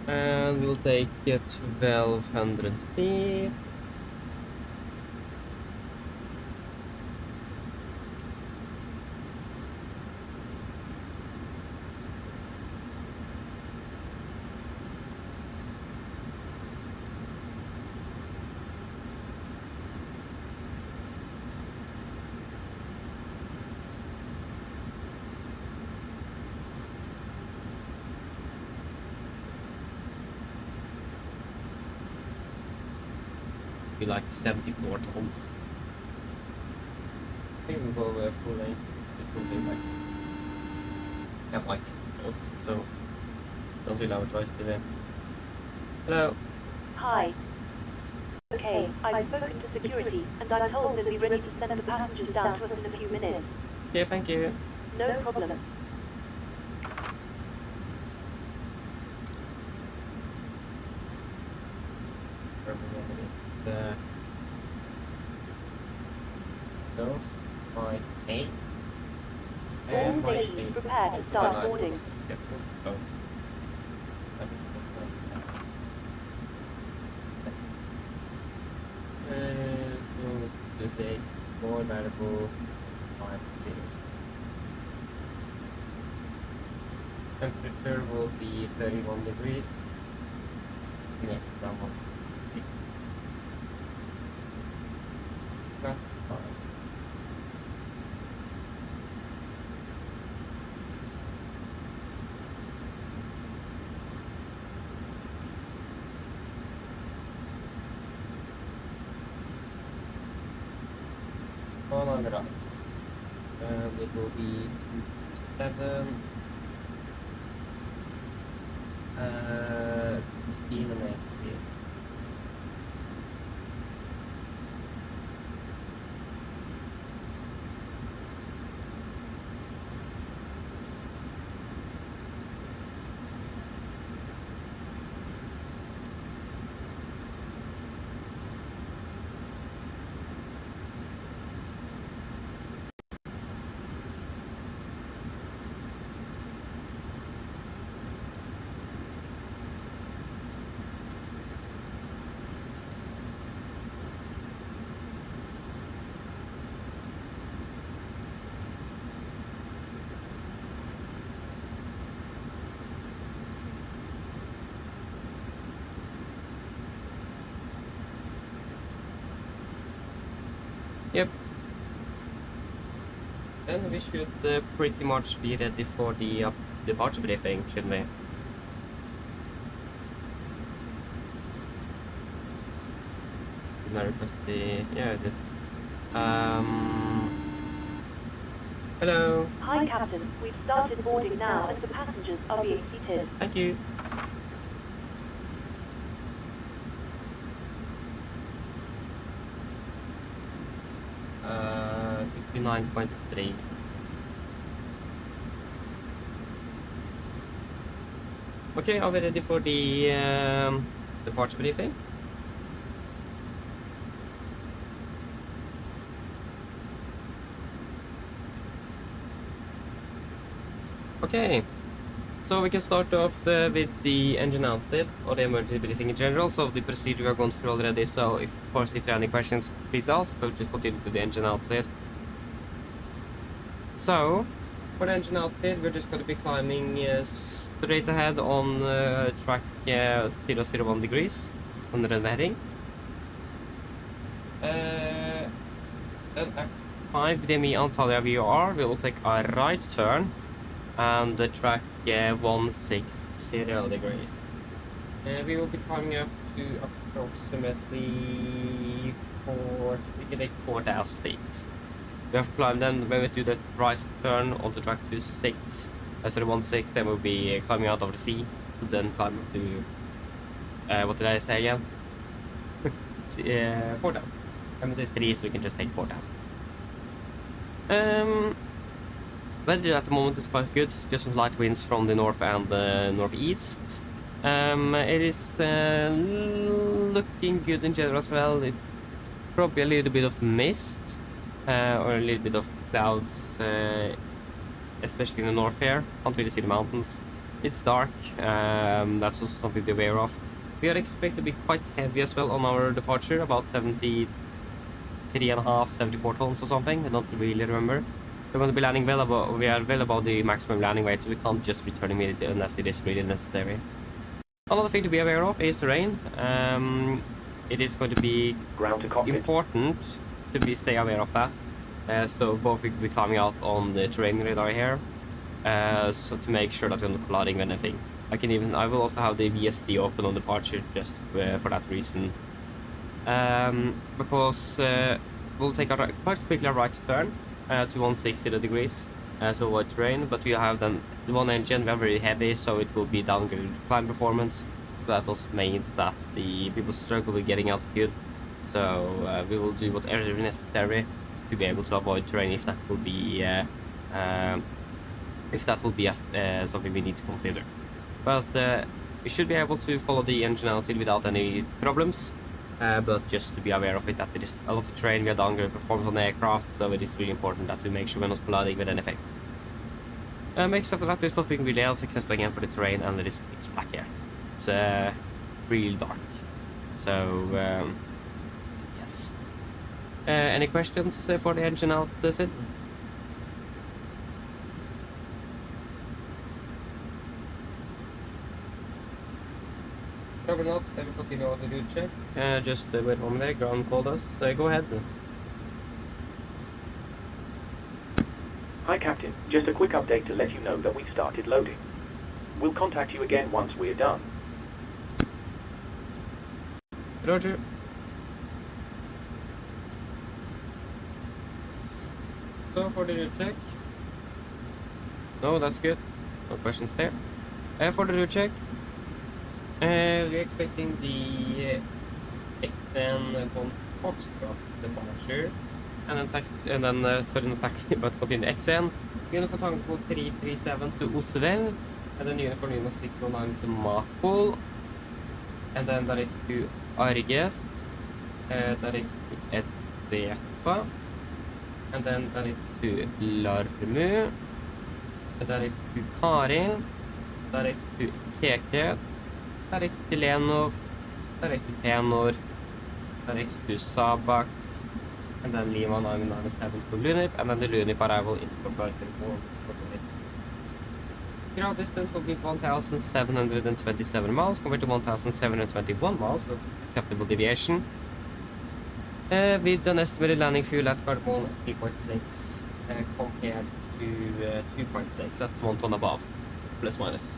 And we'll take 1,200 feet. Be like 74 tons. I think we'll go full length. It will take like this. I like it most, so don't really have a choice today. Hello.
Hi. Okay, I've spoken to security, and I'm told they'll be ready to send the passengers down to us in a few minutes.
Yeah, thank you.
No problem.
Those my 8.
All stations prepared to start boarding.
Get so close. I think it's a close. So this is 4 variable 5 C. Temperature will be 31 degrees. Next down 160. That's fine. All on the right. And it will be 227. 16 and 8. Yep. Then we should pretty much be ready for the departure briefing, shouldn't we? Didn't I request the... yeah, I did. Hello.
Hi, Captain. We've started boarding now, and the passengers are being seated.
Thank you. Uh, 59.3. Okay, are we ready for the departure briefing? Okay, so we can start off with the engine outside or the emergency briefing in general. So the procedure we are going through already. So if, of course, if there are any questions, please ask. We'll just continue to the engine outside. So for the engine outside, we're just going to be climbing straight ahead on track 001 degrees on the heading. Then at 5 DME Antalya VOR, we will take a right turn and the track 160 degrees. We will be climbing up to approximately 4,000 feet. We have climbed, then when we do the right turn onto track 16, then we'll be climbing out of the sea, then climb up to, what did I say again? 4,000. MSFS 3, so we can just take 4,000. Weather at the moment is quite good, just some light winds from the north and the northeast. It is looking good in general as well. It probably a little bit of mist or a little bit of clouds, especially in the north here. Can't really see the mountains. It's dark. That's also something to be aware of. We are expected to be quite heavy as well on our departure, about 73.5, 74 tons or something. I don't really remember. We're going to be landing well above, we are well above the maximum landing weight, so we can't just return immediately unless it is really necessary. Another thing to be aware of is the rain. It is going to be important to stay aware of that. So both we will be climbing out on the terrain radar here, so to make sure that we're not colliding with anything. I will also have the VSD open on departure just for that reason. Because we'll take a quite quickly a right turn to 160 degrees to avoid terrain, but we have then the one engine, we are very heavy, so it will be downgraded climb performance. So that also means that the people struggle with getting altitude. So we will do whatever is necessary to be able to avoid terrain if that will be something we need to consider. But we should be able to follow the engine altitude without any problems. But just to be aware of it, that there is a lot of terrain, we are downgraded performance on the aircraft, so it is really important that we make sure we're not colliding with anything. Except for that, there's nothing really else except again for the terrain, and it is pitch black here. It's real dark. So, yes. Any questions for the engine out, Sid? Probably not. Then we continue on the route check. Just wait one minute. Ground called us. Go ahead.
Hi, Captain. Just a quick update to let you know that we've started loading. We'll contact you again once we're done.
Roger. So for the route check. No, that's good. No questions there. For the route check. We're expecting the XN on Foxtrot departure, and then taxi, and then sorry, not taxi, but continue XN. Uniform tango 337 to Oslo, and then uniform 619 to Makol, and then that is to Arges, that is to Edeta, and then that is to Larmu, that is to Karin, that is to Keke. Direct to Lenov, direct to Penor, direct to Sabak, and then Lima 997 for Lunip, and then the Lunip arrival in for Bergen. Ground distance will be 1,727 miles compared to 1,721 miles, so that's acceptable deviation. With an estimated landing fuel at Gardermoen 3.6 compared to 2.6, that's 1 ton above, plus minus.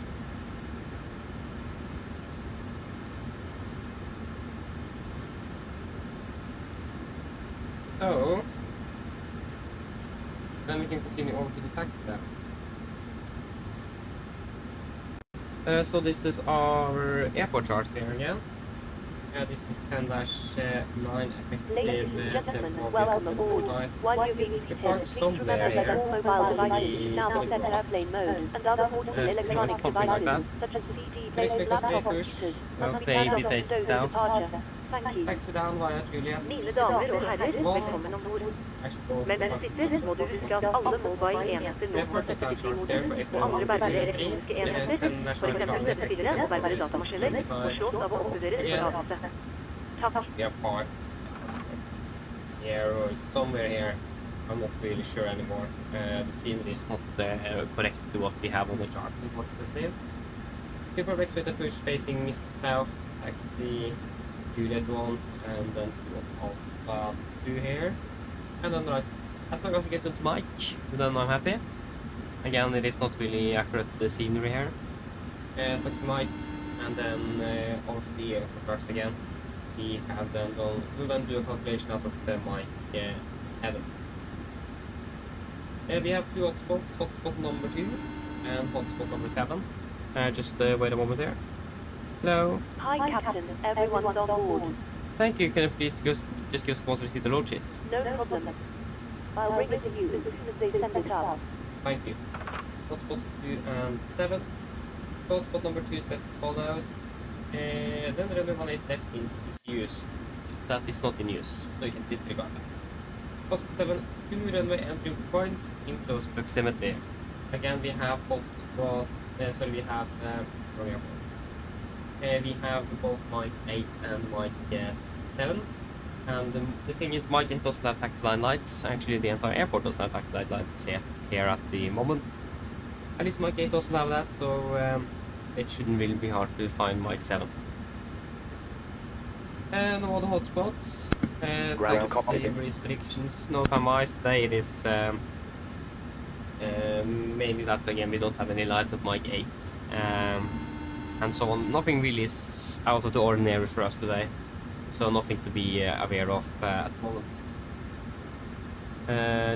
So, then we can continue over to the taxi there. So this is our airport charts here again. This is 10-9 effective
Ladies and gentlemen,
tempo
welcome aboard.
25.
While you're being
You're
seated,
parked
please
somewhere
remember that
here.
all mobile devices
The
is now set to
cross.
airplane mode, and other portable electronic
something like
devices,
that.
such as CD
Can
players,
expect us to
laptop
push.
computers,
Well,
must be
maybe
turned off
face
to
down.
departure. Thank you.
Taxi down via Juliet.
Mine damer og herrer, velkommen ombord. Mens dere sitter, må du huske at alle mobile-enheter nå har SFI-modul og andre bærbare elektroniske enheter, for eksempel PC-spillere og bærbare datamaskiner, må slås av og oppbevares på dataset. Takk.
We are parked here or somewhere here. I'm not really sure anymore. The scenery is not correct to what we have on the charts, unfortunately. People expect a push facing south, taxi, Juliet 1, and then 2 Alpha 2 here. And then right, as long as I get into mic, then I'm happy. Again, it is not really accurate to the scenery here. Taxi mic, and then all the tracks again. We have then we'll then do a calculation out of the mic 7. We have 2 hotspots, hotspot number 2 and hotspot number 7. Just wait a moment there. Hello.
Hi, Captain. Everyone's on board.
Thank you. Can you please just give us a receipt the load sheets?
No problem. I'll bring it to you as soon as they send it up.
Thank you. Hotspot 2 and 7. So hotspot number 2 says as follows. Then runway 18 left is used. That is not in use, so you can disregard that. Hotspot 7, 2 runway entry points in close proximity. Again, we have hotspot. We have both mic 8 and mic 7. And the thing is, mic 8 doesn't have taxi line lights. Actually, the entire airport doesn't have taxi line lights yet here at the moment. At least mic 8 doesn't have that, so it shouldn't really be hard to find mic 7. No other hotspots. Taxi restrictions. No time wise today. It is mainly that again we don't have any lights at mic 8. And so on. Nothing really is out of the ordinary for us today, so nothing to be aware of at the moment.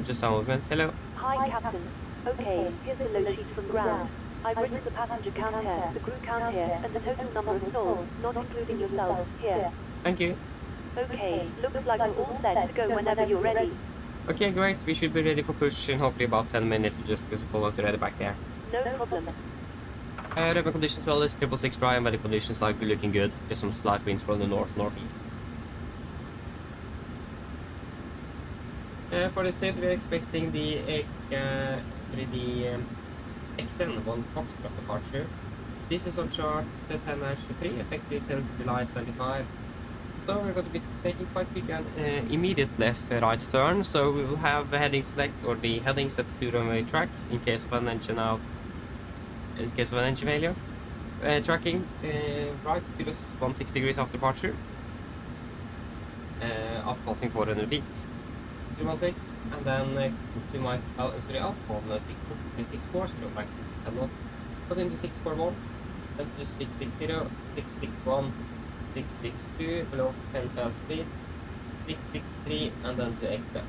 Just a moment. Hello.
Hi, Captain. Okay, here's the load sheet from ground. I've written the passenger count here, the crew count here, and the total number of souls, not including yourself, here.
Thank you.
Okay, looks like we're all set to go whenever you're ready.
Okay, great. We should be ready for push in hopefully about 10 minutes, just because the is ready back there.
No problem.
Weather conditions well is 666 dry and weather conditions are looking good. Just some slight winds from the northeast. For the set, we're expecting the XN1 Foxtrot departure. This is on chart 10-3, effective 10th July 25. So we're going to be taking quite quick and immediate left-right turn. So we will have the heading select or the heading set to runway track in case of an engine out. In case of an engine failure. Tracking right 160 degrees after departure. After passing 400 feet. 216 and then to my Alpha on 640 maximum 10 knots. Put into 641, then to 660, 661, 662 below 10,000 feet, 663 and then to XM.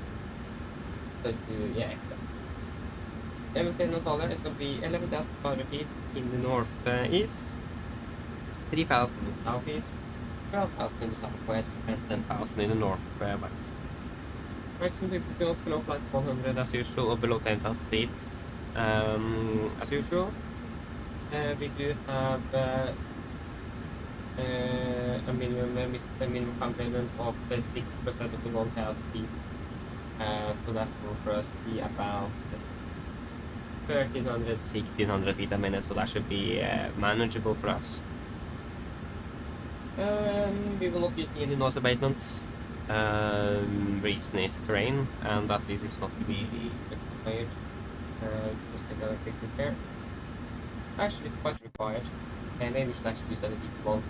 So to XM. MSFS in Antalya is going to be 11,500 feet in the northeast, 3,000 in the southeast, 12,000 in the southwest, and 10,000 in the northwest. Maximum 250 knots below flight 100 as usual, or below 10,000 feet as usual. We do have a minimum pound payment of 6% of the 1,000 feet. So that will for us be about 1,300, 1,600 feet a minute, so that should be manageable for us. We will not be using any noise abatements. Reason is terrain, and that is not really required. Just take a quick look here. Actually, it's quite required. Maybe we should actually use LVP1.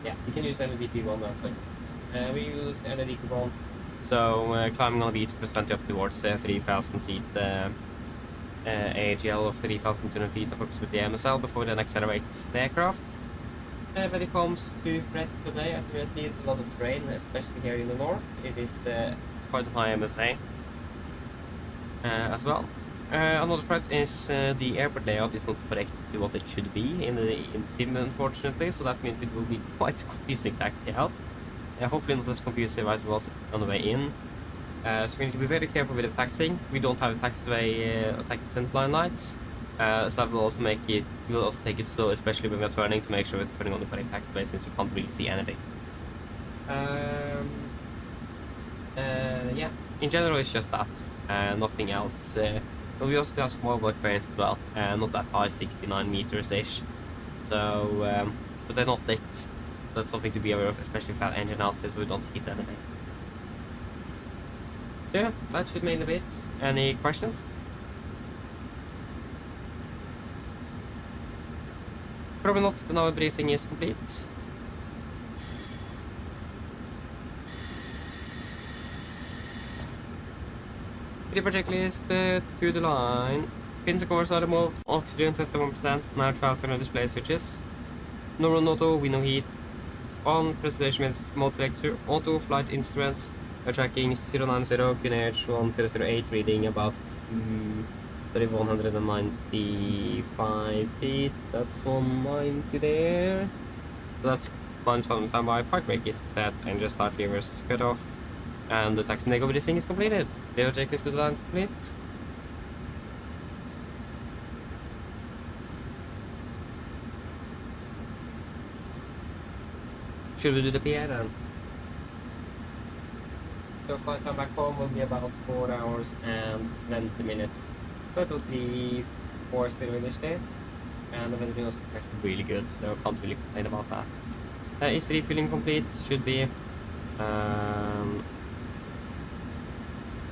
Yeah, we can use LVP1 now, sorry. We use LVP1. So climbing on the beach percent up towards 3,000 feet AGL of 3,200 feet approximately MSL before then accelerates the aircraft. When it comes to threats today, as you can see, it's a lot of terrain, especially here in the north. It is quite a high MSA as well. Another threat is the airport layout is not correct to what it should be in the sim, unfortunately, so that means it will be quite confusing taxi out. Hopefully not as confusing as it was on the way in. So we need to be very careful with the taxiing. We don't have taxiway or taxi center line lights, so that will also make it. We will also take it slow, especially when we're turning, to make sure we're turning on the correct taxiway, since we can't really see anything. Yeah, in general it's just that, nothing else. But we also have small work variants as well, not that high, 69 meters-ish. So, but they're not lit, so that's something to be aware of, especially if we have engine out, so we don't hit anything. Yeah, that should mainly be it. Any questions? Probably not, then our briefing is complete. For checklist to the line. Pins and cores are removed. Oxygen tested 1%. Now trials are no display switches. No run auto, we no heat. On presentation means mode selector. Auto flight instruments. We're tracking 090 QNH 1008, reading about 3,195 feet. That's 190 there. So that's line span on standby. Park brake is set and just start levers cut off. And the taxi nego briefing is completed. The checklist to the line is complete. Should we do the PA then? So flight time back home will be about 4 hours and 20 minutes. Total 3-4 still in this day. And the weather is actually really good, so can't really complain about that. Is refilling complete? Should be.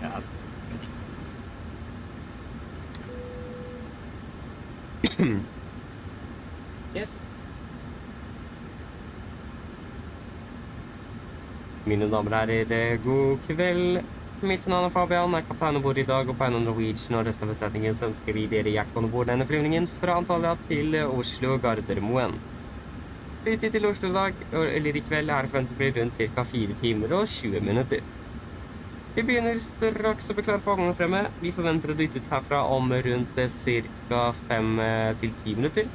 Yes. Yes. Mine damer og herrer, god kveld. Mitt navn er Fabian, er kaptein ombord i dag, og på Oslo Norwegian og resten av besetningen så ønsker vi dere hjertelig ombord denne flyvningen fra Antalya til Oslo Gardermoen. Flytid til Oslo i dag, eller i kveld, er forventet blir rundt ca. 4 timer og 20 minutter. Vi begynner straks å bli klare for avgangen fremme. Vi forventer å dytte ut herfra om rundt ca. 5 til 10 minutter.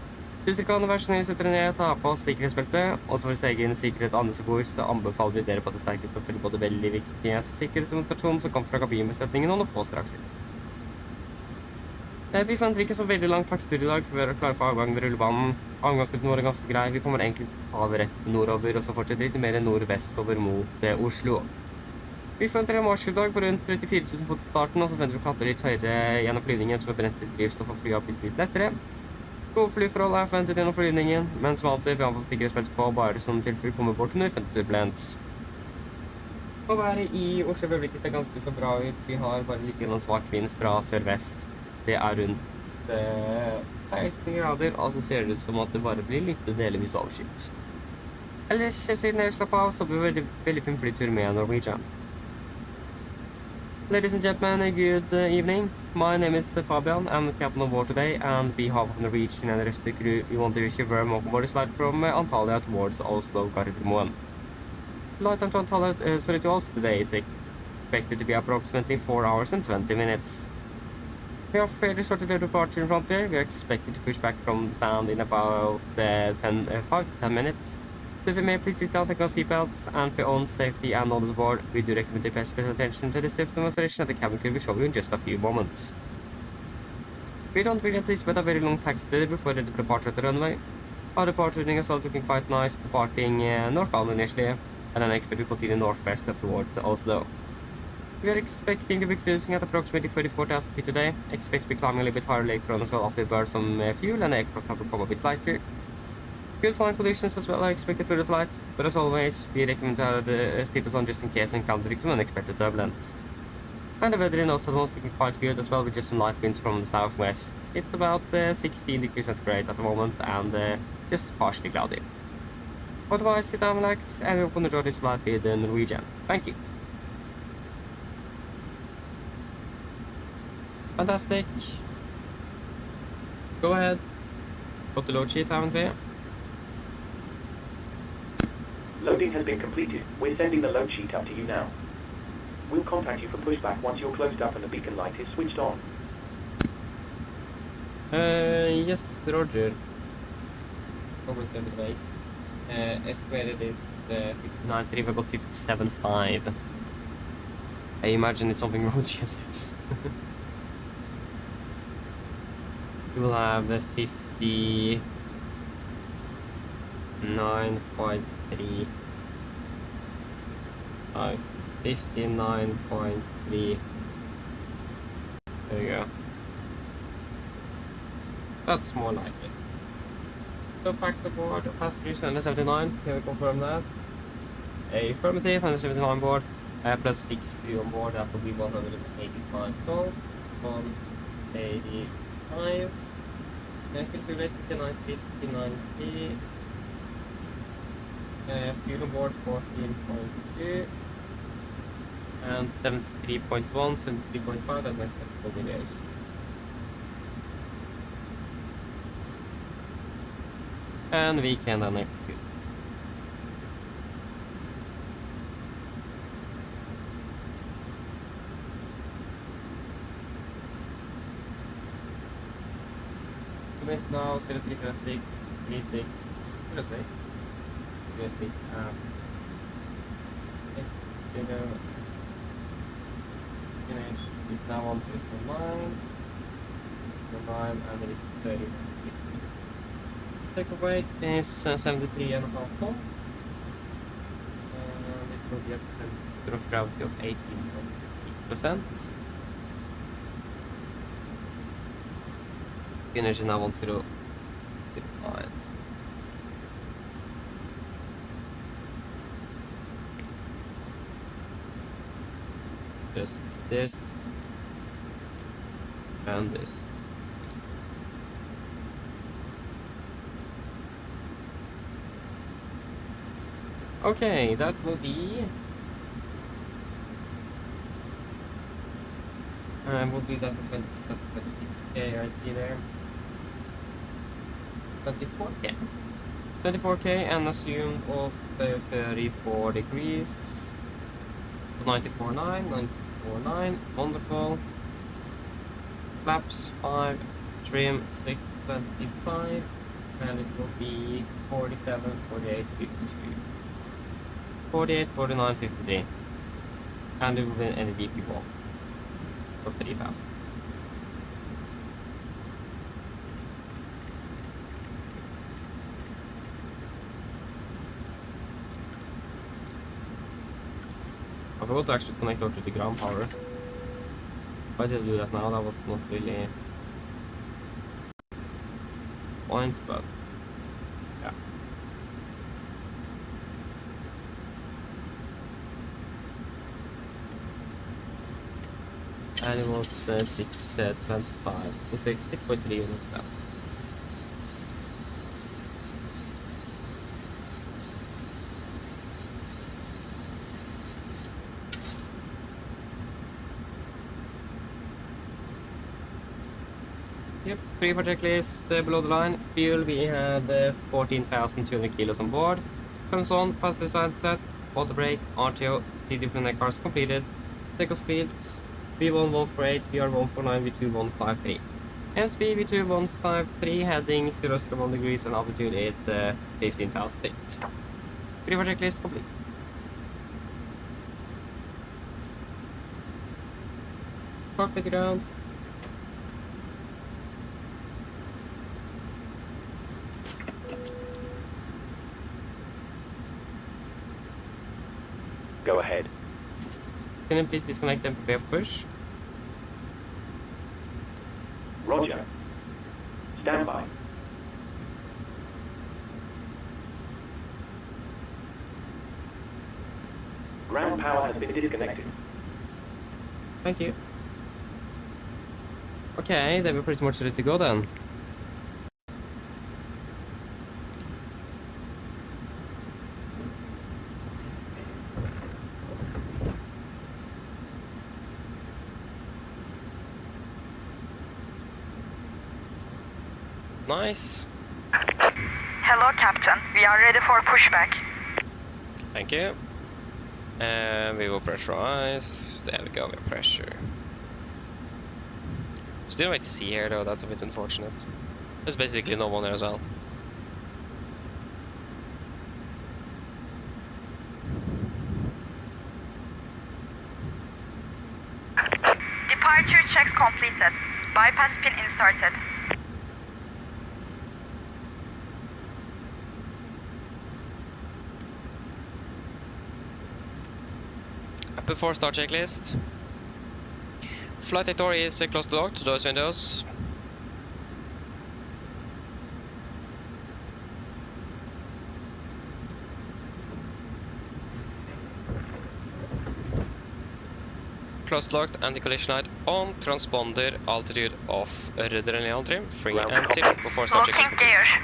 Hvis dere kan være snill, setter ned, ta på sikkerhetsbeltet, og så for sin egen sikkerhet andre som går, så anbefaler vi dere på det sterkeste å følge både veldig viktige sikkerhetsdemonstrasjoner som kommer fra kabinbesetningen og noe få straks inn. Vi forventer ikke så veldig lang taksttur i dag, for vi er klare for avgang ved rullebanen. Avgangsruten vår er ganske grei. Vi kommer egentlig av rett nordover, og så fortsetter litt mer nordvestover mot Oslo. Vi forventer en marsjdag på rundt 34 000 fot i starten, og så forventer vi å klatre litt høyere gjennom flyvningen, så vi brent litt drivstoff og fly opp litt lettere. Gode flyforhold er forventet gjennom flyvningen, men som alltid vi anbefaler sikkerhetsbeltet på, bare som tilfelle kommer bort under 50 turbulens. Og været i Oslo i øyeblikket ser ganske så bra ut. Vi har bare litt svak vind fra sør-vest. Det er rundt 16 grader, og så ser det ut som at det bare blir litt delvis overskyet. Ellers, siden jeg slapp av, så blir det veldig fin flytur med Norwegian. Ladies and gentlemen, good evening. My name is Fabian. I'm the captain of board today, and on behalf of Norwegian and the rest of the crew, we want to wish you a very welcome Boris flight from Antalya towards Oslo Gardermoen. Flight time to Antalya, to Oslo today is expected to be approximately 4 hours and 20 minutes. We have fairly short departure in front here. We are expected to push back from the stand in about 5 to 10 minutes. So if you may please sit down, take our seatbelts, and for your own safety and others aboard, we do recommend you pay special attention to the safety demonstration that the cabin crew will show you in just a few moments. We don't really anticipate a very long taxi today before the departure at the runway. Our departure is also looking quite nice, departing northbound initially, and then expect to continue northwest up towards Oslo. We are expecting to be cruising at approximately 34,000 feet today. Expect to be climbing a little bit higher later on as well after we burn some fuel, and the aircraft will become a bit lighter. Good flying conditions as well, I expect a through the flight, but as always, we recommend to have the seatbelts on just in case encountering some unexpected turbulence. And the weather in Oslo is looking quite good as well, with just some light winds from the southwest. It's about 16 degrees centigrade at the moment, and just partially cloudy. Otherwise, sit down, relax, and we hope to enjoy this flight with the Norwegian. Thank you. Fantastic. Go ahead. Got the load sheet, haven't we?
Loading has been completed. We're sending the load sheet up to you now. We'll contact you for pushback once you're closed up and the beacon light is switched on.
Yes, Roger. Almost 78. Estimated is 59.3, we got 57.5. I imagine it's something wrong with GSX. We will have a 59.3. Oh, 59.3. There you go. That's more like it. So packs aboard, passengers 179, can we confirm that? Affirmative, 179 board, plus 6 crew on board, that will be 185 souls. 185. Still fuel rate 59.90. Fuel on board 14.2. And 73.1, 73.5, that's next acceptable deviation. And we can then execute. Commence now 0376, 36, 06, 06, finish is now on 609, and it is 30. Takeoff weight is 73.5 tons, and it will be a center of gravity of 18.8%. Finish is now 1009. Just this and this. Okay, that will be. We'll do that at 26k. I see there. 24k. 24k and assumed of 34 degrees. 94.9, 94.9. Wonderful. Flaps 5. Trim 625. And it will be 47, 48, 52. 48, 49, 53. And it will be an NDP ball for 3,000. I forgot to actually connect over to the ground power. Why did I do that now? That was not really point, but yeah. And it was 6.25, 6.3 units now. Yep, pre-for checklist below the line. Fuel, we had 14,200 kilos on board. Comes on, passenger side set, water brake, RTO, CD different cars completed. Takeoff speeds, V1148, VR149, V2153. MSP V2153, heading 001 degrees and altitude is 15,000 feet. Pre-for checklist complete. Cockpit ground.
Go ahead.
Can you please disconnect and prepare for push?
Roger. Stand by. Ground power has been disconnected.
Thank you. Okay, then we're pretty much ready to go then.
Nice.
Hello, Captain. We are ready for pushback.
Thank you. And we will pressurize. There we go, with pressure. Still wait to see here though, that's a bit unfortunate. There's basically no one there as well.
Departure checks completed. Bypass pin inserted.
Before start checklist. Flight door is closed to locked, doors windows. Closed locked, anti-collision light on, transponder, altitude off, rudder and neon trim, free and 0 before start checklist
Locking
complete.
gear.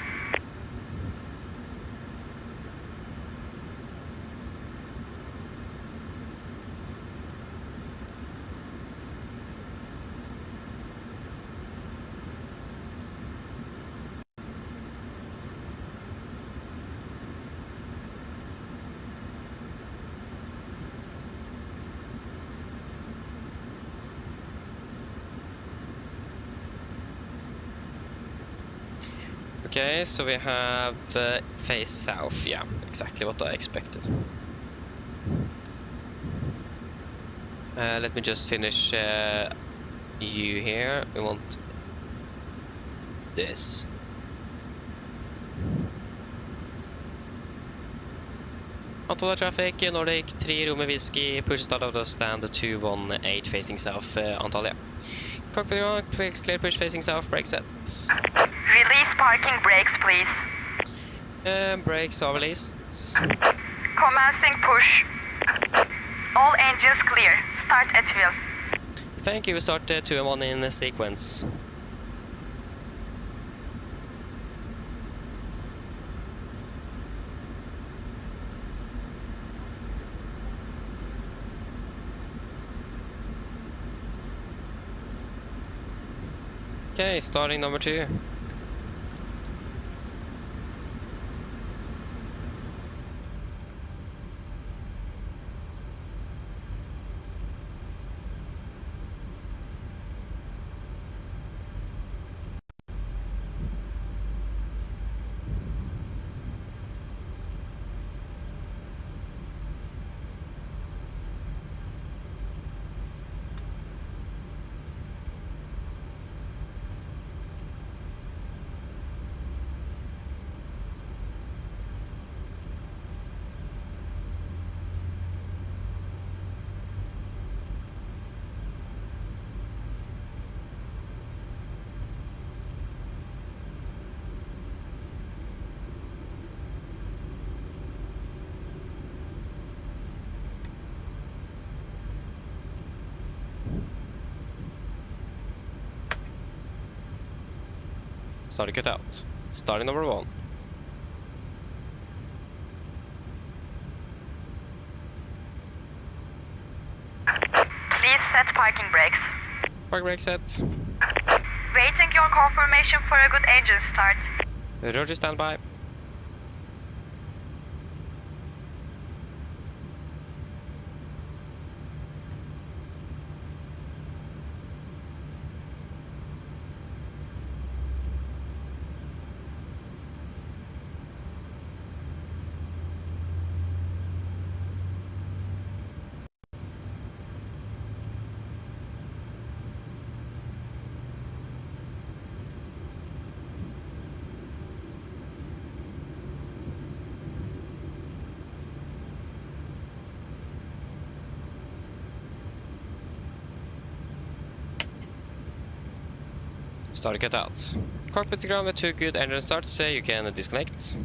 Okay, so we have face south, yeah, exactly what I expected. Let me just finish you here. We want this. Antalya traffic, Nordic 3 Room Whiskey, push start of the stand 218 facing south, Antalya. Cockpit on, clear push facing south, brake sets.
Release parking brakes, please.
Brakes are released.
Commencing push. All engines clear. Start at wheel.
Thank you, we start 2 and 1 in sequence. Okay, starting number 2. Starting cut out. Starting number 1.
Please set parking brakes.
Park brake sets.
Waiting your confirmation for a good engine start.
Roger, standby. Starting cut out. Cockpit to ground with 2 good engine starts, so you can disconnect.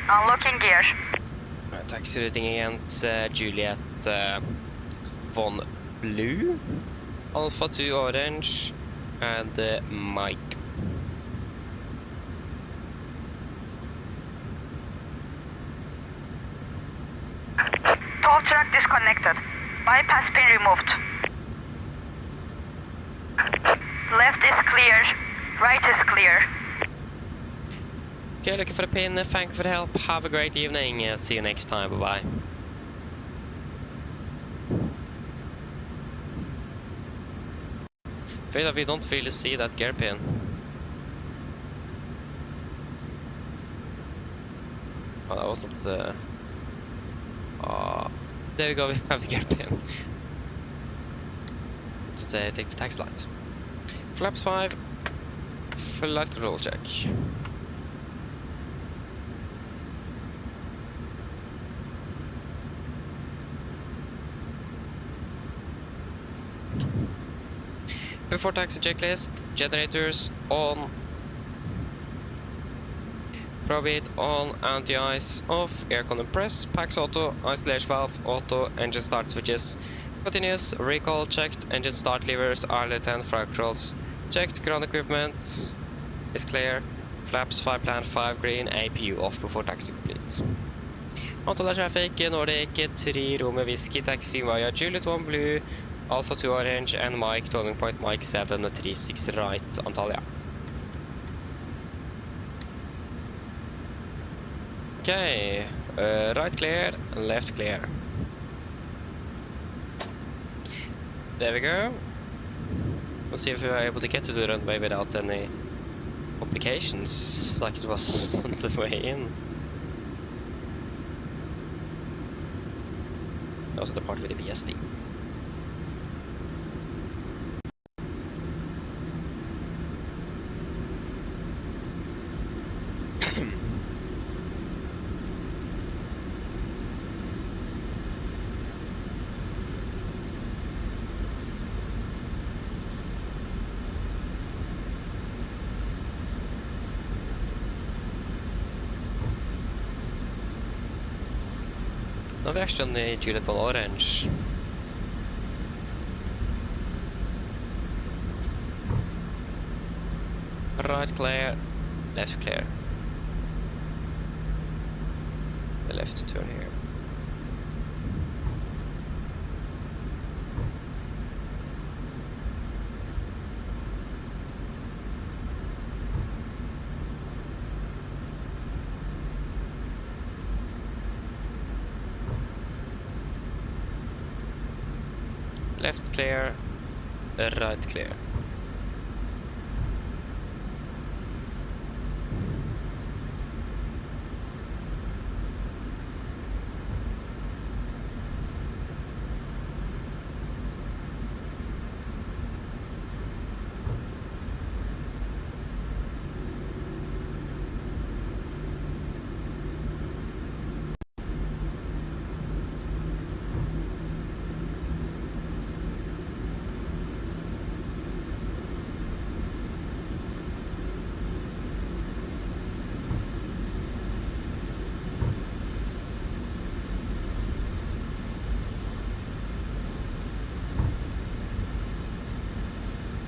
Unlocking gear.
Right, taxi routing against Juliet Von Blue. Alpha 2 orange. and Mike.
Tow track disconnected. Bypass pin removed. Left is clear. Right is clear.
Okay, looking for the pin. Thank you for the help. Have a great evening. See you next time. Bye-bye. Feel that we don't really see that gear pin. Oh, that wasn't... there we go, we have the gear pin. Today, take the taxi light. Flaps 5. Flight control check. Before taxi checklist, generators on, probate on, anti-ice off, aircon and press, packs auto, isolation valve auto, engine start switches, continuous, recall checked, engine start levers, RLT and flight controls checked, ground equipment is clear, flaps 5 plan 5 green, APU off before taxi completes. Antalya traffic, Nordic 3 Rome Whiskey taxi via Juliet 1 blue, Alpha 2 orange and Mike, turning point Mike 7, 36 right, Antalya. Okay, right clear, left clear. There we go. Let's see if we are able to get to the runway without any complications, like it was on the way in. Also the part with the VSD. Now we're actually on the Juliet 1 orange. Right clear, left clear. The left turn here. Left clear, right clear.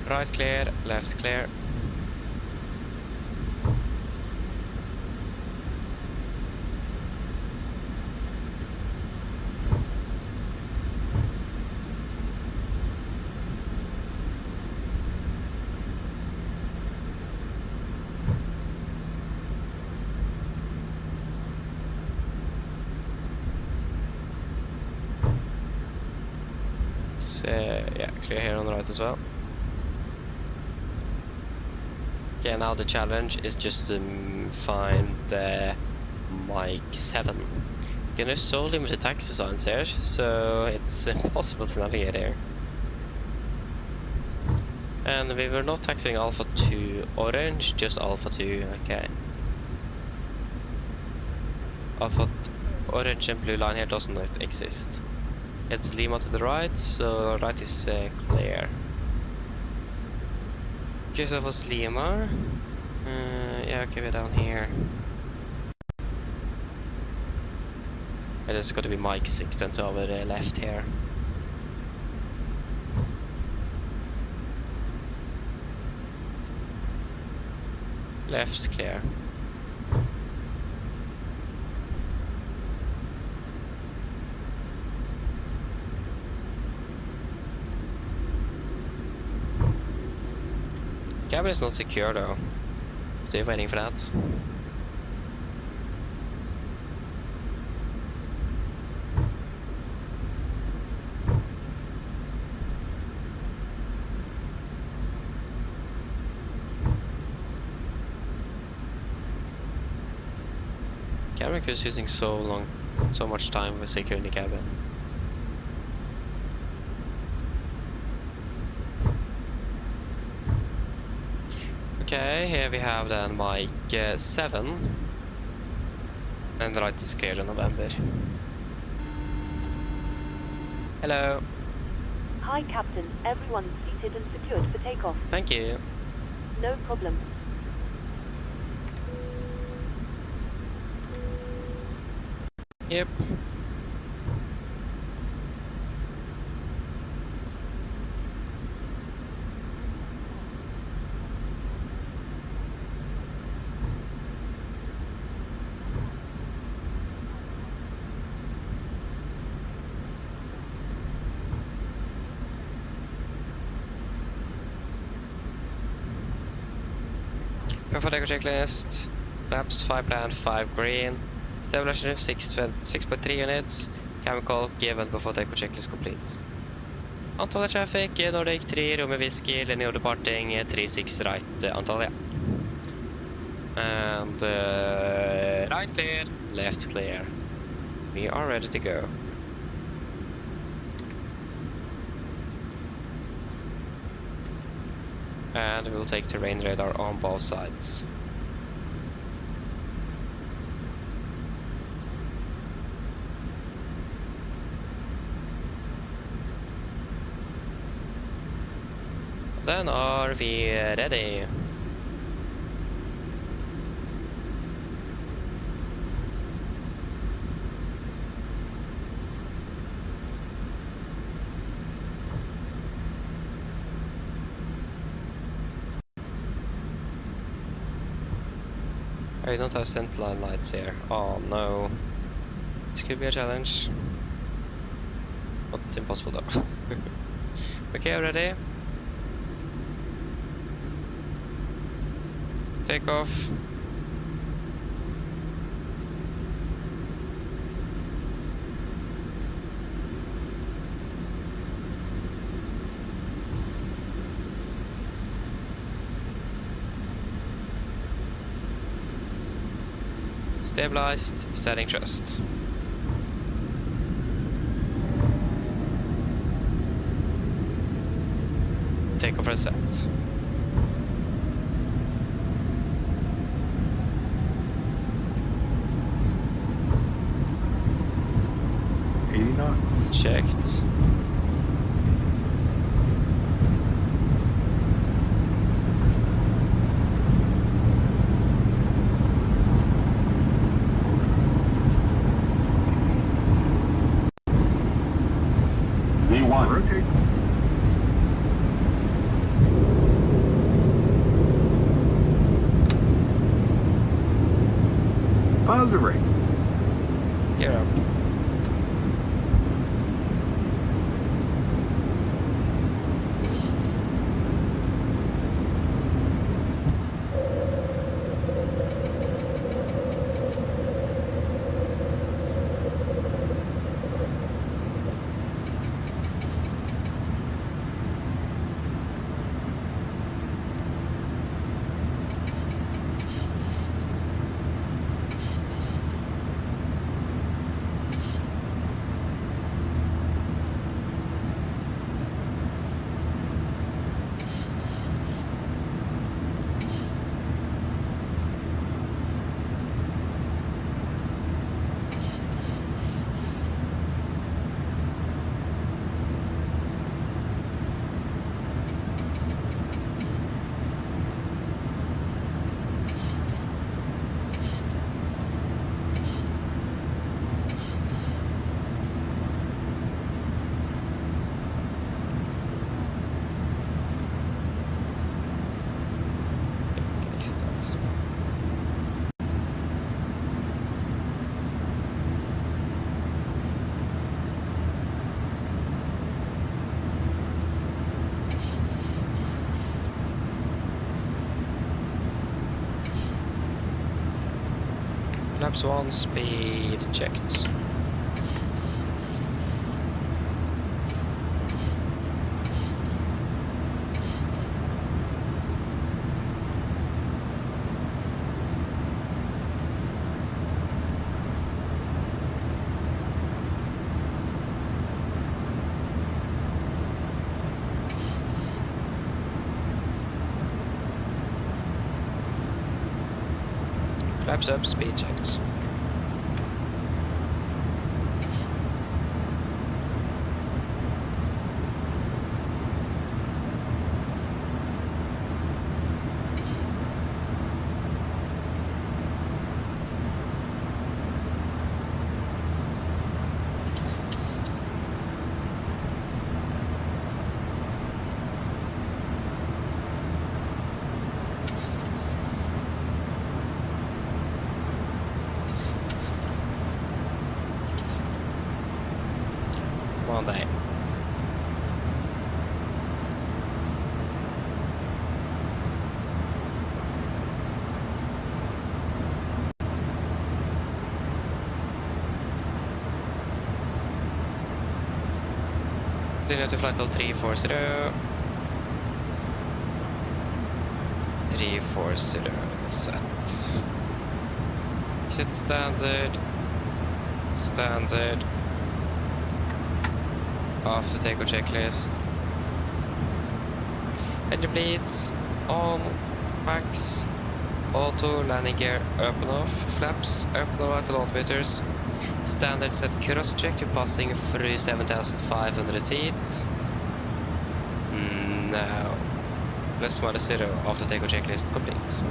Right clear, left clear. It's yeah, clear here on the right as well. Okay, now the challenge is just to find Mike 7. Again, there's so limited taxi signs here, so it's impossible to navigate here. And we were not taxiing Alpha 2 orange, just Alpha 2, okay. Alpha orange and blue line here doesn't exist. It's Lima to the right, so right is clear. Okay, so that was Lima. Yeah, okay, we're down here. And it's got to be Mike 6 then to over the left here. Left clear. Cabin is not secure though. Still waiting for that. Cabin crew is using so much time with securing the cabin. Okay, here we have then mic 7. And the right is cleared in November. Hello.
Hi, Captain. Everyone's seated and secured for takeoff.
Thank you.
No problem.
Yep. For deco checklist, flaps 5 plan, 5 green, stabilization 6.3 units, chemical given before deco checklist complete. Antalya traffic, Nordic 3, Romeo Whiskey, linear departing 36 right, Antalya. And right clear, left clear. We are ready to go. And we'll take terrain radar on both sides. Then are we ready? I don't have centerline lights here. Oh no. This could be a challenge. Not impossible though. Okay, ready? Take off. Stabilized, setting thrust. Takeoff reset. Checked.
V1.
Rotate. Positive rate.
Gear up. Flaps 1, speed checked. Flaps up, speed checked. Come on, day. Continue to flight level 340. 340 set. Set standard. Standard. After takeoff checklist. Engine bleeds. On. Max. Auto. Landing gear. Open off. Flaps. Open off at all meters. Standard set cross check to passing through 7,500 feet. Now. Plus -0 after takeoff checklist complete.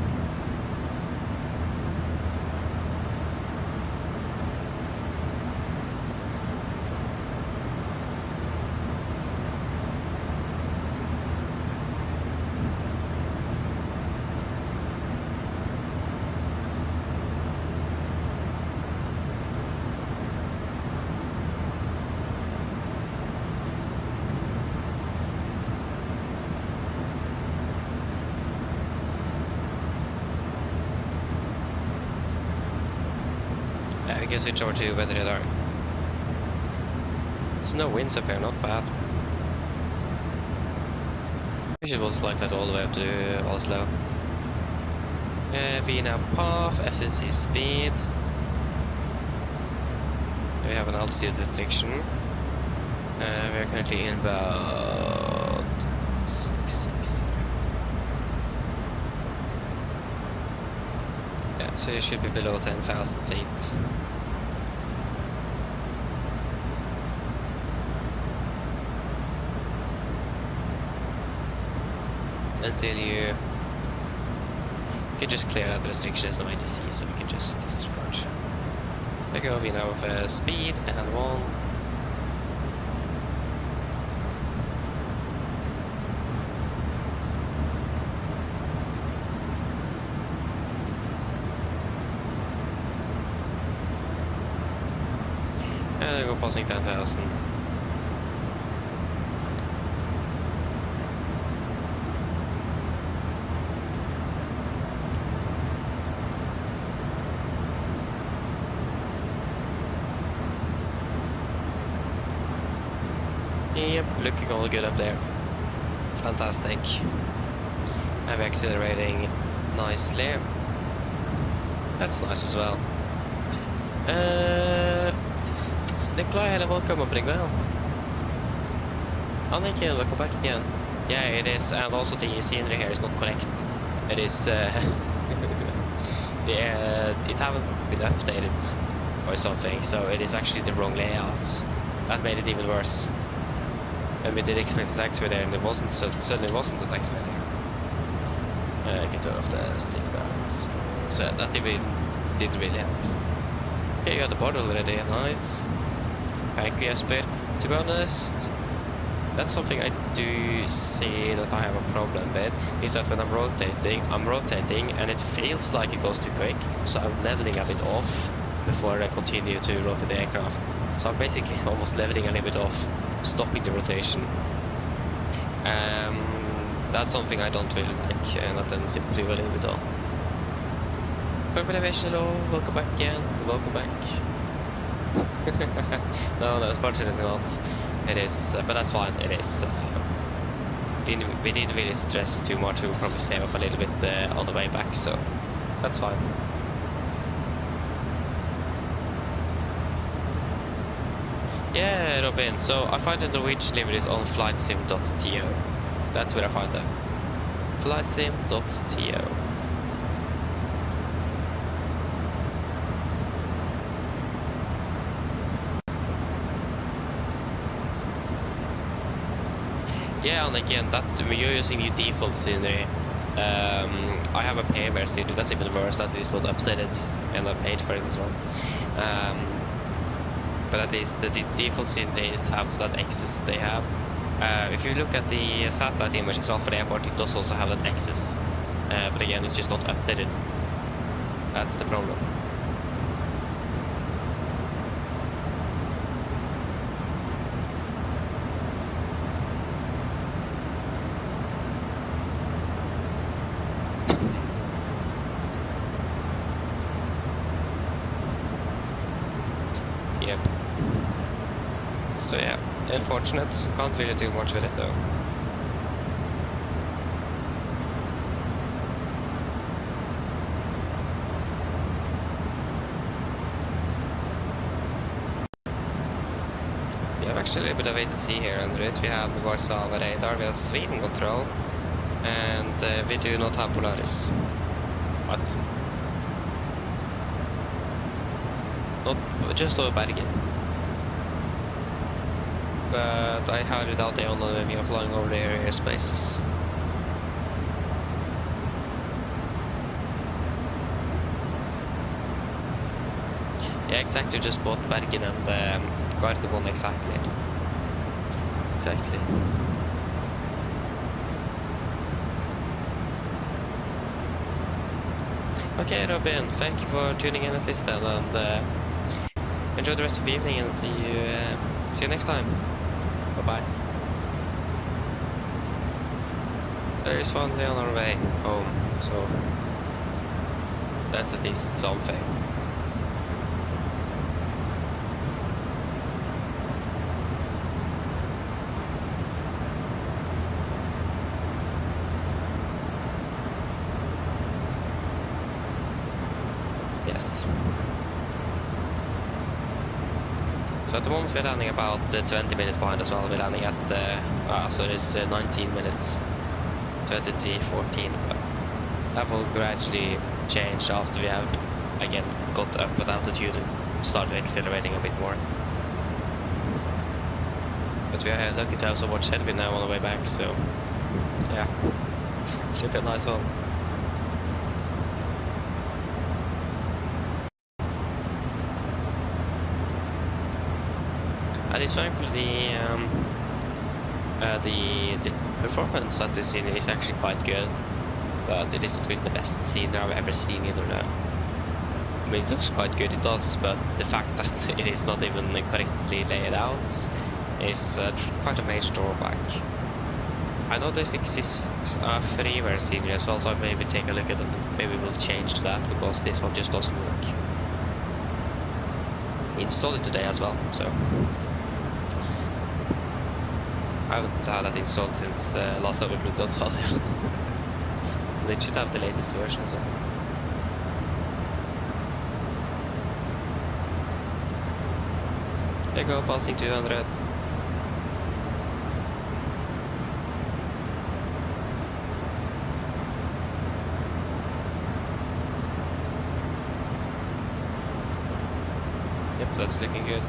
I can switch over to weather radar. There's no winds up here, not bad. We should also like that all the way up to Oslo. V now path, FSC speed. We have an altitude restriction. We are currently in about 6. Yeah, so you should be below 10,000 feet. Until you can just clear out the restrictions on ITC, so we can just disregard. There go, we now have speed and 1. And I go passing 10,000. Yep, looking all good up there. Fantastic. I'm accelerating nicely. That's nice as well. Nikolai, hello, welcome aboard well. Annika, welcome back again. Yeah, it is, and also the scenery here is not correct. It is, it haven't been updated or something, so it is actually the wrong layout. That made it even worse. And we did expect a taxiway there, and it wasn't, so suddenly wasn't a taxiway there. I can turn off the seatbelts. So that didn't really help. Okay, you got the board already, nice. Thank you, Jesper. To be honest, that's something I do see that I have a problem with, is that when I'm rotating, and it feels like it goes too quick, so I'm leveling a bit off before I continue to rotate the aircraft. So I'm basically almost leveling a little bit off, stopping the rotation. That's something I don't really like, and that then improve a little bit on. Elevation, hello, welcome back again, welcome back. No, unfortunately not. It is, but that's fine, it is. We didn't really stress too much, we will probably save up a little bit on the way back, so that's fine. Yeah, Robin, so I find the Norwegian liveries on flightsim.to. That's where I find them. flightsim.to. Yeah, and again, that you're using the default scenery. I have a payware scenery, that's even worse, that is not updated, and I paid for it as well. But at least the default sceneries have that access they have. If you look at the satellite images off the airport, it does also have that access. But again, it's just not updated. That's the problem. Yep. So yeah, unfortunate. Can't really do much with it though. We have actually a little bit of wait to see here under it. We have Oslo Radar, we have Sweden control, and we do not have Polaris. But not just over Bergen. But I highly doubt they all know when we are flying over their airspaces. Yeah, exactly, just bought Bergen and Gardermoen, exactly. Exactly. Okay, Robin, thank you for tuning in at least then, and enjoy the rest of the evening, and see you next time. Bye bye. There is finally on our way home, so that's at least something. Yes. So at the moment we're landing about 20 minutes behind as well. We're landing at, so it's 19 minutes, 23:14. But that will gradually change after we have, again, got up at altitude and started accelerating a bit more. But we are lucky to have so much headwind now on the way back, so yeah, should be a nice one. And it's thankfully the performance at this scene is actually quite good, but it isn't really the best scene I've ever seen either now. I mean, it looks quite good, it does, but the fact that it is not even correctly laid out is quite a major drawback. I know this exists a freeware scenery as well, so I'll maybe take a look at it and maybe we'll change to that, because this one just doesn't work. Installed it today as well, so I haven't had that installed since last time we flew to Antalya. So they should have the latest version as well. There you go, passing 200. Yep, that's looking good.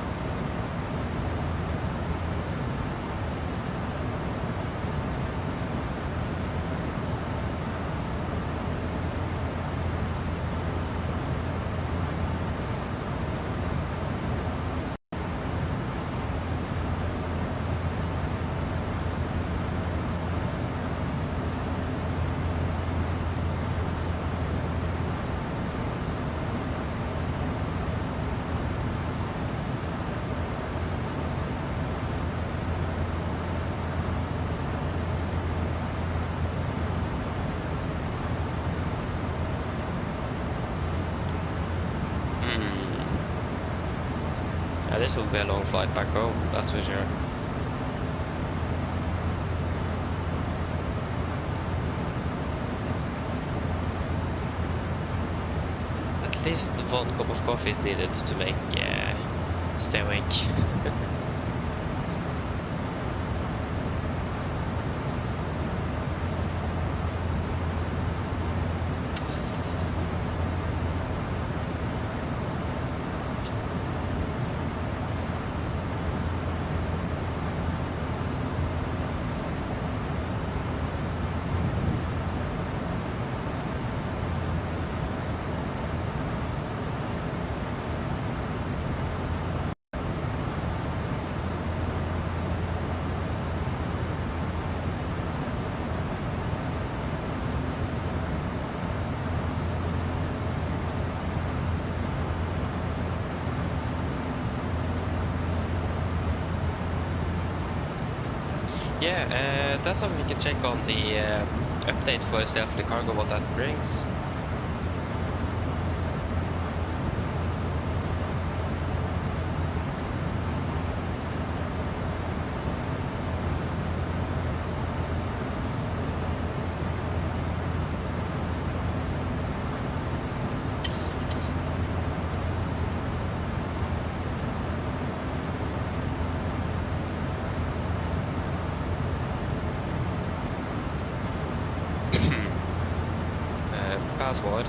This will be a long flight back home, that's for sure. At least one cup of coffee is needed to make stay awake. Yeah, that's something we can check on the update for self-fly cargo, what that brings. Password.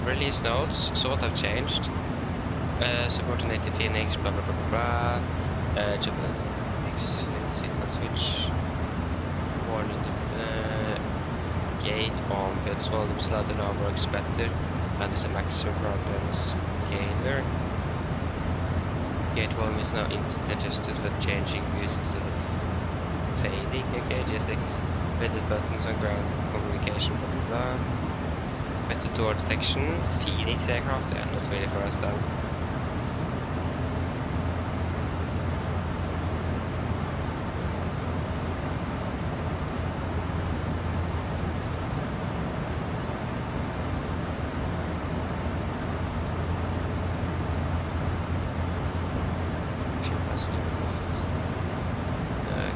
Release notes, so what I've changed. Supporting native Phoenix, blah blah blah blah blah. Signal switch. Warning gate on builds volumes louder now works better. And is a maximum rather than a scaler. Gate volume is now instant adjusted when changing views instead of fading. Okay, G6. Better buttons on ground communication, blah blah blah. Better door detection, Phoenix aircraft, and not really for us though.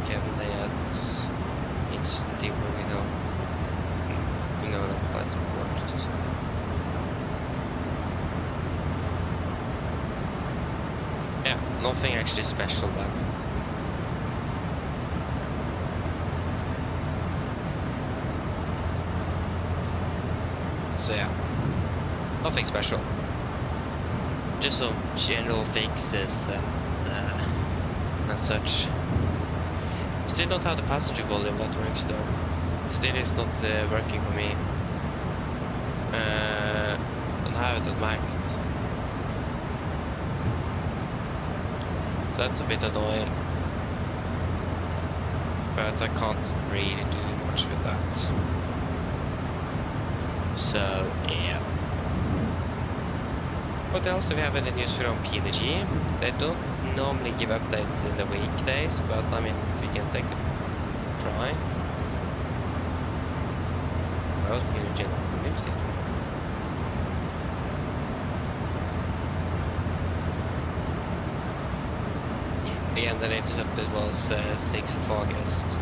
Kevin, they had instantly where we know that flight works to some. Yeah, nothing actually special then. So yeah, nothing special. Just some general fixes and such. Still don't have the passenger volume that works though. Still is not working for me. Don't have it at max. So that's a bit annoying. But I can't really do much with that. So yeah. What else do we have any news from PMDG? They don't normally give updates in the weekdays, but I mean, we can take the try. Well, PMDG maybe different. Again, the latest update was 6th of August.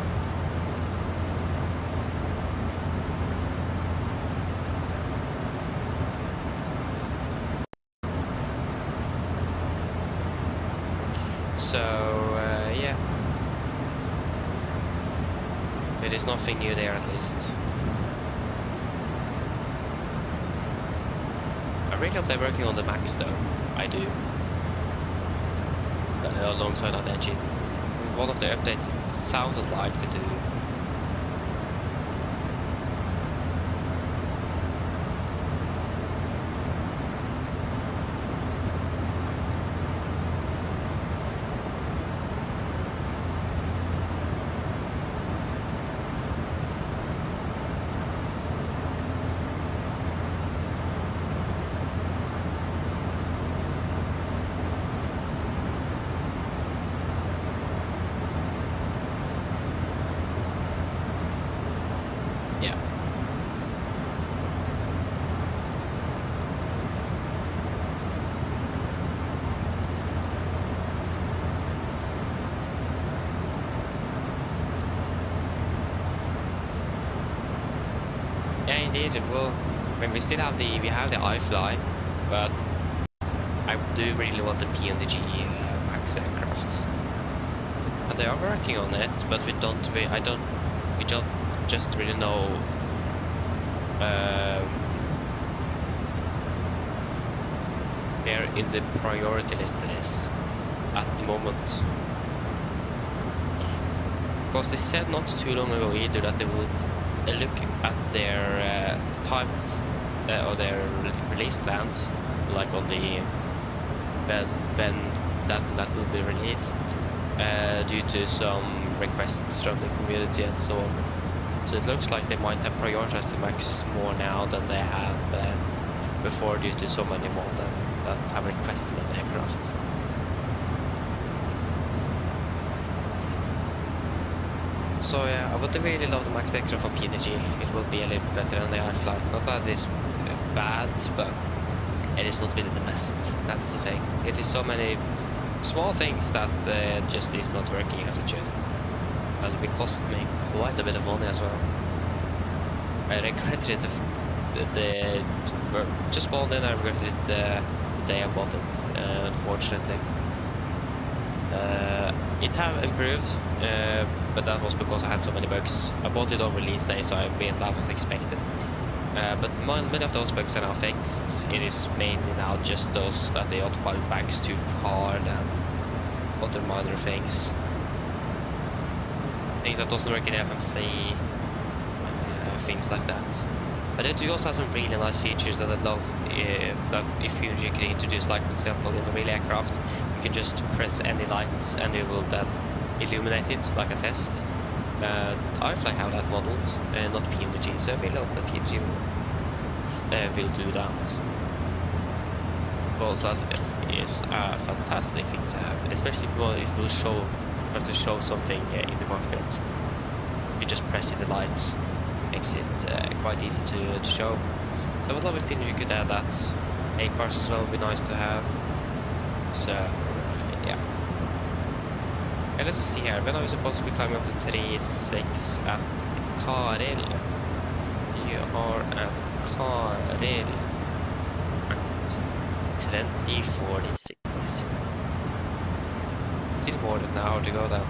So, yeah. There is nothing new there at least. I really hope they're working on the Max though. I do. Alongside that engine. One of the updates sounded like to do Yeah, indeed. Well, I mean, we have the IFLY, but I do really want the PMDG Max aircraft, and they are working on it. But we don't just really know where in the priority list it is at the moment. Because they said not too long ago either that they will look at their type or their release plans, like on the when that will be released, due to some requests from the community and so on. So it looks like they might have prioritized the Max more now than they have before, due to so many more that have requested that aircraft. So yeah, I would really love the Max aircraft for PMDG. It will be a little bit better than the IFLY. Not that it's bad, but it is not really the best. That's the thing. It is so many small things that just is not working as it should. And it will cost me quite a bit of money as well. I regretted just bought in. I regretted the day I bought it. Unfortunately, it have improved, but that was because I had so many bugs. I bought it on release day, so that was expected. But many of those bugs are now fixed. It is mainly now just those that the autopilot bags too hard and other minor things. Things that doesn't work in FMC, things like that. But they do also have some really nice features that I love, that if PMDG can introduce, like for example in the real aircraft, you can just press any lights and it will then illuminate it like a test. IFLY have that modeled, not PMDG, so I really hope that PMDG will do that. Because that is a fantastic thing to have, especially if you want to show something in the cockpit. You just press in the light, makes it quite easy to show. So I would love if PMDG could add that. A-cars as well would be nice to have. So yeah. Okay, let's just see here. When are we supposed to be climbing up to 36 at Karel? You are at Karel at 2046. Still more than an hour to go then.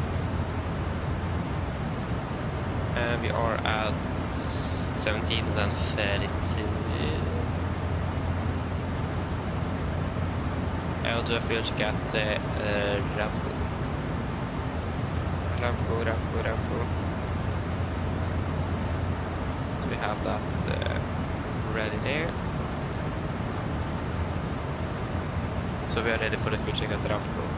And we are at 1732. How do I feel to get the Ravgo? So we have that ready there. So we are ready for the full check at the Ravgo.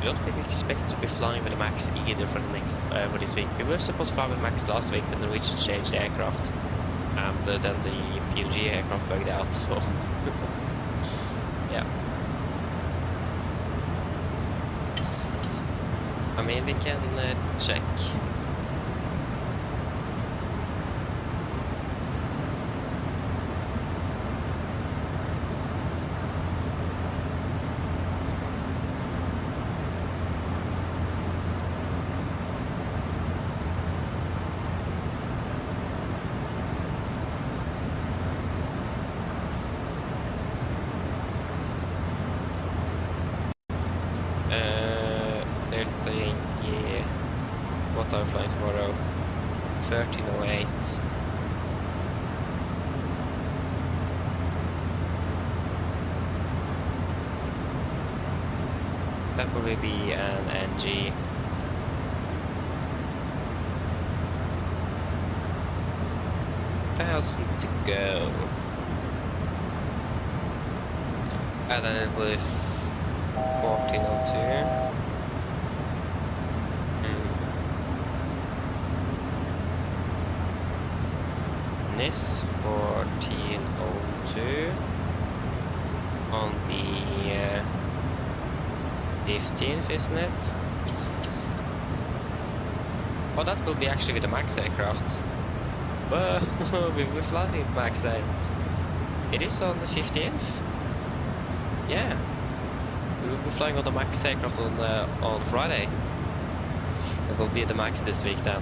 We don't really expect to be flying with the Max either for the next for this week. We were supposed to fly with Max last week, but the Norwegian changed the aircraft, and then the PMDG aircraft bugged out. So yeah. I mean, we can check. What I'm flying tomorrow? 1308. That will be an NG. $1,000 to go. And then it was 1402. This 1402 on the 15th, isn't it? Oh, that will be actually with the Max aircraft. Well, we will fly with Max 8. It is on the 15th. Yeah, we will be flying on the Max aircraft on Friday. It will be the max this week then,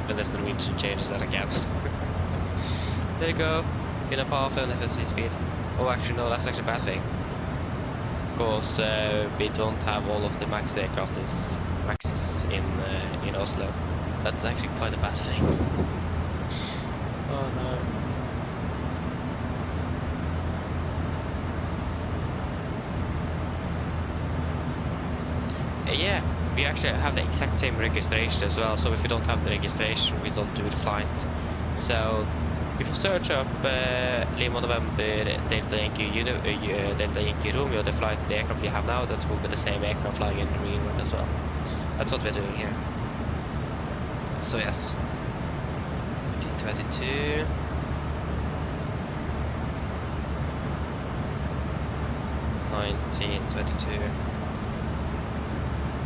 unless Norwegian changes that again. There you go, in a path and FSC speed. Oh, actually no, that's actually a bad thing. Because we don't have all of the max aircraft maxes in Oslo. That's actually quite a bad thing. Oh no. Yeah, we actually have the exact same registration as well, so if we don't have the registration, we don't do the flight. So, if you search up Lima November Delta Yankee Delta Yankee Romeo, the aircraft we have now, that will be the same aircraft flying in the Enroute as well. That's what we're doing here. So yes, 2022.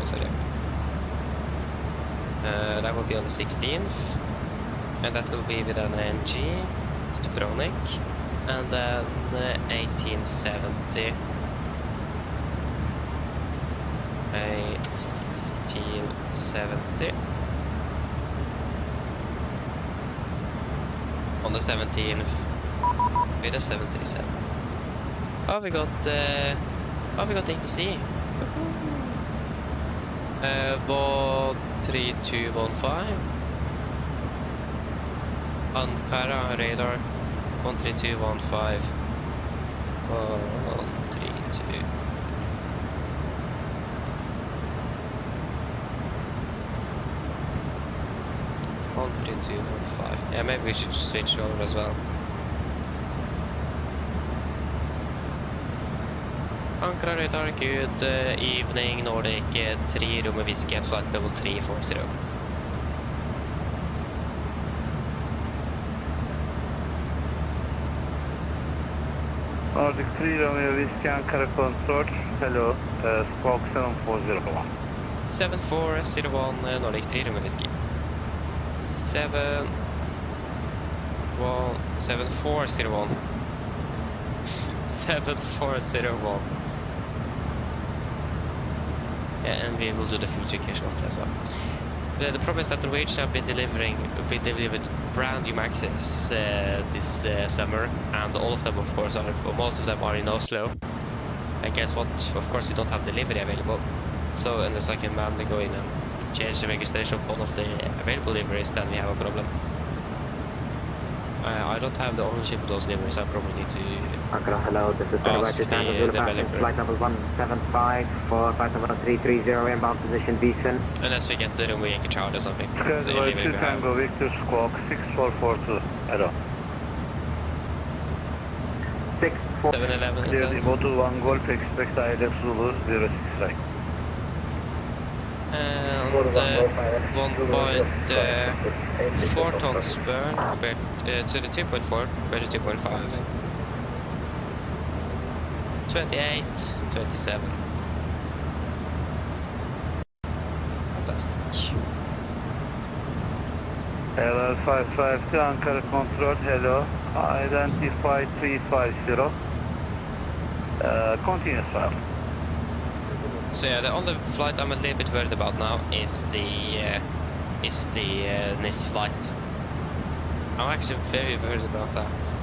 Sorry. That will be on the 16th, and that will be with an NG, Stubronic, and then 1870. 1870. On the 17th, with a 737. Oh, we got ATC. 13215. Ankara radar 13215. 132. Yeah, maybe we should switch over as well. Ankara radar, good evening, Nordic 3, Romeo Whiskey, flight level 340.
Nordic 3, Romeo Whiskey, Ankara control, hello, squawk 7401.
7401, Nordic 3, Romeo Whiskey. 7401. 7401. Yeah, and we will do the future cache order as well. The promise that Norwegian will be delivered brand new Maxes this summer, and all of them, of course, most of them are in Oslo. And guess what? Of course, we don't have delivery available. So unless I can manually go in and change the registration of one of the available deliveries, then we have a problem. I don't have the ownership of those deliveries. I probably need to
hello, this is
ask the developer.
Flight number 175 for flight number 330, inbound position Beeson.
Unless we get the Romeo Yankee Charlie or something.
Schedule 2 Tango Victor Squawk 6442, hello.
711.
Clear the Model 1 Golf, expect ILS Zulu 06 right.
And 1.4 tons burn compared to the 2.4 compared to 2.5. 28, 27. Fantastic.
LL 552 Ankara control, hello. Identify 350. Continuous file.
So yeah, the only flight I'm a little bit worried about now is the NIS flight. I'm actually very worried about that.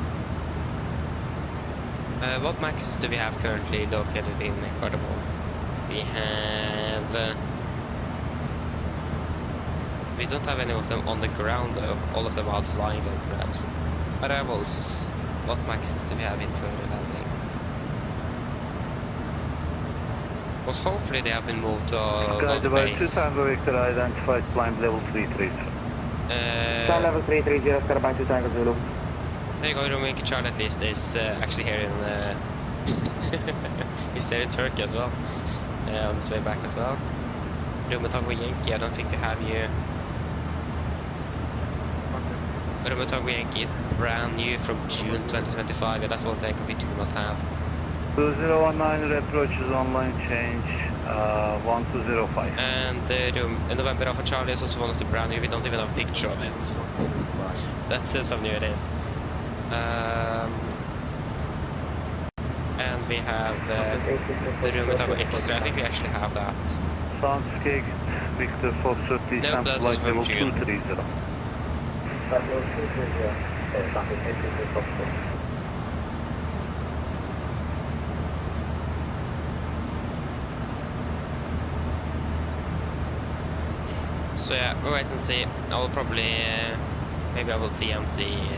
What maxes do we have currently located in Cardamom? We have... we don't have any of them on the ground though. All of them out flying on perhaps. Arrivals. What maxes do we have in further landing? Because hopefully they have been moved to another base.
2 Tango Victor identified climb level 330.
Climb level 330, Skyline 2 Tango Zulu.
There you go, Romeo Yankee Charlie at least is actually here in he's here in Turkey as well. On his way back as well. Romeo Tango Yankee, I don't think we have you. Romeo Tango Yankee is brand new from June 2025, and that's what they we do not have.
2019 approach is online change 1205.
And November Alpha Charlie is also one of the brand new, we don't even have a picture of it. That says how new it is. And we have the Romeo Tango Extra, I think we actually have that.
Soundscape
Victor 430,
No,
stand
that's
flight
from
level
June.
230.
So yeah, we'll wait and see. I will probably, maybe I will DM the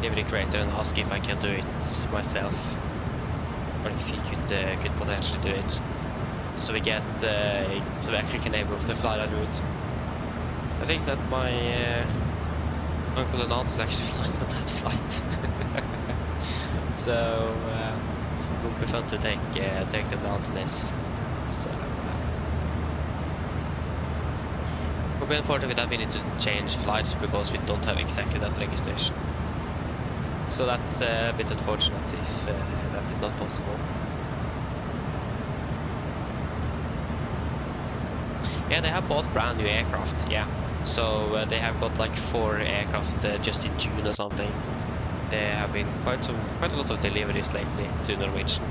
livery creator and ask if I can do it myself, or if he could potentially do it, so we get so we actually can able to fly that route. I think that my uncle and aunt is actually flying on that flight, so it will be fun to take them down to this. So. We'll be unfortunate that we need to change flights because we don't have exactly that registration. So that's a bit unfortunate if that is not possible. Yeah, they have bought brand new aircraft, yeah. So they have got like 4 aircraft just in June or something. There have been quite a lot of deliveries lately to Norwegian.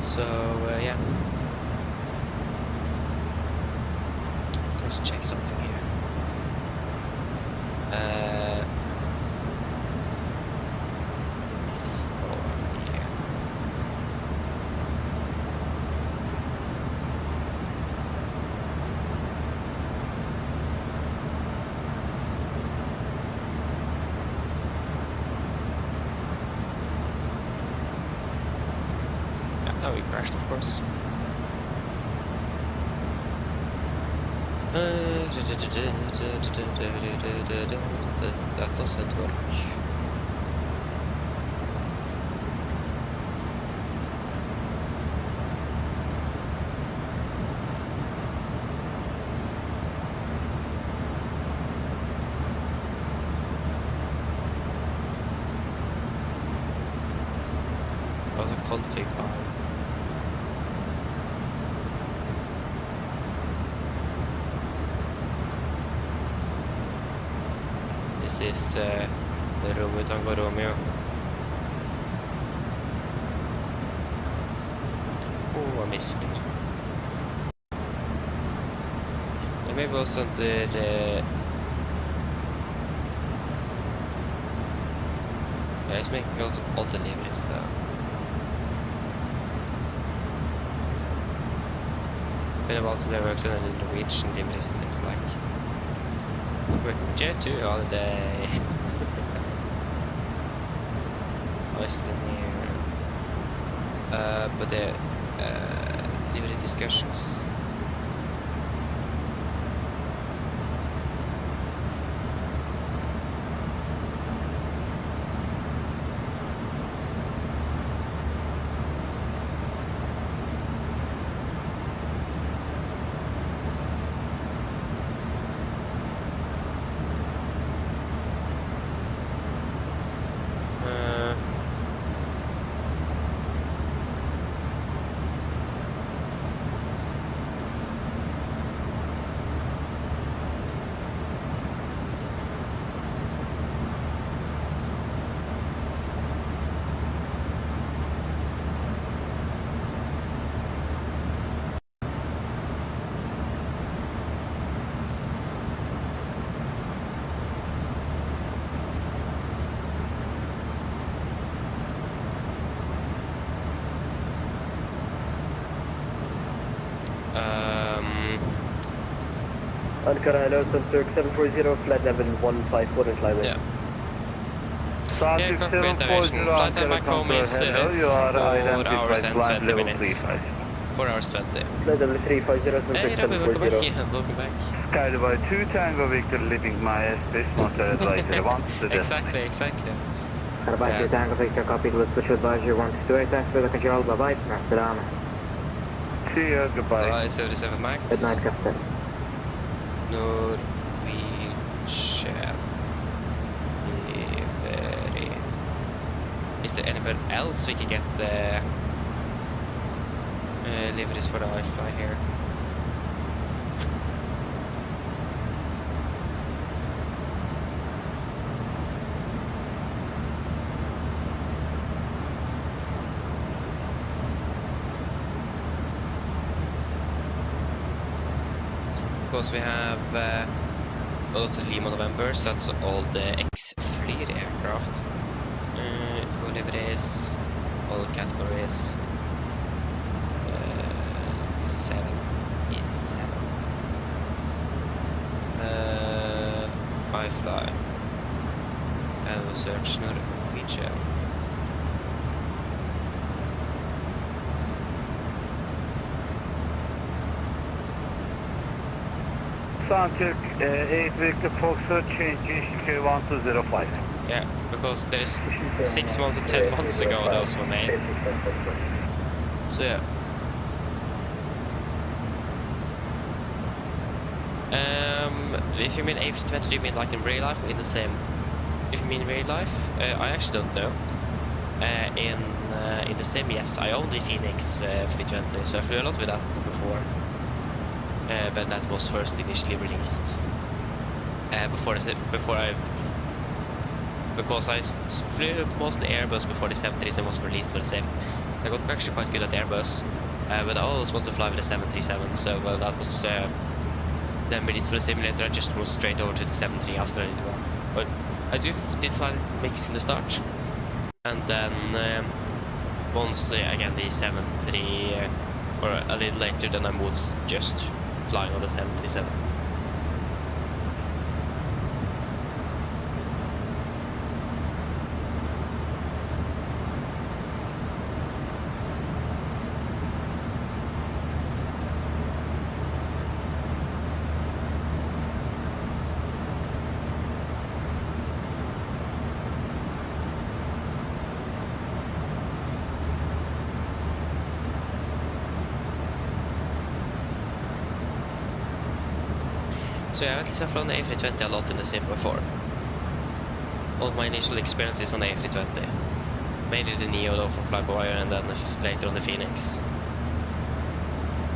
So yeah. Let's check something here. This over here. Yeah, now we crashed, of course. That doesn't work. That was a config file. This is the Romeo Tango Romeo. Oh, I misflew. Maybe wasn't the yeah, it's making a lot of odd deliveries though. Been a while since I worked on a Norwegian deliveries, it looks like. Jet 2 holiday. Iceland here. But the livery discussions.
Ankara, hello, Turk 740, flight level 154 and climb in.
Yeah. Yeah, Cockpit aviation. Flight time back home is 4 hours and 20 minutes. 4 hours 20.
Flight level 350,
Hey, Robby, welcome back. Yeah, welcome back.
Skyliner 2 Tango Victor leaving my airspace, not advised Levant to the
Exactly.
Arbeit 2 Tango Victor, copy, let's push advisory 128, thanks for the control, bye-bye, Amsterdam.
See you, goodbye.
Bye, 77 max.
Good night, Captain.
Norwegian livery. Is there anywhere else we can get the liveries for the IFLY here? because we have a lot of Lima Novembers, that's all the ex-FLY aircraft. Whatever it is, all categories. 77. IFLY. And we search Norwegian.
Soundcheck 8 Victor Foxtrot, change K1205.
Yeah, because there is 6 months and 10 months ago those were made. So yeah. If you mean AMD, do you mean like in real life or in the same? If you mean real life, I actually don't know. In the same, yes, I own the Phoenix 320, so I flew a lot with that before. But that was first initially released. Because I flew mostly Airbus before the 737 was released for the same. I got actually quite good at Airbus, but I always want to fly with the 737, so well, that was then released for the simulator. I just moved straight over to the 73 after a little while. But I did fly the mix in the start, and then once again the 73, or a little later, then I moved just flying on the 737. So yeah, at least I've flown the A320 a lot in the sim before. All my initial experiences on the A320. Mainly the Neo though from Fly-by-wire, and then later on the Phoenix.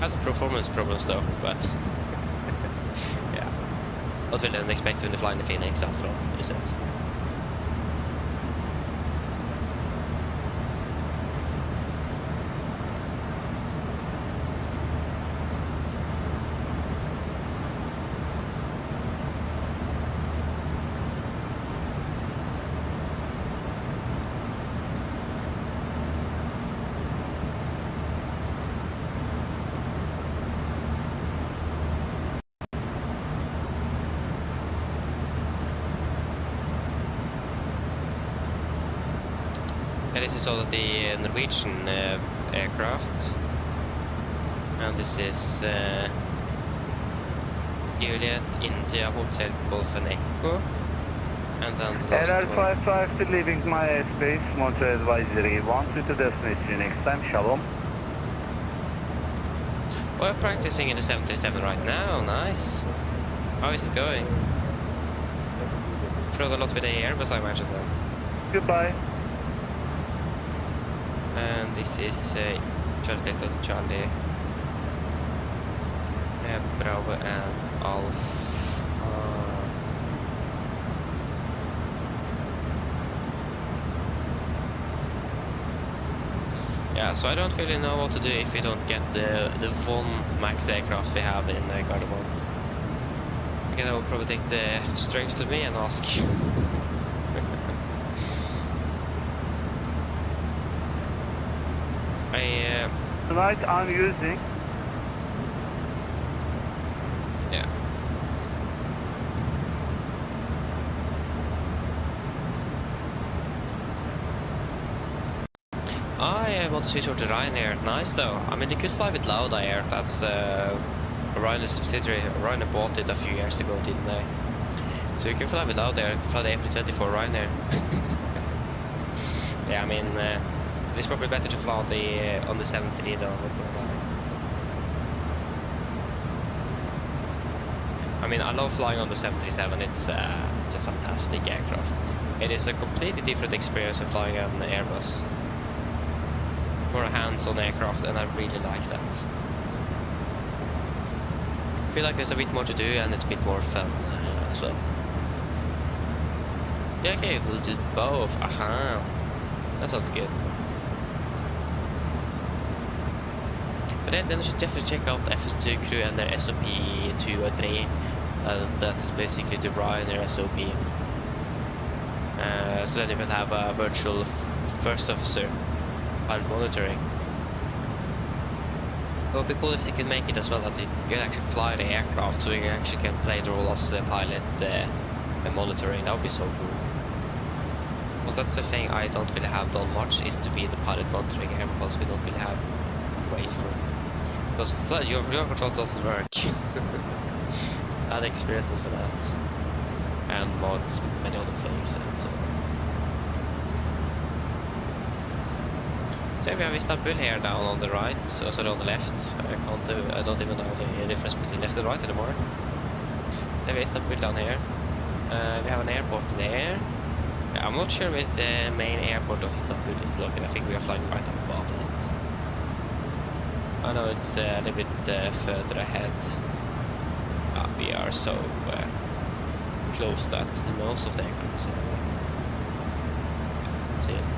Had some performance problems though, but yeah. What will then expect when you fly in the Phoenix after all, is it? This is all of the Norwegian aircraft, and this is Juliet, India, Hotel Golf and Echo, and then the last one.
RR55 leaving my airspace, Montreal advisory, 1 to destination next time, shalom.
We're practicing in the 737 right now, nice. How is it going? Flew a lot with the Airbus, I imagine then.
Goodbye.
And this is Charlie Delta, Charlie, Bravo and Alpha. Yeah, so I don't really know what to do if we don't get the one max aircraft we have in Gardermoen. Again, I will probably take the strings to me and ask.
Tonight I'm using.
Yeah. I want to switch over to Ryanair. Nice though. I mean, you could fly with Lauda Air. That's Ryanair subsidiary. Ryanair bought it a few years ago, didn't they? So you can fly with Lauda Air. You can fly the A320 for Ryanair. Yeah, I mean. It's probably better to fly on the 73 though, what's going on. I mean, I love flying on the 737, it's a fantastic aircraft. It is a completely different experience of flying on an Airbus. More a hands-on aircraft, and I really like that. I feel like there's a bit more to do, and it's a bit more fun as well. Yeah, okay, we'll do both, aha. That sounds good. But then you should definitely check out FS2 Crew and their SOP 2 or 3. That is basically the Ryanair SOP. So then you will have a virtual first officer pilot monitoring. It would be cool if you could make it as well that you can actually fly the aircraft, so you actually can play the role as the pilot monitoring. That would be so cool. Because that's the thing I don't really have done much, is to be the pilot monitoring here, because we don't really have wait for. Because your control doesn't work. I had experiences with that. And mods, many other things, and so on. So we have Istanbul here down on the right, so sorry, on the left. I don't even know the difference between left and right anymore. Then we have Istanbul down here. We have an airport there. I'm not sure where the main airport of Istanbul is located. I think we are flying right above it. I know it's a little bit further ahead. We are so close that most of the aircraft is anyway. That's it.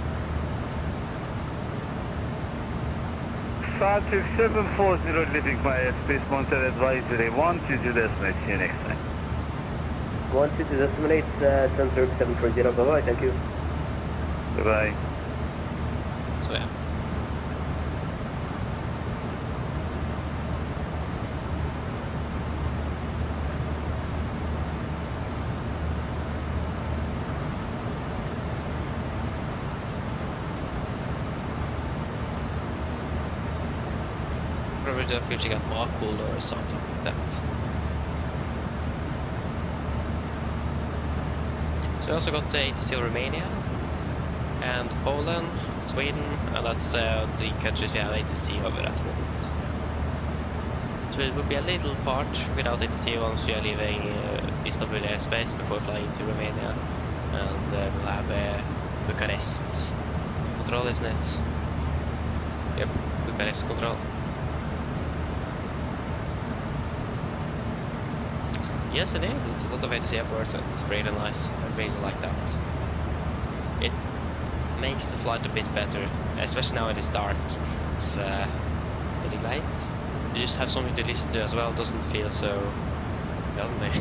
Saat 740 leaving by Space Mountain Advisory 122.8, see you next time.
122.8, Center 740, bye bye, thank you.
Bye bye.
So yeah. Probably the future got more cooler or something like that. So we also got ATC Romania and Poland, Sweden, and that's the countries we have ATC over at the moment. So it will be a little part without ATC once we are leaving Istanbul airspace before flying to Romania, and we'll have Bucharest control, isn't it? Yep, Bucharest control. Yes, it is. It's a lot of ATC airports and it's really nice. I really like that. It makes the flight a bit better, especially now it is dark. It's really light. You just have something to listen to as well. It doesn't feel so lonely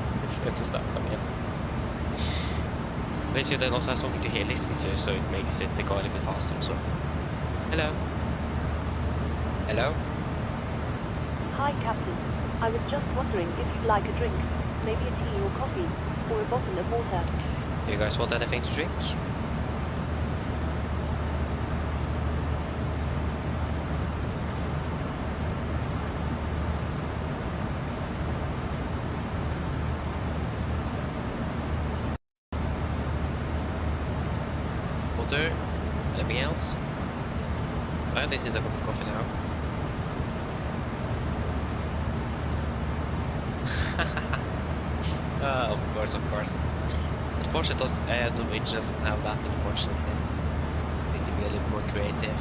at the start coming in. But you then also have something to listen to, so it makes it go a little bit faster as well. Hello. Hello.
Hi, Captain. I was just wondering if you'd like a drink. Maybe a tea or coffee, or a bottle of water.
Do you guys want anything to drink? Water? Anything else? I just need a cup of coffee now. Of course. Unfortunately, Norwegian doesn't have that, unfortunately. Need to be a little more creative.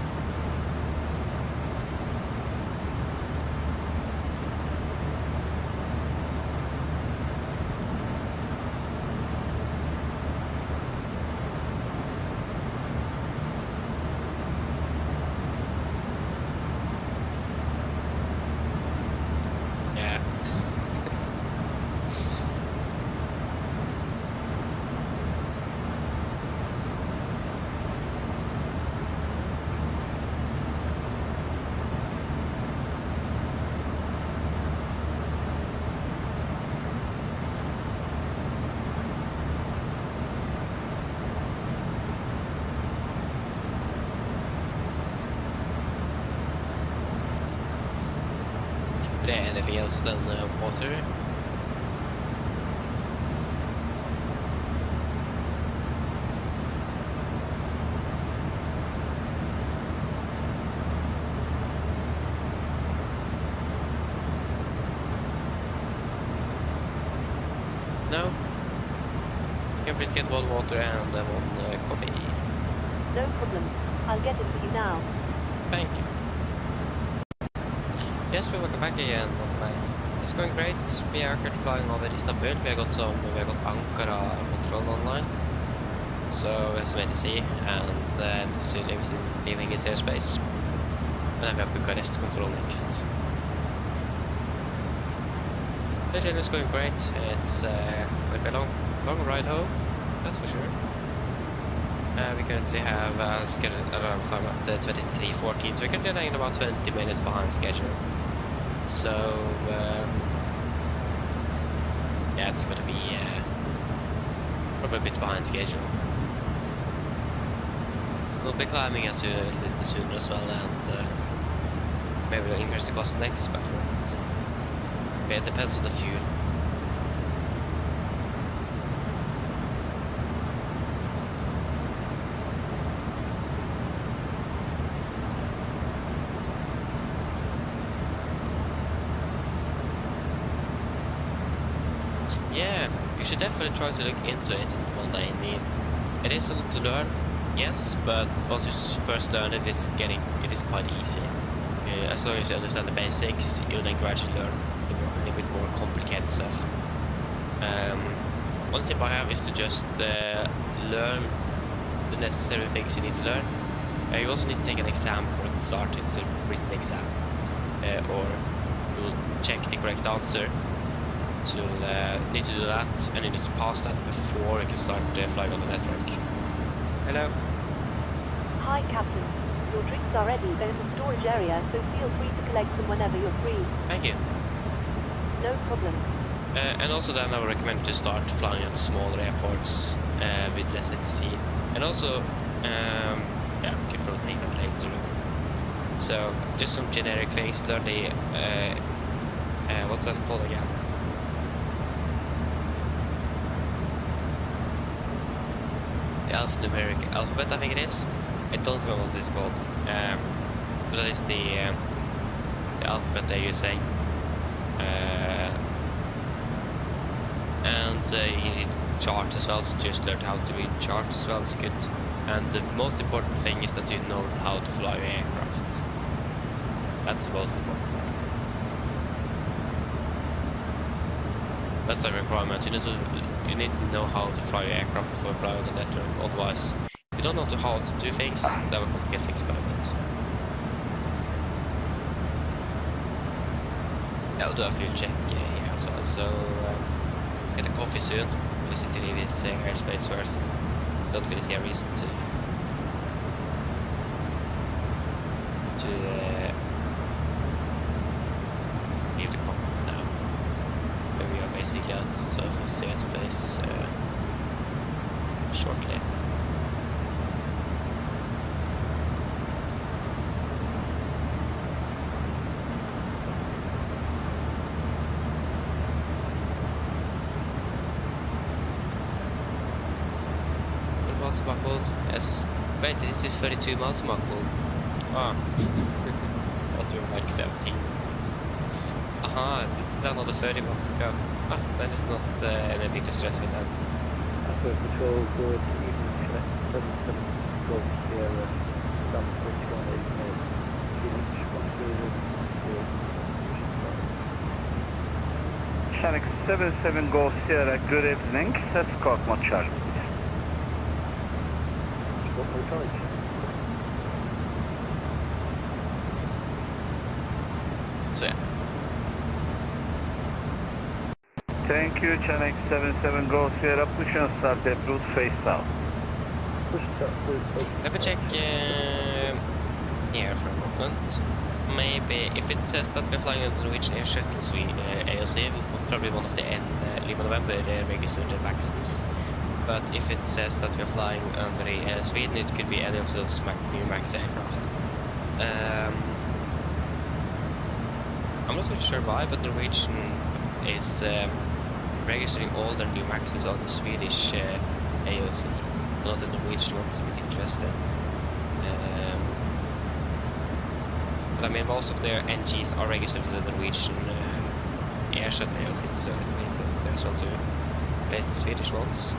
Anything else than water? No? You can please get one water and one coffee.
No problem. I'll get it for you now.
Thank you. Yes, we welcome back again. It's going great. We are currently flying over Istanbul. We have got Ankara control online. So we have some ATC and leaving its airspace. And then we have Bucharest control next. The journey is going great. It's will be a long ride home, that's for sure. We currently have a scheduled arrival time at 23:14, so we're currently running about 20 minutes behind schedule. So yeah, it's gonna be probably a bit behind schedule. We'll be climbing as soon sooner as well, and maybe we'll increase the cost next, but it depends on the fuel. Yeah, you should definitely try to look into it one day. It is a lot to learn, yes, but once you first learn it, it is quite easy. As long as you understand the basics, you'll then gradually learn a little bit more complicated stuff. One tip I have is to just learn the necessary things you need to learn. You also need to take an exam before you can start instead of a written exam, or you'll check the correct answer. So you'll need to do that, and you need to pass that before you can start flying on the network. Hello.
Hi, Captain. Your drinks are ready. They're in the storage area, so feel free to collect them whenever you're free.
Thank you.
No problem.
And also then I would recommend to start flying at smaller airports with less ATC. And also, yeah, we can probably take that later. So just some generic things. Learn the what's that called again? The alphanumeric alphabet, I think it is. I don't remember what it's called. But that is the alphabet they're using. And you need charts as well, so just learn how to read charts as well, it's good. And the most important thing is that you know how to fly your aircraft. That's the most important. That's a requirement. You need to know how to fly your aircraft before you fly on the network. Otherwise, if you don't know how to do things, that will complicate things quite a bit. I'll do a fuel check here as well. So get a coffee soon. We need to leave this airspace first. Don't really see a reason to leave the cockpit now. We are basically at surface airspace shortly. Miles buckled. Yes. Wait, is it 32 miles buckled? Ah. Thought you were like 17. Aha, it's another 30 miles to go. Ah, then it's not anything to stress with that.
After patrol, good evening, select 77 Golf Sierra, Sun 2189,
Channel 77 Golf Sierra, good evening. Let's got my charge.
So yeah.
Thank you, Channel 77 Golf Sierra, push and start Enroute face south.
Let me check here for a moment. Maybe if it says that we're flying under Norwegian air shuttles, AOC, probably one of the Lima November registered Maxes. But if it says that we're flying under Sweden, it could be any of those new Max aircraft. I'm not really sure why, but Norwegian is registering all their new Maxes on the Swedish AOC, not the Norwegian ones, a bit interesting. But I mean, most of their NGs are registered to the Norwegian air shuttle AOC, so it makes sense there as well to replace the Swedish ones.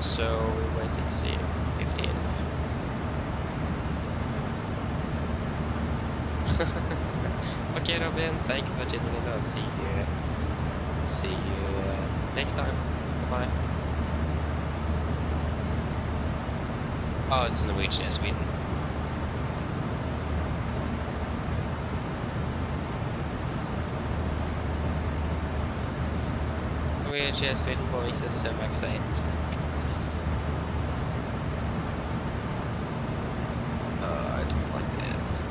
So we wait and see 15th. Okay, Robin, thank you for tuning in and see you next time. Bye. Oh, it's Norwegian, yeah, Sweden. Norwegian, yeah, Sweden, boys, it is a accent. I don't like this.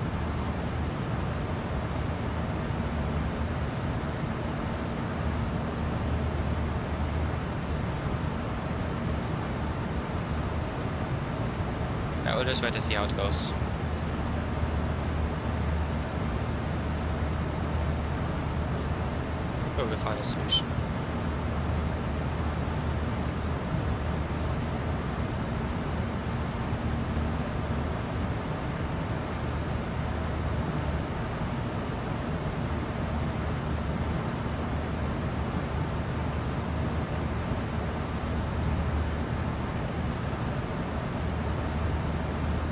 I will just wait to see how it goes. We'll find a solution.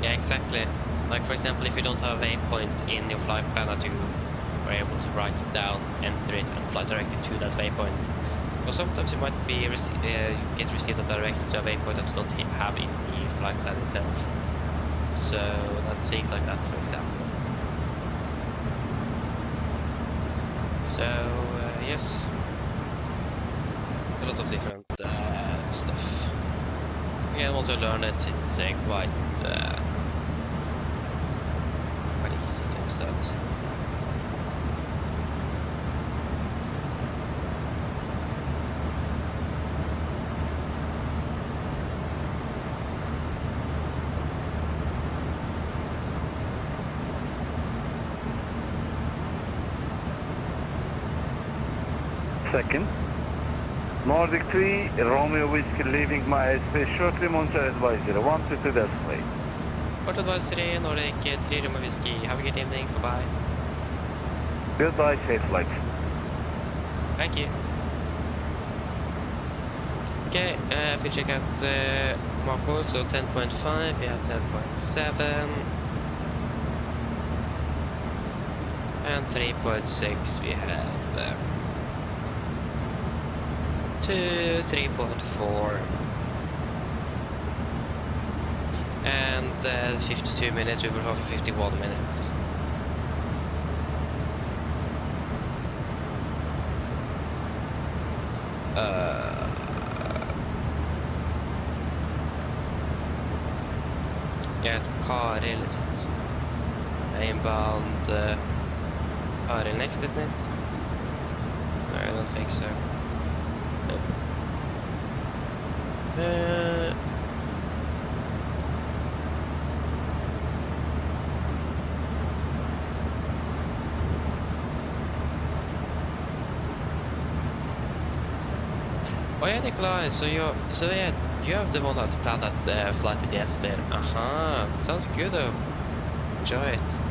Yeah, exactly. Like for example, if you don't have a waypoint in your flight planner, you are able to write it down, enter it, and fly directly to that waypoint. Or sometimes you might be get received a direct to a waypoint that you don't have in the flight plan itself. So that's things like that, for example. So yes, a lot of different stuff. You can also learn it. It's quite easy to understand.
Second. Nordic 3, Romeo Whiskey leaving my airspace shortly, monitor advisory, 122 display.
Port advisory, Nordic 3, Romeo Whiskey, have a good evening, bye-bye.
Goodbye, safe flight.
Thank you. Okay, if we check out Marco, so 10.5, we have 10.7. And 3.6 we have 3.4 and 52 minutes, we will have 51 minutes. Yeah, it's Karel, is it? Inbound Karel next, isn't it? No, I don't think so. Oh yeah, Nikolai, so you have the one that planned that flight to the Esbjerg. Aha, sounds good though. Enjoy it.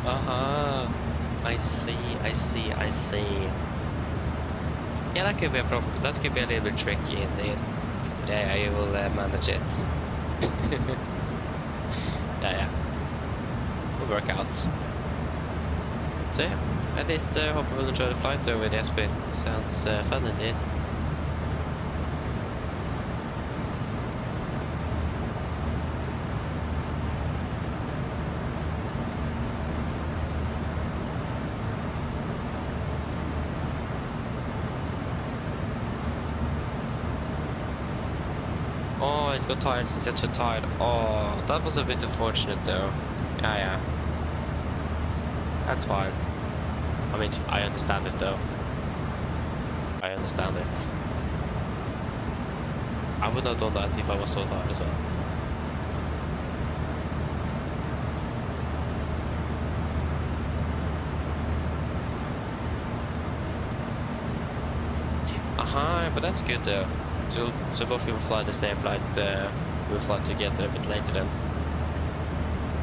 Aha, I see. Yeah, that could be a problem. That could be a little bit tricky indeed. But yeah, you will manage it. yeah. Will work out. So yeah, at least hope you will enjoy the flight over the Esbjerg. Sounds fun indeed. Oh, it got tired since it's so tired. Oh, that was a bit unfortunate though. Yeah. That's fine. I mean, I understand it though. I understand it. I would not have done that if I was so tired as well. Aha, but that's good though. So both of you will fly the same flight, we'll fly together a bit later then.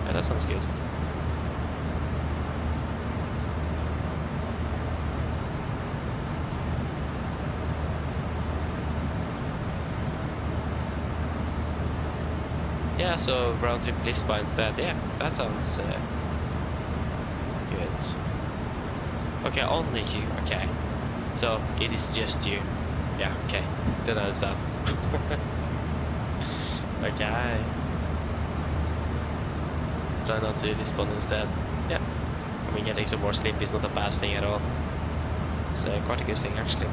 Yeah, that sounds good. Yeah, so round trip Lisbon instead, yeah, that sounds good. Okay, only you, okay. So, it is just you. Yeah, okay, then I understand. Okay. Try not to despawn instead. Yeah. I mean, getting some more sleep is not a bad thing at all. It's quite a good thing, actually.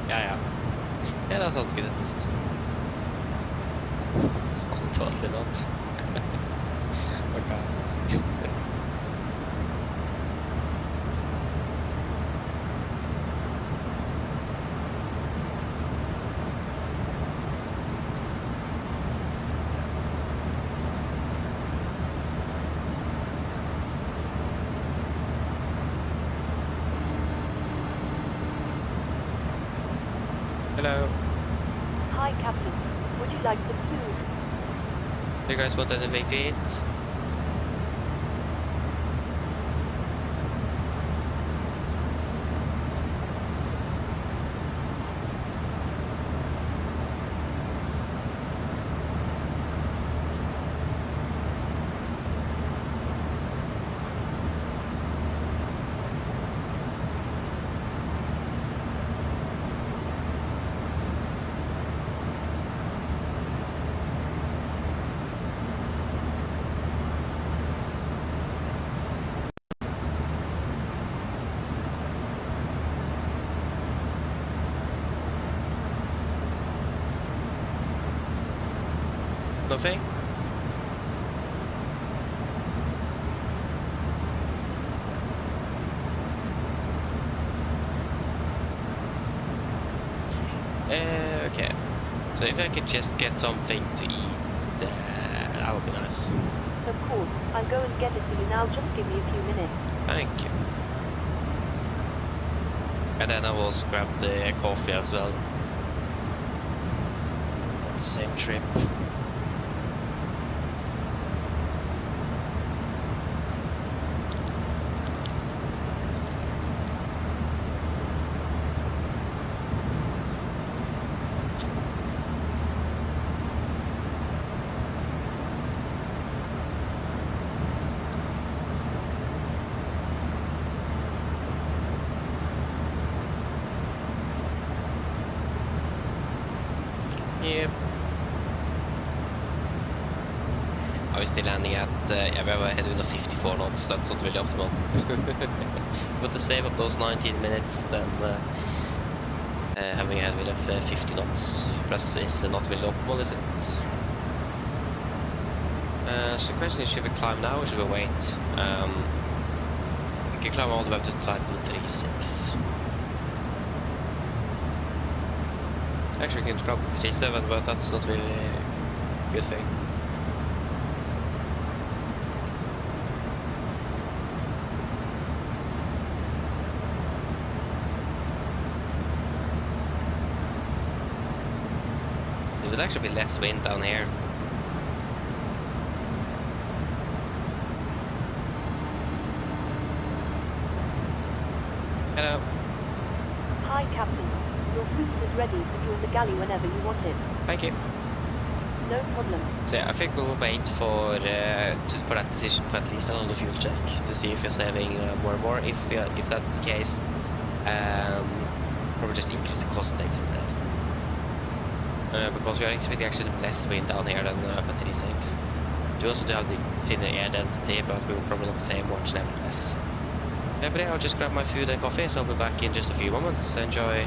Yeah. Yeah, that sounds good at least. Totally not. Okay. Hello.
Hi, Captain. Would you like some food?
Do you guys want anything to eat? Nothing? Okay. So if I could just get something to eat, that would be nice.
Of course. I'll go and get it for you now. Just give me a few minutes.
Thank you. And then I will also grab the coffee as well. On the same trip. Yep. Obviously landing at, yeah, we have a head wind of 54 knots, that's not really optimal. But to save up those 19 minutes, then having a head wind of 50 knots plus is not really optimal, is it? So the question is, should we climb now or should we wait? We can climb all the way up to climb to 36. Actually, we can scrap the 37, but that's not really a good thing. There would actually be less wind down here. Hello.
Hi, Captain. Your food is ready for you in the galley whenever you want it.
Thank you.
No problem.
So yeah, I think we'll wait for that decision for at least another fuel check to see if you're saving more and more. If that's the case, probably just increase the cost index instead. Because we are expecting actually less wind down here than up at 36. We also do have the thinner air density, but we will probably not save much nevertheless. But yeah, I'll just grab my food and coffee, so I'll be back in just a few moments. Enjoy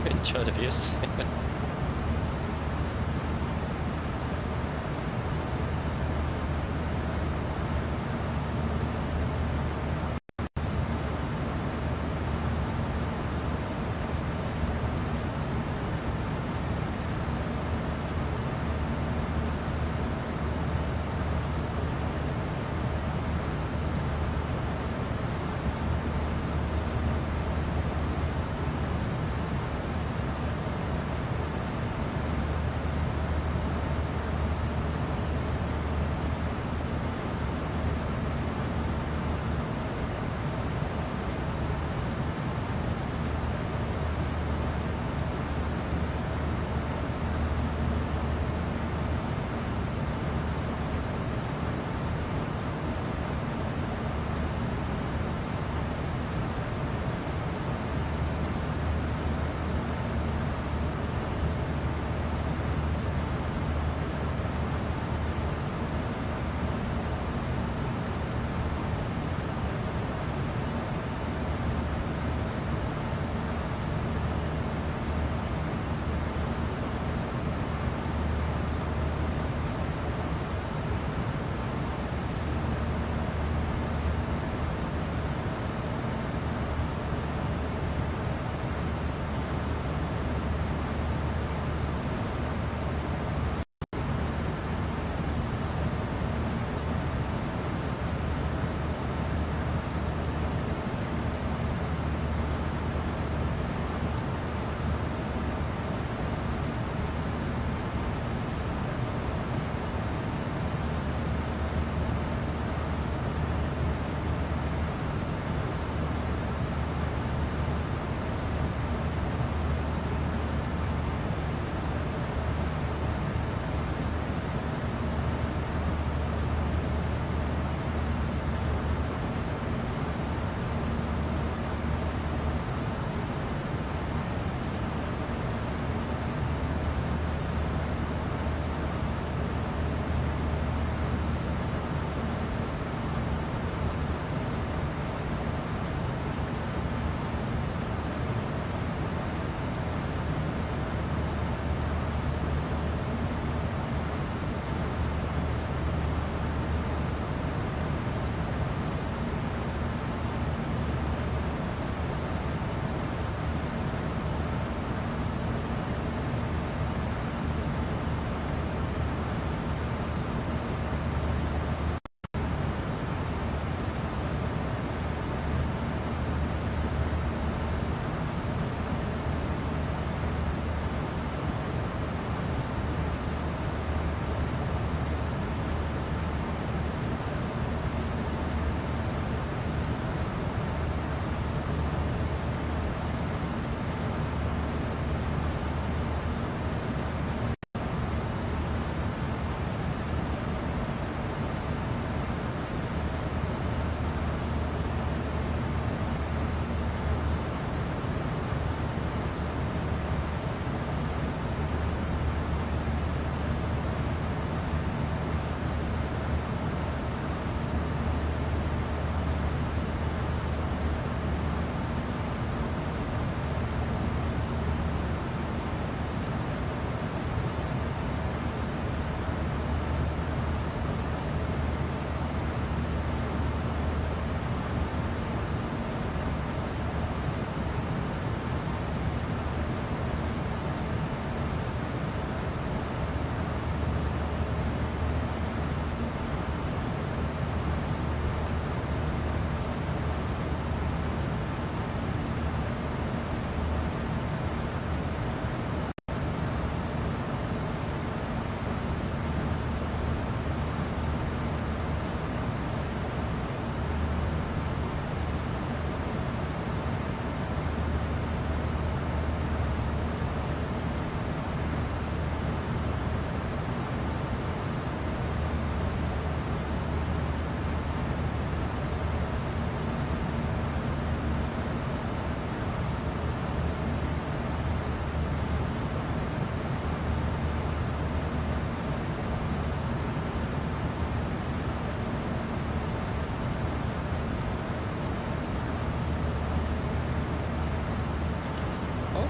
the views.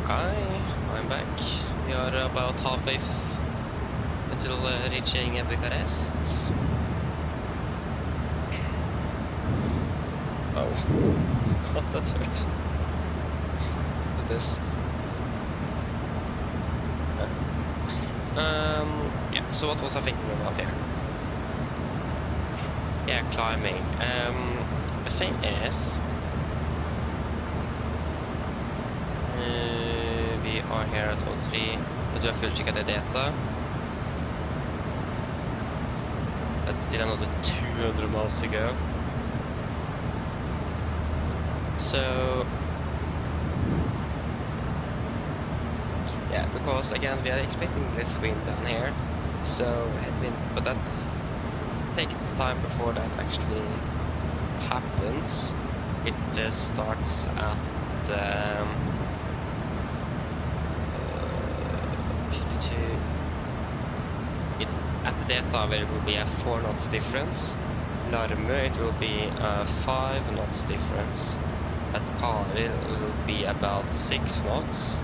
Okay, I'm back. We are about halfway until reaching Bucharest. Oh, that hurts. What's this? Yeah, so what was I thinking about here? Yeah, climbing. The thing is, we are here at 03. I do a full check at the data. That's still another 200 miles to go. So, yeah, because again we are expecting this wind down here, so headwind, but that's it takes time before that actually happens. It starts at 52. At the data where it will be a 4 knots difference. Larmö it will be a 5 knots difference. At Kari it will be about 6 knots.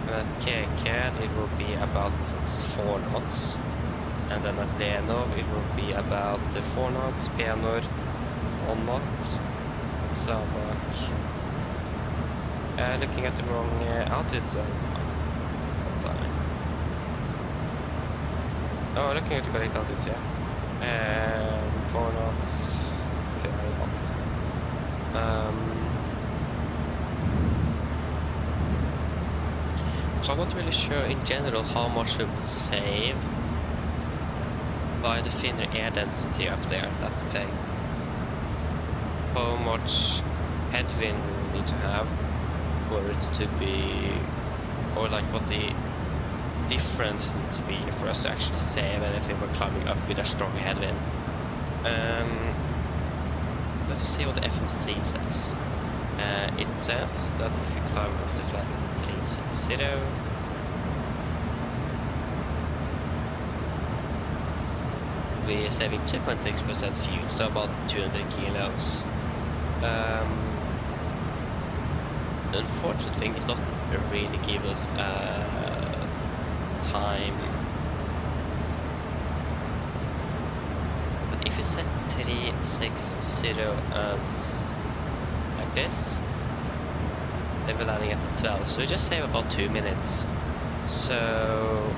And at Keke it will be about 4 knots. And then at Lenov it will be about 4 knots. Penor 1 knot. Sabak. Looking at the wrong altitude zone. Oh, looking at the correct altitudes, yeah. 4 knots, 5 knots. So I'm not really sure in general how much we will save by the thinner air density up there, that's the thing. How much headwind we will need to have for it to be, or like what the difference needs to be for us to actually save anything we're climbing up with a strong headwind. Let's see what the FMC says. It says that if you climb up to flat 360, we're saving 2.6% fuel, so about 200 kilos. The unfortunate thing, it doesn't really give us time. But if you set 360 as like this, then we're landing at 12, so we just save about 2 minutes. So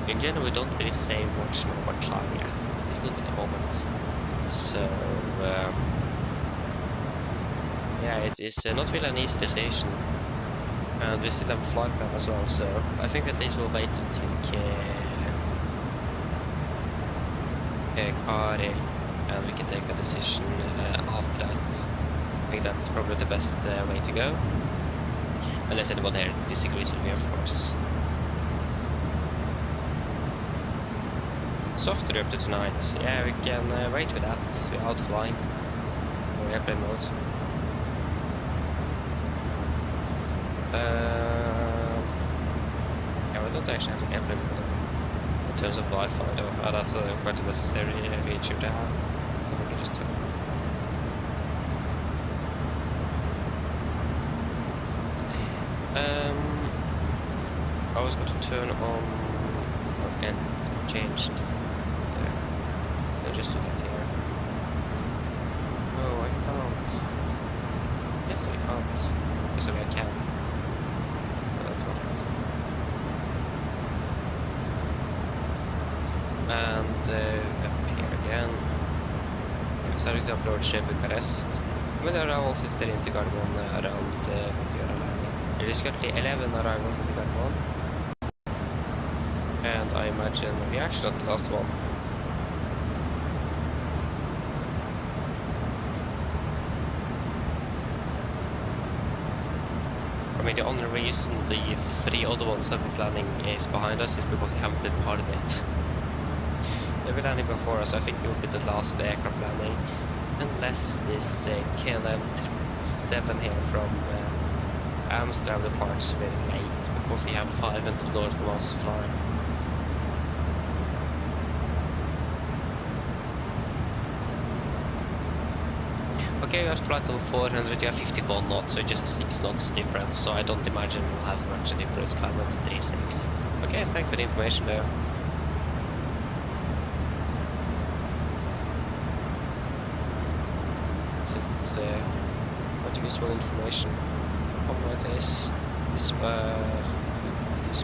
in general we don't really save much more by climbing, at least not at the moment. So yeah, it is not really an easy decision. And we still have a flight plan as well, so I think at least we'll wait until Kari and we can take a decision after that. I think that's probably the best way to go. Unless anyone here disagrees with me, of course. Softer up to tonight. Yeah, we can wait with that. We're out flying. Or airplane mode. Yeah, we don't actually have airplane mode in terms of Wi-Fi though. That's quite a necessary feature to have, so we can just turn. I was going to turn on and changed. Just to get here. Oh, I can't. Yes, I can't. Sorry, I can. But that's what it was. And up here again. I'm starting to approach Bucharest. But there are also still into Gargon around what we are landing. There is currently 11 arrivals into Gargon. And I imagine we actually not the last one. I mean, the only reason the 3 other ones that is landing is behind us is because they haven't been part of it. They were landing before us, so I think it will be the last aircraft landing. Unless this KLM 7 here from Amsterdam departs very late, because they have 500 North miles to fly. Okay, you have flight level 400, you have 51 knots, so just a 6 knots difference, so I don't imagine we'll have much difference climbing to 36. Okay, thanks for the information there. It's not useful information. Problem with this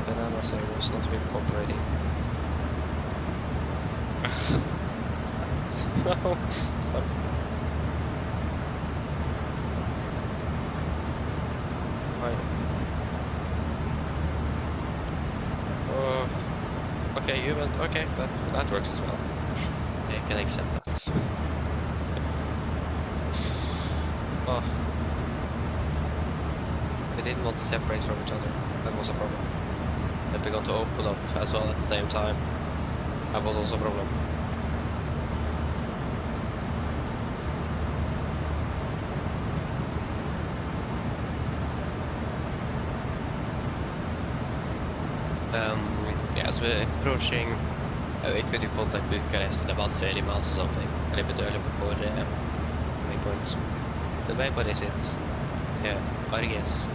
banana server was not really cooperating. No, stop. Okay, you went. Okay, that works as well. I can accept that. Oh, they didn't want to separate from each other. That was a problem. They began to open up as well at the same time. That was also a problem. Yeah, so we're approaching Equity Contact Bucharest in about 30 miles or something, a little bit early before the waypoints. The waypoint is it? Yeah, Vargas.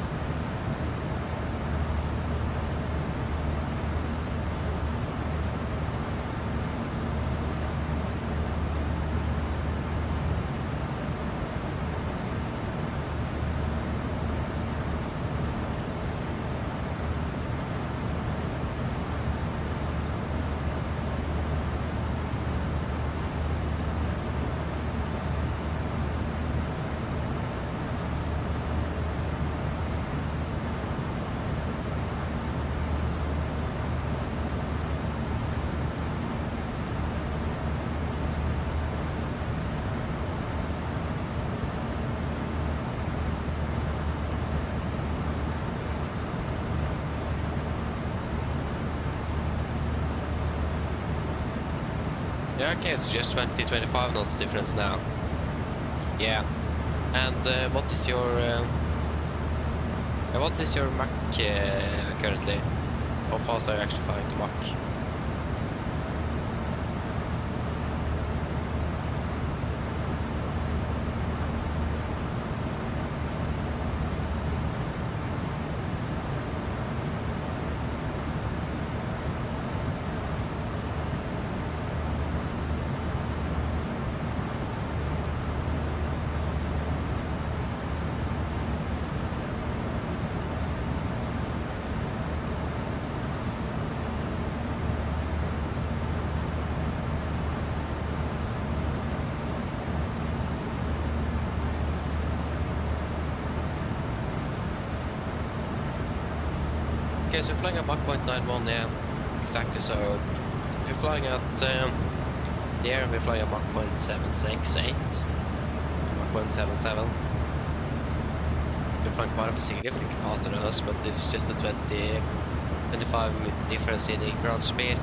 Yeah, okay, it's just 20-25 knots difference now. Yeah, and what is your Mach currently? How fast are you actually flying the Mach? Okay, so you're flying at Mach 0.91, yeah, exactly. So if you're flying at the air, we're flying at Mach 0.768, Mach 0.77. You're flying quite significantly faster than us, but it's just a 25 difference in the ground speed.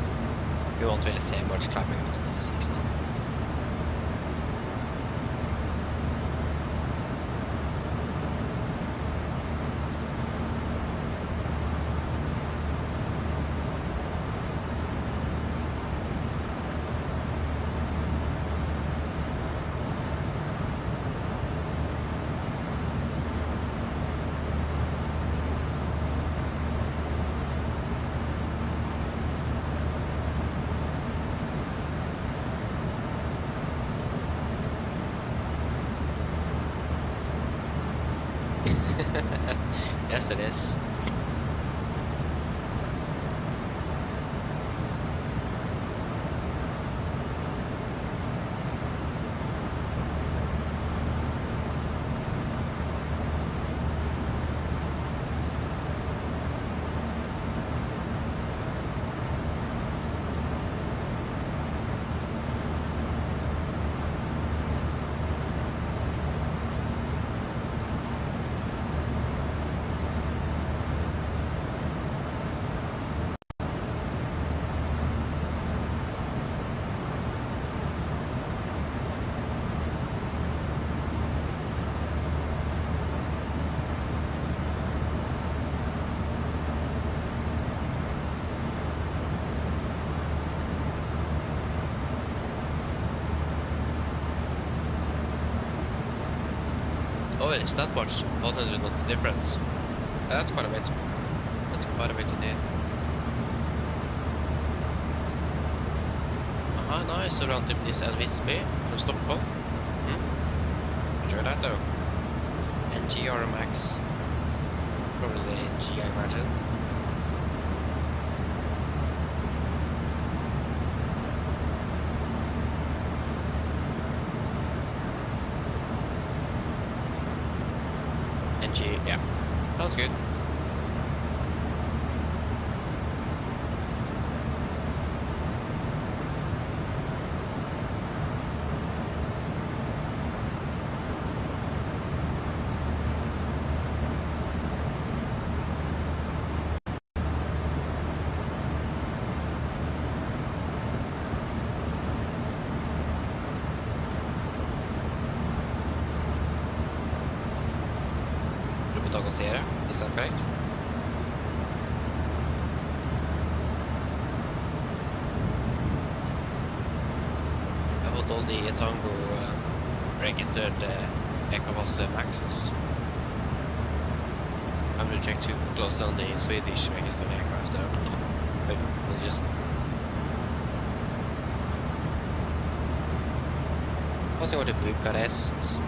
We won't really say much climbing with 360. Yes, it is. Oh, it's that much. 100 knots difference. That's quite a bit. That's quite a bit indeed. Aha, nice. So round trip this Visby from Stockholm. Enjoy that though. NG or Max. Probably the NG, I imagine. NG, yeah. Sounds good. Is that correct? I bought all the Tango registered Ecoboss Maxes. I'm going to check to close down the Swedish registered aircraft there. But we'll just... Passing over to Bucharest.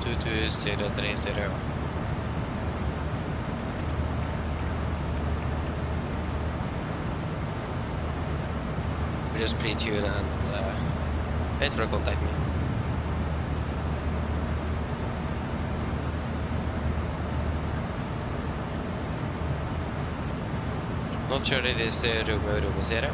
To 030. Just pre-tune and wait for a contact me. Not sure it is Romeo 0.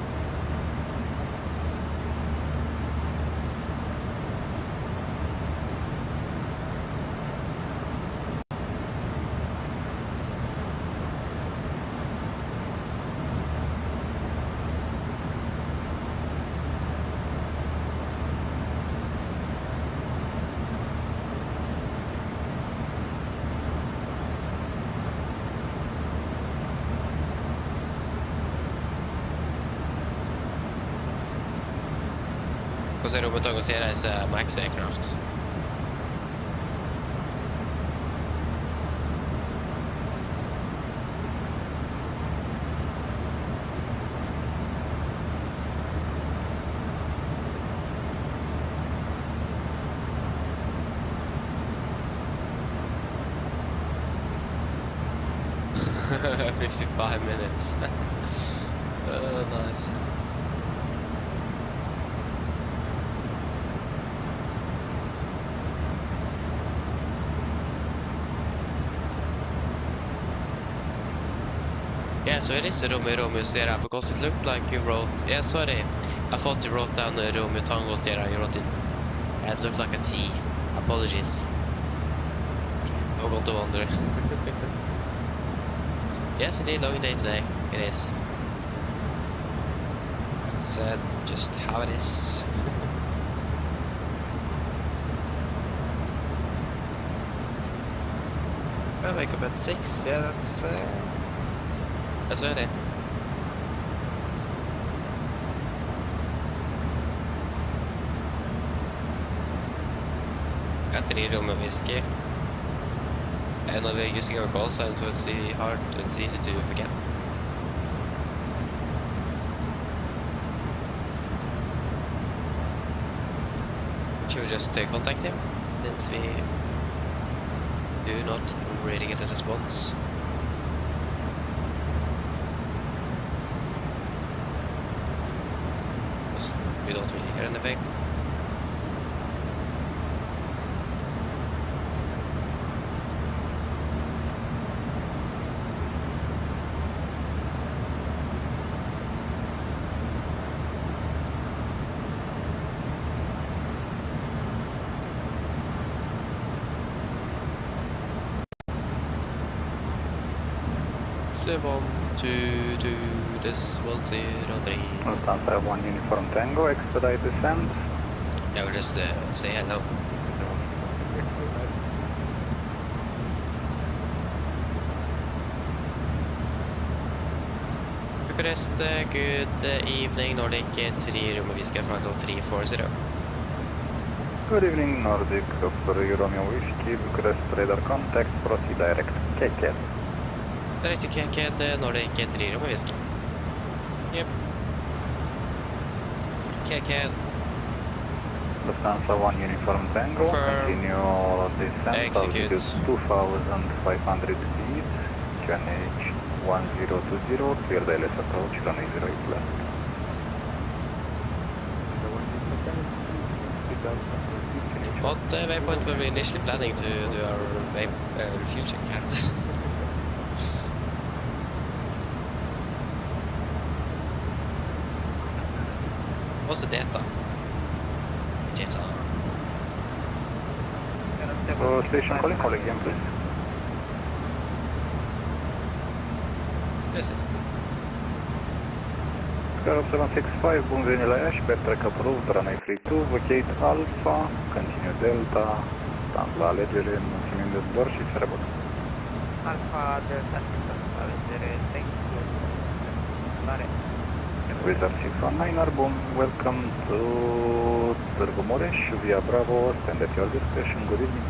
Because I don't want to as max aircraft. $55 minutes. Oh, nice. Yeah, so it is a Romeo Sierra because it looked like you wrote. Yeah, sorry. I thought you wrote down the Romeo Tango Sierra. You wrote it. Yeah, it looked like a T. Apologies. I'm going to wonder. Yes, it is loading day today. It is. It's just how it is. I wake up at 6. Yeah, that's early. Got 3 rum of whiskey. And we're using our call sign, so it's easy to forget. Should we just contact him since we do not really get a response? Because we don't really hear anything. So 122, this 103.
Lufthansa 1 Uniform Tango, expedite descent.
Yeah, we'll just say hello. Bucharest, good evening, Nordic 3 Romeo Whiskey, flight 340.
Good evening, Nordic 3 Romeo Whiskey, Bucharest radar contact, proceed direct, KK.
Direct to KK, Nordic 3 Romeo Whiskey. Yep. KK.
Lufthansa 1 Uniform Tango, continue descent, altitude 2,500 feet, QNH 1020, clear the LS approach, runway 08 left.
What waypoint were we initially planning to do our fuel check at? What's the data?
Station calling, call again please.
Yes, it's
Scarab 765, bun venit la Iași, backtrack approved, runway 32, vacate Alpha, continue Delta, stand la alegere, mulțumim de zbor și seara bună.
Alpha Delta 680, thank you. Mare.
Wizard 619, Arbon, welcome to Târgu Mureș, via Bravo, stand at your discretion, good evening.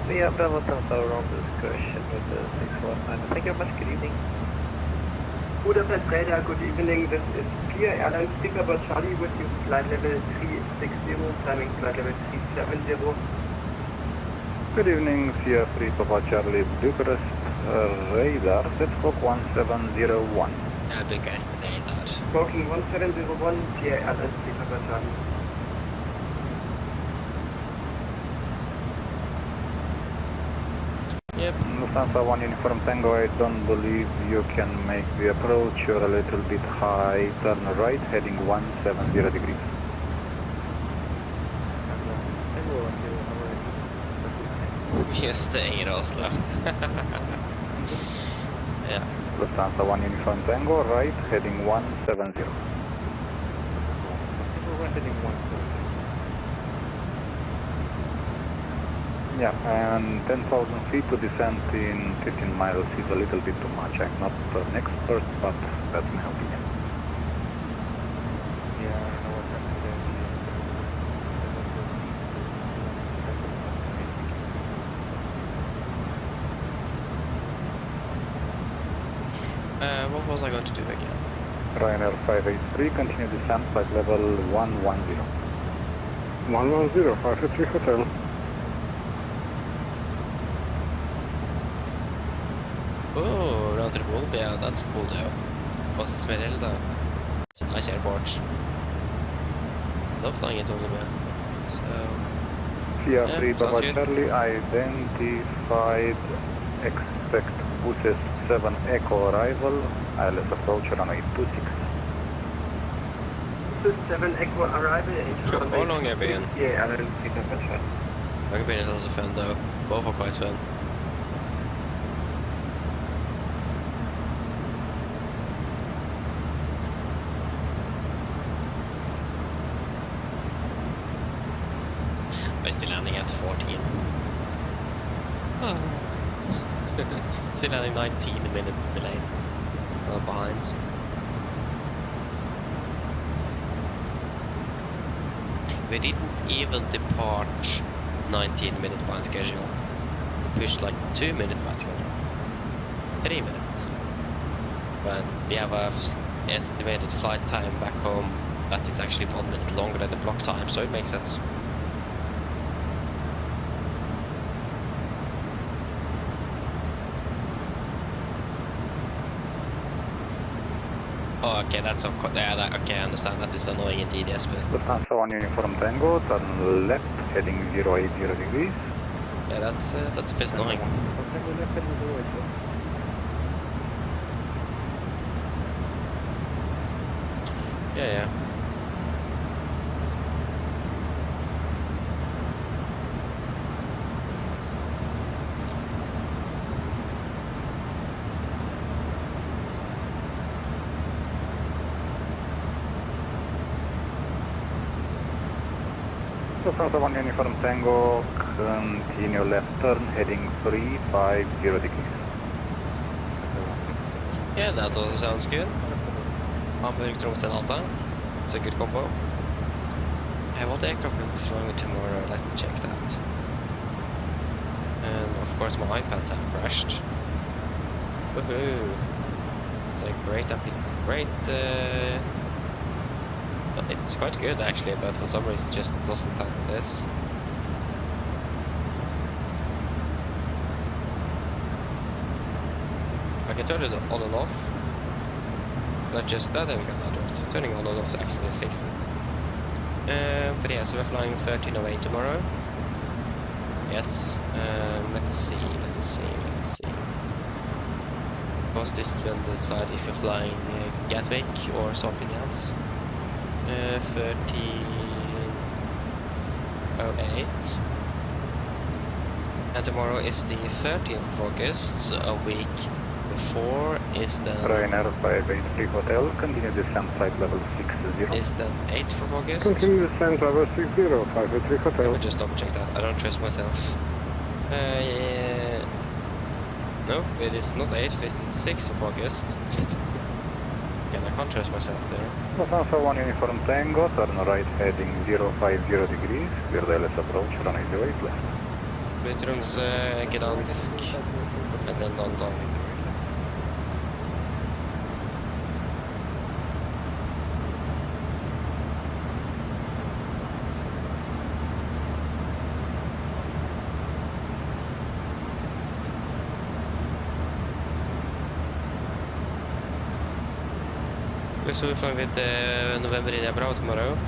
Via Bravo, stand at your discretion with the 619, thank you very much, good evening.
Budapest Radar, good evening, this is Pia Airlines, pick up a Charlie with you, flight level 360, climbing flight level 370.
Good evening, Sia 3 Papa Charlie, Bucharest, radar, set scope 1701.
Bucharest radar.
Smoking 1701, Pia Airlines, pick up a Charlie.
Yep.
Lufthansa 1 Uniform Tango, I don't believe you can make the approach, you're a little bit high, turn right, heading 170 degrees.
You're staying in Oslo. Yeah.
Lufthansa 1 Uniform Tango, right, heading 170.
We're heading 170.
Yeah, and 10,000 feet to descent in 15 miles is a little bit too much. I'm not an expert, but that's my opinion.
Yeah, I don't know what's happening there.
What was I going to do again?
Ryanair 583, continue descent, flight level 110.
110, 583 Hotel.
Oh, round trip Wolf, yeah, that's cool though. What's the Smerelda? It's a nice airport. Love flying it over there. So...
Sia
yeah,
3 Papa
good.
Charlie, identified, expect Buses 7 Echo arrival, ILS approach runway 26.
Buses 7 Echo arrival,
How long have you been?
Yeah, Airlines, pick up a Charlie.
Long been is also fun though. Both are quite fun. I'm still landing at 14. Oh. Still landing 19 minutes delayed. Well behind. We didn't even depart 19 minutes behind schedule. We pushed like 2 minutes behind schedule. 3 minutes. But we have a estimated flight time back home that is actually 1 minute longer than the block time, so it makes sense. Oh, okay, that's yeah, okay, I understand. That is annoying indeed, yes, but...
Lufthansa 1 Uniform Tango, turn left, heading 080 degrees.
Yeah, that's a bit annoying. Yeah, yeah.
Lufthansa 1 Uniform Tango, continue left turn, heading 350 degrees.
Yeah, that also sounds good. Hamburg, Tromsø, and Alta. It's a good combo. What aircraft will be flying with tomorrow? Let me check that. And of course my iPad tab crashed. Woohoo! It's a great it's quite good actually, but for some reason it just doesn't handle this. I can turn it on and off. Not just that, there we go, not turning on and off actually fixed it. But yeah, so we're flying 1308 tomorrow. Yes. Let us see. Because this will decide if you're flying Gatwick or something else. 1308. And tomorrow is the 13th of August, a week before is the...
Ryanair 583 Hotel, continue descent flight level 60.
Is the 8th of August?
Continue descent level 60, 583 Hotel.
Let me just double check that, I don't trust myself. Yeah. No, it is not 8th, it's 6th of August. Again, I can't trust myself there.
Lufthansa 1 Uniform Tango, turn right heading 050 degrees, clear the LS approach, runway 08 left.
Flytrums, Gdansk, and then London. So we're flying with November in Abra tomorrow.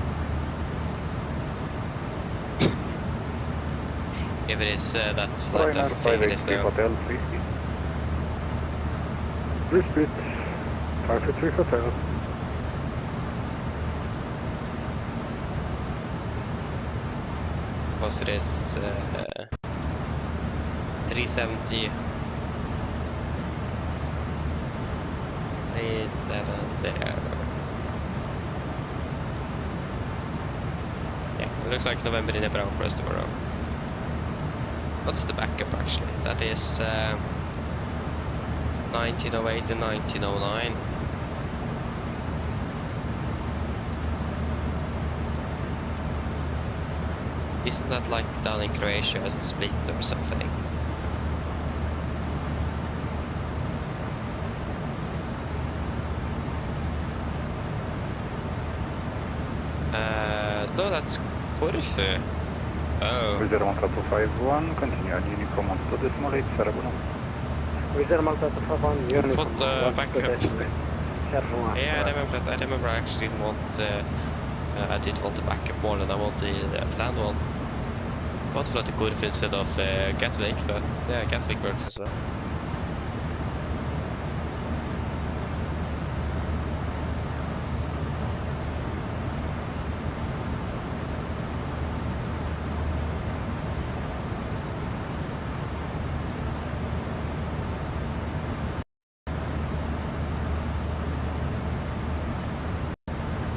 If it is that flight, I think it is the...
Hotel, 3 speed.
3 speed, 583 Hotel.
Because it is 370. 370. Yeah, it looks like November in Abra for us tomorrow. What's the backup actually? That is 1908 and 1909. Isn't that like down in Croatia as a split or something? No, that's Corfu. Oh.
Wizard Malta 251, continue on Unicom on 2 decimal 8, Saragossa.
Wizard Malta 251, Unicom.
Put backup. Yeah, I remember I actually didn't want I did want the backup more than I want the planned one. I want to fly to Corfu instead of Gatwick, but yeah, Gatwick works as well.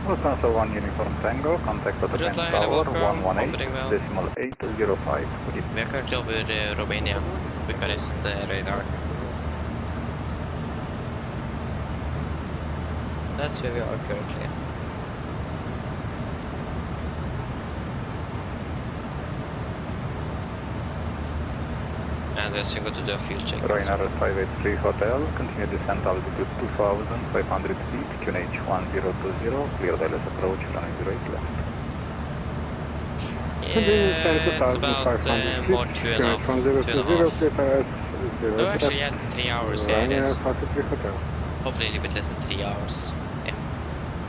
Lufthansa 1 Uniform Tango, contact at the tower 118 decimal 805.
We are currently over Romania, Bucharest radar. That's where we are currently. And we're soon going to do a fuel check.
Ryanair 583 Hotel, continue descent altitude 2500 feet, QNH 1020, clear the LS approach, runway 08 left.
Yeah, it's about more 2.5. No, actually, yeah, it's 3 hours. Yeah, it is. Hopefully a little bit less than 3 hours. Yeah,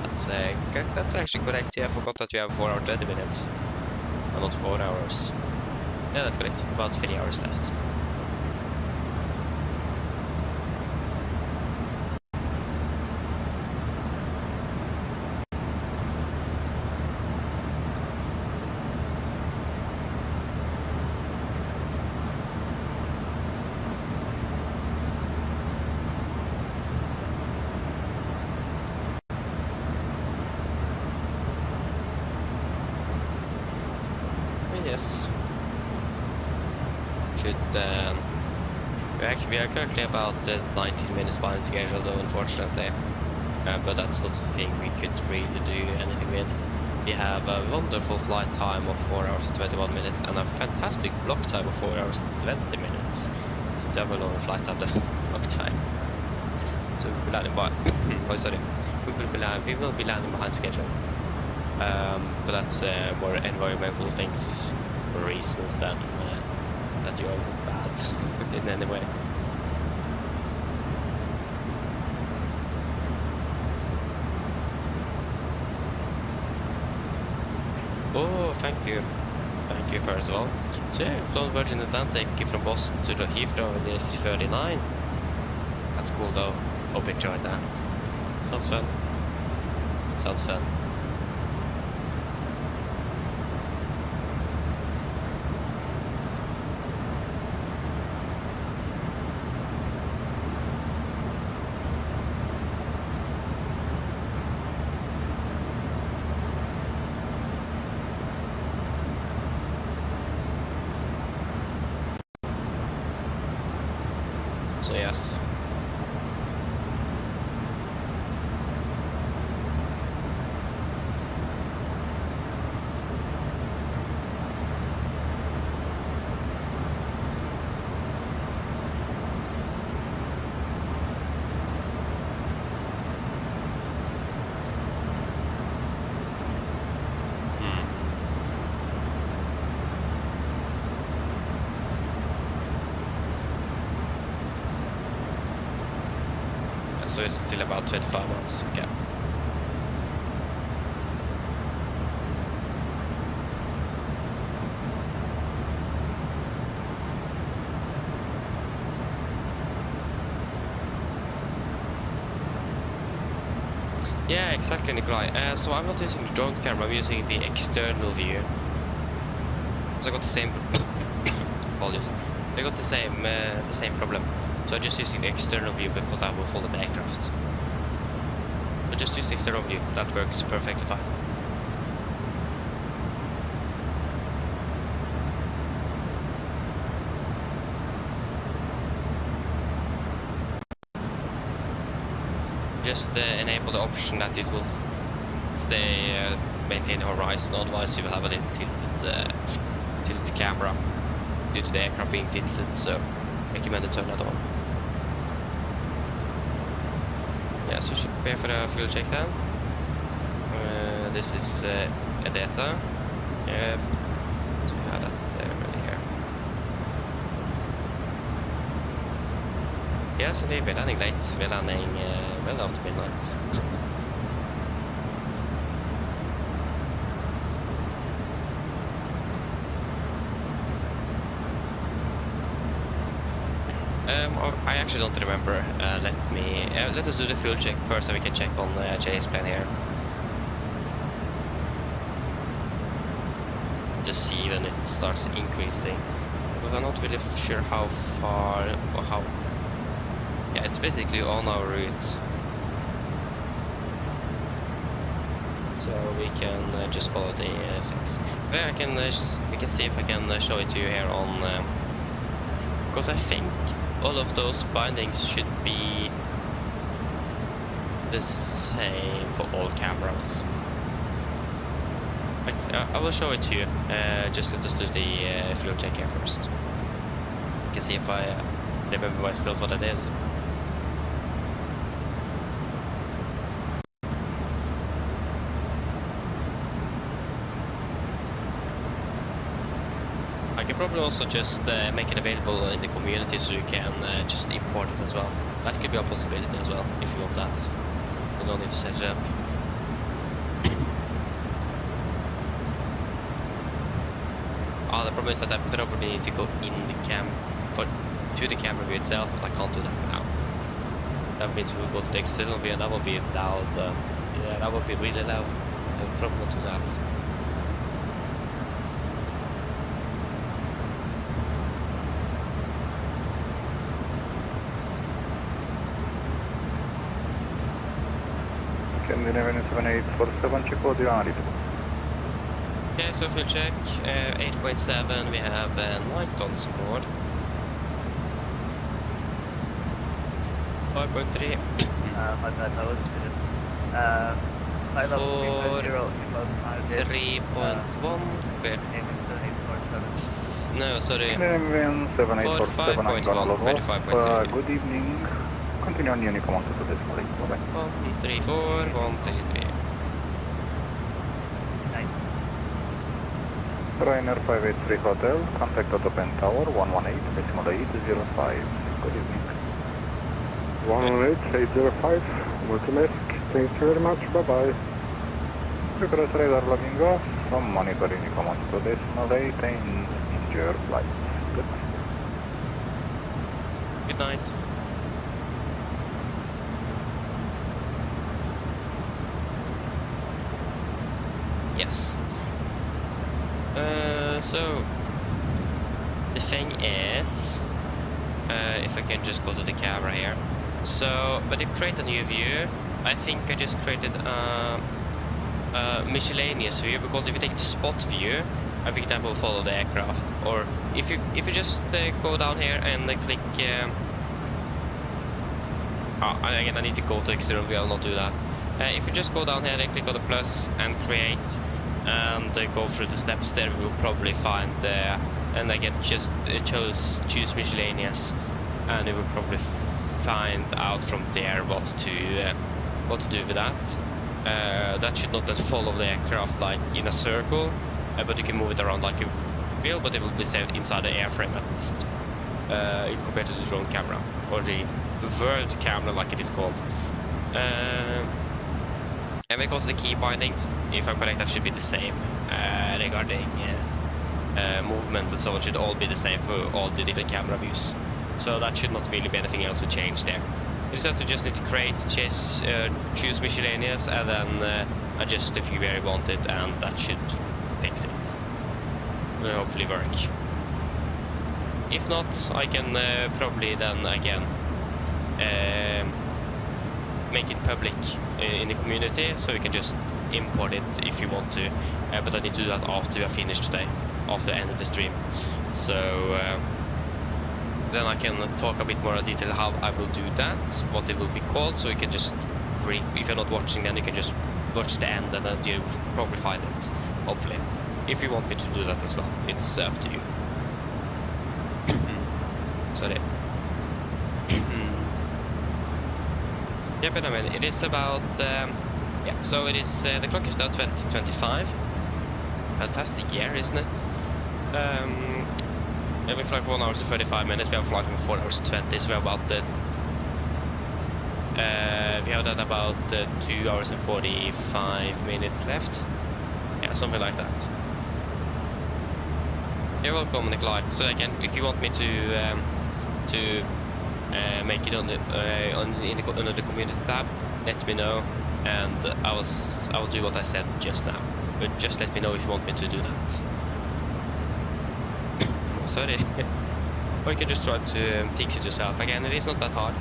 that's actually correct. Yeah, I forgot that we have 4 hours 20 minutes, and not 4 hours. Yeah, that's correct. About 3 hours left. Yes. Should we we are currently about 19 minutes behind schedule though, unfortunately. But that's not the thing we could really do anything with. We have a wonderful flight time of 4 hours and 21 minutes and a fantastic block time of 4 hours and 20 minutes. So double longer flight time than block time. So we'll be landing by oh sorry. We will be landing behind schedule. But that's more environmental things or reasons than that you are bad in any way. Oh, thank you. Thank you first of all. So yeah, flown Virgin Atlantic from Boston to Heathrow in the 339. That's cool though. Hope you enjoyed that. Sounds fun. Sounds fun. So yes. So it's still about 25 months, okay. Yeah, exactly, Nikolai. So I'm not using the drone camera, I'm using the external view. So I got the same apologies. I got the same problem. So I'm just using the external view because I will follow the aircraft. But just use the external view, that works perfectly fine. Just enable the option that it will stay maintain the horizon, otherwise you will have a little tilted camera due to the aircraft being tilted, so recommend to turn that on. Yeah, so should prepare for the fuel check then. This is a data. So we have that already here. Yes, indeed, we're landing late. We're landing well after midnight. I actually don't remember. Let us do the fuel check first, so we can check on Jay's plan here. Just see when it starts increasing. But I'm not really sure how far or how. Yeah, it's basically on our route, so we can just follow the fix. Yeah, we can see if I can show it to you here on. Because I think all of those bindings should be the same for all cameras. I will show it to you. Just let us do the fuel check here first. You can see if I remember myself what I did. I can probably also just make it available in the community so you can just import it as well. That could be a possibility as well if you want that. You don't need to set it up. The problem is that I probably need to go in the to the camera view itself, and I can't do that now. That means we'll go to the external view, and that will be loud. Yeah, that will be really loud. I will probably not do that.
Scandinavian 7847, check audio unreadable.
Okay, so fuel check, 8.7, we have 9 tons on board. 5.3. 3.1. No, sorry. 5.1 compared to 5.3.
Good evening. Continue on Unicom on to decimal 8. Bye-bye.
134, 133.
Ryanair 583 Hotel, contact Auto Pen Tower 118 decimal 805. Good evening.
118.805, Multimask, thank you very much, bye-bye.
Request radar logging off, from monitor Unicom on to decimal 8 and enjoy your flight. Good.
Good night. Yes. So the thing is, if I can just go to the camera here. So, but if you create a new view, I think I just created a miscellaneous view, because if you take the spot view, I think that will follow the aircraft. Or if you just go down here and click. Again, I need to go to external view. I'll not do that. If you just go down here and click on the plus and create, and go through the steps there, we will probably find and again just choose miscellaneous, and we will probably find out from there what to do with that. That should not then follow the aircraft like in a circle, but you can move it around like you will, but it will be saved inside the airframe at least, compared to the drone camera, or the world camera like it is called. And because the key bindings, if I'm correct, that should be the same regarding movement and so on, should all be the same for all the different camera views. So that should not really be anything else to change there. You just need to create, choose miscellaneous, and then adjust the view where you want it, and that should fix it. Will hopefully work. If not, I can probably then again make it public in the community, so you can just import it if you want to, but I need to do that after we are finished today, after the end of the stream. So then I can talk a bit more in detail how I will do that, what it will be called, so you can just if you're not watching, then you can just watch the end, and then you'll probably find it, hopefully. If you want me to do that as well, it's up to you. Sorry. Yeah, but I mean, it is about, yeah, so it is, the clock is now 20:25. Fantastic year, isn't it? Yeah, we fly for 1 hour and 35 minutes, we have flight for 4 hours and 20, so we have about, we have done about 2 hours and 45 minutes left. Yeah, something like that. You're welcome, Nikolai. So again, if you want me to make it on the under the community tab, let me know, and I will do what I said just now. But just let me know if you want me to do that. Oh, sorry. Or you can just try to fix it yourself. Again, it is not that hard.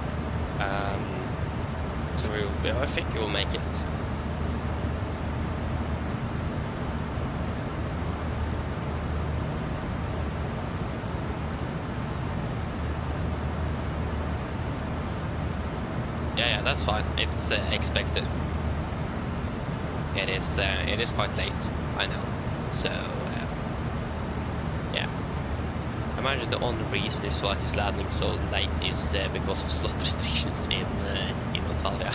So I think we will make it. Yeah, that's fine. It's expected. It is quite late, I know. So yeah. I imagine the only reason this flight is landing so late is because of slot restrictions in Antalya.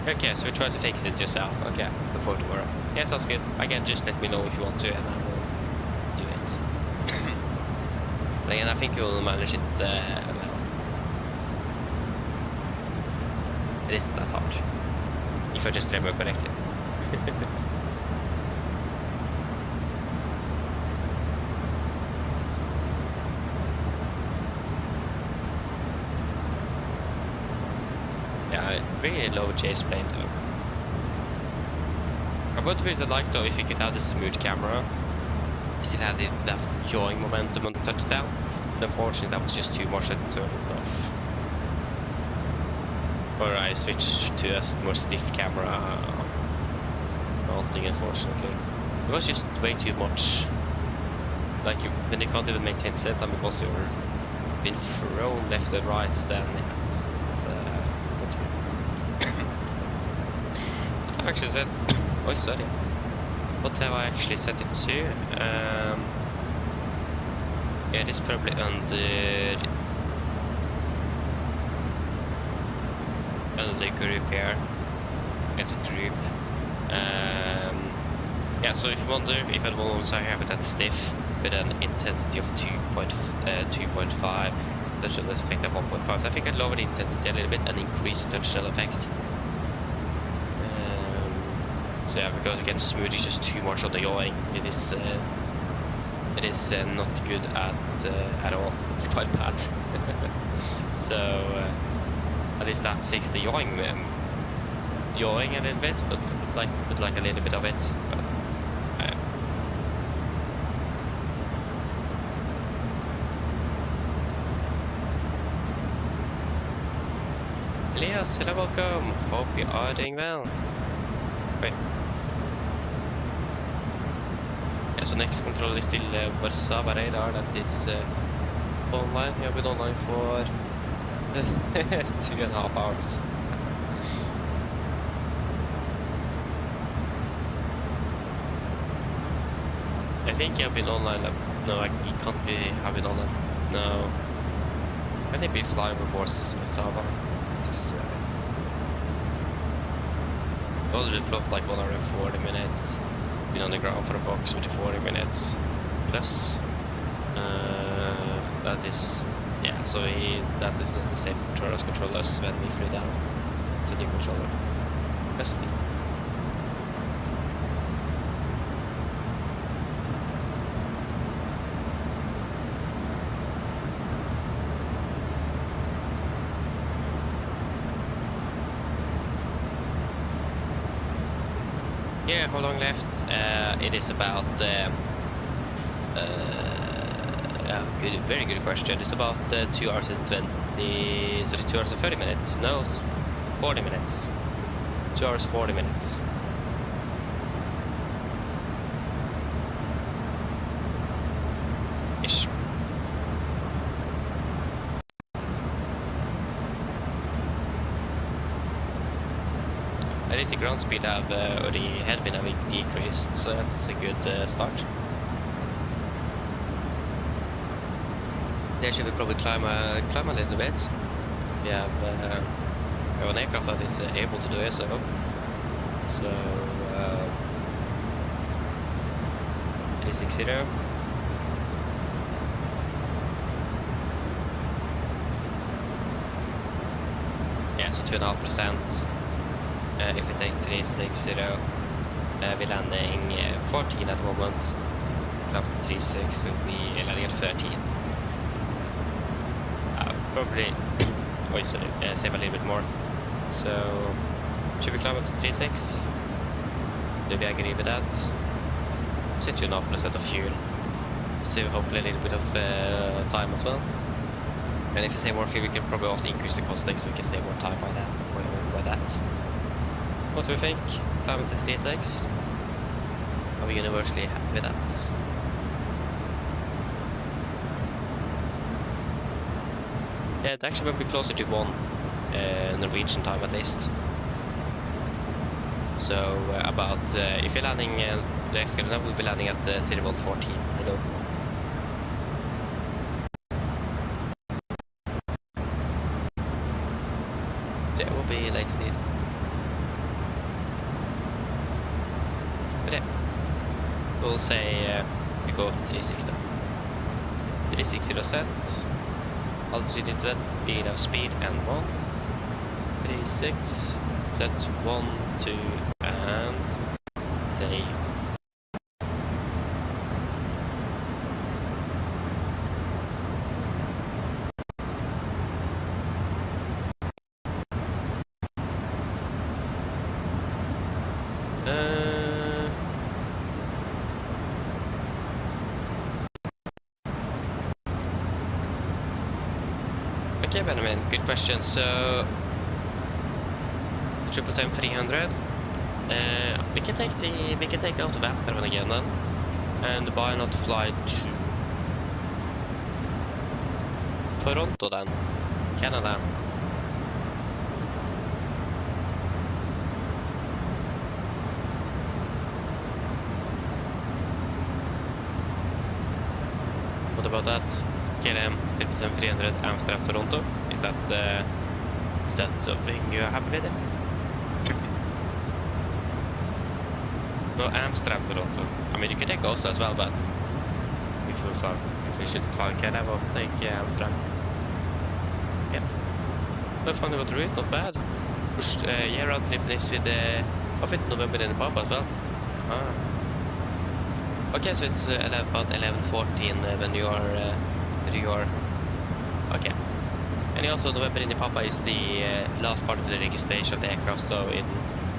Okay, so we try to fix it yourself. Okay, before tomorrow. Yeah, sounds good. Again, just let me know if you want to, and I will do it. Again, I think you'll manage it well. It isn't that hard, if I just remember correctly. Yeah, really low chase plane though. I would really like though if you could have the smooth camera. Still had enough yawing momentum on touchdown. But unfortunately, that was just too much. I turned it off. Or I switched to a more stiff camera mounting, unfortunately. It was just way too much like when you can't even maintain set time because you're been thrown left and right, then it's not good. What have I actually said? Oh, sorry. What have I actually set it to? Yeah, it is probably under the group here. Get the group. Yeah, so if you wonder if I want to have it that stiff with an intensity of 2.5, touch effect at 1.5. So I think I'd lower the intensity a little bit and increase the touch shell effect. So yeah, because again, smooth is just too much of the yawing. It is not good at all. It's quite bad. So at least that fixed the yawing a little bit, but like a little bit of it. But, Elias, hello, welcome. Hope you are doing well. Great. Yeah, so next control is still Warszawa radar that is online. We have been online for 2.5 hours. I think I've been online. No, you can't be have been online. No. Maybe fly over Warszawa. Already flew like 1 hour and 40 minutes. Been on the ground for a box with 40 minutes plus. That is, yeah. So that is not the same controller as controllers when we flew down. It's a new controller. Yes. Yeah, how long left? It is about good, very good question. It's about 2 hours and 20. So 2 hours and 30 minutes. No, 40 minutes. 2 hours 40 minutes. Ish. At least the ground speed have or the headwind have decreased, so that's a good start. There should we probably climb a little bit. We have an aircraft that is able to do it, so 360. Yeah, so 2.5%. If we take 360, we're landing 14 at the moment. Climb to 36 will be landing at 13. Probably, save a little bit more. So, should we climb up to 36? Do we agree with that? Set 2.5% of fuel. Save hopefully a little bit of time as well. And if you save more fuel, we can probably also increase the cost so we can save more time by that. What do we think? Climbing to 36? Are we universally happy with that? Yeah, it actually will be closer to 1 Norwegian time at least. So about if you're landing the Excalibur, we'll be landing at 0114. Hello. So yeah, we'll be late indeed. But yeah, we'll say we go to 360. 360 set. Altitude into feed of speed and 1. 36. Set 1, 2, and 3. Okay, Benjamin, good question. So 777-300. We can take out of Amsterdam again then, and buy not fly to Toronto then, Canada. What about that? KLM 5300 Amsterdam Toronto. Is that something you're happy with? No, Amsterdam Toronto. I mean, you could take Oslo as well, but if we should fly KLM, we'll take Amsterdam. Yeah. But funny about the route, not bad. Yeah, round trip is with November in the pub as well. Ah. Okay, so it's about 11:14 when you are okay. And also November in the Papa is the last part of the registration of the aircraft. So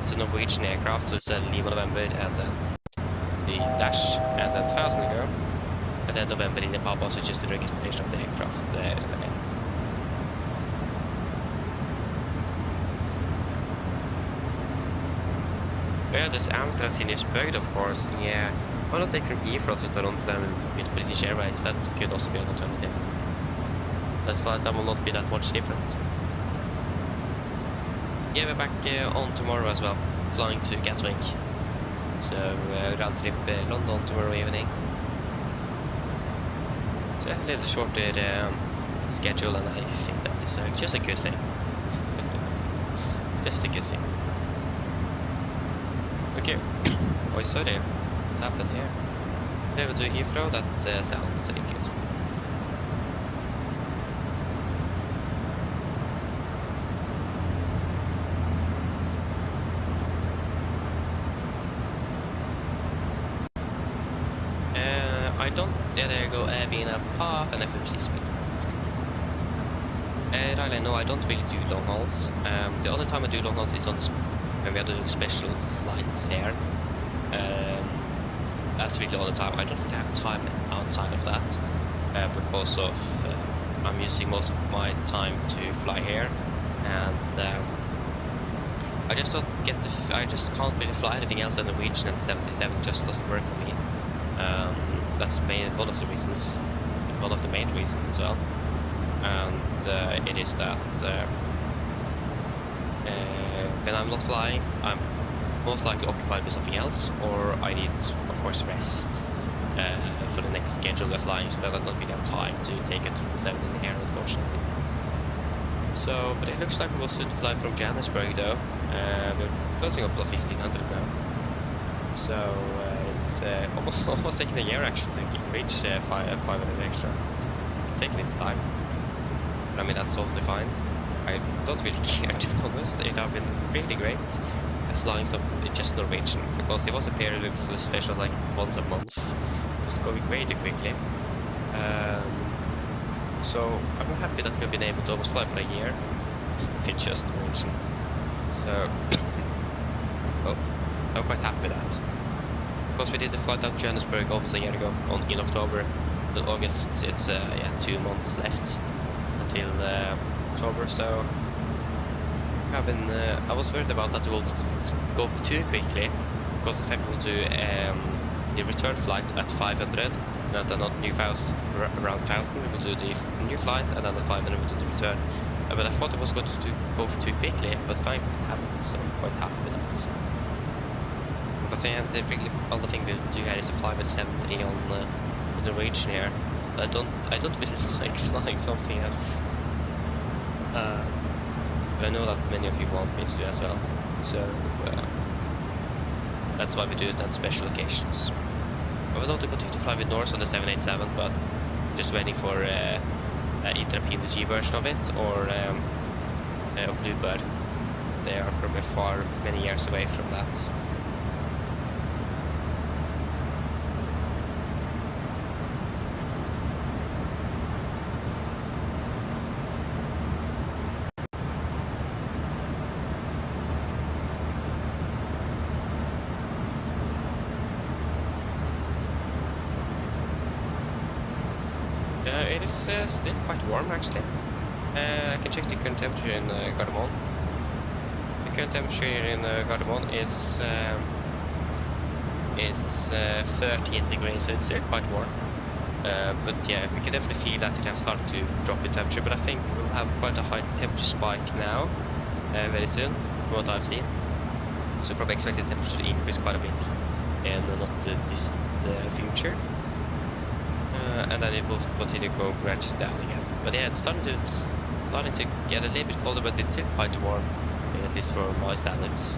it's a Norwegian aircraft, so it's a Lima November and then the dash and then 1000 ago, and then November in the Papa, so just the registration of the aircraft. Yeah, there's Amsterdam Sinnersbøgd, of course. Yeah, why not take from IFLY to Toronto then with British Airways? That could also be an alternative. That flight that will not be that much different. Yeah, we're back on tomorrow as well, flying to Gatwick. So round trip London tomorrow evening. So a little shorter schedule, and I think that is just a good thing. Just a good thing. Okay. Oh, sorry. What happened here? Never do Heathrow. That sounds good. I don't. Yeah, there you go. Vina Park and FMC speed. Fantastic. Rylan, no, I don't really do long hauls. The only time I do long hauls is on the when we are doing special flights here. That's really all the time. I don't really have time outside of that because of I'm using most of my time to fly here, and I just don't get I just can't really fly anything else than Norwegian, and the 737 just doesn't work for me. That's one of the reasons, one of the main reasons as well, and it is that when I'm not flying, I'm most likely occupied with something else, or I need, of course, rest for the next schedule we're flying, so that I don't really have time to take a 7 in the air, unfortunately. So, but it looks like we will soon fly from Johannesburg though. We're closing up to 1500 now. So it's almost taking a year actually to reach 500 extra. It's taking its time. But I mean, that's totally fine. I don't really care, to be honest. It has been really great flying some just Norwegian, because there was a period with special like once a month. It was going way too quickly. So I'm happy that we've been able to almost fly for a year with just Norwegian. So I'm quite happy with that. Because we did the flight out to Johannesburg almost a year ago in October. But August, it's 2 months left until October. So I was worried about that it will go too quickly, because it's able to the return flight at 500, and then not new files around 1000. We will do the new flight, and then the 500 we will do the return. But I thought it was going to go too quickly, but finally it happened, so I'm quite happy with that. Because the really other thing we'll do here is to fly with the 73 on the Norwegian here. I don't really like flying something else. But I know that many of you want me to do as well, so that's why we do it on special occasions. I would love to continue to fly with Norse on the 787, but just waiting for either a PMDG version of it or a Bluebird. They are probably many years away from that. It is still quite warm actually. I can check the current temperature in Gardermoen. The current temperature in Gardermoen is 13 degrees, so it's still quite warm. But yeah, we can definitely feel that it has started to drop in temperature, but I think we'll have quite a high temperature spike now, very soon, from what I've seen. So probably expect the temperature to increase quite a bit in the not distant future. And then it will continue to go gradually down again. But yeah, it's starting to get a little bit colder, but it's still quite warm, at least for my standards.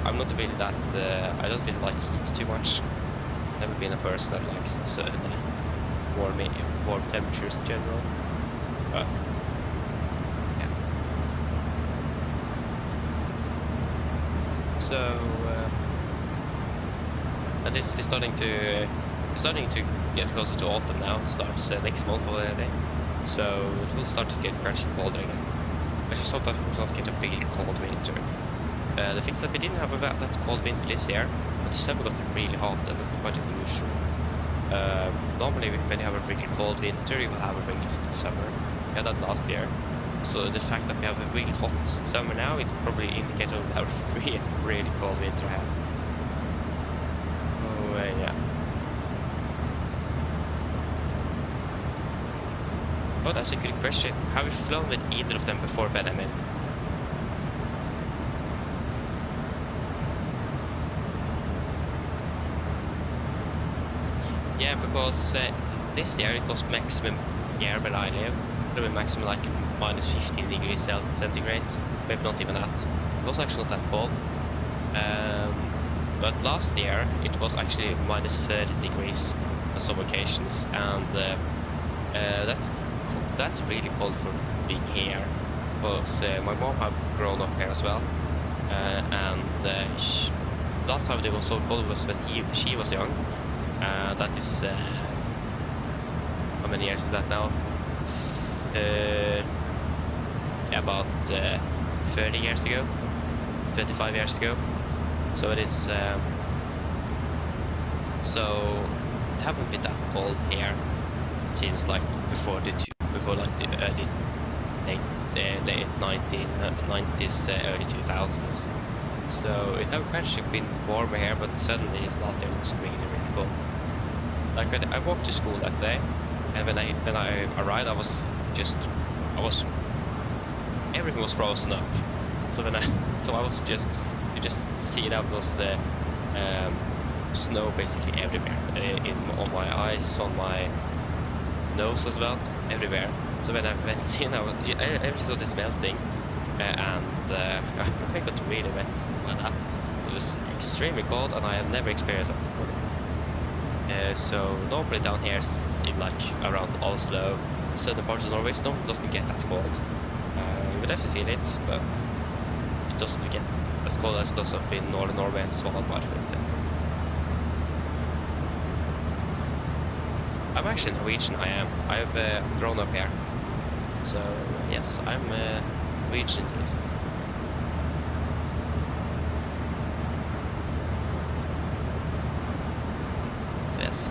I'm not really that, I don't really like heat too much. Never been a person that likes warm temperatures in general. But yeah. So and this is starting to get closer to autumn now. It starts next month already, so it will start to get gradually colder again. Actually, sometimes we will not get a really cold winter. The thing is that we didn't have that cold winter this year, but the summer got really hot, and that's quite unusual. Normally, when you have a really cold winter, you will have a really hot summer. We had that last year. So the fact that we have a really hot summer now, it probably indicates that we have a really cold winter ahead. Oh, yeah. Oh, that's a good question. Have you flown with either of them before, Benjamin? Yeah, because this year it was maximum here where I live. Probably maximum like minus 15 degrees Celsius centigrade. Maybe not even that. It was actually not that cold. But last year it was actually minus 30 degrees on some occasions, and that's really cold for being here. Because my mom had grown up here as well, and last time it was so cold was when she was young. That is how many years is that now? About 30 years ago, 25 years ago. So it is. So it haven't been that cold here since like before like the early late 1990s, early 2000s. So it has actually been warmer here, but suddenly last year it was really cold. Like I walked to school that day, and when I arrived, everything was frozen up. So I was just, you just see that was snow basically everywhere, on my eyes, on my nose as well, everywhere. So when I went in, everything started melting, and I got really wet like that. So it was extremely cold, and I have never experienced that before. So normally down here in like around Oslo, southern parts of Norway, it doesn't get that cold. You would have to feel it, but it doesn't get as cold as it does up in northern Norway and Svalbard, for example. I'm actually Norwegian. I've grown up here, so yes, I'm Norwegian indeed. Yes.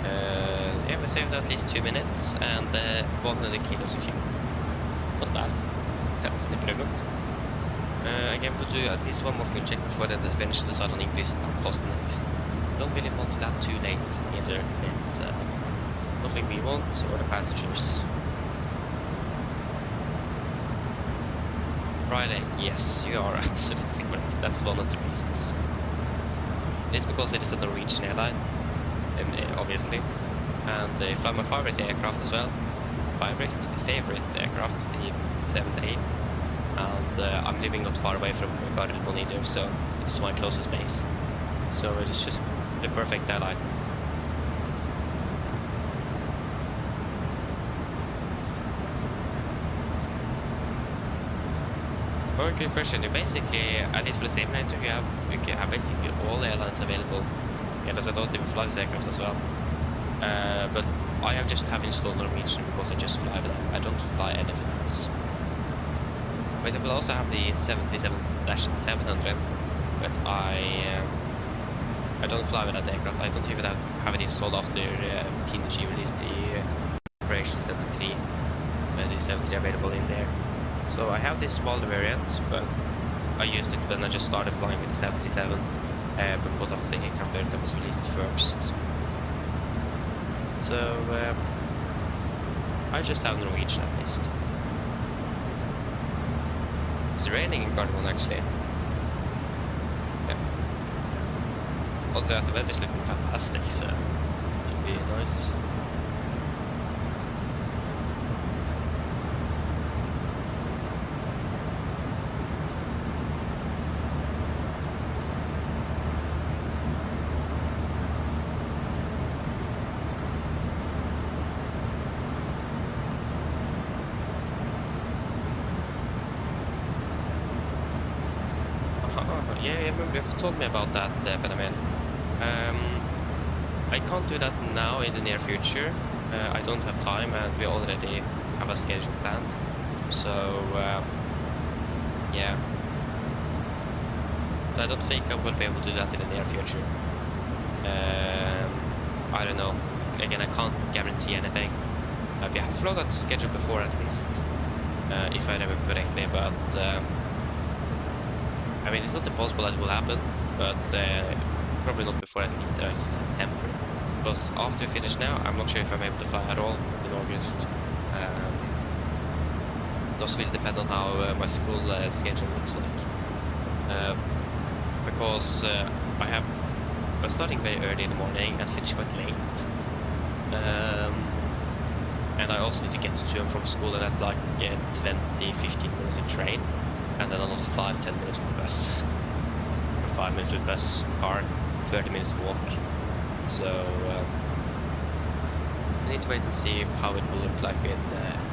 Yeah, we saved at least 2 minutes and 100 kilos of fuel. Not bad. That's an improvement. Again, we'll do at least one more fuel check before then eventually decide on increasing that cost next. Don't really want to land too late either. It's nothing we want or the passengers. Friday, yes, you are absolutely correct. That's one of the reasons. It's because it is a Norwegian airline, obviously, and I fly my favorite aircraft as well. Favorite aircraft, the 7A, and I'm living not far away from Gardermoen either, so it's my closest base. So it is just the perfect airline. Very good question. Basically, at least for the same night, you can have basically all airlines available. Yeah, because I don't even fly this aircraft as well. But I have just have installed Norwegian because I just fly with them. I don't fly anything else. But I will also have the 737-700, but I don't fly with that aircraft. I don't even have it installed after PMDG released the Operation Center 3. The 70 available in there. So I have this smaller variant, but I used it when I just started flying with the 737, because I was thinking aircraft that was released first. So I just have Norwegian at least. It's raining in Gardermoen actually. Yeah. Although that the weather's looking fantastic, so it should be nice. Yeah, I remember you've told me about that, Benjamin. I can't do that now in the near future. I don't have time, and we already have a schedule planned. So, yeah. I don't think I will be able to do that in the near future. I don't know. Again, I can't guarantee anything. We have flown that schedule before at least, if I remember correctly, but I mean, it's not impossible that it will happen, but probably not before at least September. Because after we finish now, I'm not sure if I'm able to fly at all in August. It does really depend on how my school schedule looks like. Because I'm starting very early in the morning and finish quite late. And I also need to get to and from school, and that's like 20-15 minutes in train. And then another 5-10 minutes with bus, or 5 minutes with bus, car, 30 minutes walk. So I need to wait and see how it will look like with that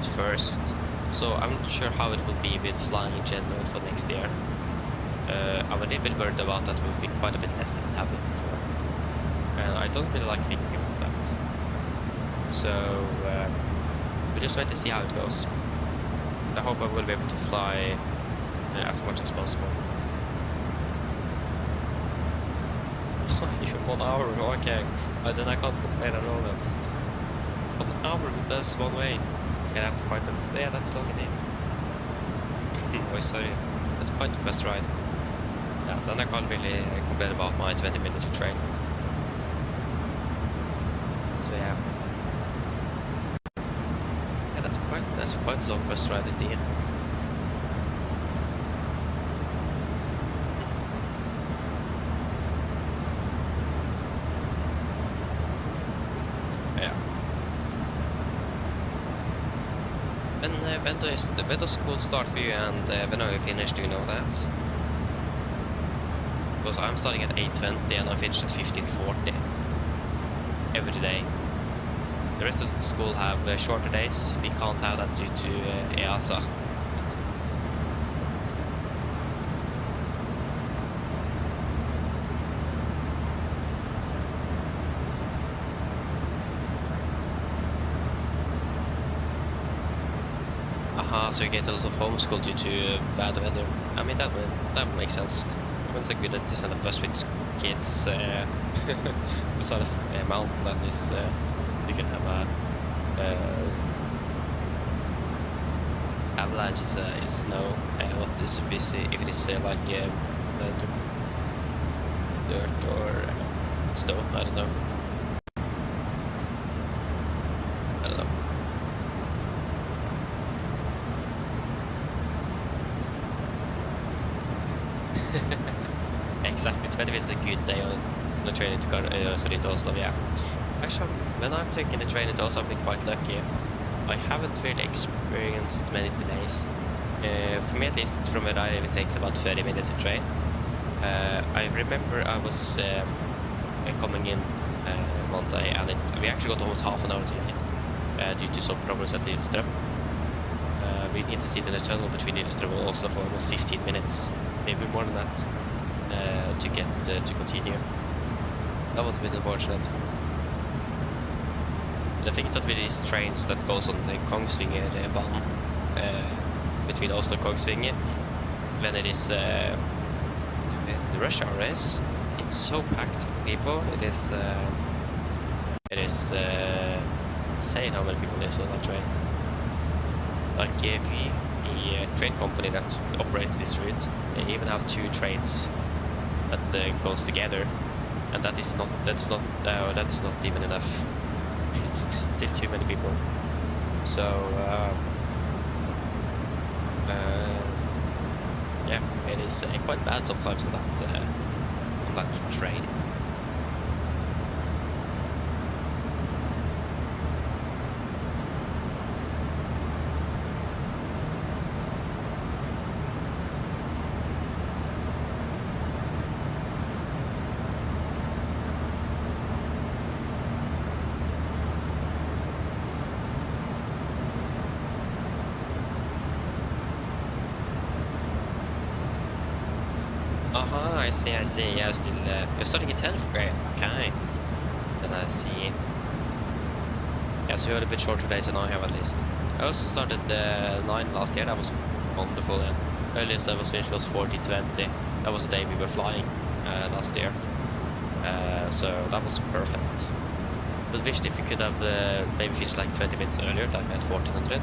first. So I'm not sure how it will be with flying in general for next year. I'm a little bit worried about that. It will be quite a bit less than it have been before, and I don't really like thinking about that. So we just wait to see how it goes. I hope I will be able to fly as much as possible. Even 1 hour, okay. Then I can't complain at all then. 1 hour with bus one way. Yeah, that's quite that's long indeed. Oh, sorry. That's quite the bus ride. Yeah, then I can't really complain about my 20 minutes of train. So yeah. That's quite a long bus ride indeed. Yeah. When does school start for you, and when are you finished? Do you know that? Because I'm starting at 8:20 and I'm finished at 15:40 every day. The rest of the school have shorter days. We can't have that due to EASA. Aha, so you get a lot of homeschool due to bad weather. I mean, that makes sense. It wouldn't be good to send a bus with kids beside a mountain that is. You can have a avalanche is snow. What is busy if it is like dirt or stone? I don't know. Exactly, 20 minutes is a good day on the train to Oslo, yeah. Actually, when I'm taking the train into Oslo, I've been quite lucky. I haven't really experienced many delays. For me at least, from where I live, it takes about 30 minutes to train. I remember I was coming in one day, and we actually got almost half an hour delayed due to some problems at Lillestrøm. We need to sit in a tunnel between Lillestrøm and Oslo for almost 15 minutes, maybe more than that, to get to continue. That was a bit unfortunate. The thing is that with these trains that goes on the Kongsvinger bane between Oslo and Kongsvinger, when it is the rush hour is, it's so packed with people. It is insane how many people there is on that train. Like a train company that operates this route. They even have 2 trains that goes together, and that's not even enough. It's still too many people. So yeah, it is quite bad sometimes on that train. I see. Yeah, you're starting at 10th grade. Okay. Then I see. Yeah, so you had a bit shorter days than I have at least. I also started 9 last year. That was wonderful. And earliest I was finished was 14:20. That was the day we were flying last year. So that was perfect. But wished if you could have maybe finished like 20 minutes earlier, like at 1400.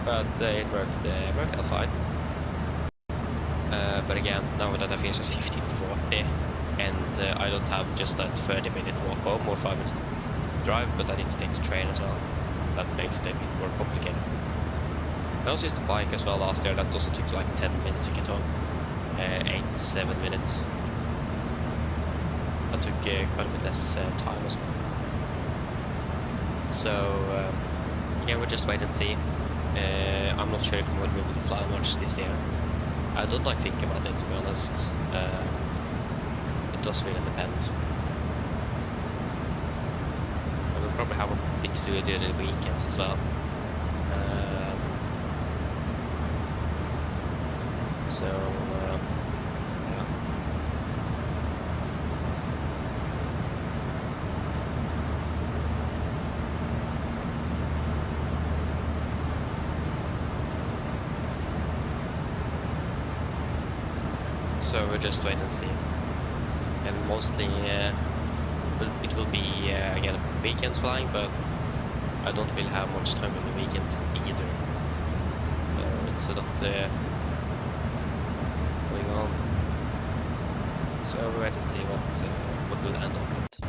But it worked out fine. But again, now that I finished at 15:40 and I don't have just that 30-minute walk home or 5-minute drive, but I need to take the train as well. That makes it a bit more complicated. I also used the bike as well last year. That also took like 10 minutes to get home. 8-7 minutes. That took quite a bit less time as well. So yeah, we'll just wait and see. I'm not sure if I'm going to be able to fly much this year. I don't like thinking about it, to be honest. It does really depend. I will probably have a bit to do during the weekends as well. So, yeah. So we'll just wait and see. And mostly it will be again weekends flying, but I don't really have much time on the weekends either. It's a lot going on. So we'll wait and see what will end up with.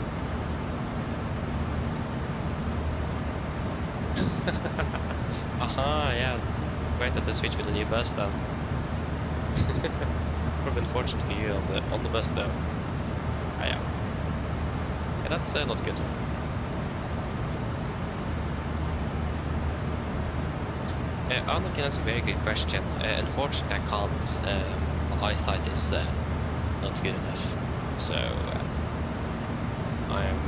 Aha, yeah. Great that they switch with the new bus then. Probably unfortunate for you on the bus though. Ah, yeah. Yeah, that's not good. Anakin has a very good question. Unfortunately, I can't. My eyesight is not good enough, so I'm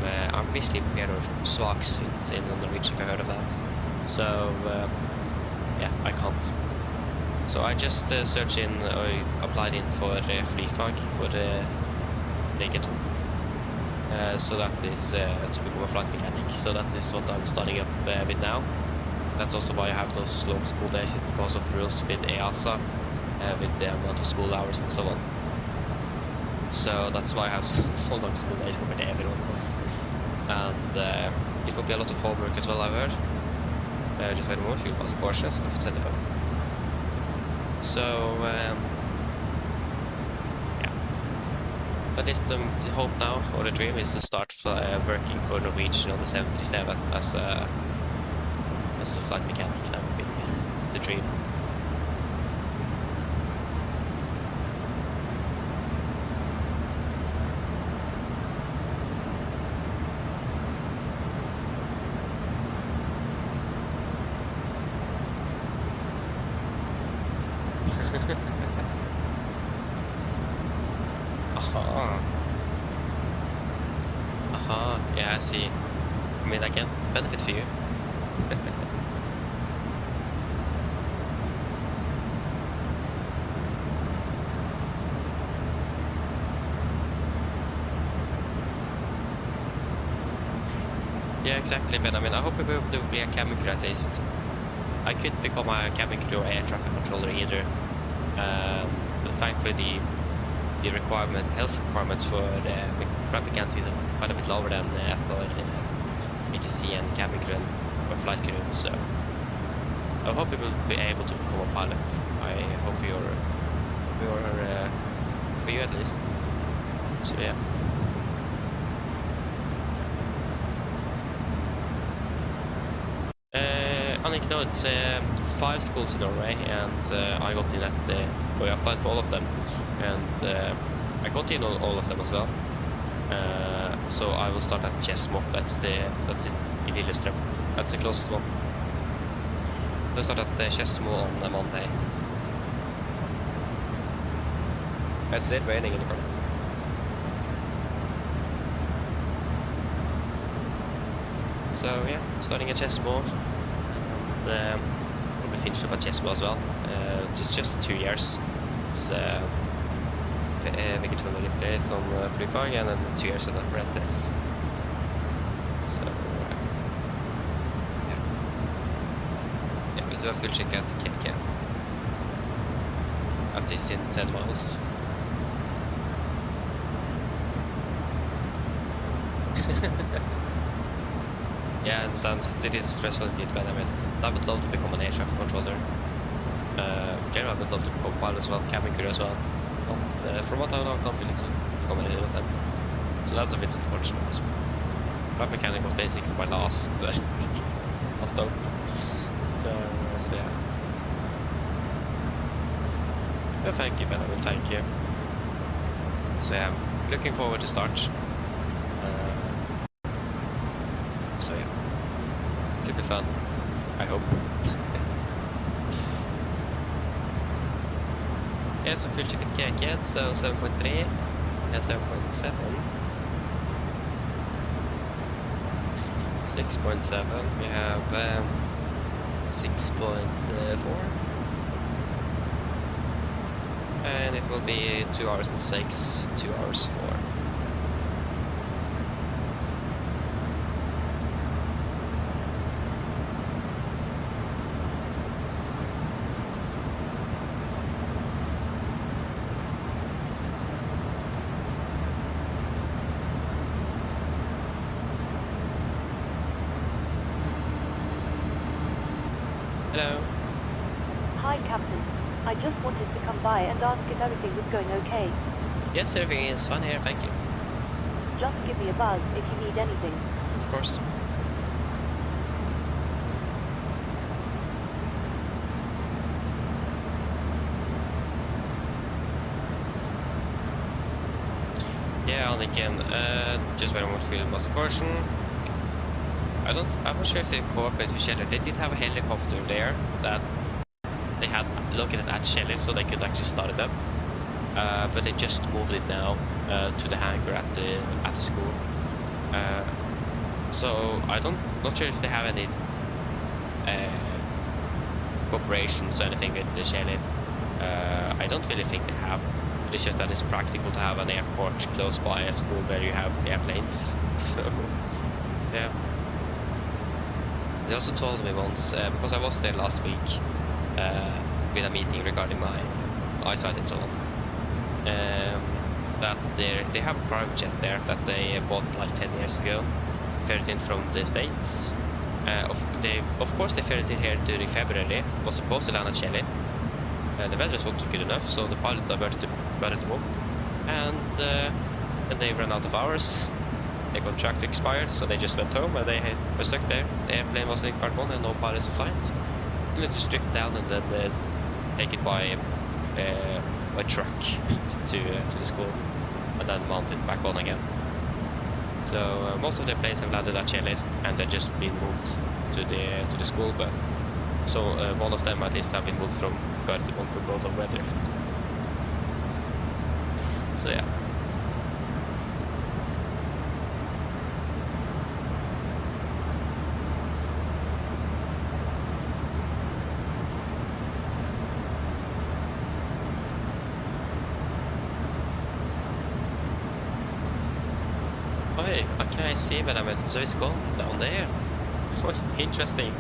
basically a pair of swaksynt in Norwegian, if you've heard of that. So yeah, I can't. So I just searched in, applied in for FSIPanel for the naked. So that is to become a flight mechanic. So that is what I'm starting up with now. That's also why I have those long school days, it's because of rules with EASA, with the amount of school hours and so on. So that's why I have so long school days compared to everyone else. And it will be a lot of homework as well, I've heard. Just very more fuel courses of 25. So yeah, at least the hope now, or the dream, is to start working for Norwegian on the 737 as a flight mechanic. That would be the dream. Aha, yeah, I see. I mean, I can benefit for you. Yeah, exactly, but I mean, I hope we'll be able to be a cabin crew at least. I couldn't become a cabin crew or air traffic controller either. But thankfully the health requirements for the flight mechanics is quite a bit lower than ATC and cabin crew or flight crew, so I hope you will be able to become a pilot. I hope for you at least. So yeah. Annik, no, it's 5 schools in Norway, and I got in at I applied for all of them, and I got in on all of them as well. So I will start at Chesmo. That's in Lillestrøm. That's the closest one. I'll start at Chesmo on Monday. That's it, raining in the car. So yeah, starting at Chesmo, and probably finish up at Chesmo as well. Just 2 years. It's VG2 og VG3 som flyfag, and then 2 years at apprentice. So yeah, we do a full check at KK. At least in 10 miles. Yeah, I understand. It is stressful indeed, but I mean, I would love to become an air traffic controller. Generally, I would love to become a pilot as well, cabin crew as well. But from what I know, I can't really become any of them. So that's a bit unfortunate. Flight mechanic was basically my last hope. So yeah. Well, thank you, Benjamin, thank you. So yeah, I'm looking forward to start. So yeah, should be fun, I hope. Yeah, so full ticket KK, so 7.3 and 7.7. 6.7, we have 6.4. And it will be 2 hours and 6, 2 hours 4. Hello.
Hi, Captain. I just wanted to come by and ask if everything was going okay.
Yes, everything is fine here, thank you.
Just give me a buzz if you need anything.
Of course. Yeah, Anniken, just when I want to feel most caution. I'm not sure if they cooperate with Kjeller. They did have a helicopter there that they had located at Kjeller, so they could actually start it up. But they just moved it now to the hangar at the school. So not sure if they have any cooperations or anything with the Kjeller. I don't really think they have. It's just that it's practical to have an airport close by a school where you have airplanes. So yeah. They also told me once, because I was there last week with a meeting regarding my eyesight and so on, that they have a private jet there that they bought like 10 years ago, ferried in from the States. Of course they ferried in here during February, was supposed to land at Kjeller. The weather wasn't good enough, so the pilot diverted them up, and then they ran out of hours. Their contract expired, so they just went home and they were stuck there. The airplane was in part 1 and no pilots to fly it. And they just stripped down and then take it by truck to the school and then mount it back on again. So most of the planes have landed at Kjeller and they're just been moved to the school, but so one of them at least have been moved from Gardermoen because of weather. So yeah. What can I see, Benjamin? So it's gone down there. Interesting.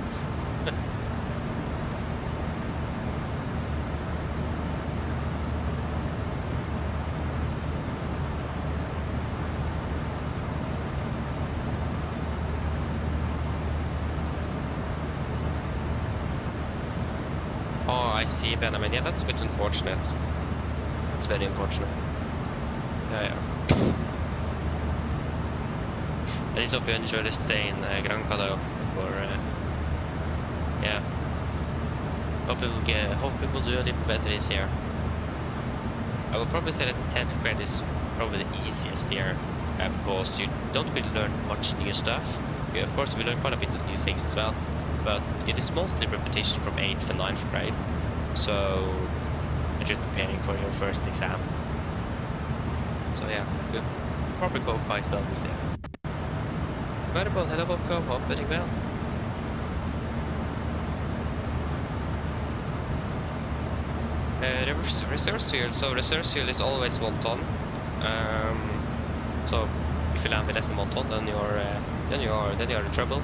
I see, Benjamin. Yeah, that's a bit unfortunate. It's very unfortunate. Yeah. I just hope you enjoy the stay in Granca though. Yeah. Hope we will do a little better this year. I will probably say that 10th grade is probably the easiest year because you don't really learn much new stuff. Yeah, of course, we learn quite a bit of new things as well, but it is mostly repetition from 8th and 9th grade. So you're just preparing for your first exam. So yeah, we'll probably go quite well this year. Wonderful, hello Walkout, hope doing well. Reserve fuel. So reserve fuel is always 1 ton. So if you land with less than 1 ton, then you're in trouble.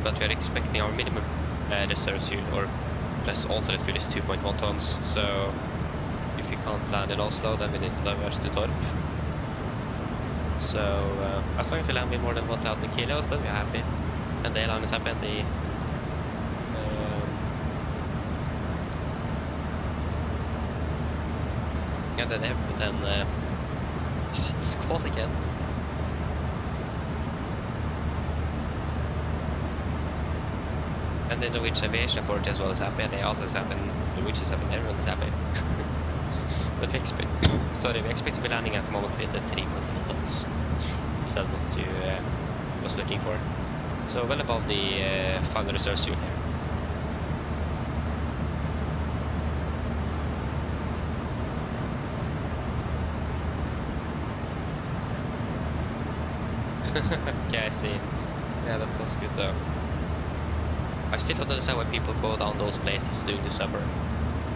But we are expecting our minimum reserve fuel or plus alternate fuel is 2.1 tons. So if you can't land in Oslo, then we need to divert to Torp. So as long as we land with more than 1,000 kilos, then we're happy. And the airline is happy, and the and then it's called again. And the Norwegian Aviation Authority as well is happy, and they also is happy, and Norwegian is happy, and everyone is happy. But we expect to be landing at the moment with the 3.3 tons. Is that what you was looking for? So well above the final reserve fuel here. Okay, I see. Yeah, that sounds good though. I still don't understand why people go down those places during the summer.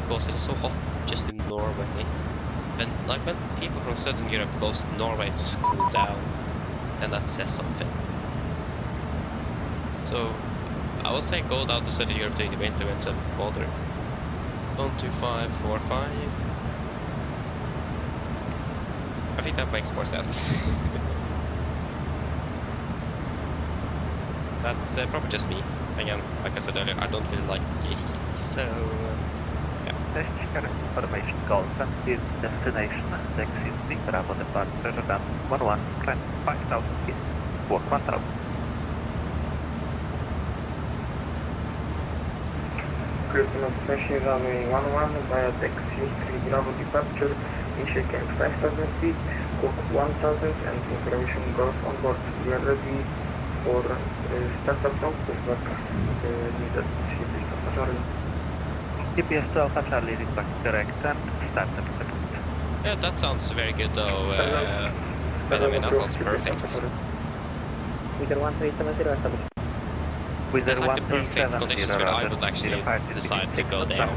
Because it is so hot just in Norway. And like when people from Southern Europe goes to Norway to cool down, and that says something. So I would say go down to Southern Europe during the winter when it's a bit colder. 12545. I think that makes more sense. That's probably just me. Again, like I said earlier, I don't really like heat, so yeah.
Current information call is destination taxi Bravo departure run 11, climb 5,000 feet, walk 1,000.
Perfermance station runway 11 via taxi 3 Bravo departure, initial climb 5,000 feet, walk 1,000, and information goes on board. We are ready for startup from pushback needed shipping passenger.
GPS to Alpha Charlie is back correct and startup accepted.
Yeah, that sounds very good though. Benjamin, that sounds perfect.
Wizard 1370 established.
It's like the perfect conditions where I would actually decide to go there.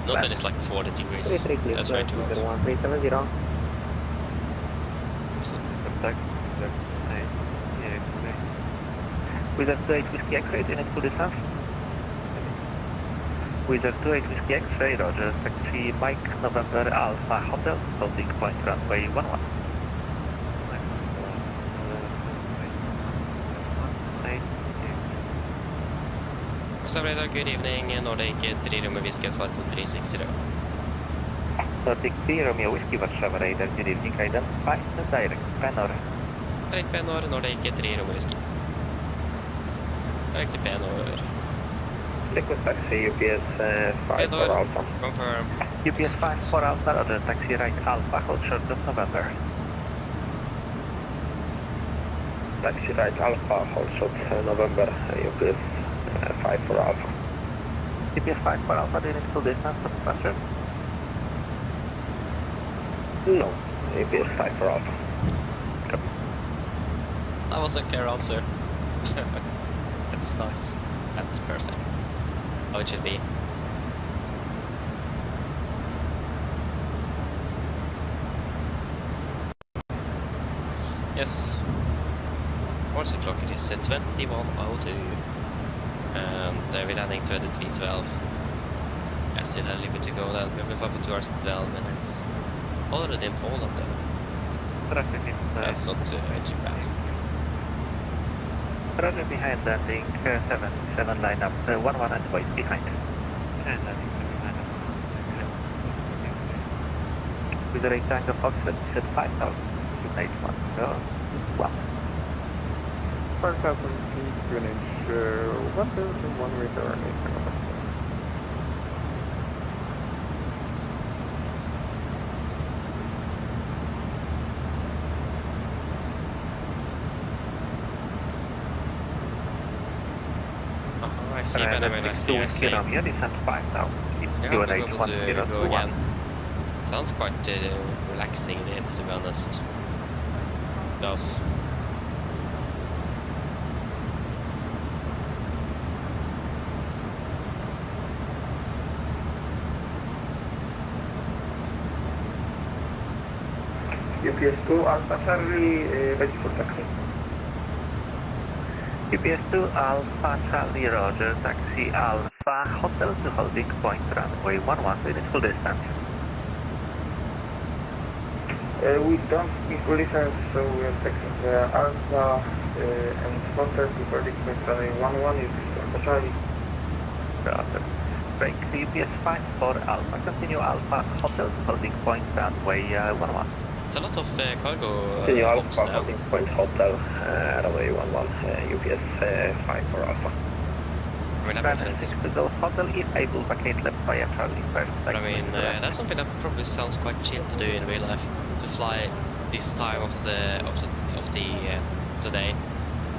Not when it's like 40 degrees. That's very too hot.
Wizard 1370.
Wizard 28 Whiskey X-ray, do you need full distance? Wizard 28 Whiskey X-ray, roger, taxi Mike November Alpha Hotel, holding point runway 11.
Oslo Radar, good evening, Nordic 3 Romeo Whiskey Alpha 360.
Nordic 3 Romeo Whiskey Warszawa Radar, good evening, identify the direct Penor.
Direct Penor, Nordic 3 Romeo Whiskey. Direct Penor.
Liquid taxi UPS 5 for Alpha.
Confirm.
UPS 5 for Alpha, roger, taxi right Alpha, hold short of November.
Taxi right Alpha, hold short November, UPS 5 for Alpha.
UPS 5 for Alpha, do you need full distance for departure?
No, UPS 5 for Alpha.
That was a clear answer. That's nice. That's perfect. How it should be. Yes. What's the clock? It is 21:02. And we're landing 23:12. I still have a little bit to go then. We've been flying for 2 hours and 12 minutes. Already in Poland though. That's not too bad.
Roger, behind landing 7 line up 11 and wait behind. With the right angle Foxtrot, set 5000, United 101.
5000 feet, Greenwich, 1001 return,
I see when I see.
Kilometer, descent 5000,
Yeah,
UNH
I'm able to go
1021.
again. Sounds quite relaxing in it, to be honest. It does.
UPS2 Alpha Charlie, ready for taxi.
UPS2 Alpha Charlie Roger, taxi Alpha Hotel to holding point runway 11, with full distance.
We don't speak full distance, so we are taking Alpha and Hotel to holding point runway 11, UPS2 Alpha Charlie.
Roger. Break UPS 5 for Alpha, continue Alpha Hotel to holding point runway 11.
It's a lot of cargo
Continue
hops
Alpha,
now.
holding point Hotel, runway 11, UPS 5 for Alpha.
I mean, that makes sense.
To go Hotel if able, vacate left via Charlie first.
But I mean, that's something that probably sounds quite chill to do in real life. To fly this time of the day,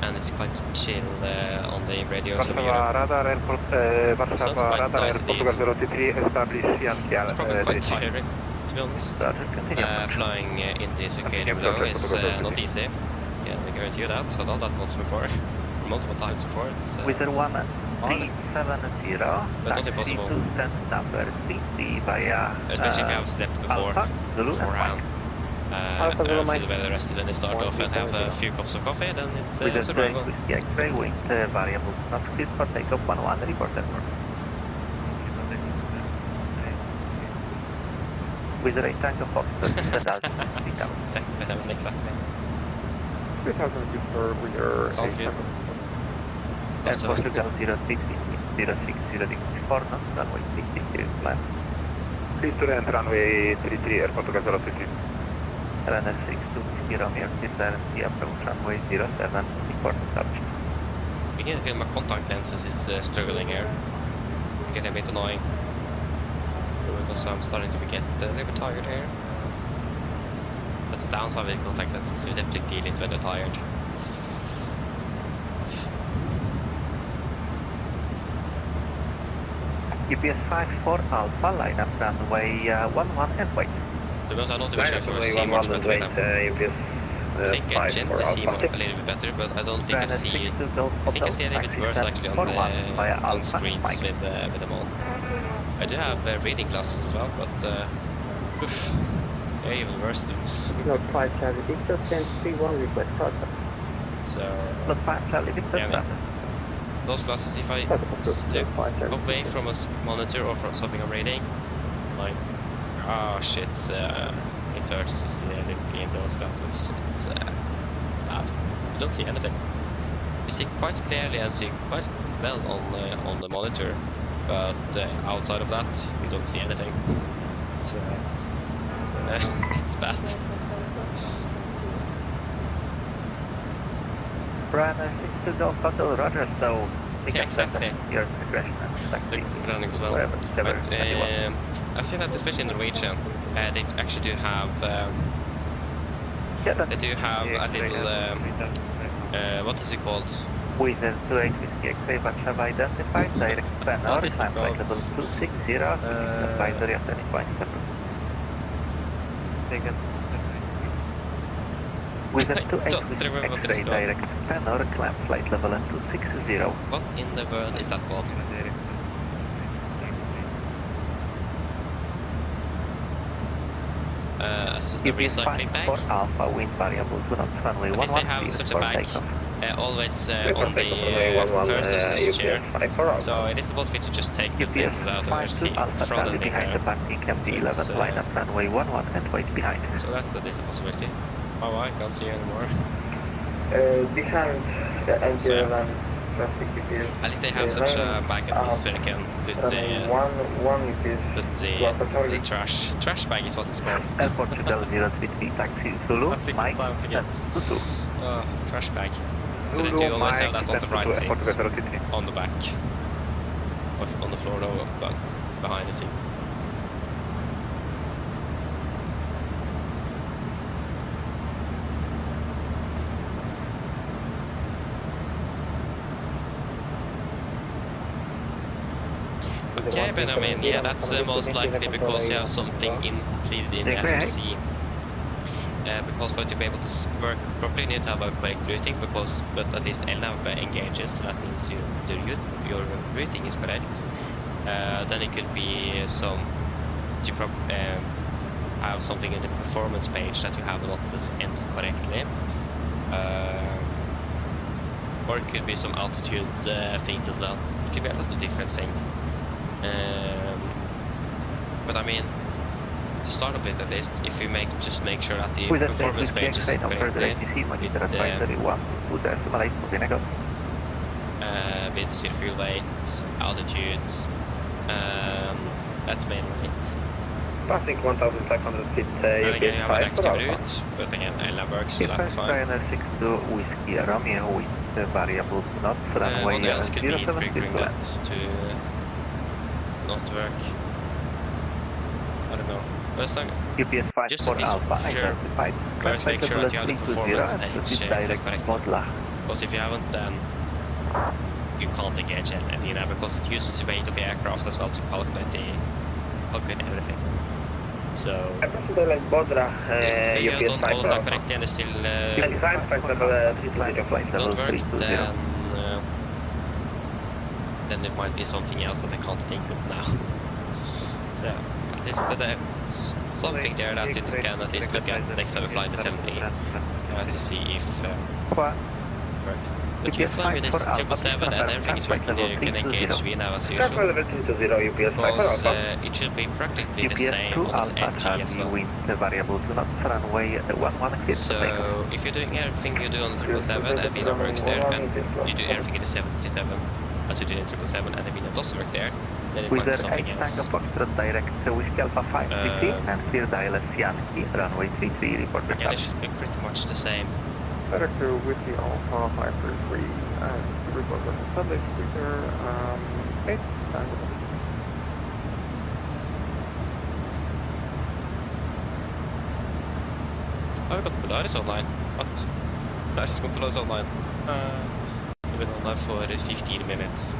and it's quite chill on the radio.
Warszawa Radar Airport, Warszawa Radar Airport, Portugal 03, establish Antalya.
It's probably quite tiring, to be honest. Flying in the circadian below is not easy. Yeah, I guarantee you that. So I've done that once before, multiple times before. It's
Wizard 1370,
but not impossible.
to stand number 50 via
Especially if you have slept beforehand. Feel well rested when you start off and have a few cups of coffee, then it's
with
survival.
the X-ray wind variable not fit for takeoff 11 report airport. With the right angle Foxtrot, send out speed out.
Exactly.
3000 feet per rear.
Sounds good.
And Portugal 06 for knots, runway 62 plan.
Please to land runway 33, Air Portugal 03.
Runner 620 near Antalya, approach runway 07, report subject.
Beginning to feel my contact lenses is struggling here. It's getting a bit annoying. Because I'm starting to get a little bit tired here. That's the downside with contact lenses, you definitely feel it when you're tired.
UPS 5 for Alpha, line up runway 11 and wait.
To be honest, I'm not even sure if I see much better with them. I think I generally see a little bit better, but I don't think I see. I think I see a little bit worse actually on screens with them on. I do have reading glasses as well, but oof, they're even worse things.
Not 5 Charlie Victor, 1031 request contact.
So
not 5 Charlie Victor.
Yeah, those glasses, if I look away from a monitor or from something I'm reading, like, oh shit, it hurts to see looking in those glasses. It's bad. You don't see anything. You see quite clearly and see quite well on the monitor, but outside of that, you don't see anything. It's bad.
Runner 6 to go Hotel Roger, so
yeah, exactly.
Your discretion.
Looks running as well. But I've seen that especially in Norwegian, they actually do have they do have a little what is it called?
Wizard 28 Whiskey X-ray Warszawa identified, direct panel, climb flight level 260, advisory at any point. Wizard 28 Whiskey X-ray direct panel, climb flight level 260.
What in the world is that called? A recycling bag?
For Alpha wind variable to not runway 11.
At least they have such a bag always on the first of this chair, so it is possible to just take the lenses out of their seat, throw them in
behind
there.
the parking empty 11 line up runway 11 and wait behind.
So that's a possibility. Oh, I can't see you anymore.
Behind
So yeah. At least they have such a bag at least where they can put the trash bag is what it's called.
Airport 033 taxi Zulu,
I think
Mike,
it's time to get trash bag. So that
Zulu,
you always have
Mike,
that on the right seat,
Airport 033.
on the back, or on the floor, no, but behind the seat. Okay, but I mean, yeah, that's most likely because you have something completed in the FRC. Because for it to be able to work properly, you need to have a correct routing, but at least LNAV engages, so that means your routing is correct. Then it could be have something in the performance page that you have not entered correctly. Or it could be some altitude things as well. It could be a lot of different things. But I mean, to start off with, at least, if you just make sure that the performance page is set correctly, with the still fuel weight, altitudes, that's mainly it.
Passing 1,500 feet,
and again, you have an active route, but again, LNAV works, so that's fine.
Whiskey Romeo with variable not runway
what else could be
07
triggering that to not work? I don't know. First time,
UPS 5
just
for
at least
Alpha
sure.
identified.
First, make sure that you have the performance page set correctly. Because if you haven't, then you can't engage LNAV, because it uses the weight of the aircraft as well to calculate everything. So if you have done all of that correctly and it still don't work, then it might be something else that I can't think of now. So at least there's something there that you can at least look at next time we fly the 73 to see if it works. But you fly with this 777 and everything is working there, you can engage VNAV as usual. Because it should be practically the same on this NG as well. So if you're doing everything you do on the 777 and VNAV works there, and you do everything in the 737 as you do in 777 and the VNAV does work there, then it might be something else. Again, it should be pretty much the same.
Director Whiskey Alpha 533 and report on the public speaker 8
Oh, we got Boris online. What? Boris control is online. We've been online for 15 minutes.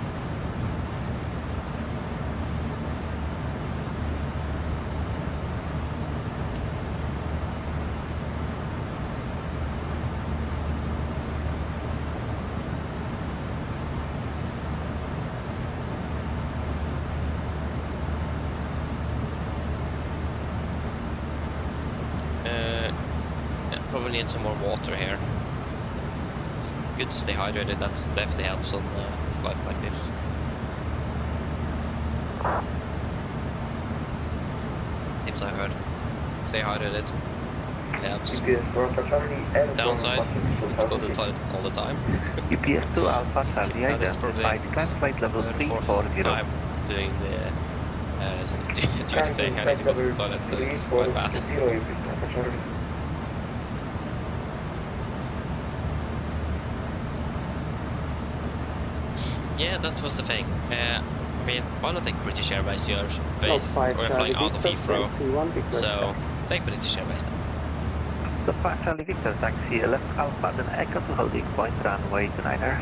Probably need some more water here. It's good to stay hydrated, that definitely helps on a flight like this. Tips I heard. Stay hydrated. It helps. Downside, you go to the toilet all the time.
UPS 2 Alpha Charlie identified flight level 340.
Time doing the today, I need to go to the toilet, so it's quite bad. Yeah, that was the thing. I mean, why not take British Airways? You're based, or you're flying out of Heathrow, so take British Airways then.
The Charlie Victor taxi left Alpha, then Echo to holding point runway 29er.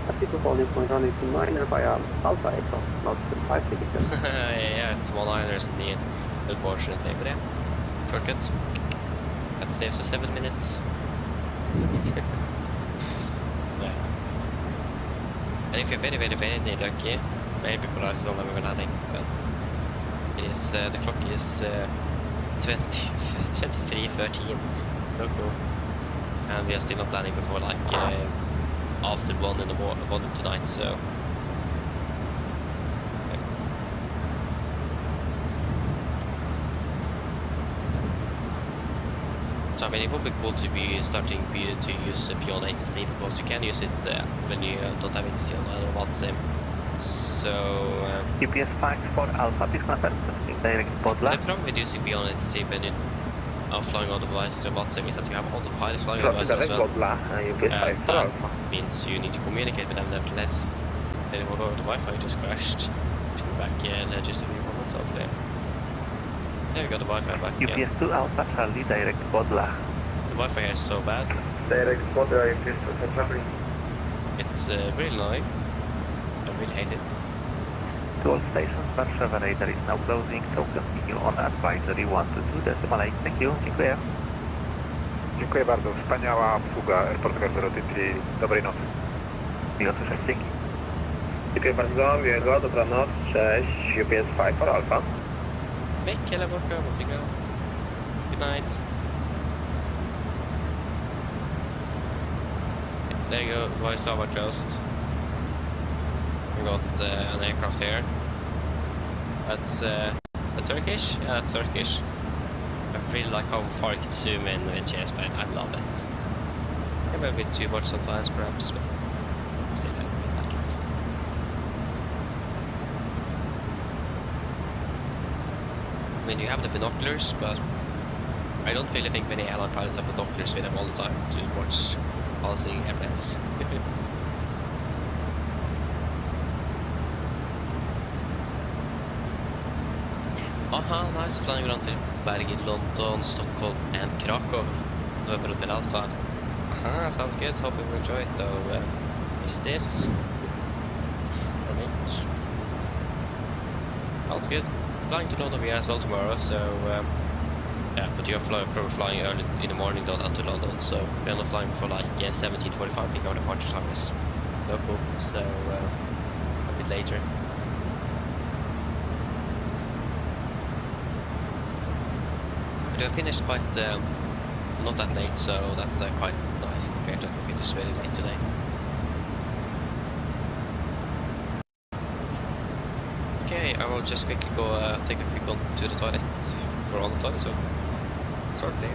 Taxi to holding point runway 29er via Alpha Echo, not 5 Victor.
Yeah, it's 1-liners indeed, unfortunately, but yeah, shortcut. That saves us 7 minutes. And if you're very lucky, maybe Boris is on the landing, but it is, the clock is 23:13 local, and we are still not landing before like after 1 in the morning tonight, so So I mean, it would be cool to be starting to use Beyond ATC because you can use it when you don't have ATC on other sim. So
UPS 54 Alpha, please confirm something direct Podla.
the problem with using Beyond ATC when you are flying on the device to WhatsApp is that you have all the pilots flying on the device as well. That means you need to communicate with them nevertheless. Then the Wi-Fi just crashed. Back in just a few moments hopefully. There we got the Wi-Fi back again.
UPS 2 Alpha Charlie, direct Podla.
The Wi-Fi here is so bad.
Direct Podla, UPS 2 Charlie.
It's really annoying. I really hate it.
To all stations, Warszawa radar is now closing, so continue on advisory 122.8. Thank you, dziękuję.
Dziękuję bardzo, wspaniała obsługa Airport Cargo 3. Dobrej nocy.
Miło słyszeć, dzięki.
Dziękuję bardzo, miłego, dobranoc, cześć, UPS 5 for Alpha.
Mycket Levorka, where we go. Good night. There you go, Warszawa closed. We got an aircraft here. That's a Turkish? Yeah, that's Turkish. I really like how far you can zoom in with JS-Plane, I love it. Maybe a bit too much sometimes perhaps, but still I really like it. I mean, you have the binoculars, but I don't really think many airline pilots have binoculars with them all the time to watch passing airplanes. Aha, nice, flying around to Bergen, London, Stockholm and Krakow. Over to Alpha. Aha, sounds good, hope you enjoy it though. Missed it. Sounds good. Flying to London as well tomorrow, so yeah, but you're probably flying early in the morning though down to London, so we're not flying for like 17:45, I think our departure time is local, so a bit later. But I finished quite not that late, so that's quite nice compared to I finished really late today. Okay, I will just quickly go take a quick one to the toilet. We're on the toilet, so start there.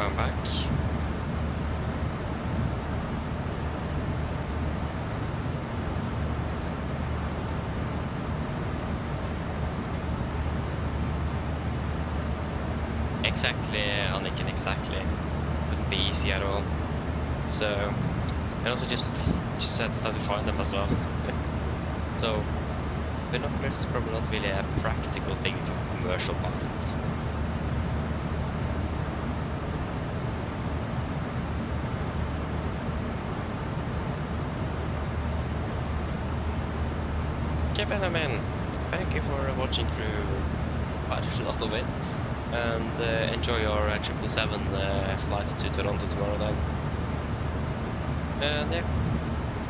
I'm back. Exactly, Anniken, exactly. Wouldn't be easy at all. So, and also just had to find them as well. So, binoculars is probably not really a practical thing for commercial pilots. Okay, Benjamin, thank you for watching through quite a lot of it, and enjoy your 777 flight to Toronto tomorrow then. And yeah,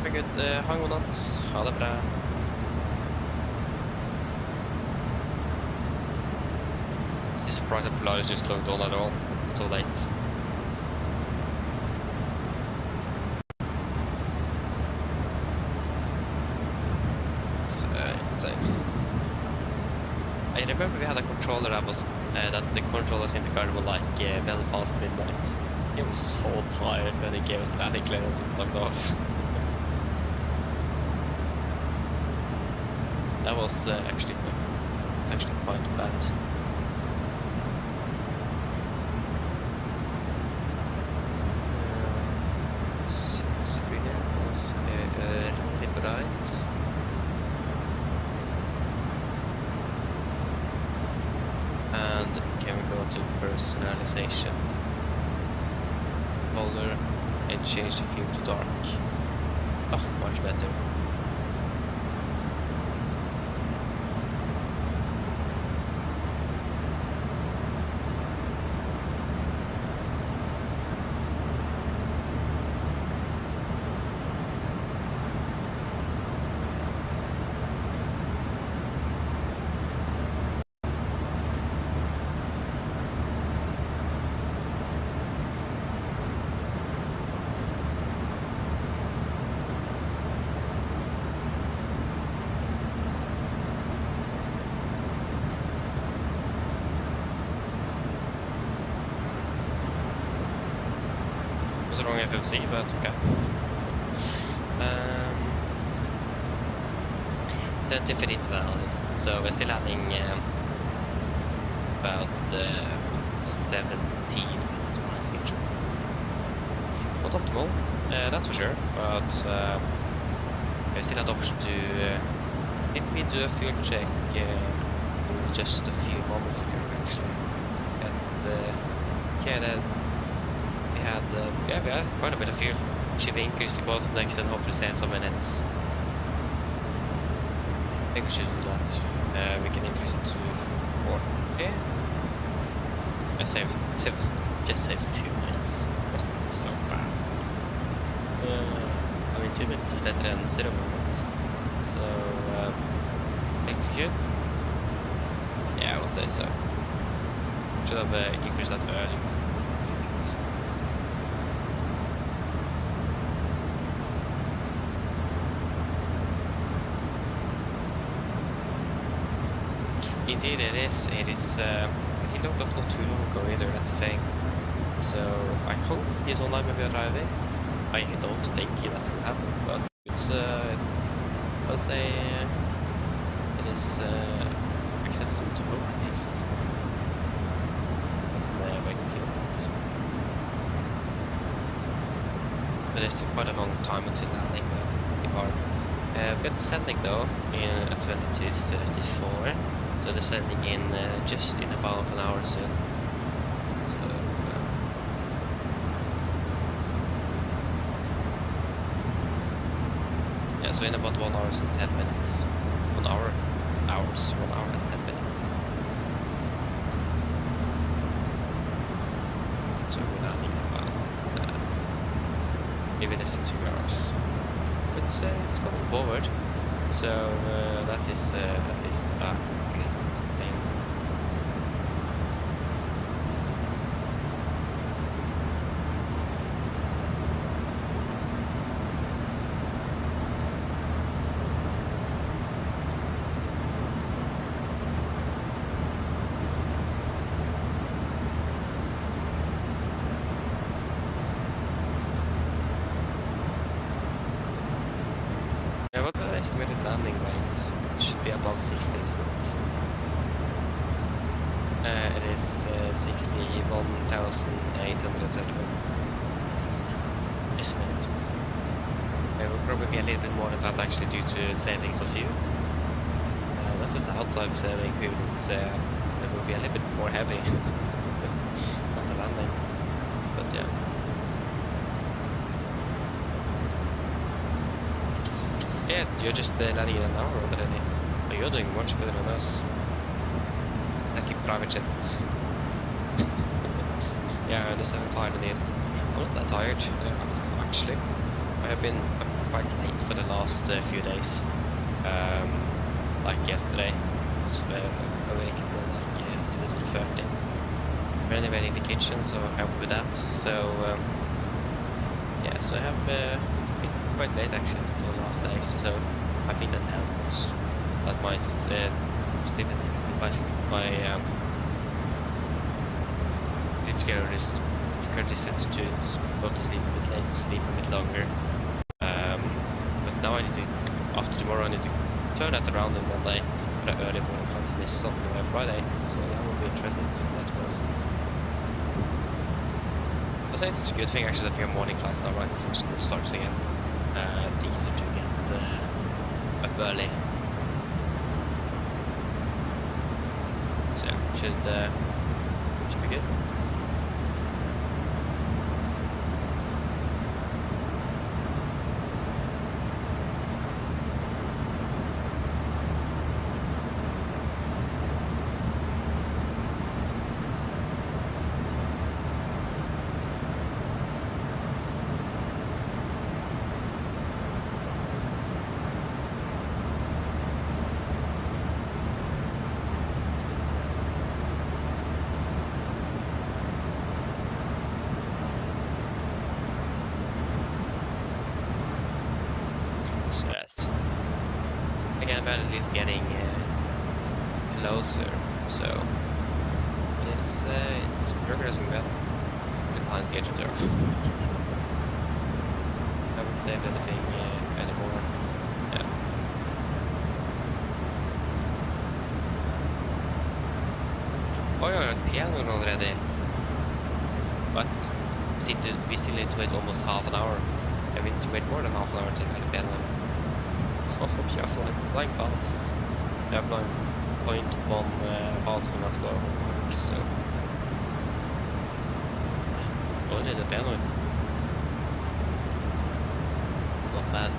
very good. Ha en god natt. Ha det bra. Still surprised that Polaris just logged on at all so late. It's insane. I remember we had a controller that was that the controller seemed to guard like well past midnight. He was so tired when he gave us landing clearance and logged off. That was actually quite bad. Screen was really bright. And can we go to personalization? Color and change the field to dark. Oh, much better. Wrong FMC, but okay. 30 for interval, so we're still adding about 17 miles each. Not optimal, that's for sure, but we still have the option to maybe do a fuel check in just a few moments ago actually. And we had quite a bit of fuel. Should we increase the cost next and hopefully stay in some minutes? I think we should do that. We can increase it to 40. Just saves 2 minutes. It's so bad. I mean 2 minutes is better than 0 minutes. So execute. Yeah, I would say so. Should have increased that earlier. Execute. Indeed it is. He logged off not too long ago either, that's the thing. So I hope he's online when we are arriving. I don't think that will happen, but it's I'll say it is acceptable to hope at least. But wait and see what happens. But there's still quite a long time until landing we are descending though in 22:34. So descending in just in about an hour soon. So yeah, so in about 1 hour and 10 minutes. 1 hour and 10 minutes. So we're landing about maybe less than 2 hours. But it's going forward. So that is at least good thing. estimated landing rate should be above 60, isn't it? It is 61,831. Isn't it? Estimated. It will probably be a little bit more than that actually due to savings of fuel. That's at the outside saving fuel. It will be a little bit more heavy on the landing. But yeah. Yeah, you're just landing in an hour already. But you're doing much better than us. Like private jets. Yeah, I understand how tired I need. I'm not that tired, actually. I have been quite late for the last few days. Like yesterday, I was awake until like 7:30. Renovating the kitchen, so I helped with that. So yeah, so I have been quite late actually for the last days. So I think that helps. That my sleep schedule is currently set to go to sleep a bit late, sleep a bit longer. But now I need to, after tomorrow, I need to turn that around in one day for the early morning flight to miss on Friday. So that will be interesting to see what that goes. I think it's a good thing actually that we have morning flights now right before school starts again. It's easier to get up early. So yeah, should be good. Again, but at least getting closer, so it's progressing well. Depends the edge of there. I haven't saved anything anymore. Yeah. Oh, you're at piano already. But we still need to wait almost half an hour. And we need to wait more than half an hour to get a piano. Oh, you're flying past. You're flying 0.1 path from Oslo, so. Oh, did the piano. Not bad.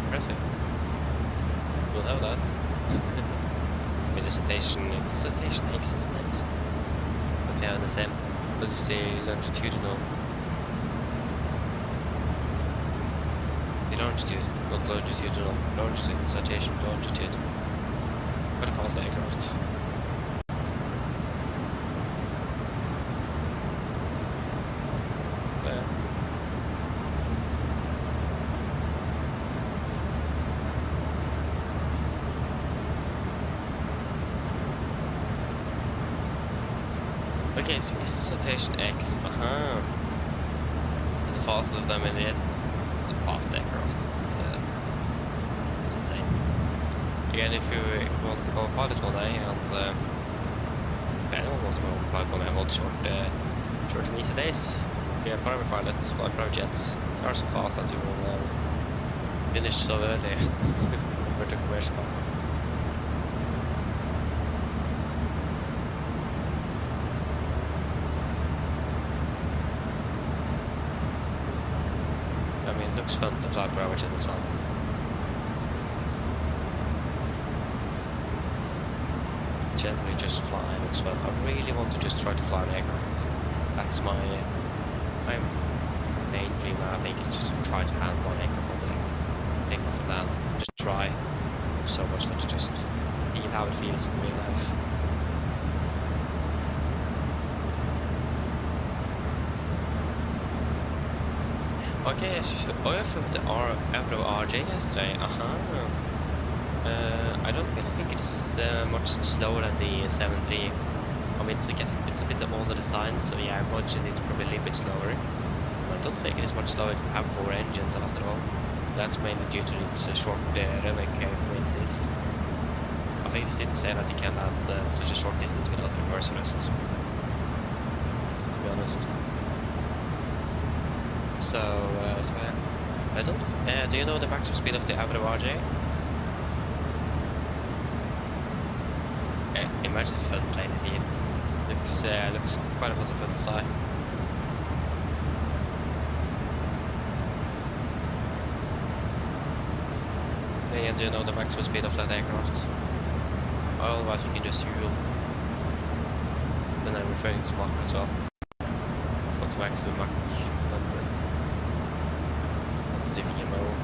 Impressive. We'll have that. With the citation, it's citation X, isn't it? But we have the same, but you say longitudinal. The longitude, not longitudinal. Longitude, citation, longitude. What a fast aircraft. Okay, so it's citation X. It's the fastest of them indeed. It's a fast aircraft. It's insane. Again, if you want to become a pilot one day, and if anyone wants to become a pilot one day, I want short and easy days. Be a private pilot, fly private jets. They are so fast that you will finish so early compared to commercial pilots. Looks fun to fly private jet as well. Generally just fly looks fun. I really want to just try to fly an aircraft. That's my main dream. I think is just to try to handle an aircraft on the aircraft and land. Just try. It's so much fun to just feel how it feels in real life. Okay, I flew the Avro RJ yesterday. I don't really think it is much slower than the 7.3 I mean, it's a bit older design, so yeah, I imagine it's probably a little bit slower. But I don't think it is much slower to have 4 engines after all. That's mainly due to its short runway capabilities. I think they didn't say that you can land such a short distance without reverse thrust, to be honest. So yeah. I don't. Do you know the maximum speed of the AMD RJ? Imagine it's fun playing it here. Looks quite a lot of fun to fly. And do you know the maximum speed of that aircraft? Otherwise you can just Ural. Then I'm referring to Mach as well. What's maximum Mach number? That's the VMO.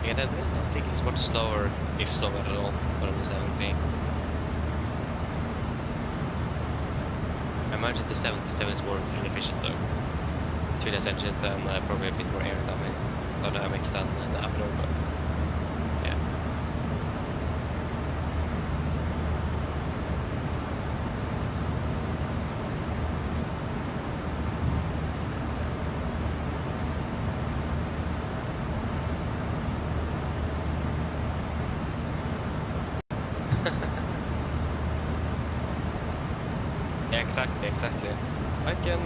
I don't think it's much slower, if slower at all, on the 73. I imagine the 77 is more fuel efficient though. 2 less engines and probably a bit more aerodynamic than the AMD, but yeah. Yeah, exactly. I can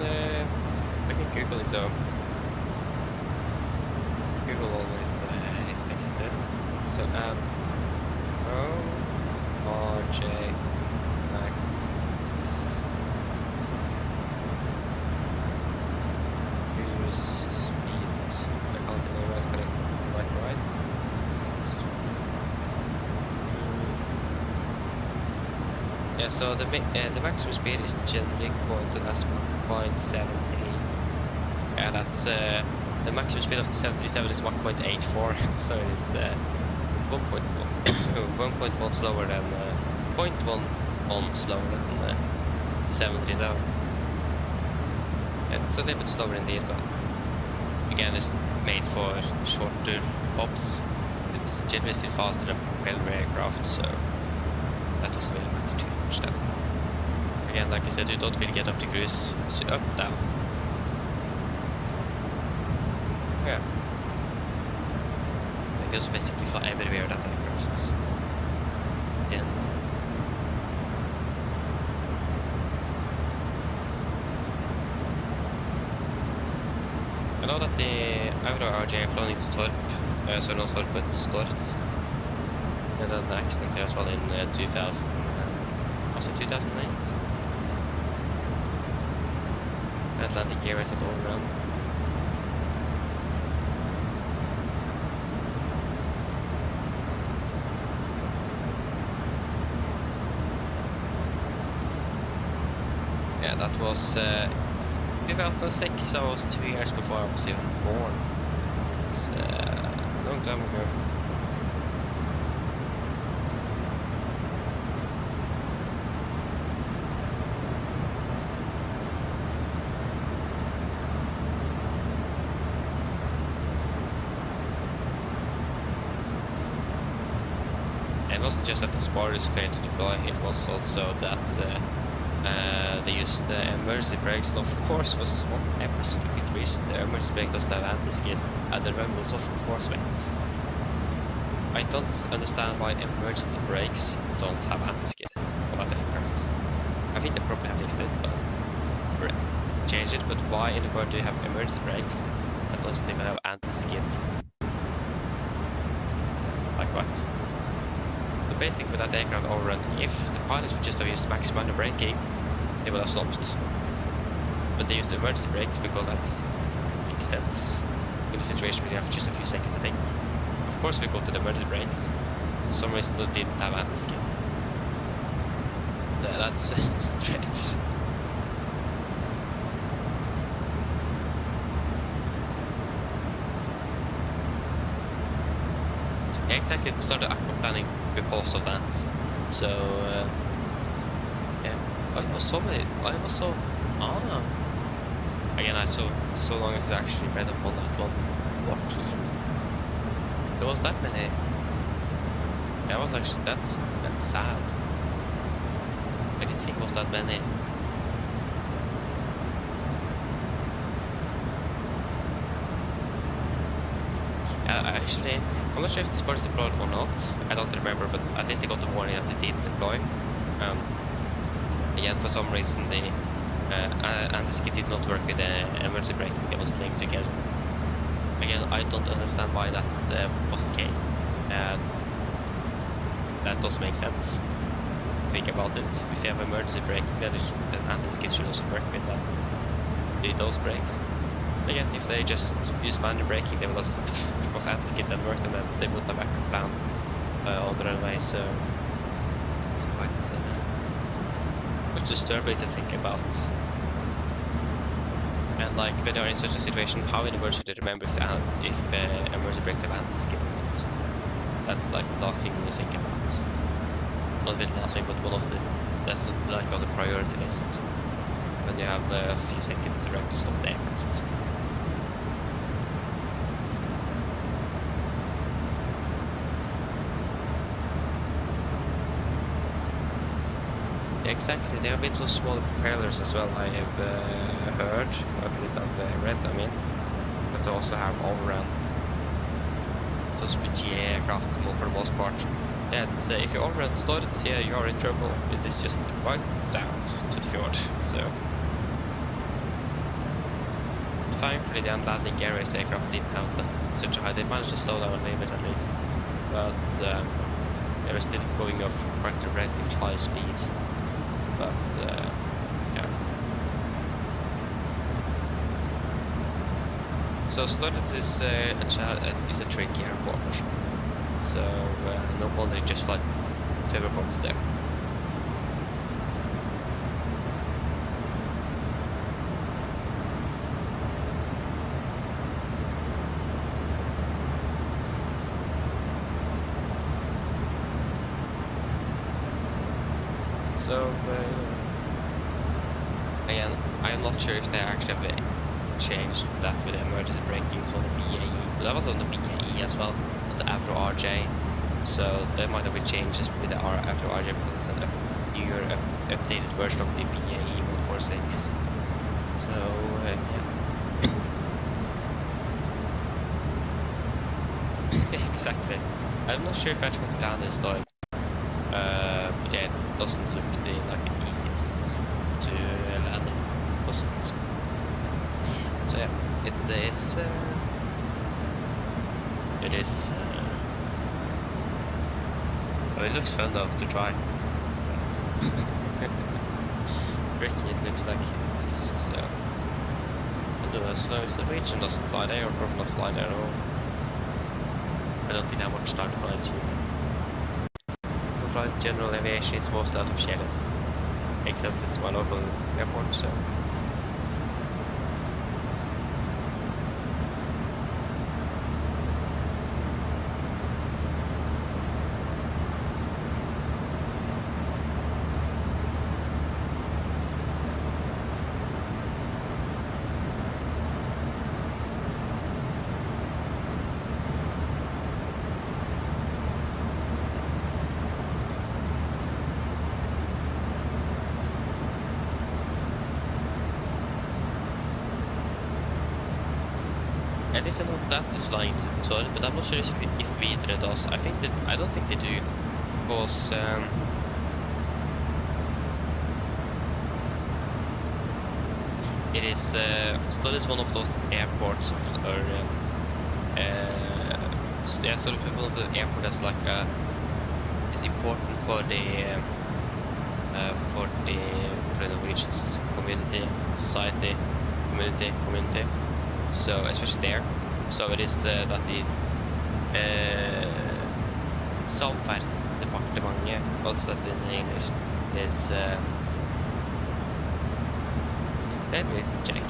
Google it though. Google always fixes it. So RJ Max cruise speed. I can't remember what's gonna right. Yeah, so the maximum speed is generally quoted as 1.78. Yeah, that's the maximum speed of the 737 is 1.84, so it is 1.1 slower than 0.1 slower than the 737. And it's a little bit slower indeed, but again, it's made for shorter hops. It's generally still faster than propeller aircraft, so that doesn't really matter too much then. Again, like I said, you don't really get up to cruise, it's up, down. Yeah. You can just basically fly everywhere that aircraft. Again. I know that the AMD RJ flown into Torp, so not Torp but Stort. And then an accident there as well in 2000, was it 2008? Atlantic Airways at overrun. Yeah, that was 2006, I was 2 years before I was even born. It's a long time ago. It wasn't just that the spoilers failed to deploy, it was also that they used the emergency brakes, and of course for whatever stupid reason the emergency brake doesn't have anti-skid and the run was of course wet. I don't understand why emergency brakes don't have anti-skid on that aircraft. I think they probably have fixed it, but changed it, but why in the world do you have emergency brakes that doesn't even have anti-skid? Like what? Basically with that aircraft overrun, if the pilots would just have used maximum braking, they would have stopped. But they used the emergency brakes because that makes sense in a situation where you have just a few seconds to think. Of course we go to the emergency brakes, for some reason they didn't have anti-skid. That's strange. Yeah, exactly, we started aqua planning because of that. So, yeah. I was so... Again, I saw so long as I actually read up on that one. 14. There was that many. Yeah, was actually that's sad. I didn't think it was that many. Actually, I'm not sure if this part is deployed or not. I don't remember, but at least I got the warning that they did deploy. Again, for some reason, the anti-skid did not work with the emergency braking. They all came together. Again, I don't understand why that was the case. That doesn't make sense. Think about it. If you have emergency braking, then anti-skid should also work with those brakes. Again, if they just use manual braking, they would have stopped because anti-skid then worked, and then they wouldn't have backup planned on the runway. So it's quite disturbing to think about. And like when you're in such a situation, how in the world should you remember if emergency brakes have anti-skid or not? That's like the last thing you think about. Not really the last thing, but one of the that's like on the priority list when you have a few seconds to stop the aircraft. Yeah, exactly, there have been some smaller propellers as well, I have heard, or at least I've read, I mean, that they also have overrun those GA aircraft for the most part. Yeah, it's, if you overrun started, yeah, you are in trouble. It is just right down to the fjord, so. Thankfully, the landing gear race aircraft didn't have such a high. They managed to slow down a little bit at least, but they were still going off quite a relatively high speed. But yeah. So started is a tricky airport. So no wonder you just fly favor bombs there. So again, I'm not sure if they actually have changed that with the emergency brakings on the BAE. But that was on the BAE as well, on the AVRO RJ. So there might have been changes with the AVRO RJ because it's a newer, updated version of the BAE 146. So yeah. Exactly. I'm not sure if I want to land this time. But yeah, it doesn't look like the easiest to land in, doesn't. So yeah, it is. Well, it looks fun though to try. Tricky, it looks like it is. So, as long as Norwegian doesn't fly there, or probably not fly there at all. I don't think that much time to fly into. For general aviation, it's mostly out of Kjeller. Makes sense, it's my local airport, so. At least I know that is flying solid, but I'm not sure if Videre does. I don't think they do, because it is Stord is one of those airports of, yeah, sort of one of the airports that's like is important for the Norwegian community, society, community. So especially there, so it is that the Samferdselsdepartementet, what's that in English, is let me check.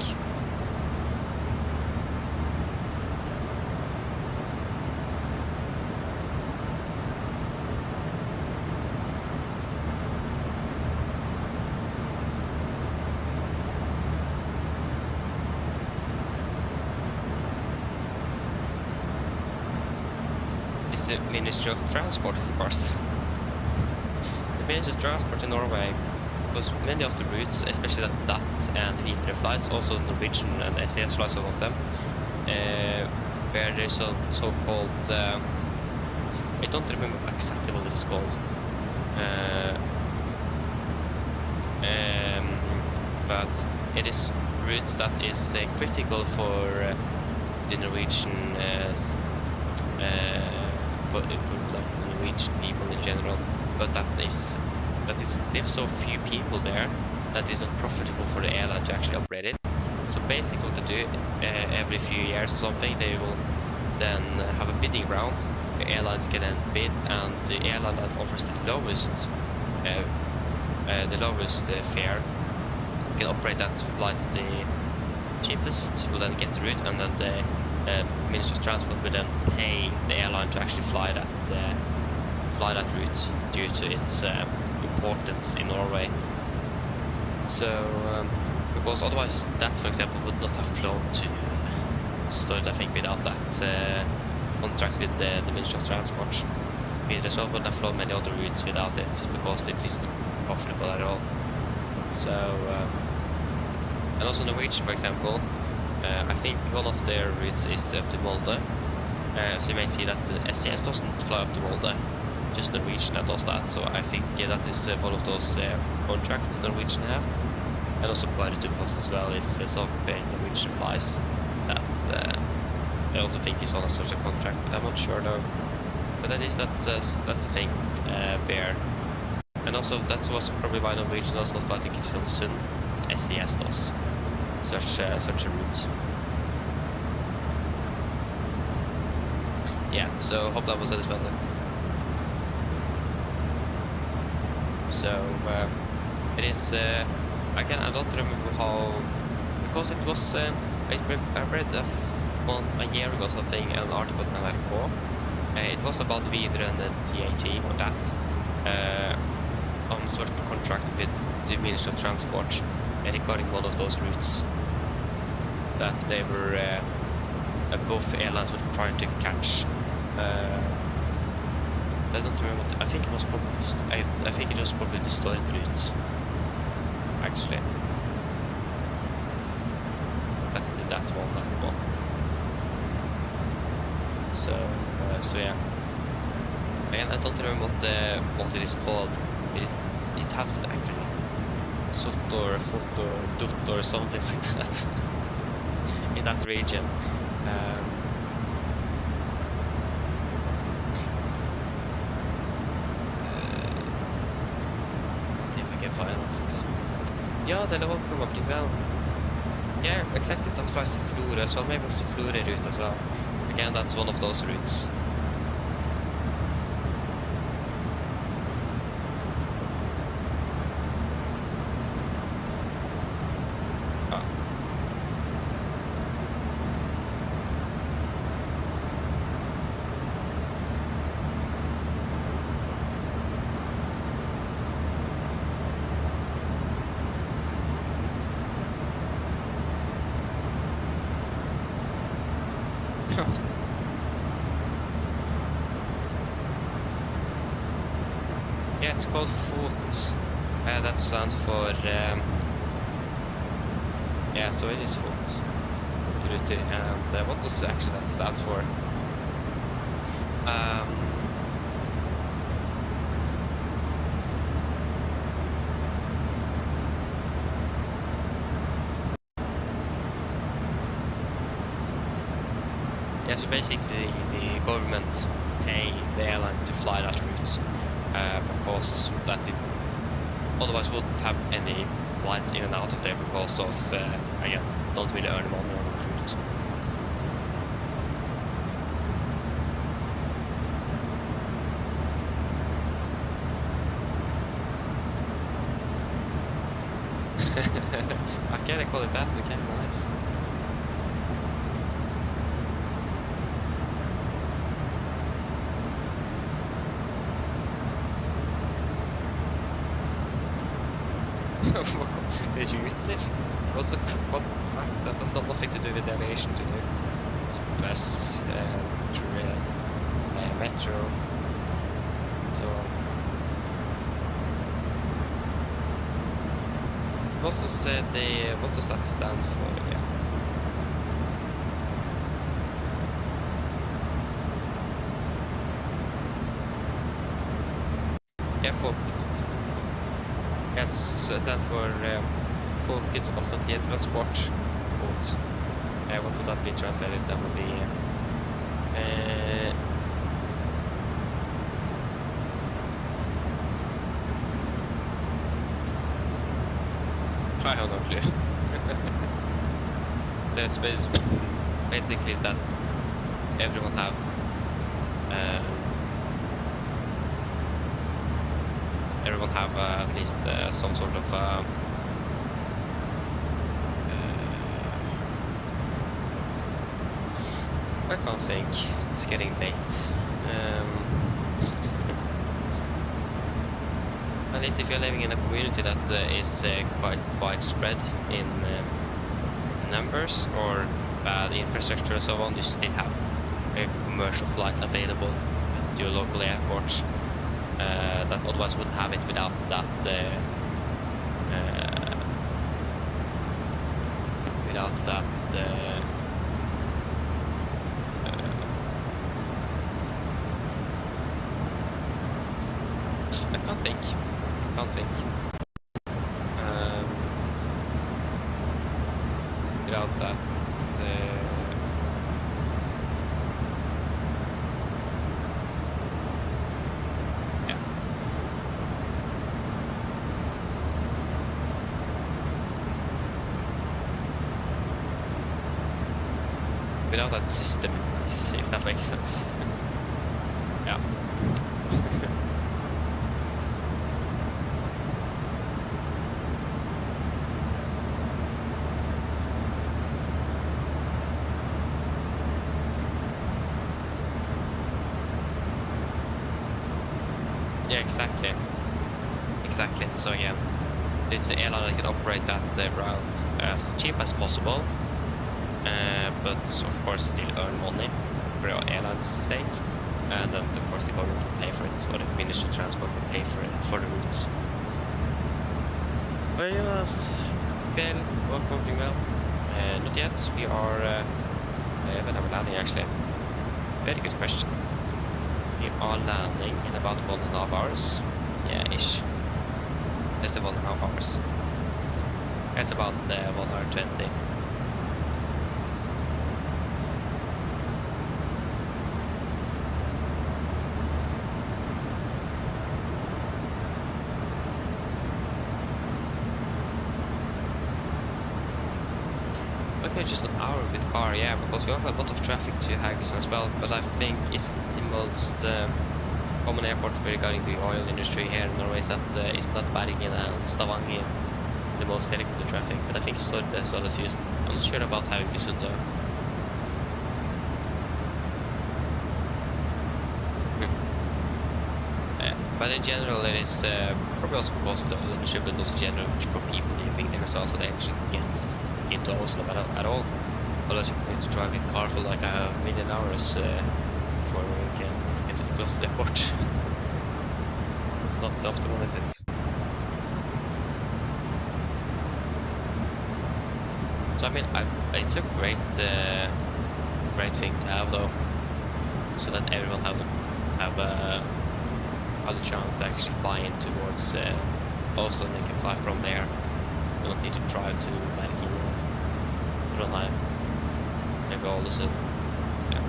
It's the Ministry of Transport, of course. The Ministry of Transport in Norway, because many of the routes, especially that and Videre flies, also Norwegian and SAS fly, some of them, where there's a so-called, I don't remember exactly what it is called, but it is routes that is critical for the Norwegian, for like Norwegian people in general, but that is there's so few people there that is not profitable for the airline to actually operate it. So basically what they do, every few years or something, they will then have a bidding round. The airlines can then bid, and the airline that offers the lowest fare can operate that flight the cheapest, will then get the route, and then the Ministry of Transport will then pay the airline to actually fly that route due to its importance in Norway. So because otherwise that, for example, would not have flown to Stord, I think, without that contract with the Ministry of Transport. Videre so would have flown many other routes without it, because it isn't profitable at all. So and also Norwegian, for example, I think one of their routes is up to Molde. So you may see that the SAS doesn't fly up to Molde, just Norwegian that does that. So I think that is one of those contracts Norwegian have. And also Bardufoss as well is some Norwegian flies that I also think is on such a contract, but I'm not sure though. But that's the thing there. And also that's was probably why Norwegian does not fly to Kristiansund. SAS does such a route. Yeah, so hope that was satisfactory. So it is again, I don't remember how, because it was I read a year ago something, an article on NRK. It was about Videre and the TAT or that on sort of contract with the Ministry of Transport regarding one of those routes that they were both airlines were trying to catch. I don't remember what, I think it was probably the Stord route actually. But that one. So yeah. Again, I don't remember what it is called. It has an acronym. Sotor, Fotor, Dot or something like that in that region. Let's see if I can find this. Yeah, the level come up well. Yeah, exactly, that flies to Florø, so maybe it's the Florø route as well. Again, that's one of those routes. Yeah, it's called FOT. That stands for yeah, so it is FOT. And what does actually that stand for? Yeah, so basically the government pay the airline to fly that route, because that it otherwise wouldn't have any flights in and out of there because of, again, don't really earn money on the route. I can't call it that, okay, nice. Ruter? Also, what? That has nothing to do with aviation to do. It's bus, train, metro, so on. What does that stand for again? Yeah, Yes, så det stands for Folkets offentlige transport. What would that be translated? That would be I have no clue. That's basically that everyone have at least some sort of I can't think. It's getting late. At least if you're living in a community that is quite widespread in numbers or bad infrastructure and so on, you still have a commercial flight available at your local airport that otherwise wouldn't have it without that I can't think. Without that, yeah. Without that system, if that makes sense. Yeah. Yeah, exactly. So again, it's the airline that can operate that route as cheap as possible, but of course still earn money for your airline's sake, and then of course the government will pay for it, or the Ministry of Transport will pay for the route. Well, yes, well, welcome well. Not yet. We are when I'm landing actually. Very good question. We are landing in about 1.5 hours. Yeah, ish. Less than 1.5 hours. It's about 1 hour 20. Okay, just an hour with car, yeah, because we have a lot of traffic to Haugesund as well, but I think it's the most common airport regarding the oil industry here in Norway is that it's not Bergen and Stavanger, the most helicopter traffic, but I think Stord as well as used. I'm not sure about Haugesund though. But in general it is probably also because of the oil industry, but also generally for people living there as well, so they actually get into Oslo at all. Otherwise you need to drive a car for like 1,000,000 hours before we can get to the closest airport. It's not optimal, is it? So I mean, it's a great thing to have though, so that everyone have the chance to actually fly in towards Oslo, and they can fly from there. You don't need to drive to Bergen or Trondheim. Maybe all of a sudden. Yeah.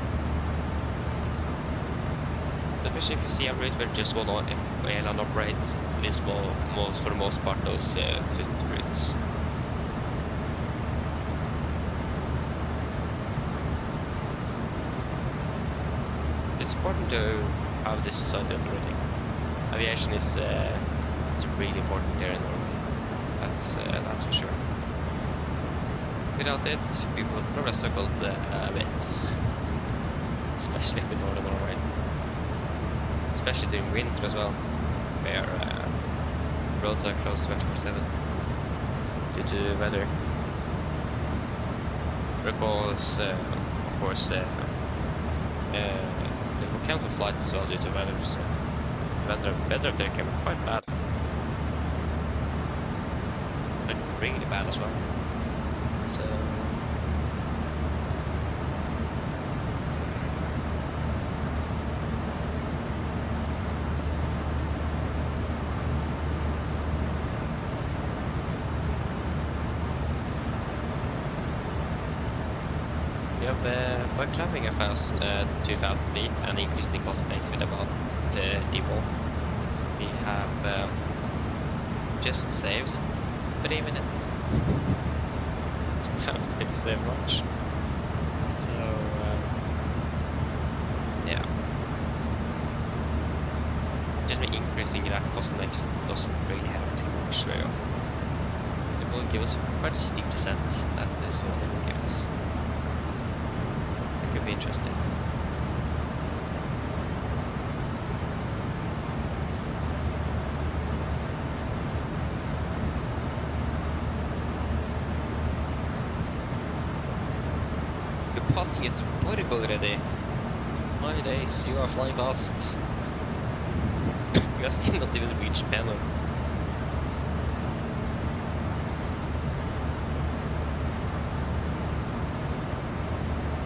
Especially if you see a route where just one airline operates, it is for the most part those foot routes. It's important to have this society operating. Aviation is it's really important here in Norway. that's for sure. Without it, we would probably struggled a bit, especially with Northern Norway, especially during winter as well, where roads are closed 24/7 due to weather. Because, of course, they will cancel flights as well due to weather, so weather up there can be quite bad. Like, really bad as well. So... By climbing a fast 2,000 feet and increasing the cost length with about the depot, we have just saved 3 minutes. So we haven't really saved much. So yeah, just increasing that cost length doesn't really have too much very often. It will give us quite a steep descent. That is all it will give us. Could be interesting. You're passing it to Portugal already. My days, you are flying past. You are still not even reached Penal.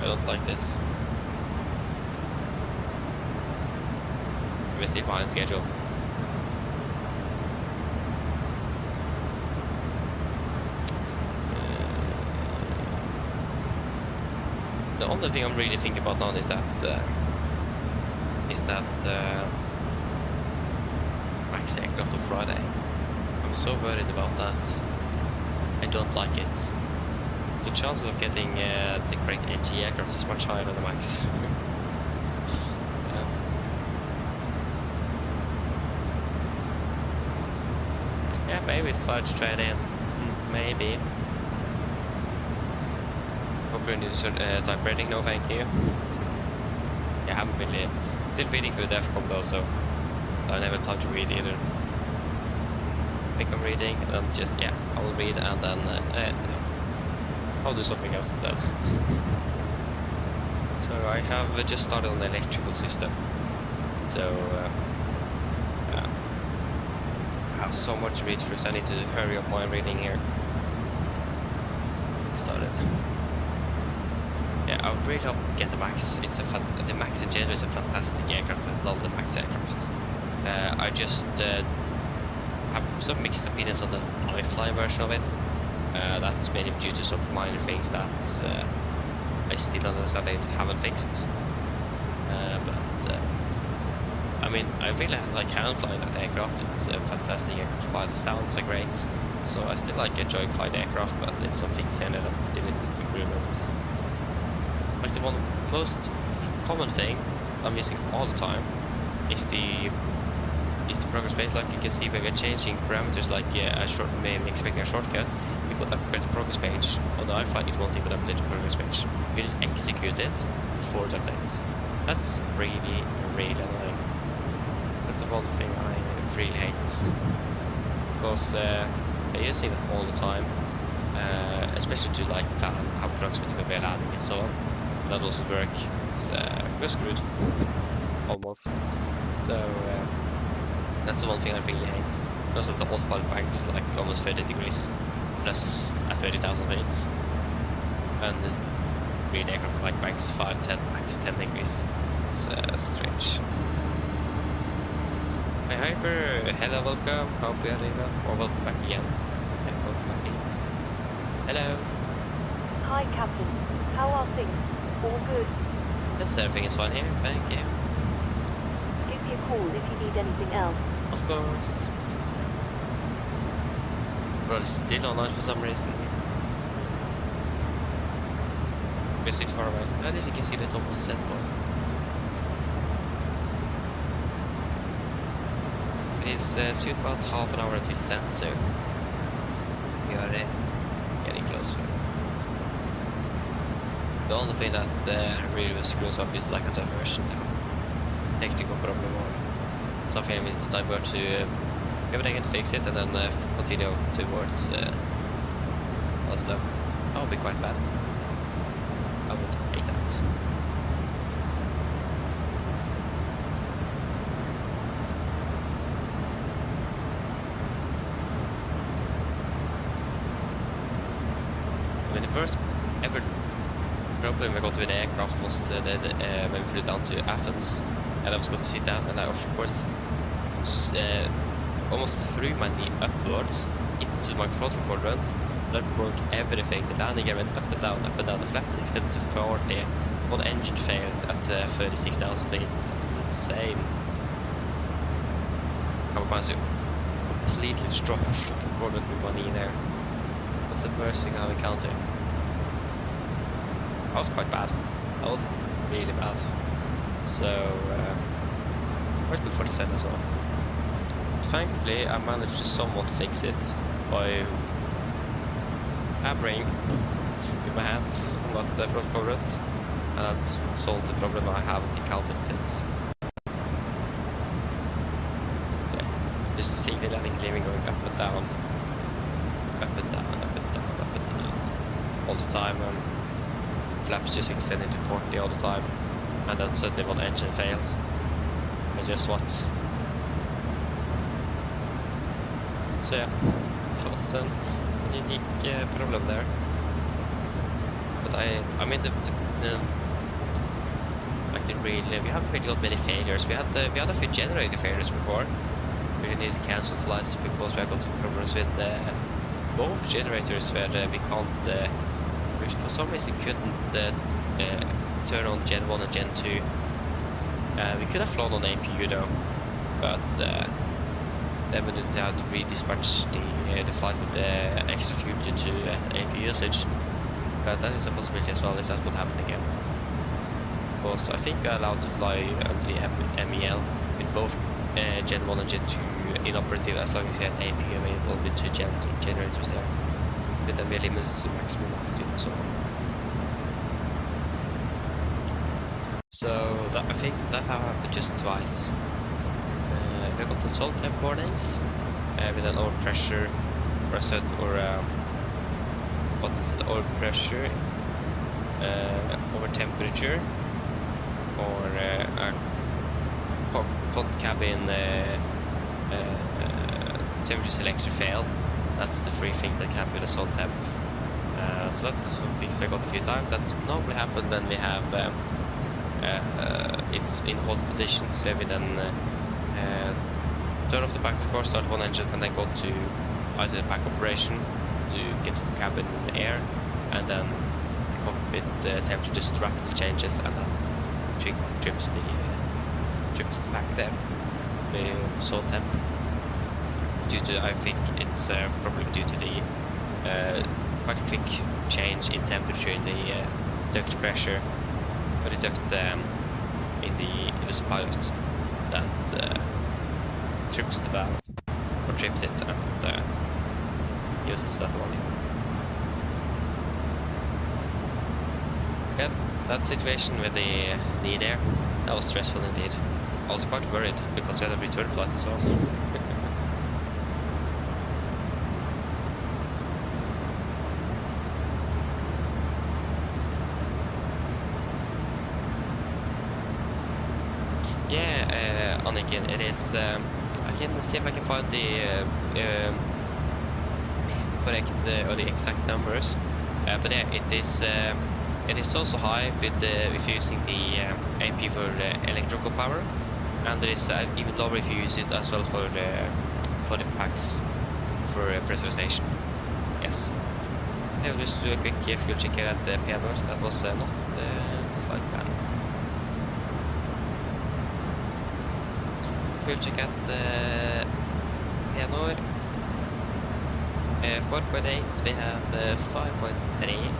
I don't like this. We're still behind schedule. The only thing I'm really thinking about now is that max aircraft on Friday. I'm so worried about that. I don't like it. The chances of getting the correct NG aircraft is much higher than the max. Yeah, maybe it's time to trade in. Maybe. Hopefully new type rating. No, thank you. Yeah, I haven't really. Still reading through the DEFCON though, so I don't have time to read either. I think I'm reading, and then just yeah, I will read and then. I'll do something else instead. So I have just started on the electrical system. So I have so much to read through, so I need to hurry up my reading here. Get started. Yeah, I would really hope to get the Max. It's the Max in general is a fantastic aircraft. I love the Max aircraft. I just have some mixed opinions on the IFLY version of it. That's mainly due to sort of minor things that I still don't understand they haven't fixed. But I mean, I really like hand flying that aircraft. It's a fantastic aircraft to fly. The sounds are great, so I still like enjoying flying the aircraft. But there's some things in it that still need improvements. Like the most common thing I'm using all the time is the progress page. Like you can see when we're changing parameters, like maybe expecting a shortcut, we will upgrade the progress page. On the IFLY it won't even update the progress page. We just execute it before it updates. That's really, really annoying. That's the one thing I really hate. Because they're using it all the time, especially to like plan how approximately we're landing and so on. That doesn't work. We're screwed. Almost. So that's the one thing I really hate. Most of the autopilot banks like almost 30 degrees plus at 30,000 feet. And the really aircraft like banks 5, 10, max 10 degrees. It's strange. Hi Hyper, hello, welcome. Hope you are doing well. Or welcome back again. And welcome back again. Hello.
Hi Captain, how are things? All good?
Yes, everything is fine here, thank you.
Give me a call if you need anything else.
Of course. We're still online for some reason. We're still far away. I don't know if you can see the top of the set point. It is soon about half an hour until the set, so we are getting closer. The only thing that really screws up is like a diversion now. Technical problem or something I need to divert to everything and fix it and then continue towards Oslo. That would be quite bad. I would hate that. I mean, the first ever problem I got with the aircraft was that when we flew down to Athens and I was going to sit down and I of course almost threw my knee upwards into my throttle quadrant. That broke everything. The landing gear went up and down, the flaps extended to 40, one engine failed at 36,000 feet. That was insane. I managed to completely destroy my throttle quadrant with my knee there. That's the worst thing I've encountered. That was quite bad. That was really bad. So, right before the set as well. Thankfully, I managed to somewhat fix it by hammering with my hands on that front quadrant, and I've solved the problem I haven't encountered since. So, just seeing the landing gear going up and down, up and down, up and down, up and down all the time, and flaps just extended to 40 all the time, and then suddenly one engine failed. But just what? So yeah, that was an unique problem there. But I mean we haven't really got many failures. We had a few generator failures before. We really need to cancel flights because we have got some problems with both generators where we can't, which for some reason couldn't turn on Gen 1 and Gen 2. We could have flown on APU though, but then we didn't have to redispatch the flight with the extra fuel due to APU usage. But that is a possibility as well if that would happen again. Because I think we're allowed to fly under the MEL with both Gen 1 and Gen 2 inoperative as long as you have APU available with 2 generators there. But then we're limited to maximum altitude and so on. So that, I think that happened just twice. We got some salt temp warnings with an overpressure or a set or what is it, overpressure, over temperature, or a hot cabin temperature selector fail. That's the three things that can happen with a salt temp. So that's some things I got a few times. That's normally happen when we have it's in hot conditions where we then turn off the back of course, start one engine and then go to either the pack operation to get some cabin air, and then the cockpit temperature just rapidly changes and then trips the back there, the salt temp. Due to, I think it's probably due to the quite a quick change in temperature in the duct pressure, or the duct in the pilot that trips the valve, or trips it and uses that volume. Yeah, that situation with the knee there, that was stressful indeed. I was quite worried because we had a return flight as well. Yeah, Anniken, it is. I can see if I can find the correct or the exact numbers, but yeah, it is also high with if you're using the AP for electrical power, and it is even lower if you use it as well for the packs for pressurization. Yes. I'll just do a quick fuel check here at the piano. That was not the flight plan. Fuel check at the piano. 4.8, we have 5.3.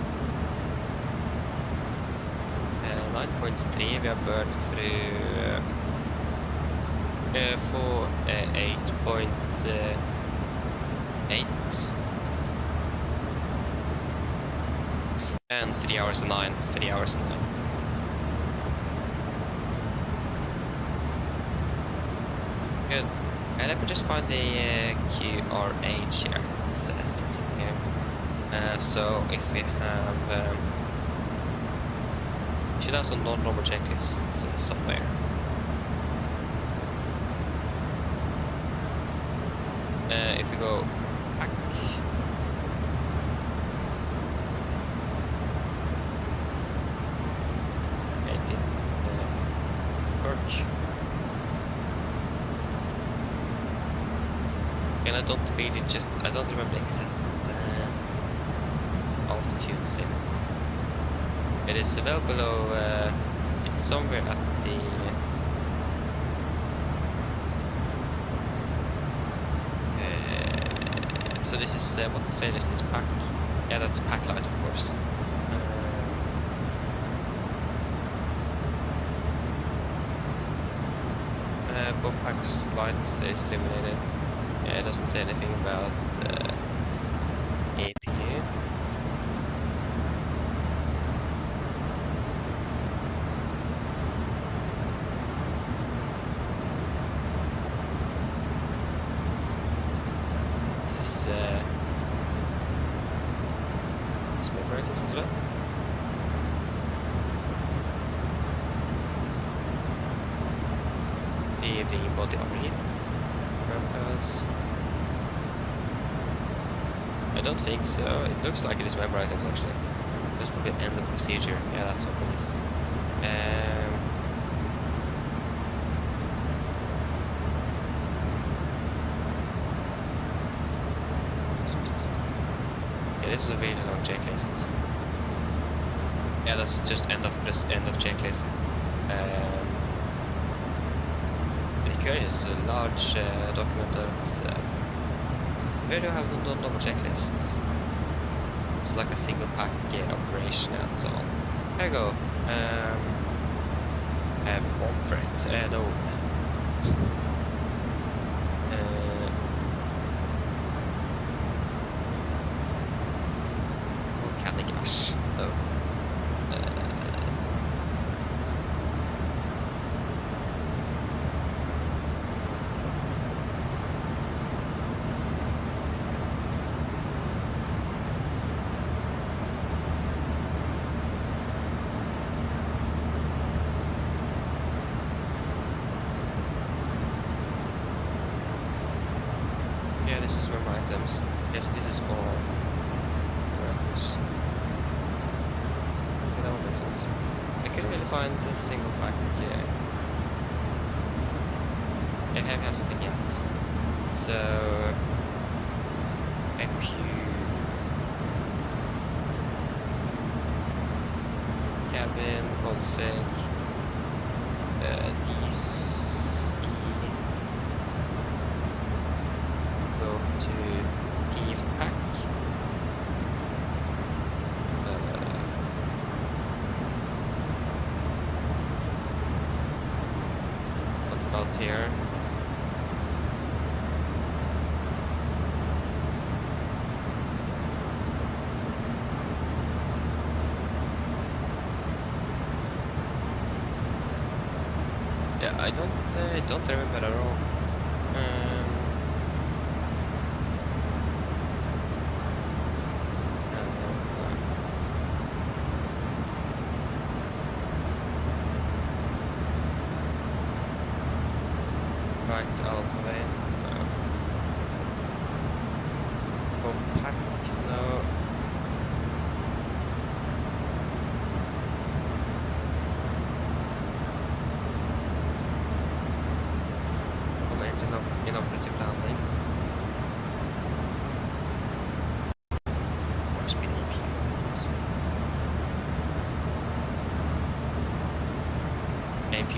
9.3, we have burned through 8.8. And 3 hours and 9, 3 hours and 9. Good. And let me just find the QRH here. It says it's in here. So if we have... we should have some non-normal checklists somewhere. If we go back... And I don't really I don't remember exact altitudes in. It is well below, it's somewhere at the... so this is, what fail is this pack? Yeah, that's pack light, of course. Both packs light stays illuminated. Yeah, it doesn't say anything about APU. This is memory items as well. The body overheat. I don't think so. It looks like it is member items actually. There's probably end of procedure. Yeah, that's what it is. Yeah, this is a really long checklist. Yeah, that's just end of checklist. The is a large document of where do you have the normal checklists? It's like a single pack operation and so on. There you go. Bomb threat. No. Volcanic ash. No. This is where my items. Yes, this is all items. Okay, that would make sense. I couldn't really find a single pack. I have something else. So, MPU cabin, config, these. To PF pack. What about here? Yeah, I don't remember at all.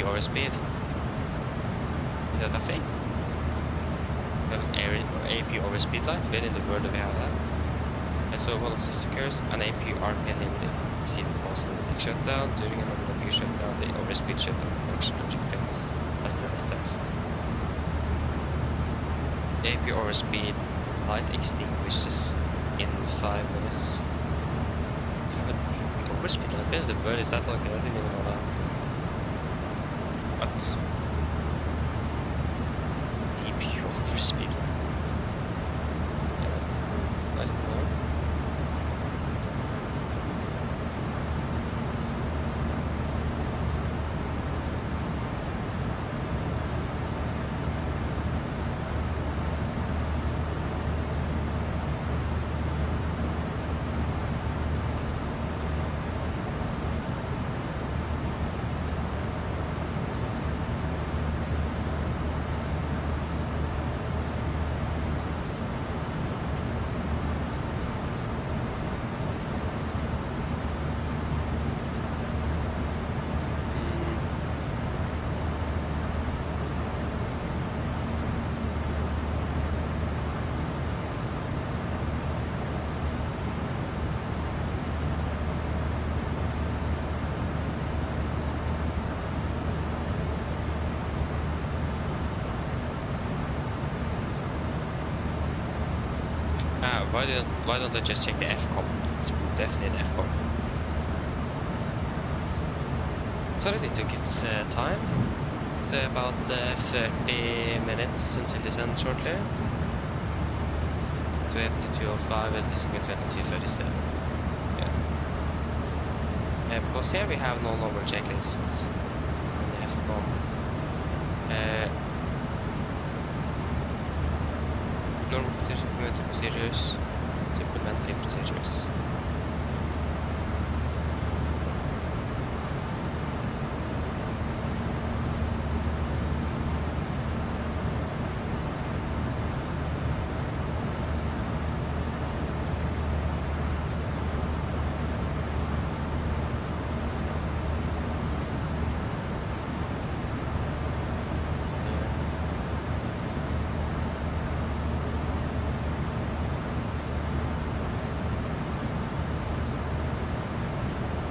Or speed. Is that a thing? We have an AP over speed light. Where in the world do we have that? And so one of the secures an AP RPN limited exceed the possible shutdown. During an overview shutdown, the overspeed shutdown protection logic fails. A self-test. The AP over speed light extinguishes in 5 minutes. overspeed limit. Maybe the word is that like I didn't even know that. But maybe overspeed limit. Yeah, that's nice to know. Why don't I just check the FCOM? It's definitely an FCOM. Sorry it took its time. It's about 30 minutes until this ends shortly. 22:05 and this is 22:37. Yeah. Because here we have no normal checklists on the FCOM. Normal procedures, supplementary procedures.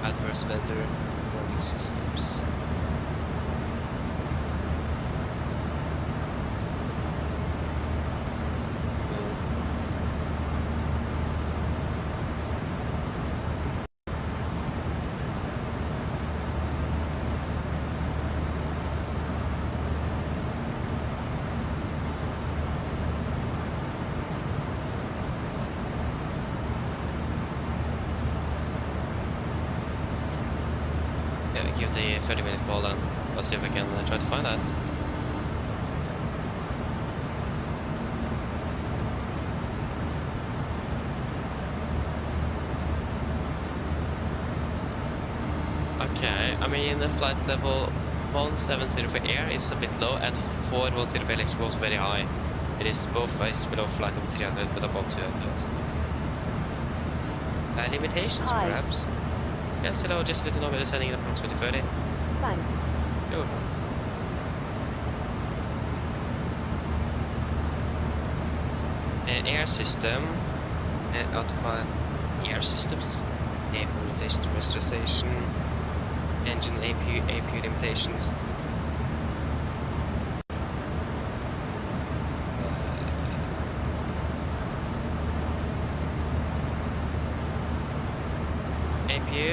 Adverse weather warning systems. Give the 30-minute call then. Let's see if I can try to find that. Okay, I mean the flight level 170 for air is a bit low and 4110 for electrical is very high. It is both ways below flight level 300 but above 200. Limitations perhaps? Yes, hello, just let you know we're descending in approximately 30.
Thanks.
You're welcome. Air system, autopilot air systems, limitations, restoration, engine APU limitations.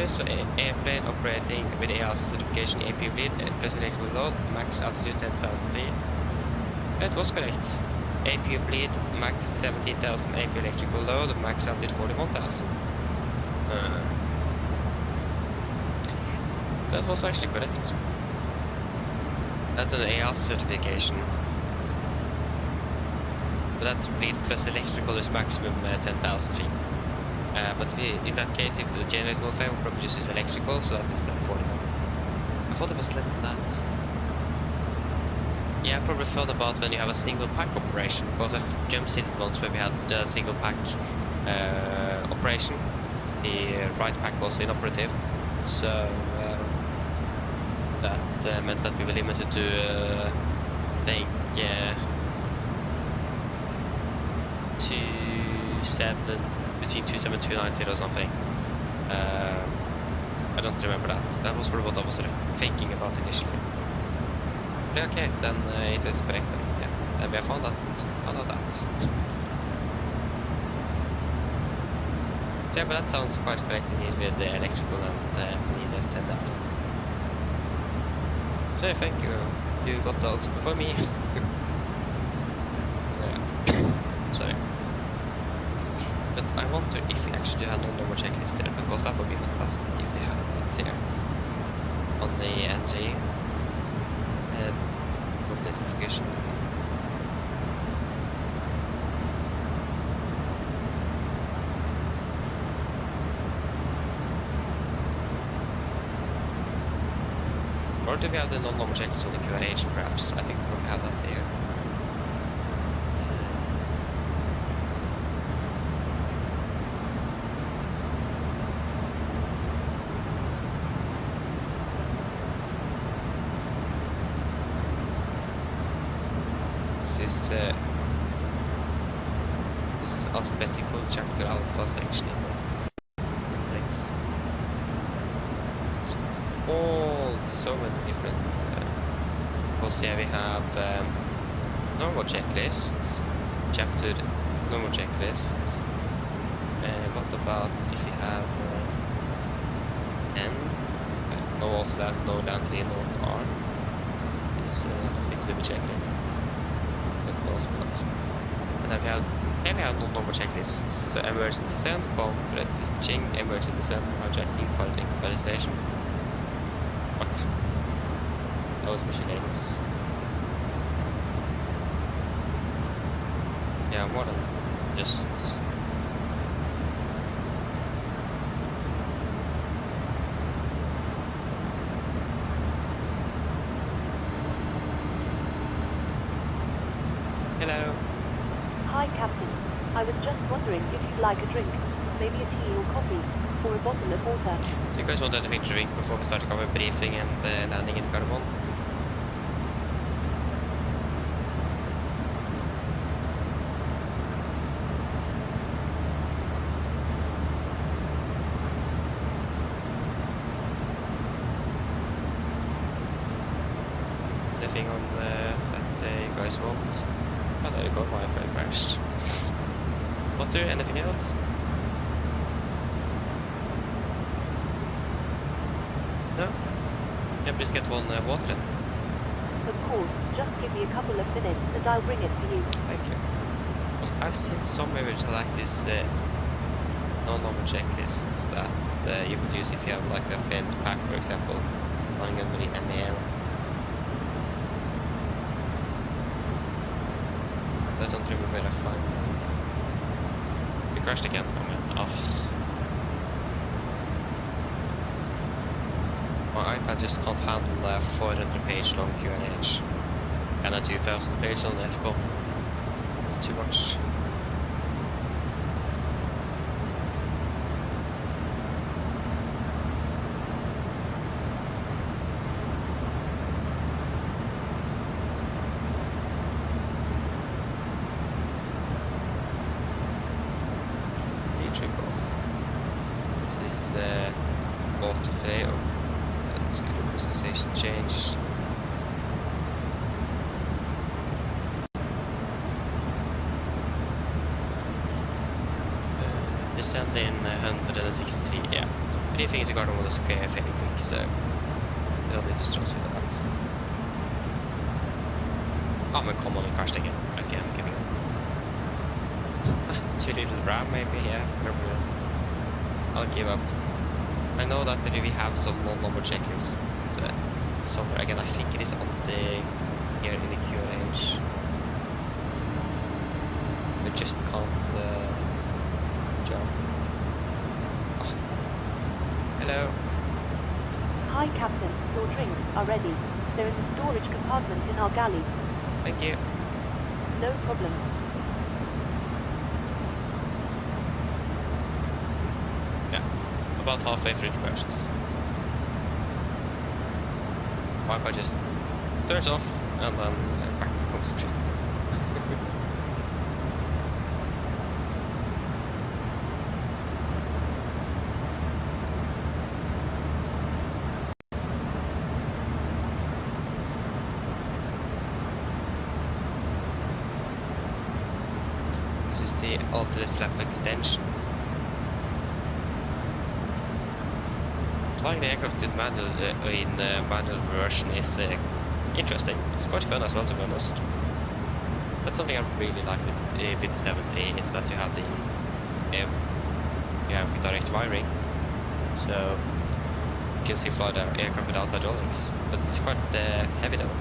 So airplane operating with AL certification APU bleed plus electrical load, max altitude 10,000 feet. It was correct. APU bleed, max 17,000 APU electrical load, max altitude 41,000. That was actually correct. That's an AL certification. But that's bleed plus electrical is maximum 10,000 feet. But in that case, if the generator will fail, we'll probably just use electrical, so that is not 41. I thought it was less than that. Yeah, I probably thought about when you have a single pack operation, because I've jump seated once where we had a single pack operation. The right pack was inoperative, so that meant that we were limited to, I think, 27. Between 27290 or something. I don't remember that. That was probably what I was sort of thinking about initially. But okay, then it is correct. Yeah, then we have found that. So yeah, but that sounds quite correct indeed with the electrical and bleeder tendency. So I think you got those before me. So yeah, sorry. But I wonder if we actually have no number checklist here, because that would be fantastic if we had that here on the NG and notification. Or do we have the non-normal checklist on the QRH perhaps? I think we probably have that there. This is alphabetical chapter alpha section index. It's all so many different. Because here we have normal checklists, chapter normal checklists. What about if we have N? No auto land, no land clear, north arm. This nothing to do with checklists. Those ones. And then we have non-normal checklists. So emergency descent, bomb ditching, emergency descent, hijacking, piloting, validation. What? That was miscellaneous. Yeah, more than just. Hello.
Hi, Captain. I was just wondering if you'd like a drink, maybe a tea or coffee, or a bottle of water.
Do you guys want anything to drink before we start our briefing and landing in Carbon? Anything on that you guys want? Oh, there you go, my brain crashed. Water, anything else? No? Yeah, please get one water then.
Of course, just give me a couple of minutes and I'll bring it to you.
Thank you. Because I've seen some which are like this non-normal checklists that you could use if you have like a failed pack, for example, lying under the MAL. I don't remember where I find that. We crashed again. Oh man. Oh. My iPad just can't handle a 400 page long QNH and a 2000 page on the FCOM. It's too much. Changed. Descend in 163, yeah. Briefing is regarding the square fairly quick, so we don't need to stress for that. Oh, men come on, it crashed again, giving up. Too little RAM, maybe, yeah, probably. I'll give up. I know that we have some non-number checklists somewhere. Again, I think it is on the here in the QRH. We just can't jump. Oh. Hello.
Hi, Captain. Your drinks are ready. They're in the storage compartment in our galley.
Thank you.
No problem.
Yeah, about halfway through the crashes. Wi-Fi just turns off and then back to home screen. This is the alternate flap extension. flying the aircraft in manual version is interesting. It's quite fun as well, to be honest. That's something I really like with the 70 is that you have the direct wiring, so you can still fly the aircraft without hydraulics. But it's quite heavy though,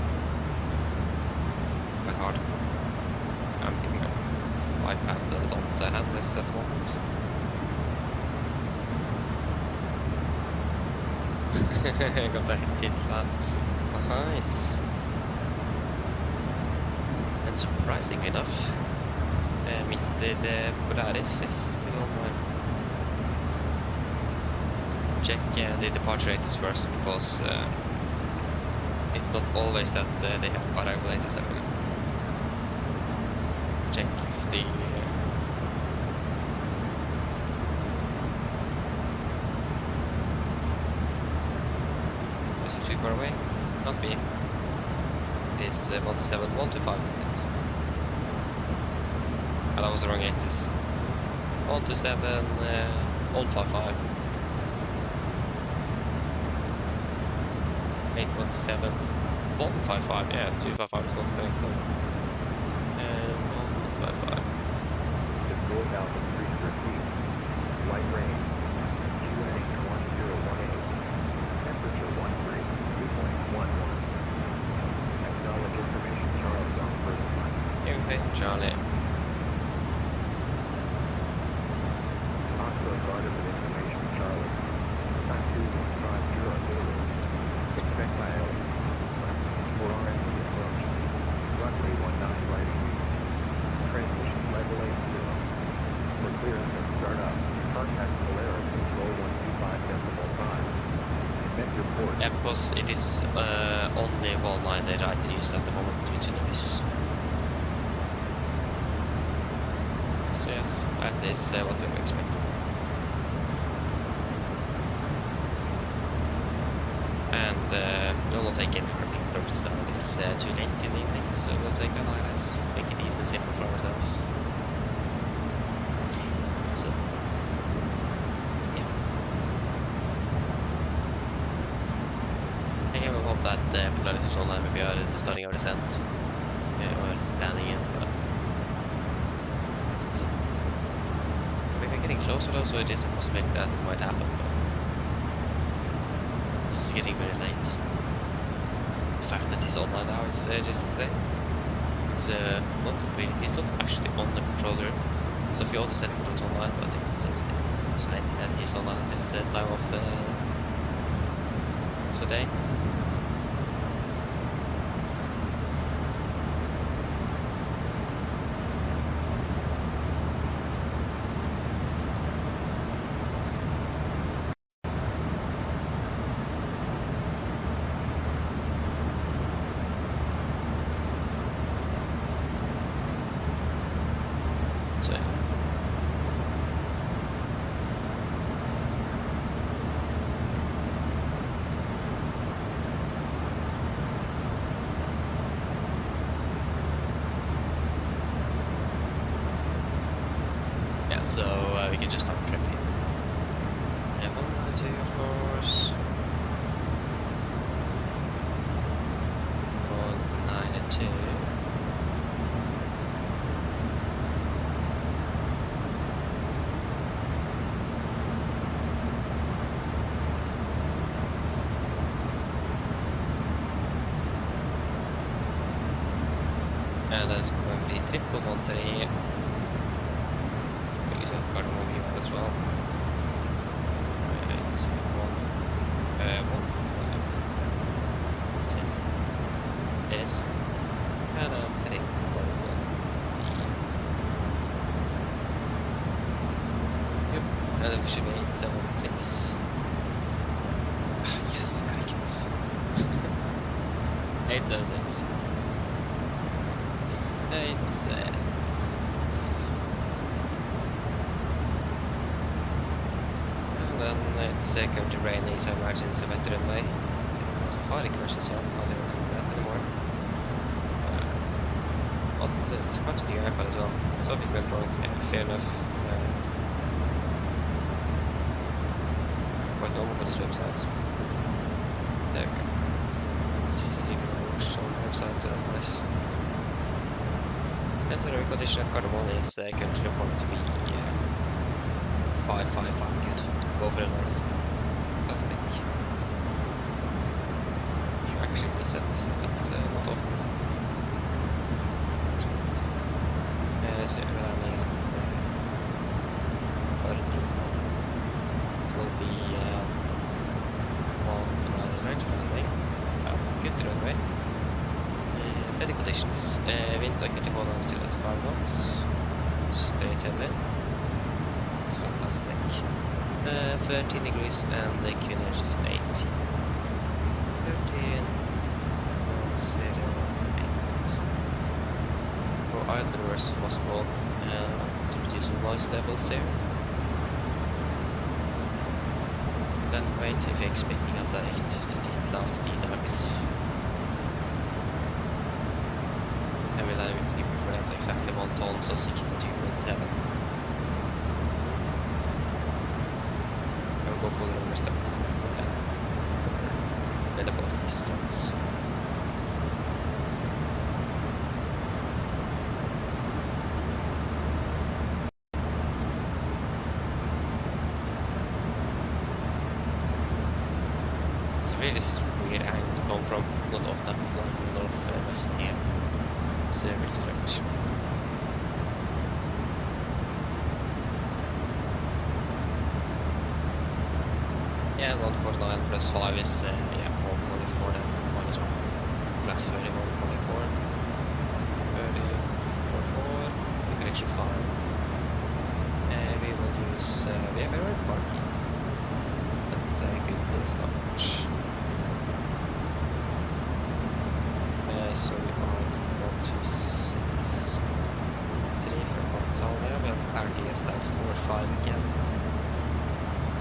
quite hard. I'm giving up. My iPad don't handle this at the moment. Got that hit lad. Nice. And surprisingly enough, Mr. Boris is still online. Check the departure rate first, because it's not always that they have arrival rate. Check if the is it too far away? Not be. It's 127, 125, isn't it? And that was the wrong 80s. 127, 155. 817, 155, yeah, 255 is not connected. And 155.
Just going down to 313. Light rain. QNH1018. Temperature 13, 2.11. Acknowledge information Charlie on first line.
Information Charlie.
Oslo guarded with information Charlie. 92150. Expect my L. 4 RN approach. Runway 19 right. Transmission level 80. For clearance and start up. Contact Polaris control 125.5. Connect your port.
Yeah, because it is only Volanta that I can use at the moment due to noise. So yes, that is what we've expected. And we'll not take any working approaches now. It's too late in the evening, so we'll take an ILS, make it easy and simple for ourselves. So, yeah. I will hope that Polaris is online when we are at the starting of descent, or landing in, but let's see. We're getting closer though, so it is a possibility that it might happen. It's getting very late. The fact that it's online now is just insane. It's it's not actually on the controller. So if you all the setting controls online, but it's still fascinating that he's online at this time of the day. So we can just start tripping. Yeah, 192 of course. 192. And let's go over the triple 130. As well. It's 1 6. It is. And heading yep. And it should be 876. Yes, correct. 876. 876. It's currently raining, so I imagine it's better than my safari course as well. I don't do that anymore. But it's quite a new iPad as well. Something went wrong, yeah, fair enough. Quite normal for this website. There we go. Zero on website, so that's nice. And so the condition at Cardamom is currently reported to be 555 good. Go for a nice plastic. You actually reset, that's not often. Så är vi landing at it will be on right landing. Good runway. Better conditions. Winds are cutting on still at 5 knots. Straight ahead. It's fantastic. 13 degrees and the QNH is 8. 13. 0.8. Go idle the reverse if possible to reduce some noise levels here. Then wait if you're expecting at direct to titta after D-Dags. And we'll have it for that's exactly 1 ton, so 62.7. I'll go for the reverse then since available 60 tons. Really weird angle to come from. It's not often I'm flying northwest here. It's really strange. Yeah, 149 plus 5 is 144 then minus 1. Flaps 30, 144. 30, 44, correction 5. And we will use we have a road parking. That's a good start. So we are 126 today from Antalya. We have RDS at 45 again.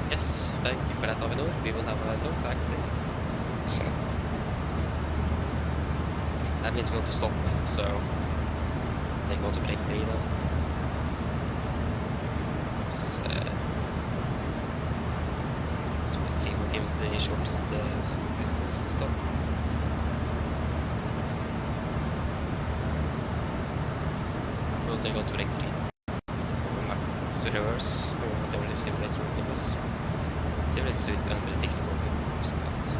Yes, thank you for that, Avinor. We will have a long taxi. That means we want to stop, so they go to break 3 now. It's, break 3 will give us the shortest distance to stop. We'll take out to break 3 for Max to reverse. The only simulator will give us simulator suit unpredictable moves in that.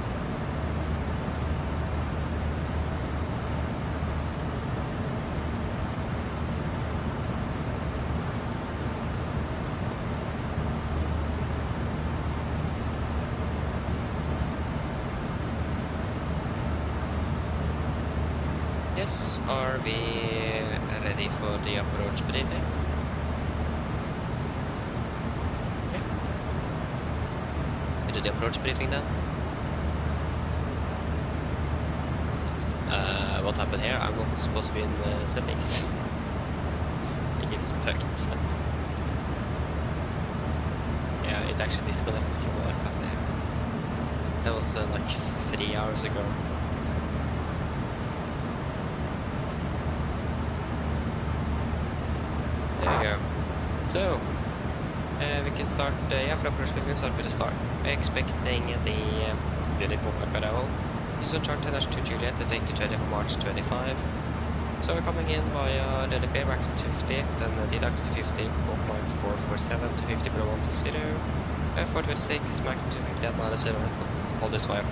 Yes, are we ready for the approach briefing? Okay. We do the approach briefing then. What happened here? I'm not supposed to be in settings. I think it's bugged. Yeah, it actually disconnected from what happened there. That was like 3 hours ago. There we go. So, we can start, for approach briefing, start with the start. We're expecting the unit for Walkout. Is on chart 10-2 Juliet, effective 20 for March 25. So we're coming in via the repair max to 50, then deduct to 50, off mark 447 to 50 below 1 to 0, 426, max to 50 at 907, hold this via,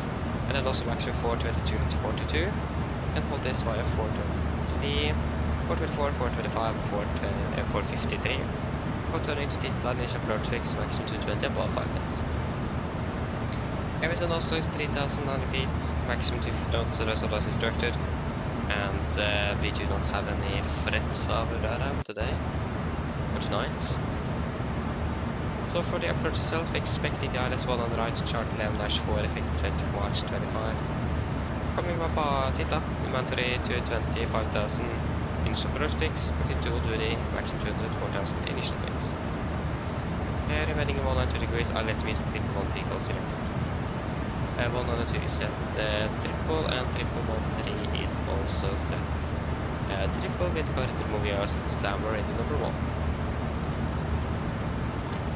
and then also max to 422 at 422, and hold this via 423, 424, 425, 453, for turning to Titla, initial approach fix, maximum 220, above 5 tens. Everything also is 3,900 feet, maximum 2 knots, the rest of us instructed, and we do not have any threats over Radam today, or tonight. So for the approach itself, expecting the ILS 1 on the right, chart 11-4, effective 20 March 25. Coming up Titla, inventory 220, 5,000, initial approach fix, continue to duty, maximum 200, 4,000, initial fix. Remaining 192 degrees, ILS means 3.1 vehicles in risk. 192 is set triple, and 313 is also set triple with corrected movie hours at the Samber ready number 1.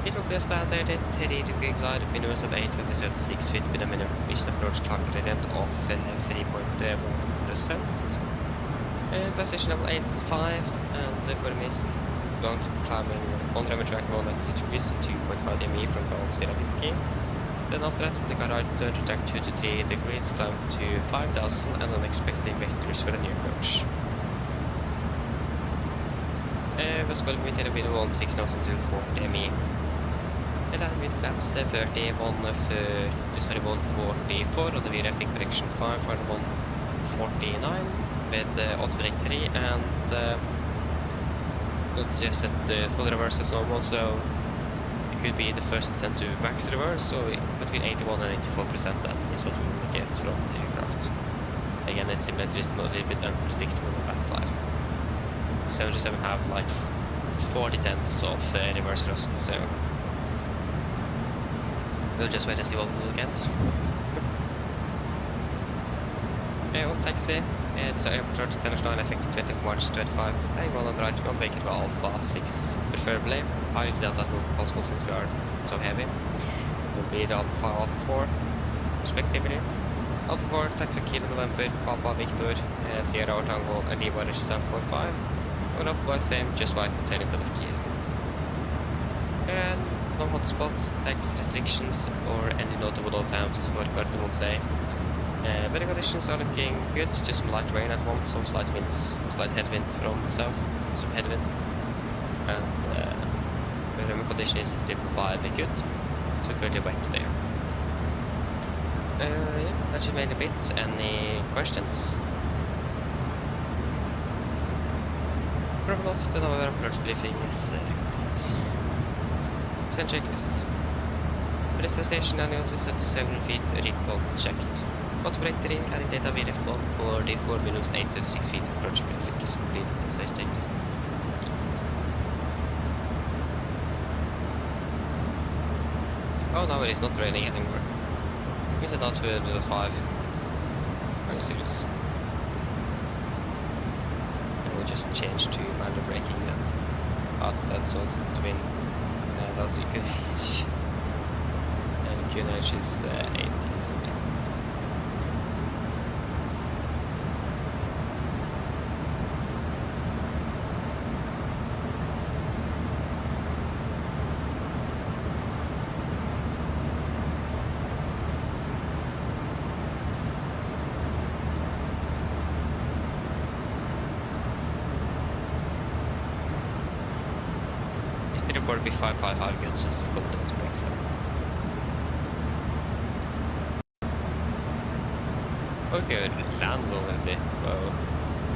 It will be a standard 3-degree glide, minimum at 876 feet with a minimum vision approach climb gradient of 3.1%. Transition level 8.5 and for mist, long climbing on rammer track 190 degrees to 2.5 ME from Golf Sierra Whiskey. Then after that, the car right turn to track 2 to 3 degrees, climb to 5,000 and then expecting vectors for the new approach. Vi skal limitere video 16,000 to 40 ME. Eller mid flaps 30, 144 on the VRF direction 5 for 149 with automatic 3 and just set full reverse as normal, so it could be the first attempt to max reverse, so between 81 and 84% that is what we will get from the aircraft. Again, the simulator is a little bit unpredictable on that side. 77 have like 40 tenths of reverse thrust, so we'll just wait and see what we'll get. Taxi. This is airport international line effective 20 March 25. Playing well on the right, we want to make it to Alpha 6, preferably. High delta will be possible since we are so heavy. Will be the Alpha 5, Alpha 4, respectively. Alpha 4, taxi Kilo November, Papa Victor, Sierra or Tango, and Lima Registrar 45. One off by same, just white container instead of Kilo. And no hotspots, tax restrictions, or any notable Notams for Gardermoen today. Weather conditions are looking good, just some light rain at once, some slight winds, slight headwind from the south, some headwind. And the weather condition is 5 good, so currently wet there. Yeah, that should mainly be it. Any questions? Probably not, then our approach briefing is complete. Send checklist. Rest station and also set to 7 feet, recall checked. Automatic 3, landing data VRF1 for the 4 minutes 876 feet approach briefing is completed. SSH checklist. Oh, now it is not raining anymore. Means that now 205. Are you serious? And we'll just change to manual braking then. That's also the wind. That's QNH. And QNH is 18 still. The report be 555 good, so it's got them to break from. Okay, it lands already. Whoa.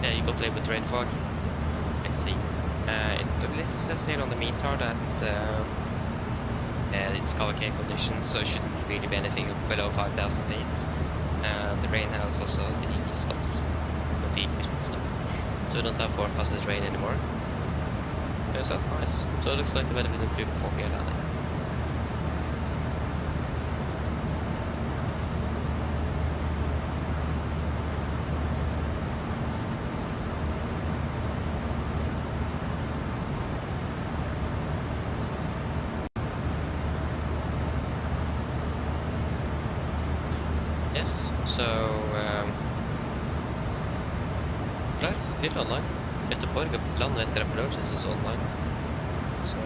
Yeah, you got a little bit rain fog. I see. It says here on the meter that it's cover K conditions, so it shouldn't really be anything below 5,000 feet. The rain has also stopped. Not the stopped. So we don't have forecasted rain anymore. So that's nice. So it looks like the weather will improve before we are landing. Yes, so right, still online. Göteborg landet etter approaches is online. So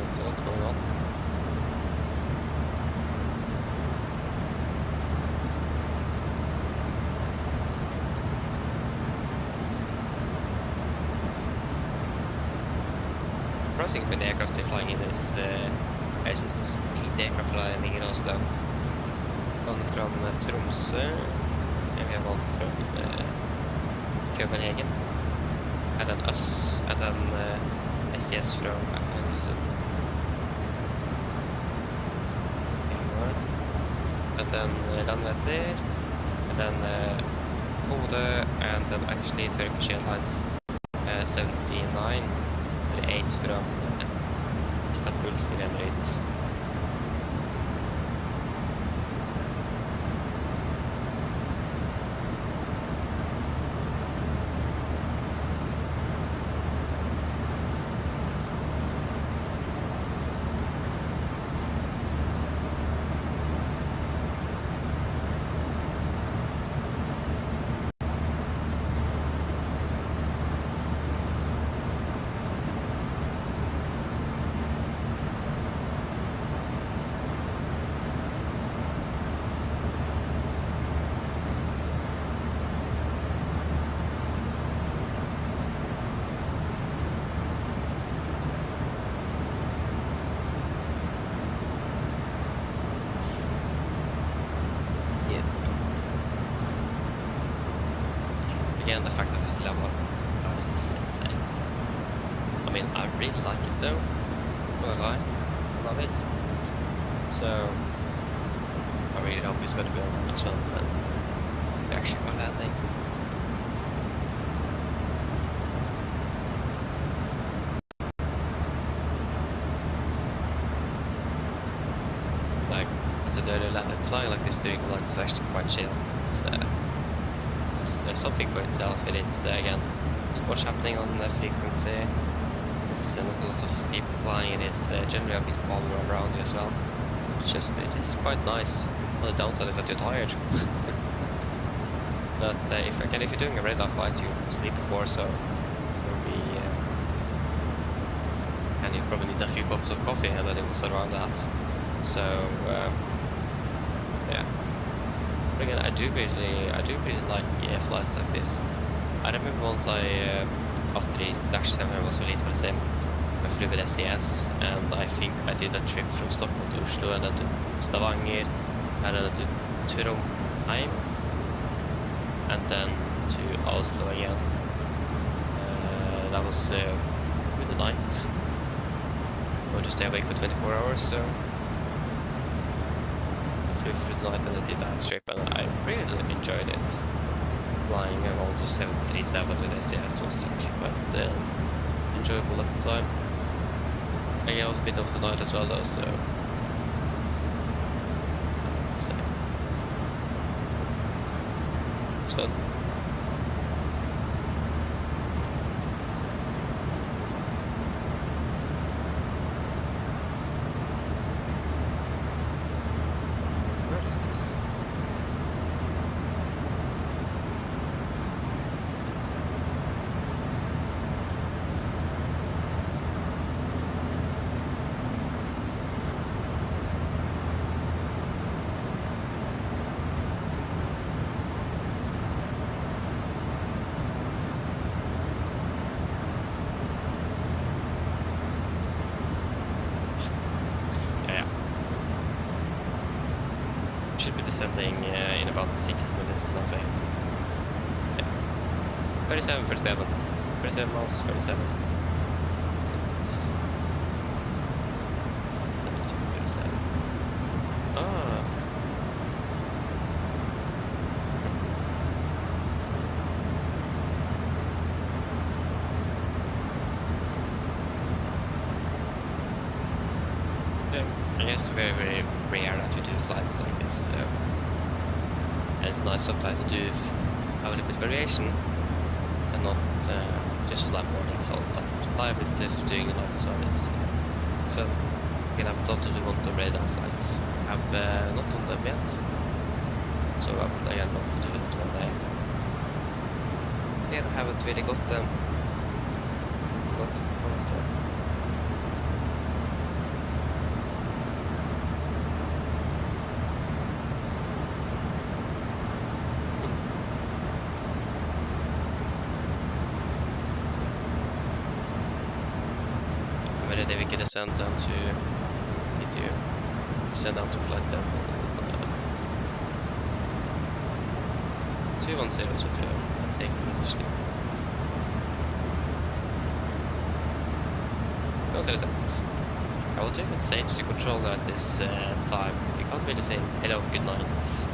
that's a lot going on. Crossing with the aircraft still flying in is the aircraft flying in Oslo. One from Tromsø, and we have one from Copenhagen. And then us, and then STS from Ryzen. And then Landvetter, and then Bodø, and then actually Turkish Airlines 739, and 8 from Istanbul til Enroute. again, the fact that FSLTL is insane. I mean, I really like it though. Not gonna lie, I love it. So I really hope it's gonna be on as well when we actually go landing. Like, as I said earlier, flying like this during lunch is actually quite chill. It's something for itself. It is again what's happening on the frequency. It's not a lot of people flying. It is generally a bit calmer around you as well. It's just it is quite nice. On the downside is that you're tired. But if you're doing a radar flight, you sleep before, so you'll be and you probably need a few cups of coffee, and then it will surround that. So yeah. But again, I do really like flights like this. I remember once after the Dash 7 was released for the same, I flew with SES, and I think I did a trip from Stockholm to Oslo, and then to Stavanger, and then to Trondheim, and then to Oslo again. That was with the night. I wanted to stay awake for 24 hours, so I flew through the night and I did that trip, and I really enjoyed it. Flying around to 737 with SES was actually quite enjoyable at the time. Again, I was a bit off the night as well though, so nothing to say. It's fun. Where is this? Should be descending in about 6 minutes or something. Yeah. 37, 37. 37 miles, 37. It's 37. Ah. Yeah, I guess very, very rare that you do flights like this, so it's nice sometimes to do have a little bit of variation and not just fly mornings all the time. Fly a bit during the night as well is fun. Again, I've thought to do one of the radar flights. I have not done them yet, so I would again love to do it one day. Again, I haven't really got one of them. We can descend down to descend down to flight level 210, so if you're taking initially. 207. I will do even say to the controller at this time. You can't really say hello, good night.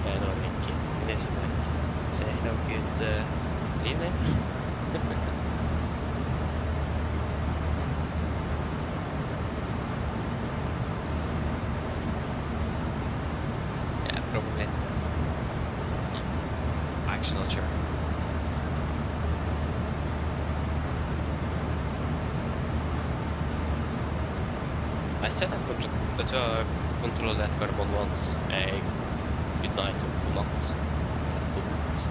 No, it is like say hello, good evening. Probably. Actually not sure. I said I was going to control that carbon once a good night or not. I said good night.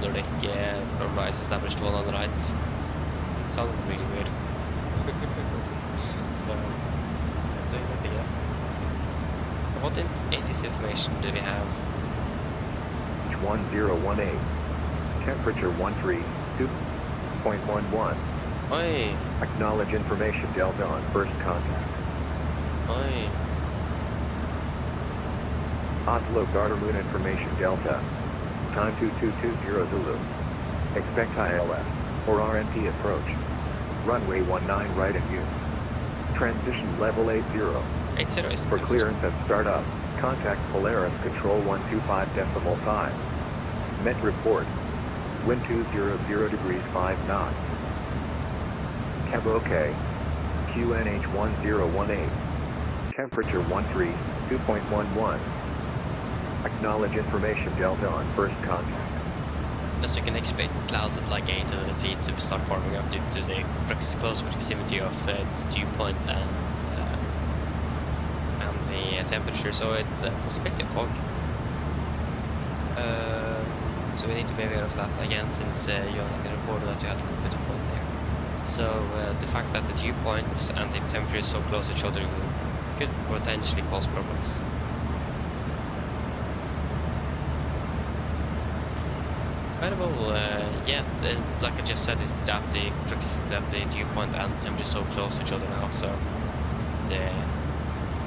Når det ikke normalt established one on the right. It sounded really weird. So let's do it again. What ATC information do we have?
1018. Temperature 132.11.
Oi.
Acknowledge information Delta on first contact.
Oi.
Oslo Gardermoen information Delta. Time 2220 Zulu. Expect ILS or RNP approach. Runway 19 right at you. Transition level 80.
80 is
For clearance at startup, contact Polaris Control 125.5. Met report. Wind 200 degrees 5 knots. Cab OK. QNH 1018. Temperature 13, 2.11. Acknowledge information Delta on first contact.
As you can expect, clouds at like 800 feet to start forming up due to the close proximity of the dew point and the temperature, so it's a possibility of fog. So we need to be aware of that again, since you reported that you had a little bit of fog there. So the fact that the dew point and the temperature is so close to each other could potentially cause problems. Well, yeah, like I just said, is that the dew point and the temperature is so close to each other now, so there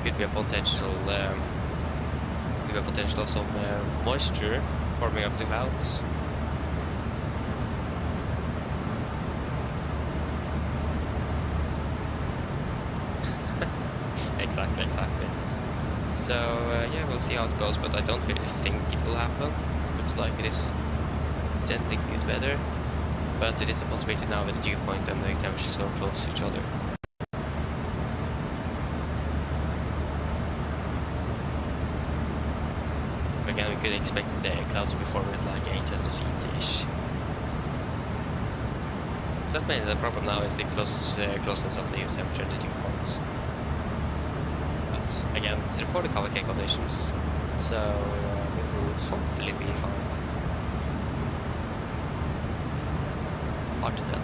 could be a potential of some moisture forming up the clouds. Exactly. So yeah, we'll see how it goes, but I don't really think it will happen. Looks like it is generally good weather, but it is a possibility now with the dew point and the temperature so close to each other. Again, we could expect the clouds to be forming at like 800 feet-ish. So that means the problem now is the closeness of the temperature and the dew points. But again, it's reported cavalier conditions, so it will hopefully be fine. Hard to tell.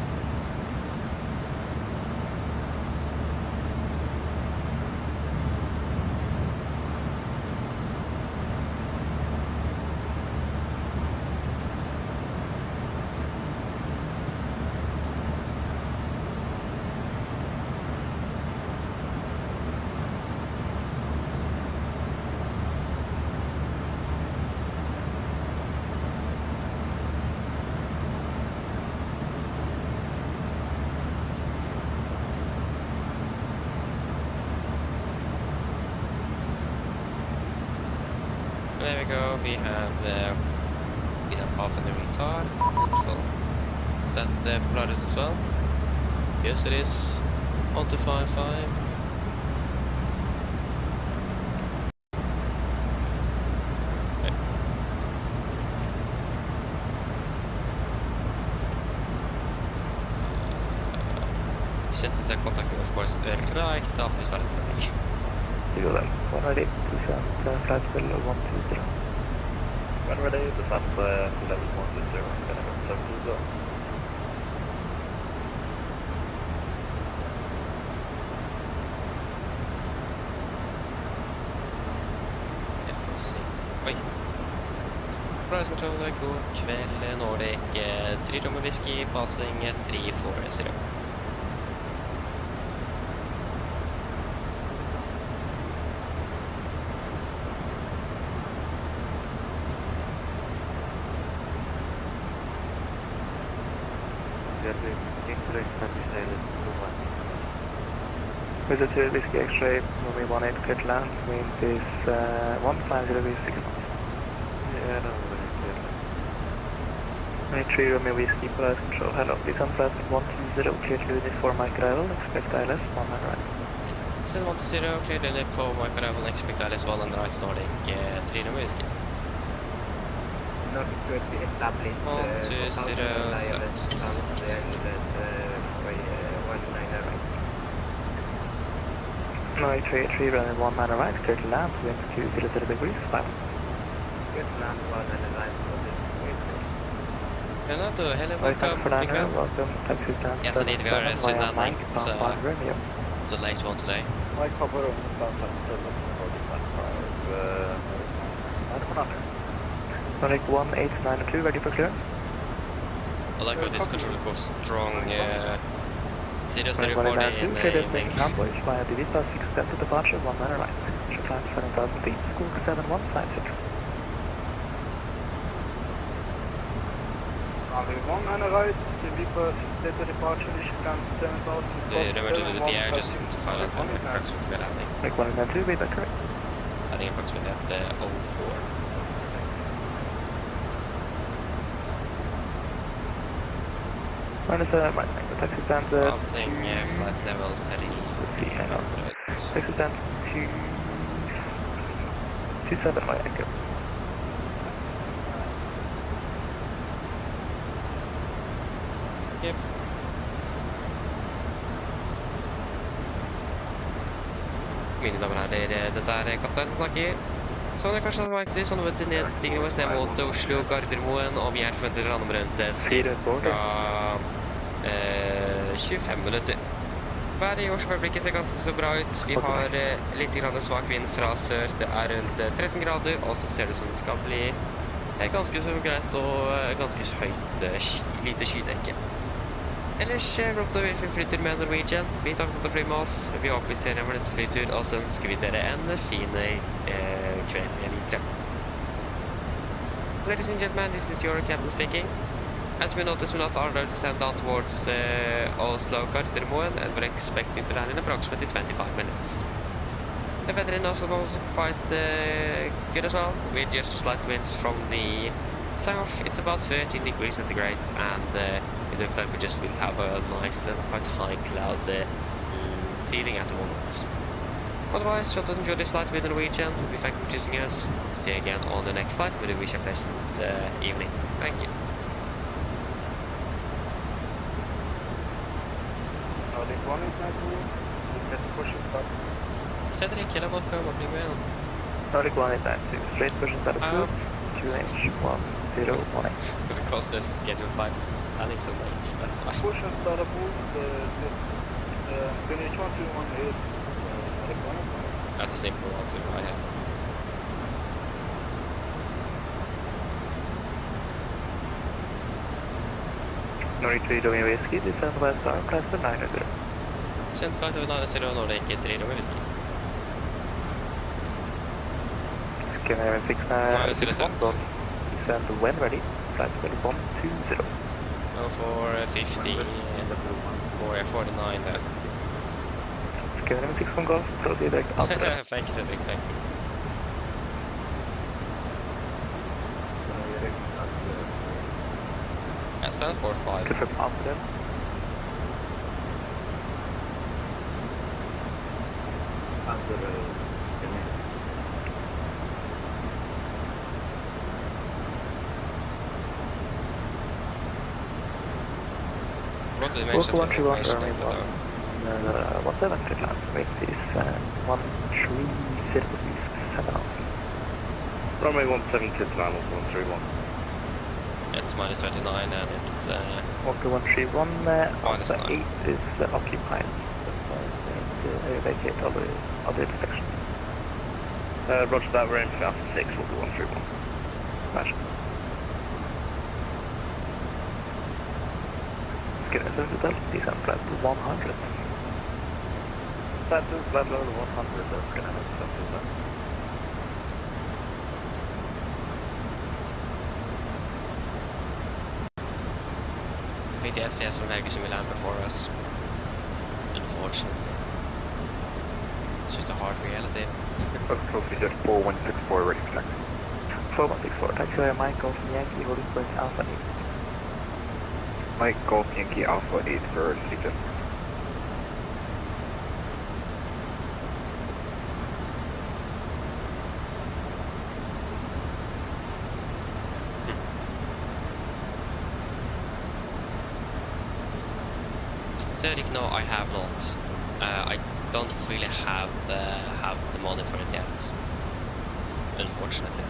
There we go, we have half in the retard. Wonderful. Is that Polaris as well? Yes, it is. 1255. Okay. We sent us a contact, of course, right after we started flying.
You go 180 flight level 120.
When were they descent to level 120? Can I go 70?
Ja, let's see. Oi. Polaris controller, god kväll. Nordic 3 rum whisky, passing 340.
With the 2 whiskey X-ray, moving 18 clear to land, wind is 150 degrees 6 knots.
Yeah, no, very clear.
3 Romeo whiskey, Polaris control, hello, descent flight 120, clear to unit for Mike arrival, expect ILS, 1 man right.
Descent 120, clear to unit for Mike arrival, expect ILS, 1 and right, Nordic 3 Romeo whiskey.
Nordic could be established
120 set.
No, 3 running 1 man right, clear to land, wind 2 degrees 5.
Good land 1 and right for this way.
Renato, hello, welcome.
Welcome, taxi stand.
Yes, indeed, we are soon landing. It's a late one today.
I cover on the south
Nordic 1892, ready for clear.
I like how this controller goes strong. 040 in the evening.
Voyage via Divita 6 Delta departure, 1 man right. Should climb 7,000 feet, squawk 7156.
Runway 1 and right, Viper data departure, Michigan 7000.
Remember to do the air just to find out when the approximately landing.
Make 192, is that correct?
Landing approximately at the 04.
Minus right, the taxi stand
Passing flight level 300.
Taxi stand 27 right anchor.
Yep. Mine damer og herrer, dette er kaptein som snakker. Som dere kanskje har merket, så nå vet du nedstigende vår ned mot Oslo Gardermoen, og vi er forventet å lande rundt ca. 25 minutter. Været i årsøyeblikket ser ganske så bra ut. Vi har litt svak vind fra sør. Det er rundt 13 grader, og så ser det ut som det skal bli ganske så greit og ganske så høyt lite skydekke. Ellers råd vi flytur med Norwegian. Vi takker for å fly med oss. Vi håper vi ser hjemme til flytur, og så ønsker vi dere en fin kveld videre. Ladies and gentlemen, this is your captain speaking. As we notice, we're not allowed to send down towards Oslo Gardermoen, and we're expecting to land in approximately 25 minutes. The weather in Oslo was quite good as well, with just slight winds from the south. It's about 13 degrees centigrade, and it looks like we just will have a nice and quite high cloud ceiling at the moment. Otherwise, try to enjoy this flight with Norwegian. We thank you for choosing us. See you again on the next flight. We do wish you a pleasant evening. Thank you. Cedric, hello, welcome, opening well.
Nordic 192, straight push and start approved, 2H1018.
Because the scheduled flight is landing so late, that's why.
Push and start approved, finish 1218,
That's a simple answer, I have.
Nordic 3 Romeo Whiskey, descend west arm, class for 900.
Send flight over 90 Nordic 3 Romeo Whiskey.
Scanner 69, descend when ready, flight 2120.
Go for 50, or 49 then.
Scanner 6 from Golf, proceed direct out.
Thank you, Cedric, thank you. Yeah, stand 4-5.
Confirm after them.
Forgot to mention the information data though.
17 land, weight is 130.7
Runway 17 land, 131.
It's minus 29 and it's
Walker 131,
minus
Alpha
9.
8 is occupied. Vacate other intersection.
Roger that, we're in for Alpha 6, Walker 131.
Smash. Skinner Central, descend flight 100. Flight level 100, Skinner Central.
PTSS from Vegas and Milan before us. Unfortunately. It's just a hard reality.
Procedure 4164, ready for taxi.
4164, taxi Mike Golf Yankee, holding point Alpha 8.
Mike Golf Yankee Alpha 8 for CJ.
Cedric, no, I have not. I don't really have the money for it yet, unfortunately.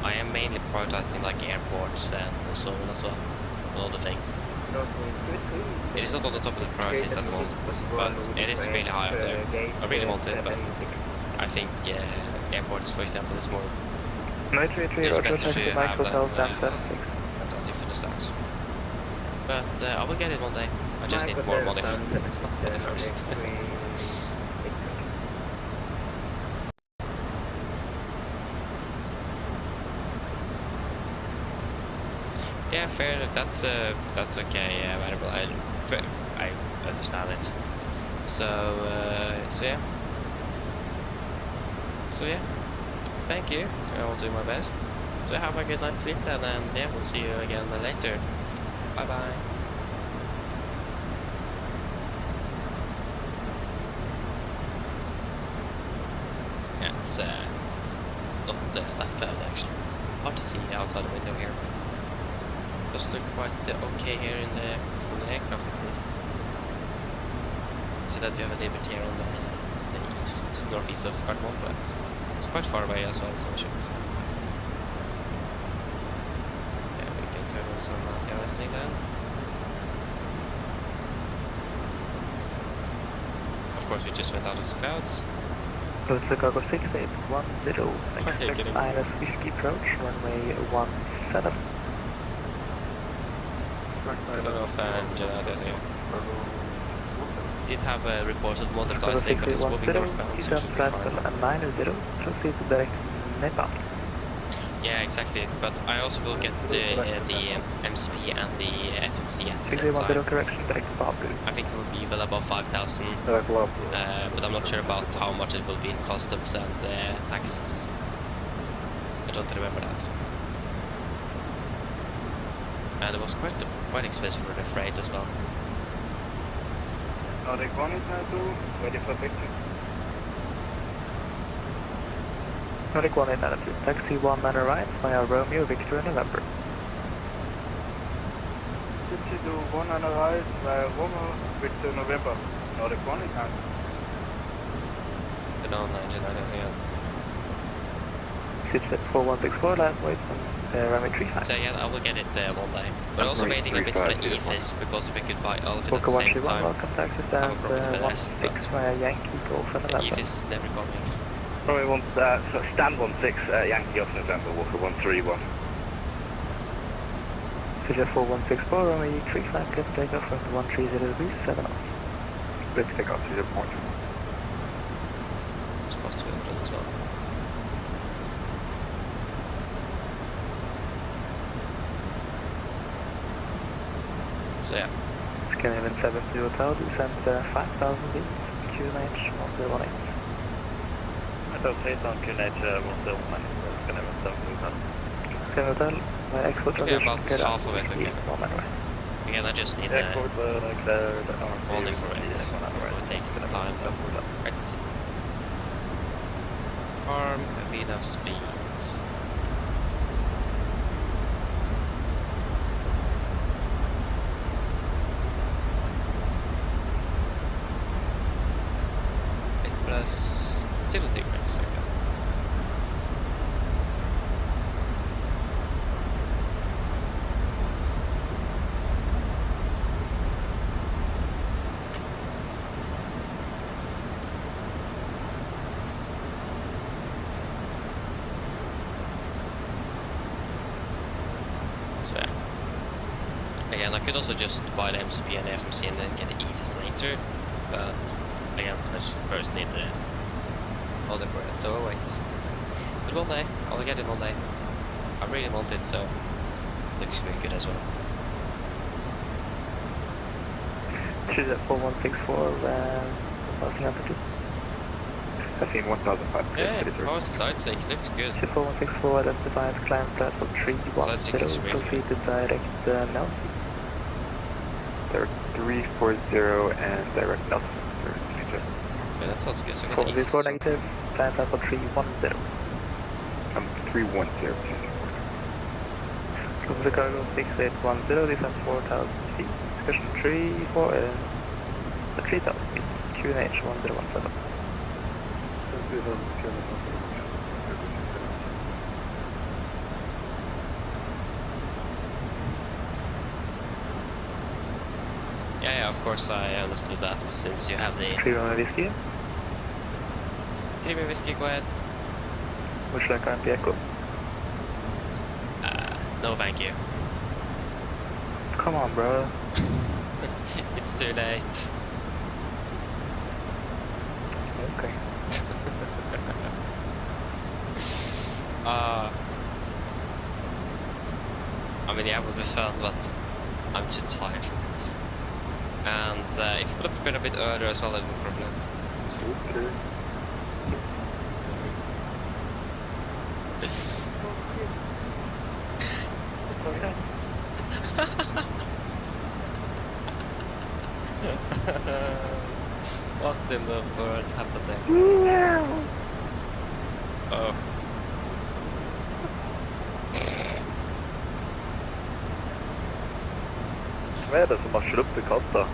I am mainly prioritizing like airports and so on as well, and other things. It is not on the top of the priorities at the moment, but it is really high up there. I really want it, but I think airports, for example, is more. It's better to have than from the start. But I will get it one day. I just need more money first. Yeah, fair. That's okay. Yeah, variable. I understand it. So yeah. So yeah. Thank you. I will do my best. So have a good night's sleep then, and yeah, we'll see you again later. Bye bye. Yeah, it's not that cloudy actually. Hard to see outside the window here. Does look quite okay here in from the aircraft at least. See that we have a Liberty here on the northeast of Cardamom, but it's quite far away as well, so it should be fine. Yeah, we can turn on some anti-icing then. Of course, we just went out of the clouds.
Go to Chicago 6810, expect ILS whiskey approach, runway 17.
Takeoff and there's a did have a report of moderate icing, but it's moving northbound, so it should be fine.
And 90, proceed to direct Nepal.
Yeah, exactly, but I also will get the MCP and the FNC at the same time.
Correction, direct Babu.
I think it will be well above 5,000, but I'm not sure about how much it will be in customs and taxes. I don't remember that. And it was quite expensive for the freight as well.
Nordic 1 is now to ready for victory.
Nordic 1 is now to taxi 1 man arrives via Romeo, Victor, November.
Taxi to 1 man arrives via Romeo, Victor, November. Nordic 1 is now.
The non-99 again.
4164, last wait on runway 35.
So yeah, I will get it one day. But also waiting a bit for the EFIS, because if we could buy Elevatex at the same time,
welcome taxi stand 16 via Yankee, Golf and
the
November.
EFIS is never coming.
Probably stand 16, Yankee off November, Walker 131.
Figure 4164, runway 35, clear for takeoff, runway 130 degrees, 7 off.
Clear to take off to 0.1.
It's supposed to be done as well. So yeah.
Scandinavian 70 Hotel, descent 5,000 feet, QNH 1018.
Hotel State on QNH 1018, Scandinavian 70 Hotel.
Scandinavian Hotel, export
okay, about half of it, okay. Again, I just need only for it. It will take its time, right to see. Arm, VNAV speeds. Plus 0 degrees, okay. So yeah. Again, I could also just buy the MCP and the FMC and then get the EVs later, but again, I just first need the order for it, so I'll wait. But one day, I'll get it one day. I really want it, so looks really good as well.
Choose at 4164, passing altitude.
I've seen 1,500.
Yeah, how was the side stake? It looks good.
4164 identifies climb platform 310, proceed to direct Nelson.
Direct 340 and direct Nelson.
Yeah, that sounds good. So I got the
404 negative, climb platform 310.
310.
From Chicago 6810, descent 4,000 feet. Discussion 3,000 feet. QNH 1017.
Yeah, of course I understood that, since you have the...
3 runway whiskey.
3 whiskey, go ahead.
Would you like IMP Echo?
No thank you.
Come on, bro.
It's too late.
Okay.
I mean, yeah, it would be fun, but I'm too tired for it. And if you could have prepared a bit earlier as well, that would be a problem.
Okay.
What in the world happened there? Oh.
Vad är det som har köpt i katta?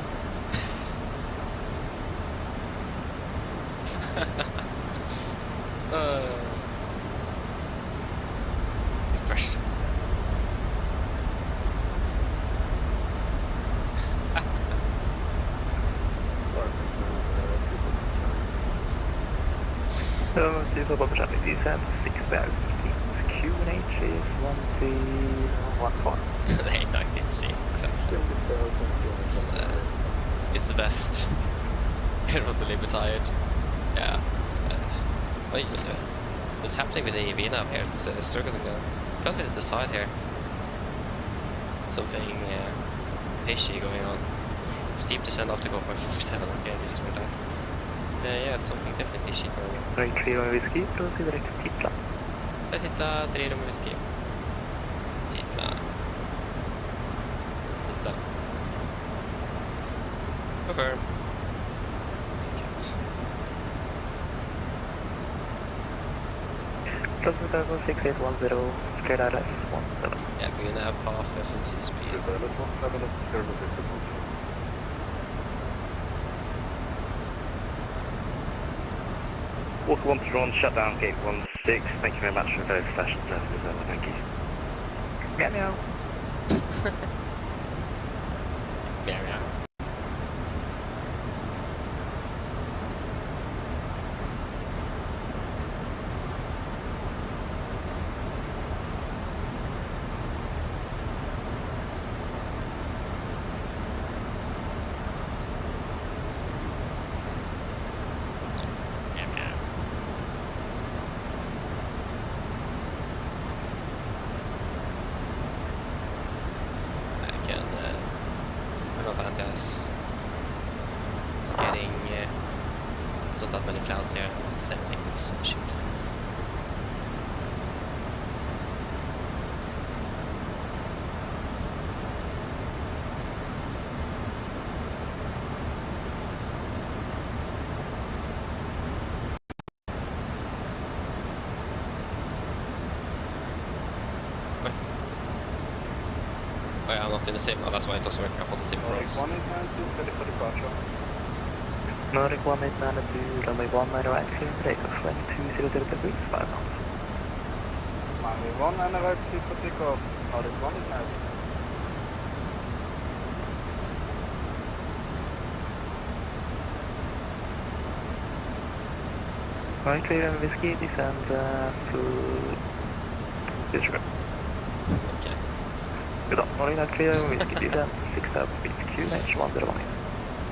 Crashed.
So, diesel Bobby descent 6 bells. QNH is 1014.
The 819C, exactly. It's the best. It was a little bit tired. Yeah, what's happening with the EV now here? It's struggling now. Can't really decide here. Something fishy going on. Steep descent off to go by 47. Okay, this is where that's. Yeah, it's something definitely fishy going on.
Right, 3 rum whisky, proceed direct to Titla.
Titla, 3 rum whisky. Titla. Confirm. Execute.
Proceed Cargo 6810, straight RS 17.
Yeah, we're gonna have half FNC speed.
Walker 1 shut down gate 16. Thank you very much for very professional service. Thank you. Meow meow.
Meow meow. It's getting it's not that many clouds here. It's 7 degrees, so it should be fine. Oh yeah, I'm not in the sim. Oh, that's why it doesn't work. I thought the sim froze.
Nordic 1892, runway 19 right, clear takeoff, wind 200 degrees, 5 knots.
Runway 19 right, clear for takeoff, Nordic 1892.
Right, clear and whiskey, descend to this room.
Okay.
Good on, Nordic not clear and whiskey, descend 6000 feet, QNH 1018.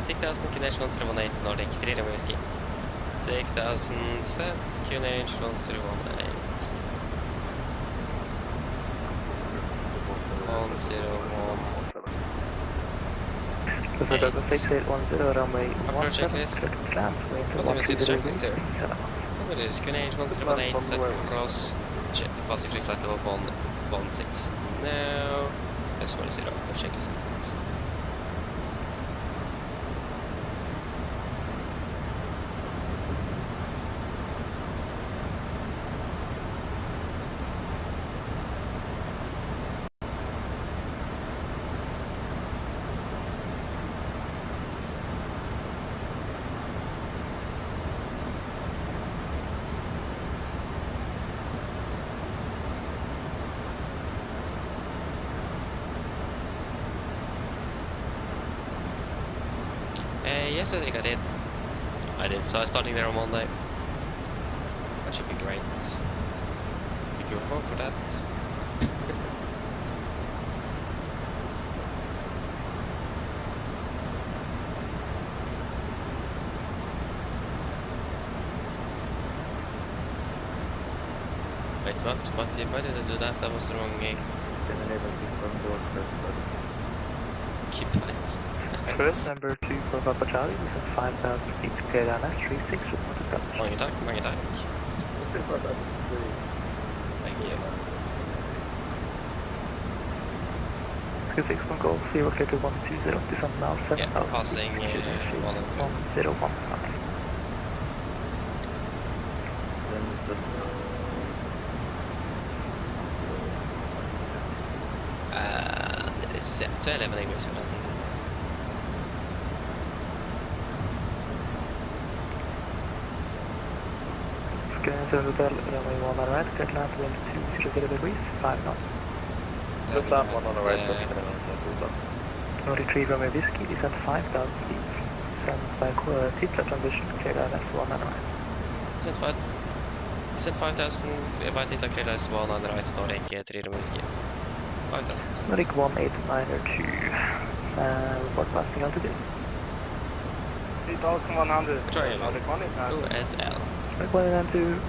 6000 QNH 1018 Nordic, 3 rum whiskey. 6000 set, QNH 1018. 101.
So that's 6810, runway 17, land,
What do we see the checklist here? What it is, QNH 1018, set cross, check positively flight level 116. Now, that's 10, the checklist complete. Yes, I think I did. So I'm starting there on Monday. That should be great. Thank you for that. Wait, what? Why did I do that? That was the wrong game.
can enable confirm door first, but
Keep it.
First, number 2 for Papa Charlie, descend 5,000 feet, clear down S36, reported touch.
Mange tack. Thank you.
6 Golf, 0 clear to 120, descend now 7,000
Yeah, passing Volanta.
1015.
then just
Det är set to 11 degrees for landing.
Skyline Hotel, runway 1 on right, clear to land wind 200 degrees, 5 knots.
Just land 1 on the right,
No retrieve runway whiskey, descend 5,000 feet. Descend by Titla transition, clear down S1 on right.
Descent 5,000, clear by Titla, clear S1 on right, Nordic 3 room whiskey. 5,000.
Nordic 18902, report passing altitude.
3,100.
Trial.
Nordic 1 is now.
OSL.
Nordic 192,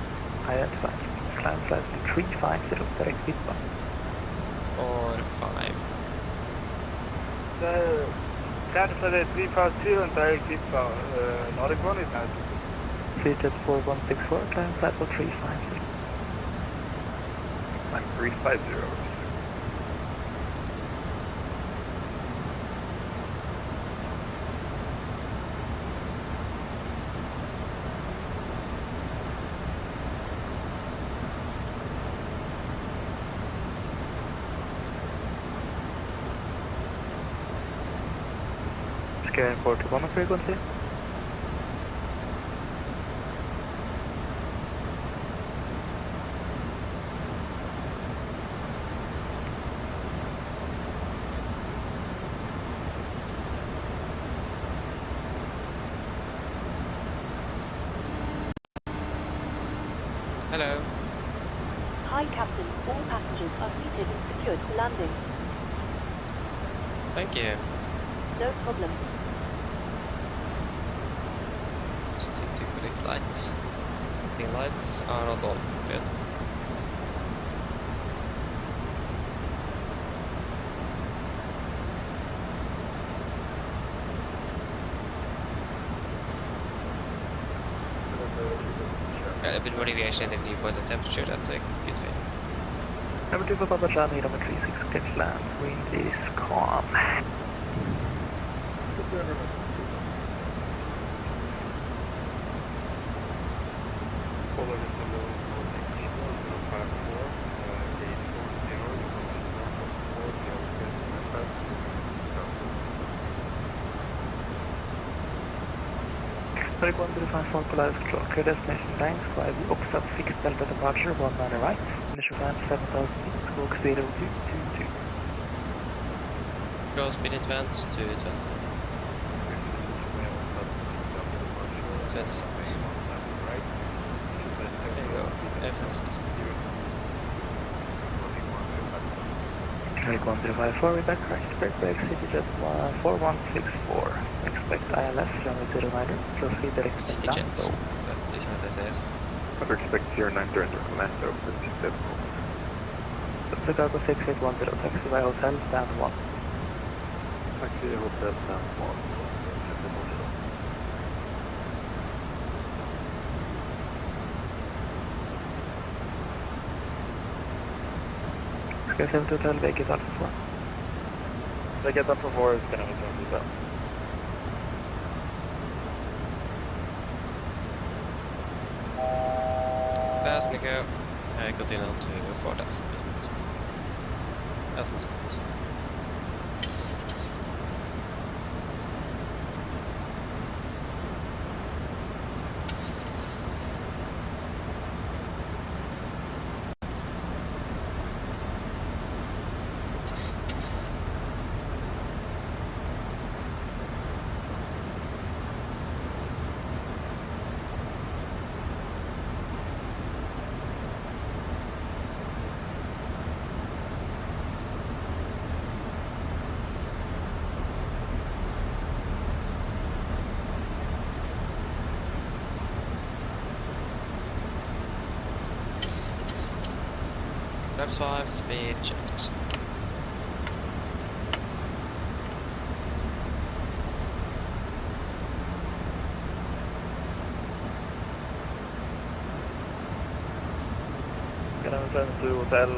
identified. Climb flight 350, direct pitbound.
Or 5.
The Santa Fe 352 and direct eastbound. Nordic 1 is now.
Seated 4164, climb flight for 350.
I'm 350.
Skyline 41 on frequency.
Hello.
Hi, Captain. All passengers are seated and secured for landing.
Thank you.
No problem.
Just need to connect lights. The lights are not on. Good. A bit more deviation in the viewpoint and temperature, that's a good thing.
Number 2 for Papa Charlie, number 36, catch land. Wind is calm. Nordic 105 Polaris Control, clear destination lines, fly the opposite fixed delta departure, 1 on the right, initial climb 7,000 feet, squawk 0222.
Go speed advent to 20. 20 cents. There you go. FSIPanel.
Nordic 1054, we're back right, break, CityJet 4164. Expect ILS, runway 09, proceed direct
CityJet, so that is not SS.
Under expect 09 to enter commando for 27.
Chicago 6810, taxi by hotel, stand 1.
Taxi hotel stand 1.
Sky 7 Hotel, vacate Alpha 4.
Vacate Alpha 4 is going to be turned down.
Fast Nico. Continue on to 4,000 feet. 1,000 seconds. Flaps 5, speed checked.
to hotel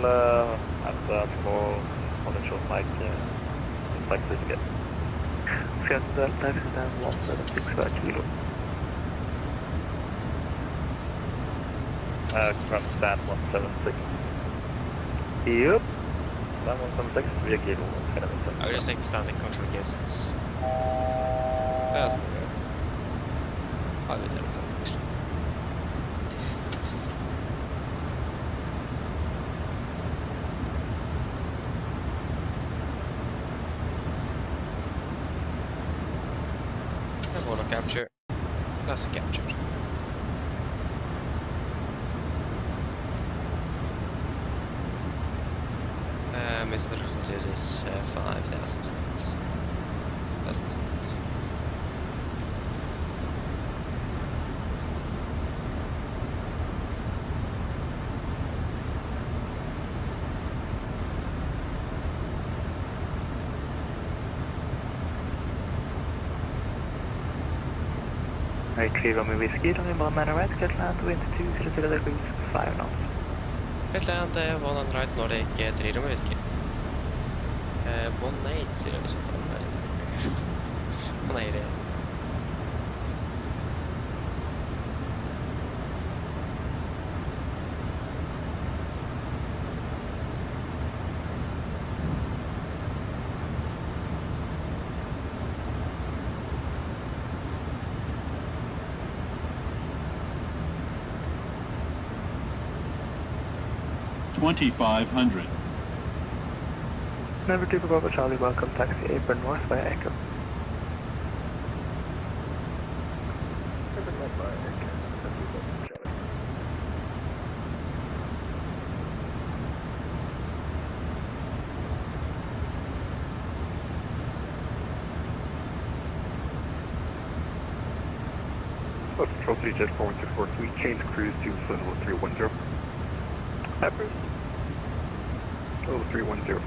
at for on the short mic, like this again.
Fiat Delta Extend 176 kilo.
Confirm stand 176.
Yep.
Stand 176 via kilo.
I will just take the standing control cases. That's not good. I will do it actually. Auto capture. That's captured. Its altitude is 5,000 feet. That's it.
Right, 3 Romeo Whiskey, running one man right, get land, wind 200 degrees, 5 knots.
Get land, 1 on right, Nordic, 3 Romeo Whiskey. 180 is what I'm ready. 180.
$2,500.
Number 2 Bravo Charlie, welcome taxi apron north via Echo.
Apron north via Echo. Charlie.
Control 3 Jet 41643, change cruise to Level 310.
Peppers.
Level 310.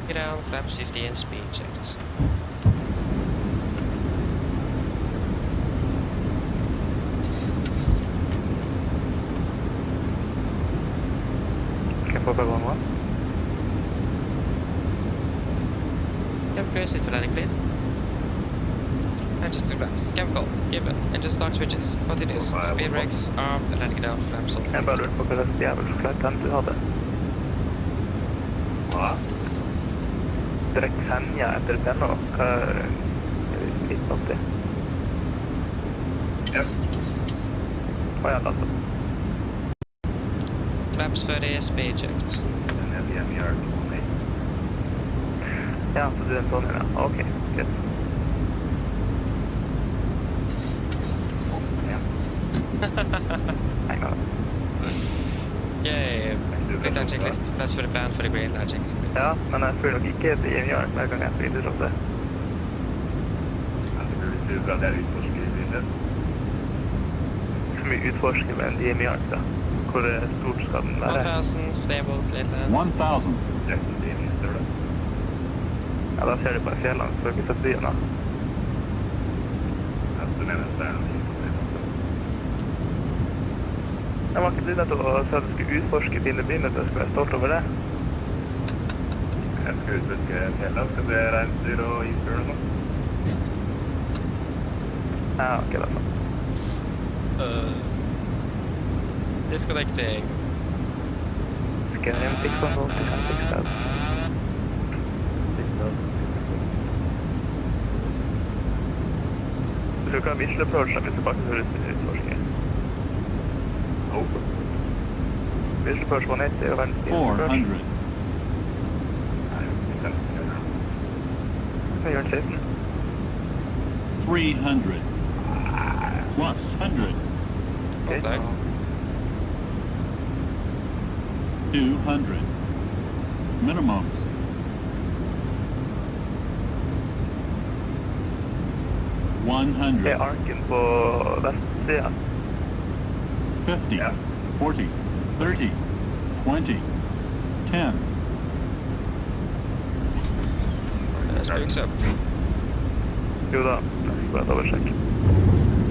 Get down, flaps 50 and speed checked.
Careful for 11.
Cam clear, sit for landing please. Engine to flaps, cam call, given, engine start switches, continuous, speed brakes, arm, landing down, flaps on.
Jag bara lurar på vilken jävelflätten du hade.
Va?
Direkt Senja efter den då, mitt 80.
Ja.
Vad jag lastat?
Flaps 30, speed checked.
Den är via MR 28.
Ja, så du är en sån här. Okej, good. Hang on.
Yay, return checklist, flaps for the band for the green light checks.
Ja, men jeg føler nok ikke det jeg gjør hver gang jeg flyter sånn det.
Altså, det er bra det er utforsker i bilen.
Så mye utforsker med en DMI-ark da. Hvor stort skal den være?
1000, stable, late land.
1,000.
Ja, da ser du bare fjellene, så får du ikke sett byen da.
Ja, du mener at det er noe
Jeg var ikke blitt til å si at du skulle utforske dine biler, så jeg skulle være stolt over det.
Jeg skal utforske fjellet, skal det reinsdyr og isbjørn og sånn?
Ja, ok, det er sant.
Disconnecting.
Skal jeg hjem 610 til 610? Du kan vissle approach hvis du bare hører utforskning. Visual approach 180 og verdens billig approach.
400.
Hva gjør den 16?
300. Plus 100.
Contact.
200. Minimums. 100.
Det är arken på västsidan.
50, 40, 30, 20, 10.
Spooks up.
Jo da, bara double check.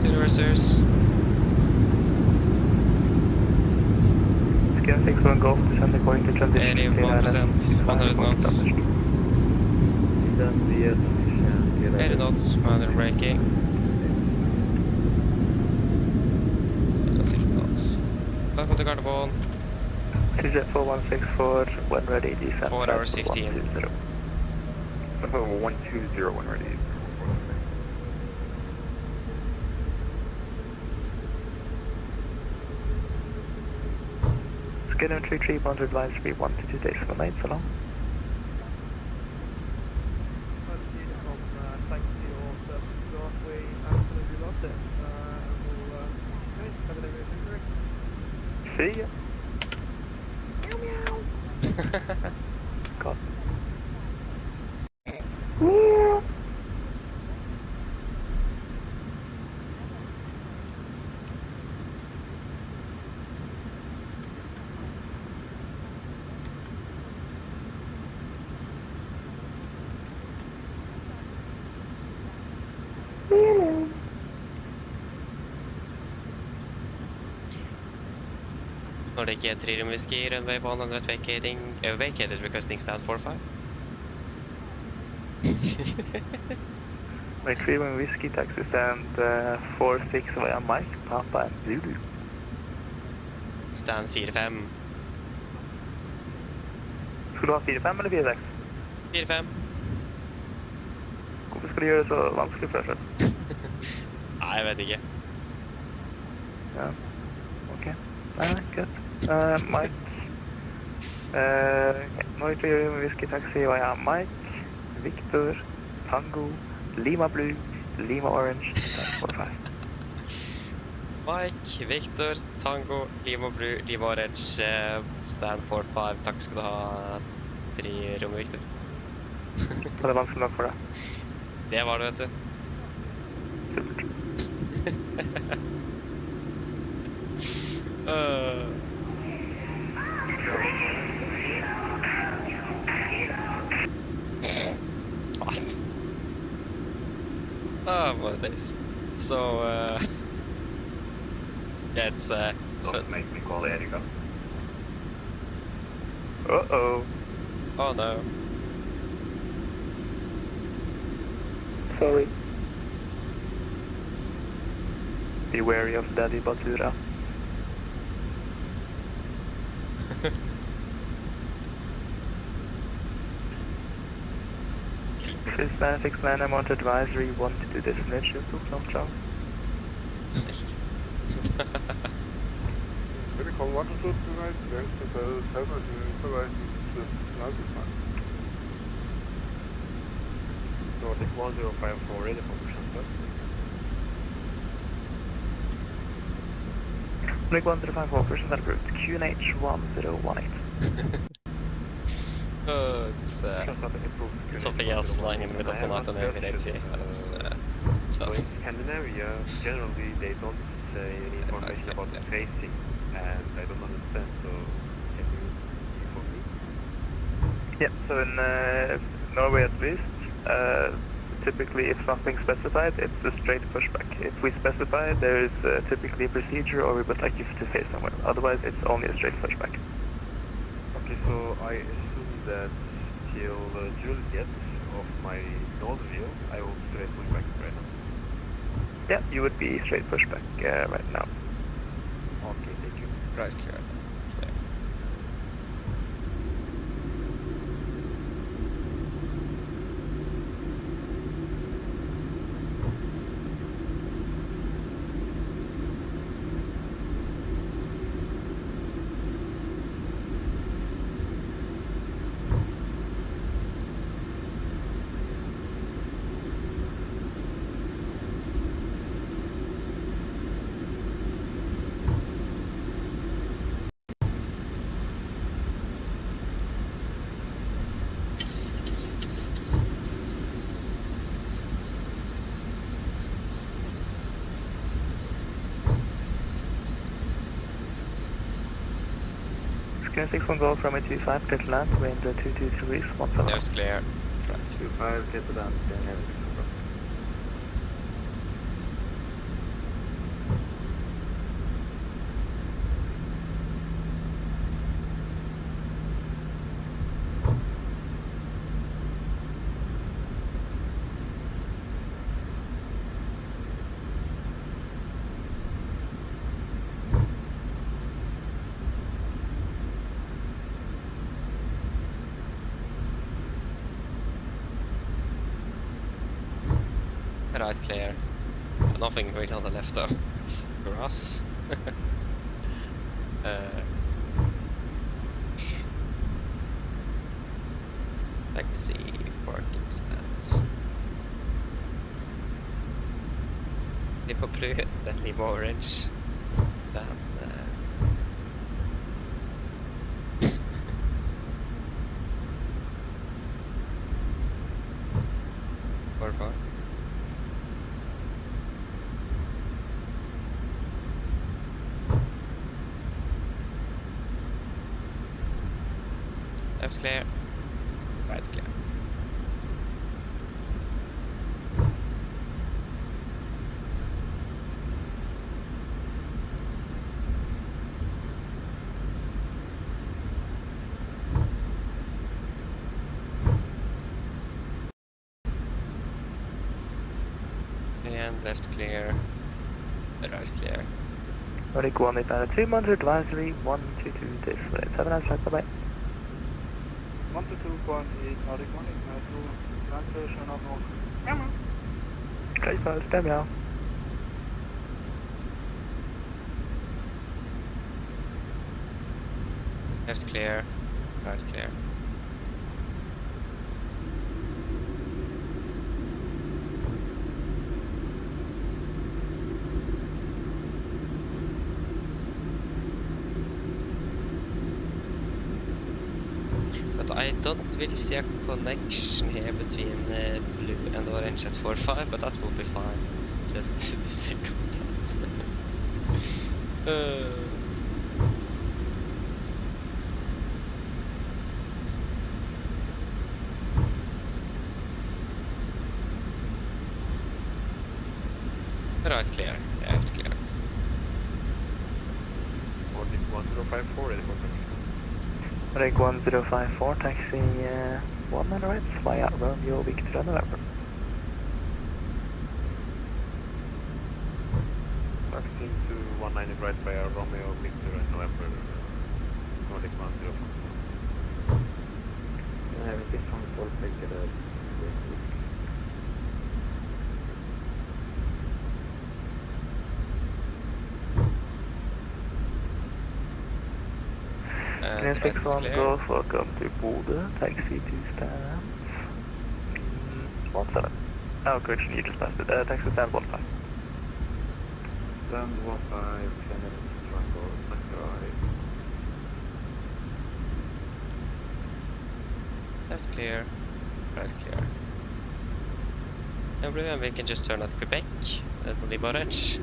Reversers.
Scan 61 Golf, descend according to transition.
81%, 100 knots. 80 knots, under braking. 60 knots. Welcome to Gardermoen.
CZ 4164, when ready, descend.
4 hours 15.
120 when ready.
Scan 331 advise 312 days for night, so long. See ya. God.
Nordic 3 whiskey, runway 100 vacated, requesting stand 45.
My 3-1 whiskey, taxi stand 46 via Mike, Papa and Zulu.
Stand 45.
Ska du ha 4-5 eller 4-6?
45.
Hvorfor skal du gjøre det så vanskelig for deg selv?
Nei, jeg vet ikke.
Ja, ok. Nei, greit. Mike. Nordic 3-1 whiskey, taxi via Mike, Victor, Tango, Lima Blue, Lima Orange, stand 45.
Mike, Victor, Tango, Lima Blue, Lima Orange, stand 45. Takk skal du ha. 3 rom, Victor.
Var det vanskelig nok for deg?
Det var det, vet du. What? Oh, what it is. So, yeah, it's
Don't make me call Erika.
Uh-oh.
Oh no.
Sorry. Be wary of Daddy Batura. Swiss 69, I'm on advisory, 1 to destination, 2 knots out.
Very cold water suit tonight, thanks to the server to Nordic 1054 ready for push and start.
Nordic 1054, push and start route, QNH 1018.
It's something else lying in the middle of the night on every day, see. That's
So in Scandinavia, generally they don't say any information about the tracing, and I don't understand, so can you inform me?
Yeah, so in Norway at least, typically if something's specified, it's a straight pushback. If we specify, there is typically a procedure or we would like you to say somewhere. Otherwise, it's only a straight pushback.
Okay, so I assume that till Juliet of my north view, I will straight pushback right now.
Yeah, you would be straight pushback right now.
Okay, thank you.
right clear.
361 Golf from 25, clear to land, wind 22 degrees, 17.
Left clear. Right.
25, clear to land,
Right, clear. Nothing really on the left though. It's grass. Let's see, parking stats. Det är på blöten i orange. Den... Varför? Left's clear. Right's clear. And left clear. Right clear.
Nordic 1, Ipanet 3 months advisory, 122 days. Have a nice flight, bye bye.
122.8 Nordic 1, Ipanet 2, translation of North.
Great, so stäm ja.
Left clear. Right clear. But I don't really see a connection here between blue and orange at 4.5, but that will be fine. Just to see content. Right clear, left clear.
Nordic 1054 ready for permission.
Nordic 1054, taxi 1 on the right, fly out Romeo Victor November.
Taxi to 190 right via Romeo, Victor and November. Nordic 104.
This one for take
Clear 61 Golf, welcome to Boulder, taxi to stand. 17. Oh, correction, you just passed it. Taxi stand 15.
Stand 15, Kennedy, Triangle, right.
Left clear, right clear. And blue, we can just turn at Quebec, to the orange.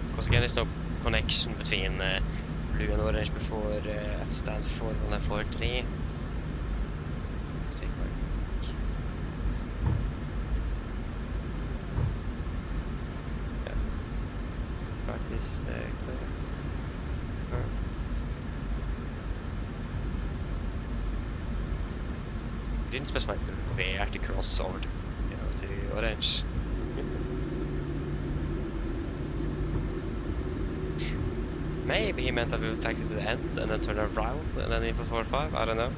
Because again, there's no connection between blue and orange before at stand 4 and 4.3. Yeah. Right is clear. Didn't specify where to cross over to, to orange. Maybe he meant that we would taxi to the end and then turn around and then in for 4.5, I don't know.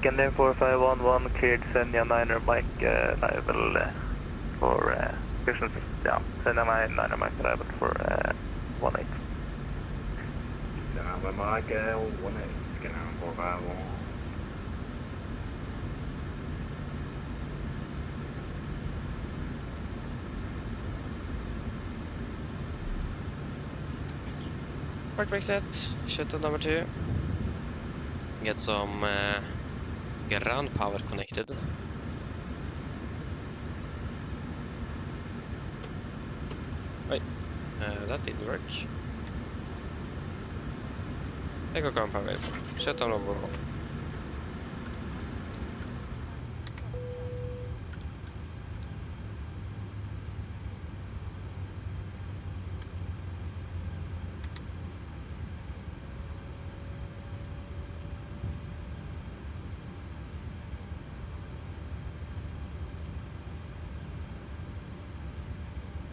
Scandinavian 4511 cleared Senja 9er Mike arrival for Christians, yeah, Senja 9er Mike arrival for 18.
Senja Mike 18, Scandinavian 4511.
Park brake set, shuttle number 2. Get some ground power connected. Wait, that didn't work. Take a ground power. Shuttle number 1.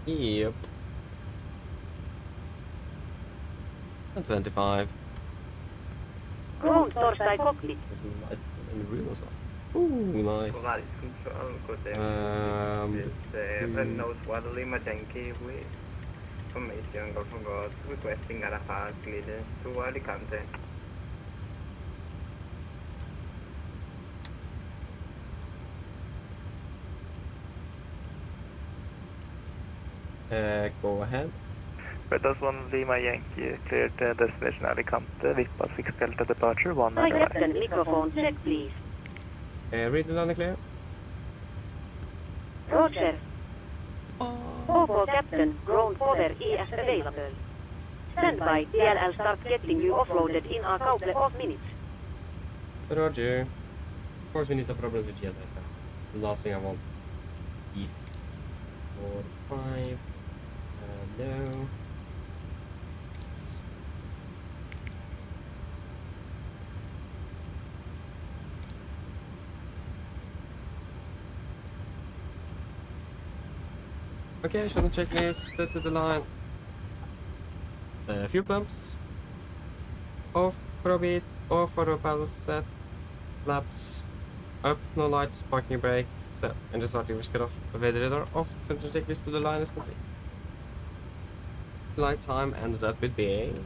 Yep. And 25.
Ground torstai cockpit.
In the real as well. Ooh, nice.
Information got forgot requesting Arafat clearance to Alicante.
Go ahead.
Redas 1 Lima Yankee cleared destination Alicante, VIPA 6 Delta departure, 1
Hi, Captain. Microphone check, please.
Read the line clear.
Roger. OK, Captain. Ground power is available. Stand by. DLL start getting you offloaded in a couple of minutes.
Roger. Of course, we need to problems with GSX now. The last thing I want. East 4, 5. No. Okay, shuttle checklist to the line. Fuel pumps. Off for a bit. Off for a paddle set. Flaps. Up, no lights, parking brakes. And just starting to get off. Evade radar off. Shuttle checklist to the line is complete. Flight time ended up with being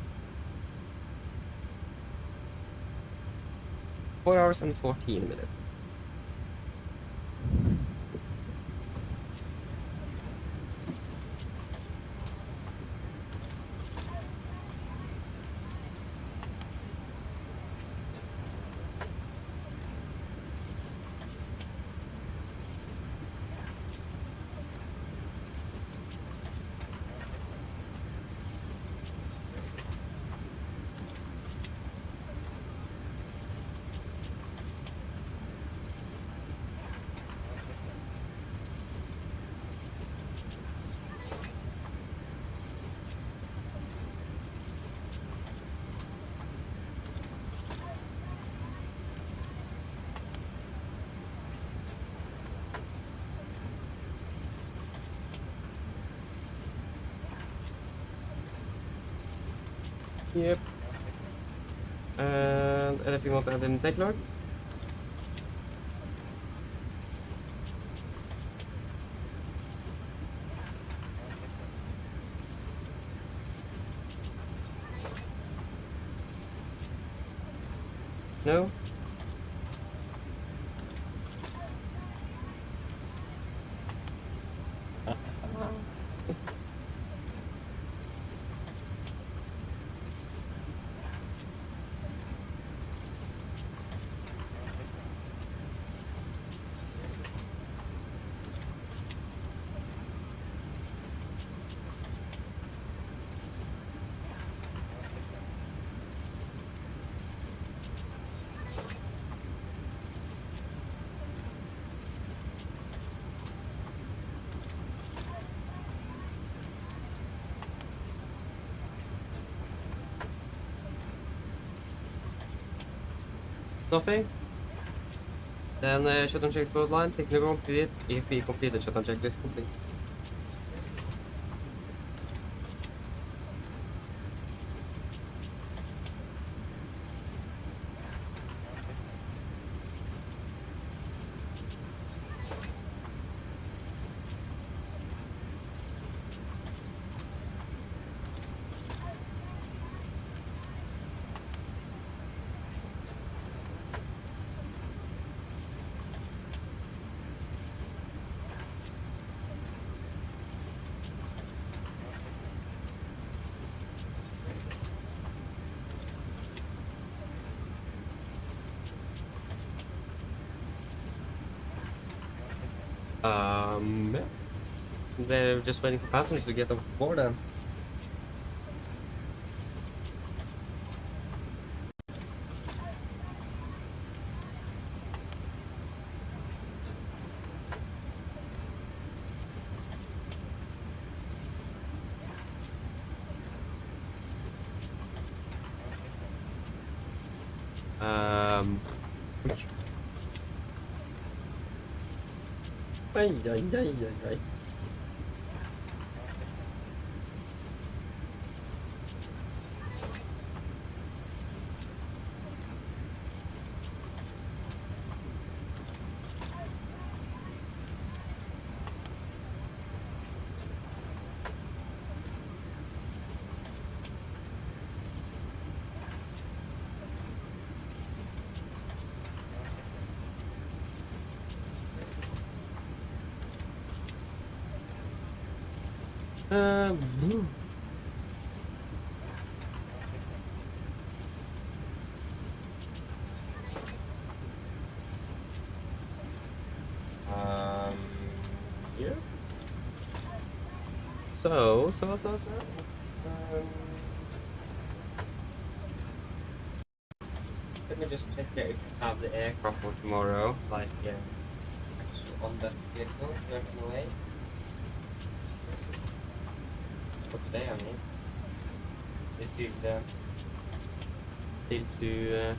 4 hours and 14 minutes. Yep. And anything want to add in take log? No? Nothing? Then shutdown check code line, technical complete, AFP completed, shutdown checklist complete. Yeah. They're just waiting for passengers to get on board then. Ay, ay, ay, ay, ay. Blue. Yeah. So. Let me just check if you have the aircraft for tomorrow, like actually on that schedule, 1308. For today, I mean. It's still too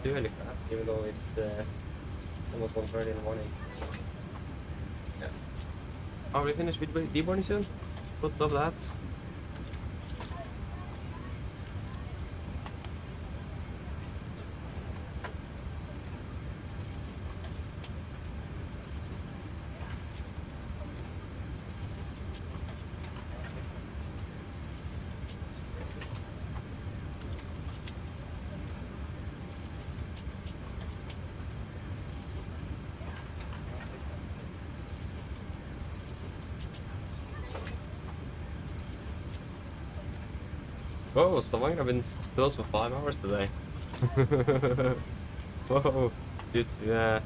early for that, even though it's almost 1:30 in the morning. Yeah. Are we finished with deboarding soon? Would love that. Whoa, Stavanger have been closed for 5 hours today. Whoa, due to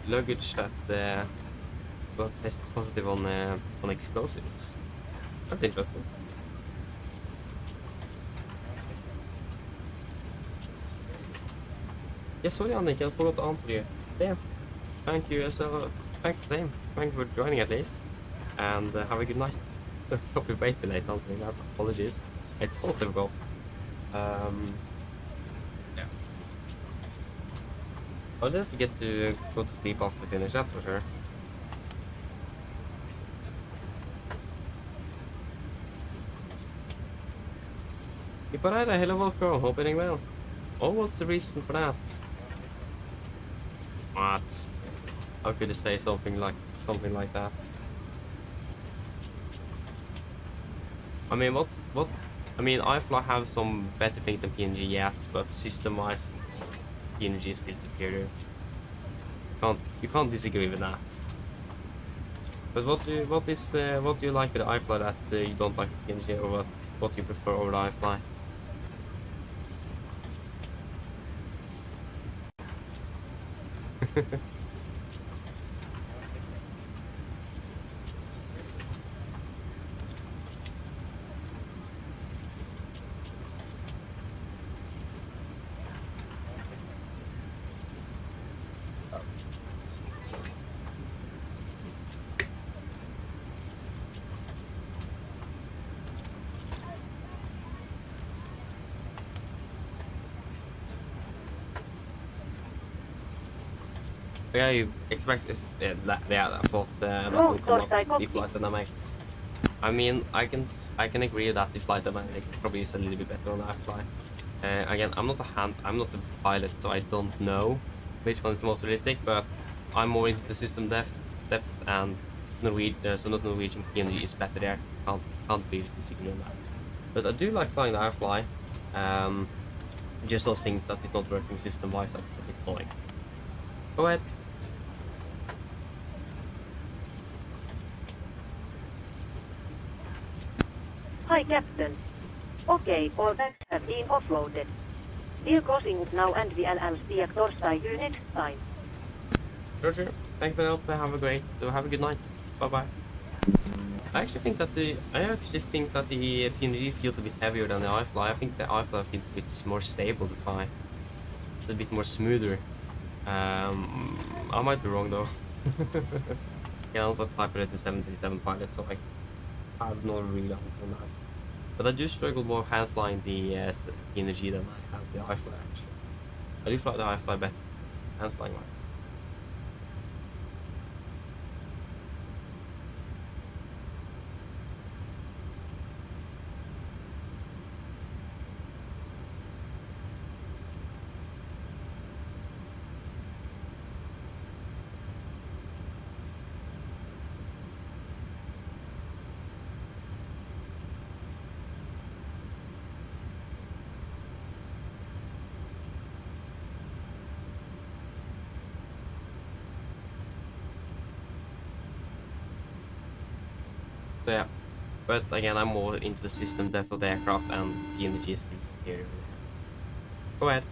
luggage that got tested positive on explosives. That's interesting. Yes, sorry, Annika, I forgot to answer you. Damn. Thank you. So, thanks the same. Thank you for joining at least, and have a good night. Probably way too late answering that. Apologies. I totally forgot. Yeah. I'll just forget to go to sleep after we finish, that's for sure. Iparada, hello Volko, hope you're doing well. Oh, what's the reason for that? What? How could you say something like that? I mean, what? I mean, IFLY have some better things than PNG, yes, but system-wise, PNG is still superior. You can't disagree with that. But what do you like with the IFLY that you don't like with PNG, or what you prefer over the IFLY? Yeah, you expect I thought that will come up the flight dynamics. I mean, I can agree that the flight dynamics probably is a little bit better on IFLY. Again, I'm not a pilot, so I don't know which one is the most realistic. But I'm more into the system depth, and Norwegian. So not Norwegian PMDG is better there. Can't be disagree on that. But I do like flying the IFLY. Just those things that is not working system-wise, that is a bit annoying. Go ahead.
Hi, Captain. Okay, all bags have been offloaded. We're crossing now and we'll see torstai you next time.
Roger. Thanks for the help. Have a good night. Bye bye. I actually think that the PMDG feels a bit heavier than the IFLY. I think the IFLY feels a bit more stable to fly. It's a bit more smoother. I might be wrong though. Yeah, I also typed it the 737 pilot, so I have no real answer on that. But I do struggle more hand flying the PMDG than I have the IFLY actually. I do fly the IFLY better hand flying wise. So yeah, but again, I'm more into the system depth of the aircraft, and PMDG is still superior. Go ahead.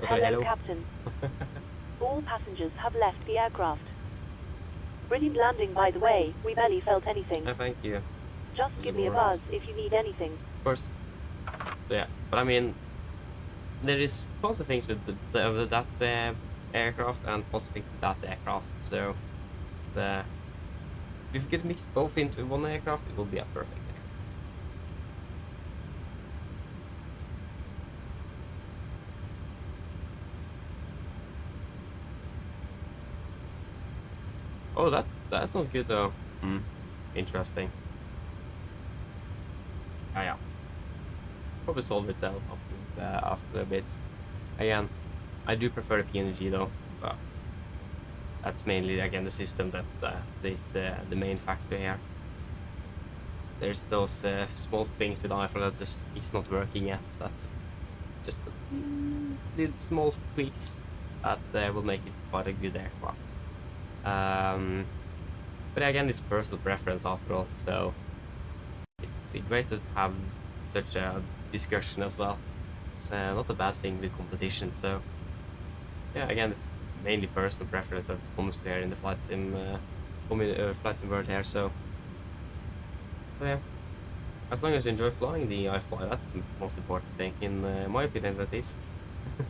Oh, sorry, hello.
Captain. All passengers have left the aircraft. Brilliant landing, by the way. We barely felt anything.
Thank you.
Just give me a buzz if you need anything.
Of course. So yeah, but I mean, there is positive things with that aircraft and positive things with that aircraft. So, if you could mix both into one aircraft, it will be a perfect aircraft. Oh, that sounds good though. Interesting. Yeah. Probably solve itself after a bit. Again, I do prefer the PMDG though, but that's mainly again the system that is the main factor here. There's those small things with IFLY that just is not working yet. That's just the small tweaks that will make it quite a good aircraft. But again, it's personal preference after all, so it's great to have such a discussion as well. It's not a bad thing with competition, so yeah, again, it's mainly personal preference that comes to here in the flight sim world here, so yeah. As long as you enjoy flying the IFLY, that's the most important thing, in my opinion at least.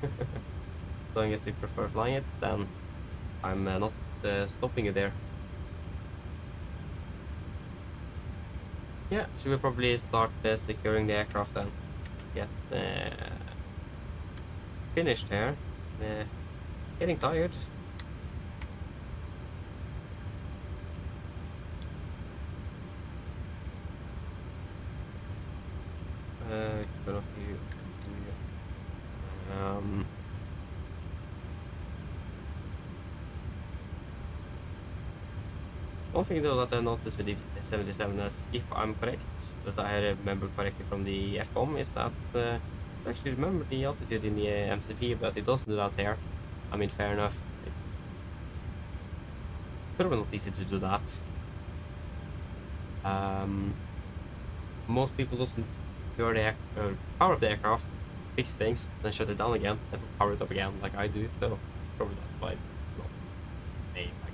As long as you prefer flying it, then I'm not stopping you there. Yeah, should we probably start securing the aircraft then? Get finished here. Getting tired. Good of you. One thing though that I noticed with the 77 is, if I'm correct, that I remember correctly from the FCOM, is that I actually remember the altitude in the MCP, but it doesn't do that here. I mean, fair enough. It's probably not easy to do that. Most people doesn't secure the power of the aircraft, fix things, then shut it down again, then power it up again like I do, so probably that's why it's not made like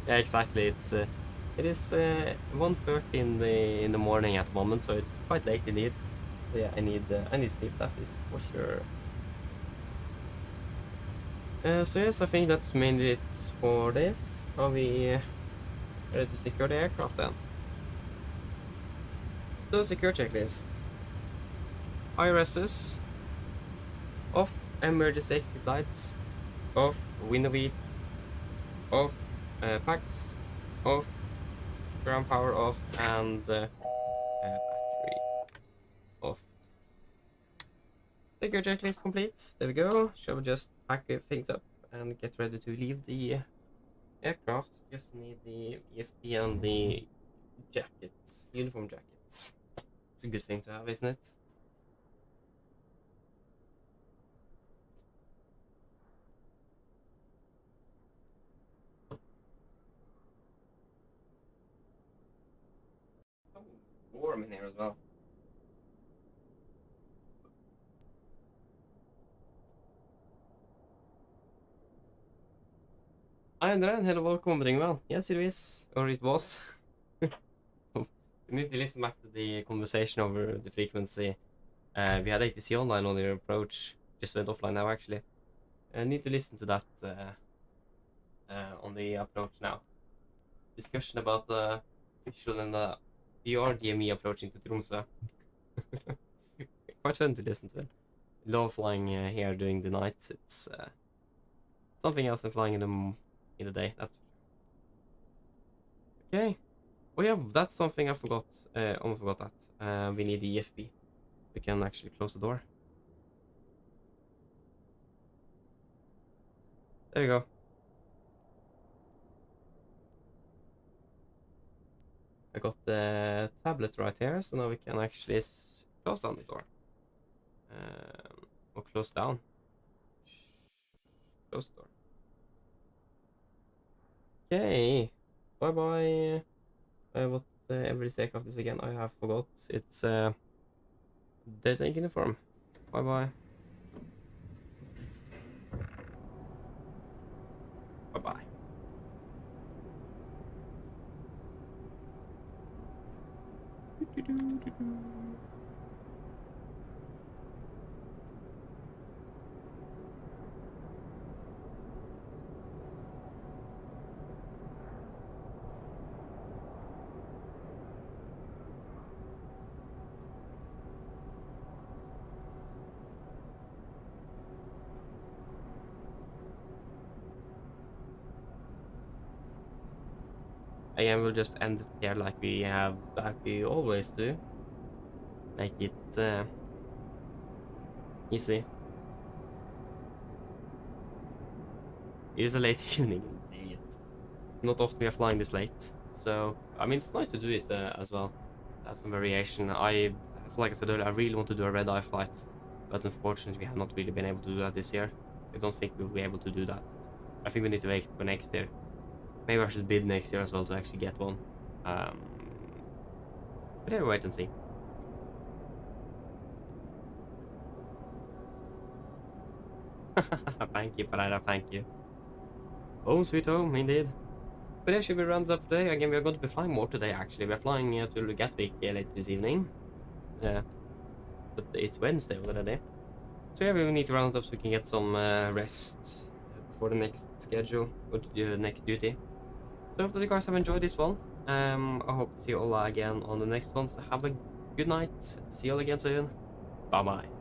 yeah, exactly. It is 1:30 in the morning at the moment, so it's quite late indeed. So yeah, I need sleep, that is for sure. So yes, I think that's mainly it for this. Are we ready to secure the aircraft then? So secure checklist. IRSs. Off emergency exit lights. Off window beat. Off packs. Off ground power off, and battery off. Secure checklist complete. There we go. Shall we just pack things up and get ready to leave the aircraft? Just need the ESP and the jacket, uniform jackets. It's a good thing to have, isn't it? Oh, warm in here as well. Hi, Andrea, and hello, welcome, doing well. Yes, it is, or it was. You need to listen back to the conversation over the frequency. We had ATC online on your approach, just went offline now, actually. I need to listen to that on the approach now. Discussion about the visual and the VR DME approaching to Tromsø. Quite fun to listen to. Love flying here during the nights. It's something else than flying in the day. That's okay. Oh yeah, that's something I forgot. Almost forgot that. We need the EFB. We can actually close the door. There we go. I got the tablet right here, so now we can actually close down the door. Or close down. Close the door. Okay. Bye bye. What every Takeoff is again? I have forgot. It's data uniform. Bye bye. Bye bye. Again, we'll just end it here like we always do. Make it easy. It is a late evening indeed. Not often we are flying this late, so I mean it's nice to do it as well. Have some variation. Like I said earlier, I really want to do a red-eye flight, but unfortunately we have not really been able to do that this year. I don't think we'll be able to do that. I think we need to wait for next year. Maybe I should bid next year as well to actually get one. But yeah, wait and see. Thank you, Pereira, thank you. Home sweet home, indeed. But yeah, should we round up today? Again, we are going to be flying more today, actually. We're flying to Gatwick later this evening. But it's Wednesday already. So yeah, we will need to round up so we can get some rest before the next schedule, or the next duty. So I hope that you guys have enjoyed this one. I hope to see you all again on the next one. So have a good night. See you all again soon. Bye bye.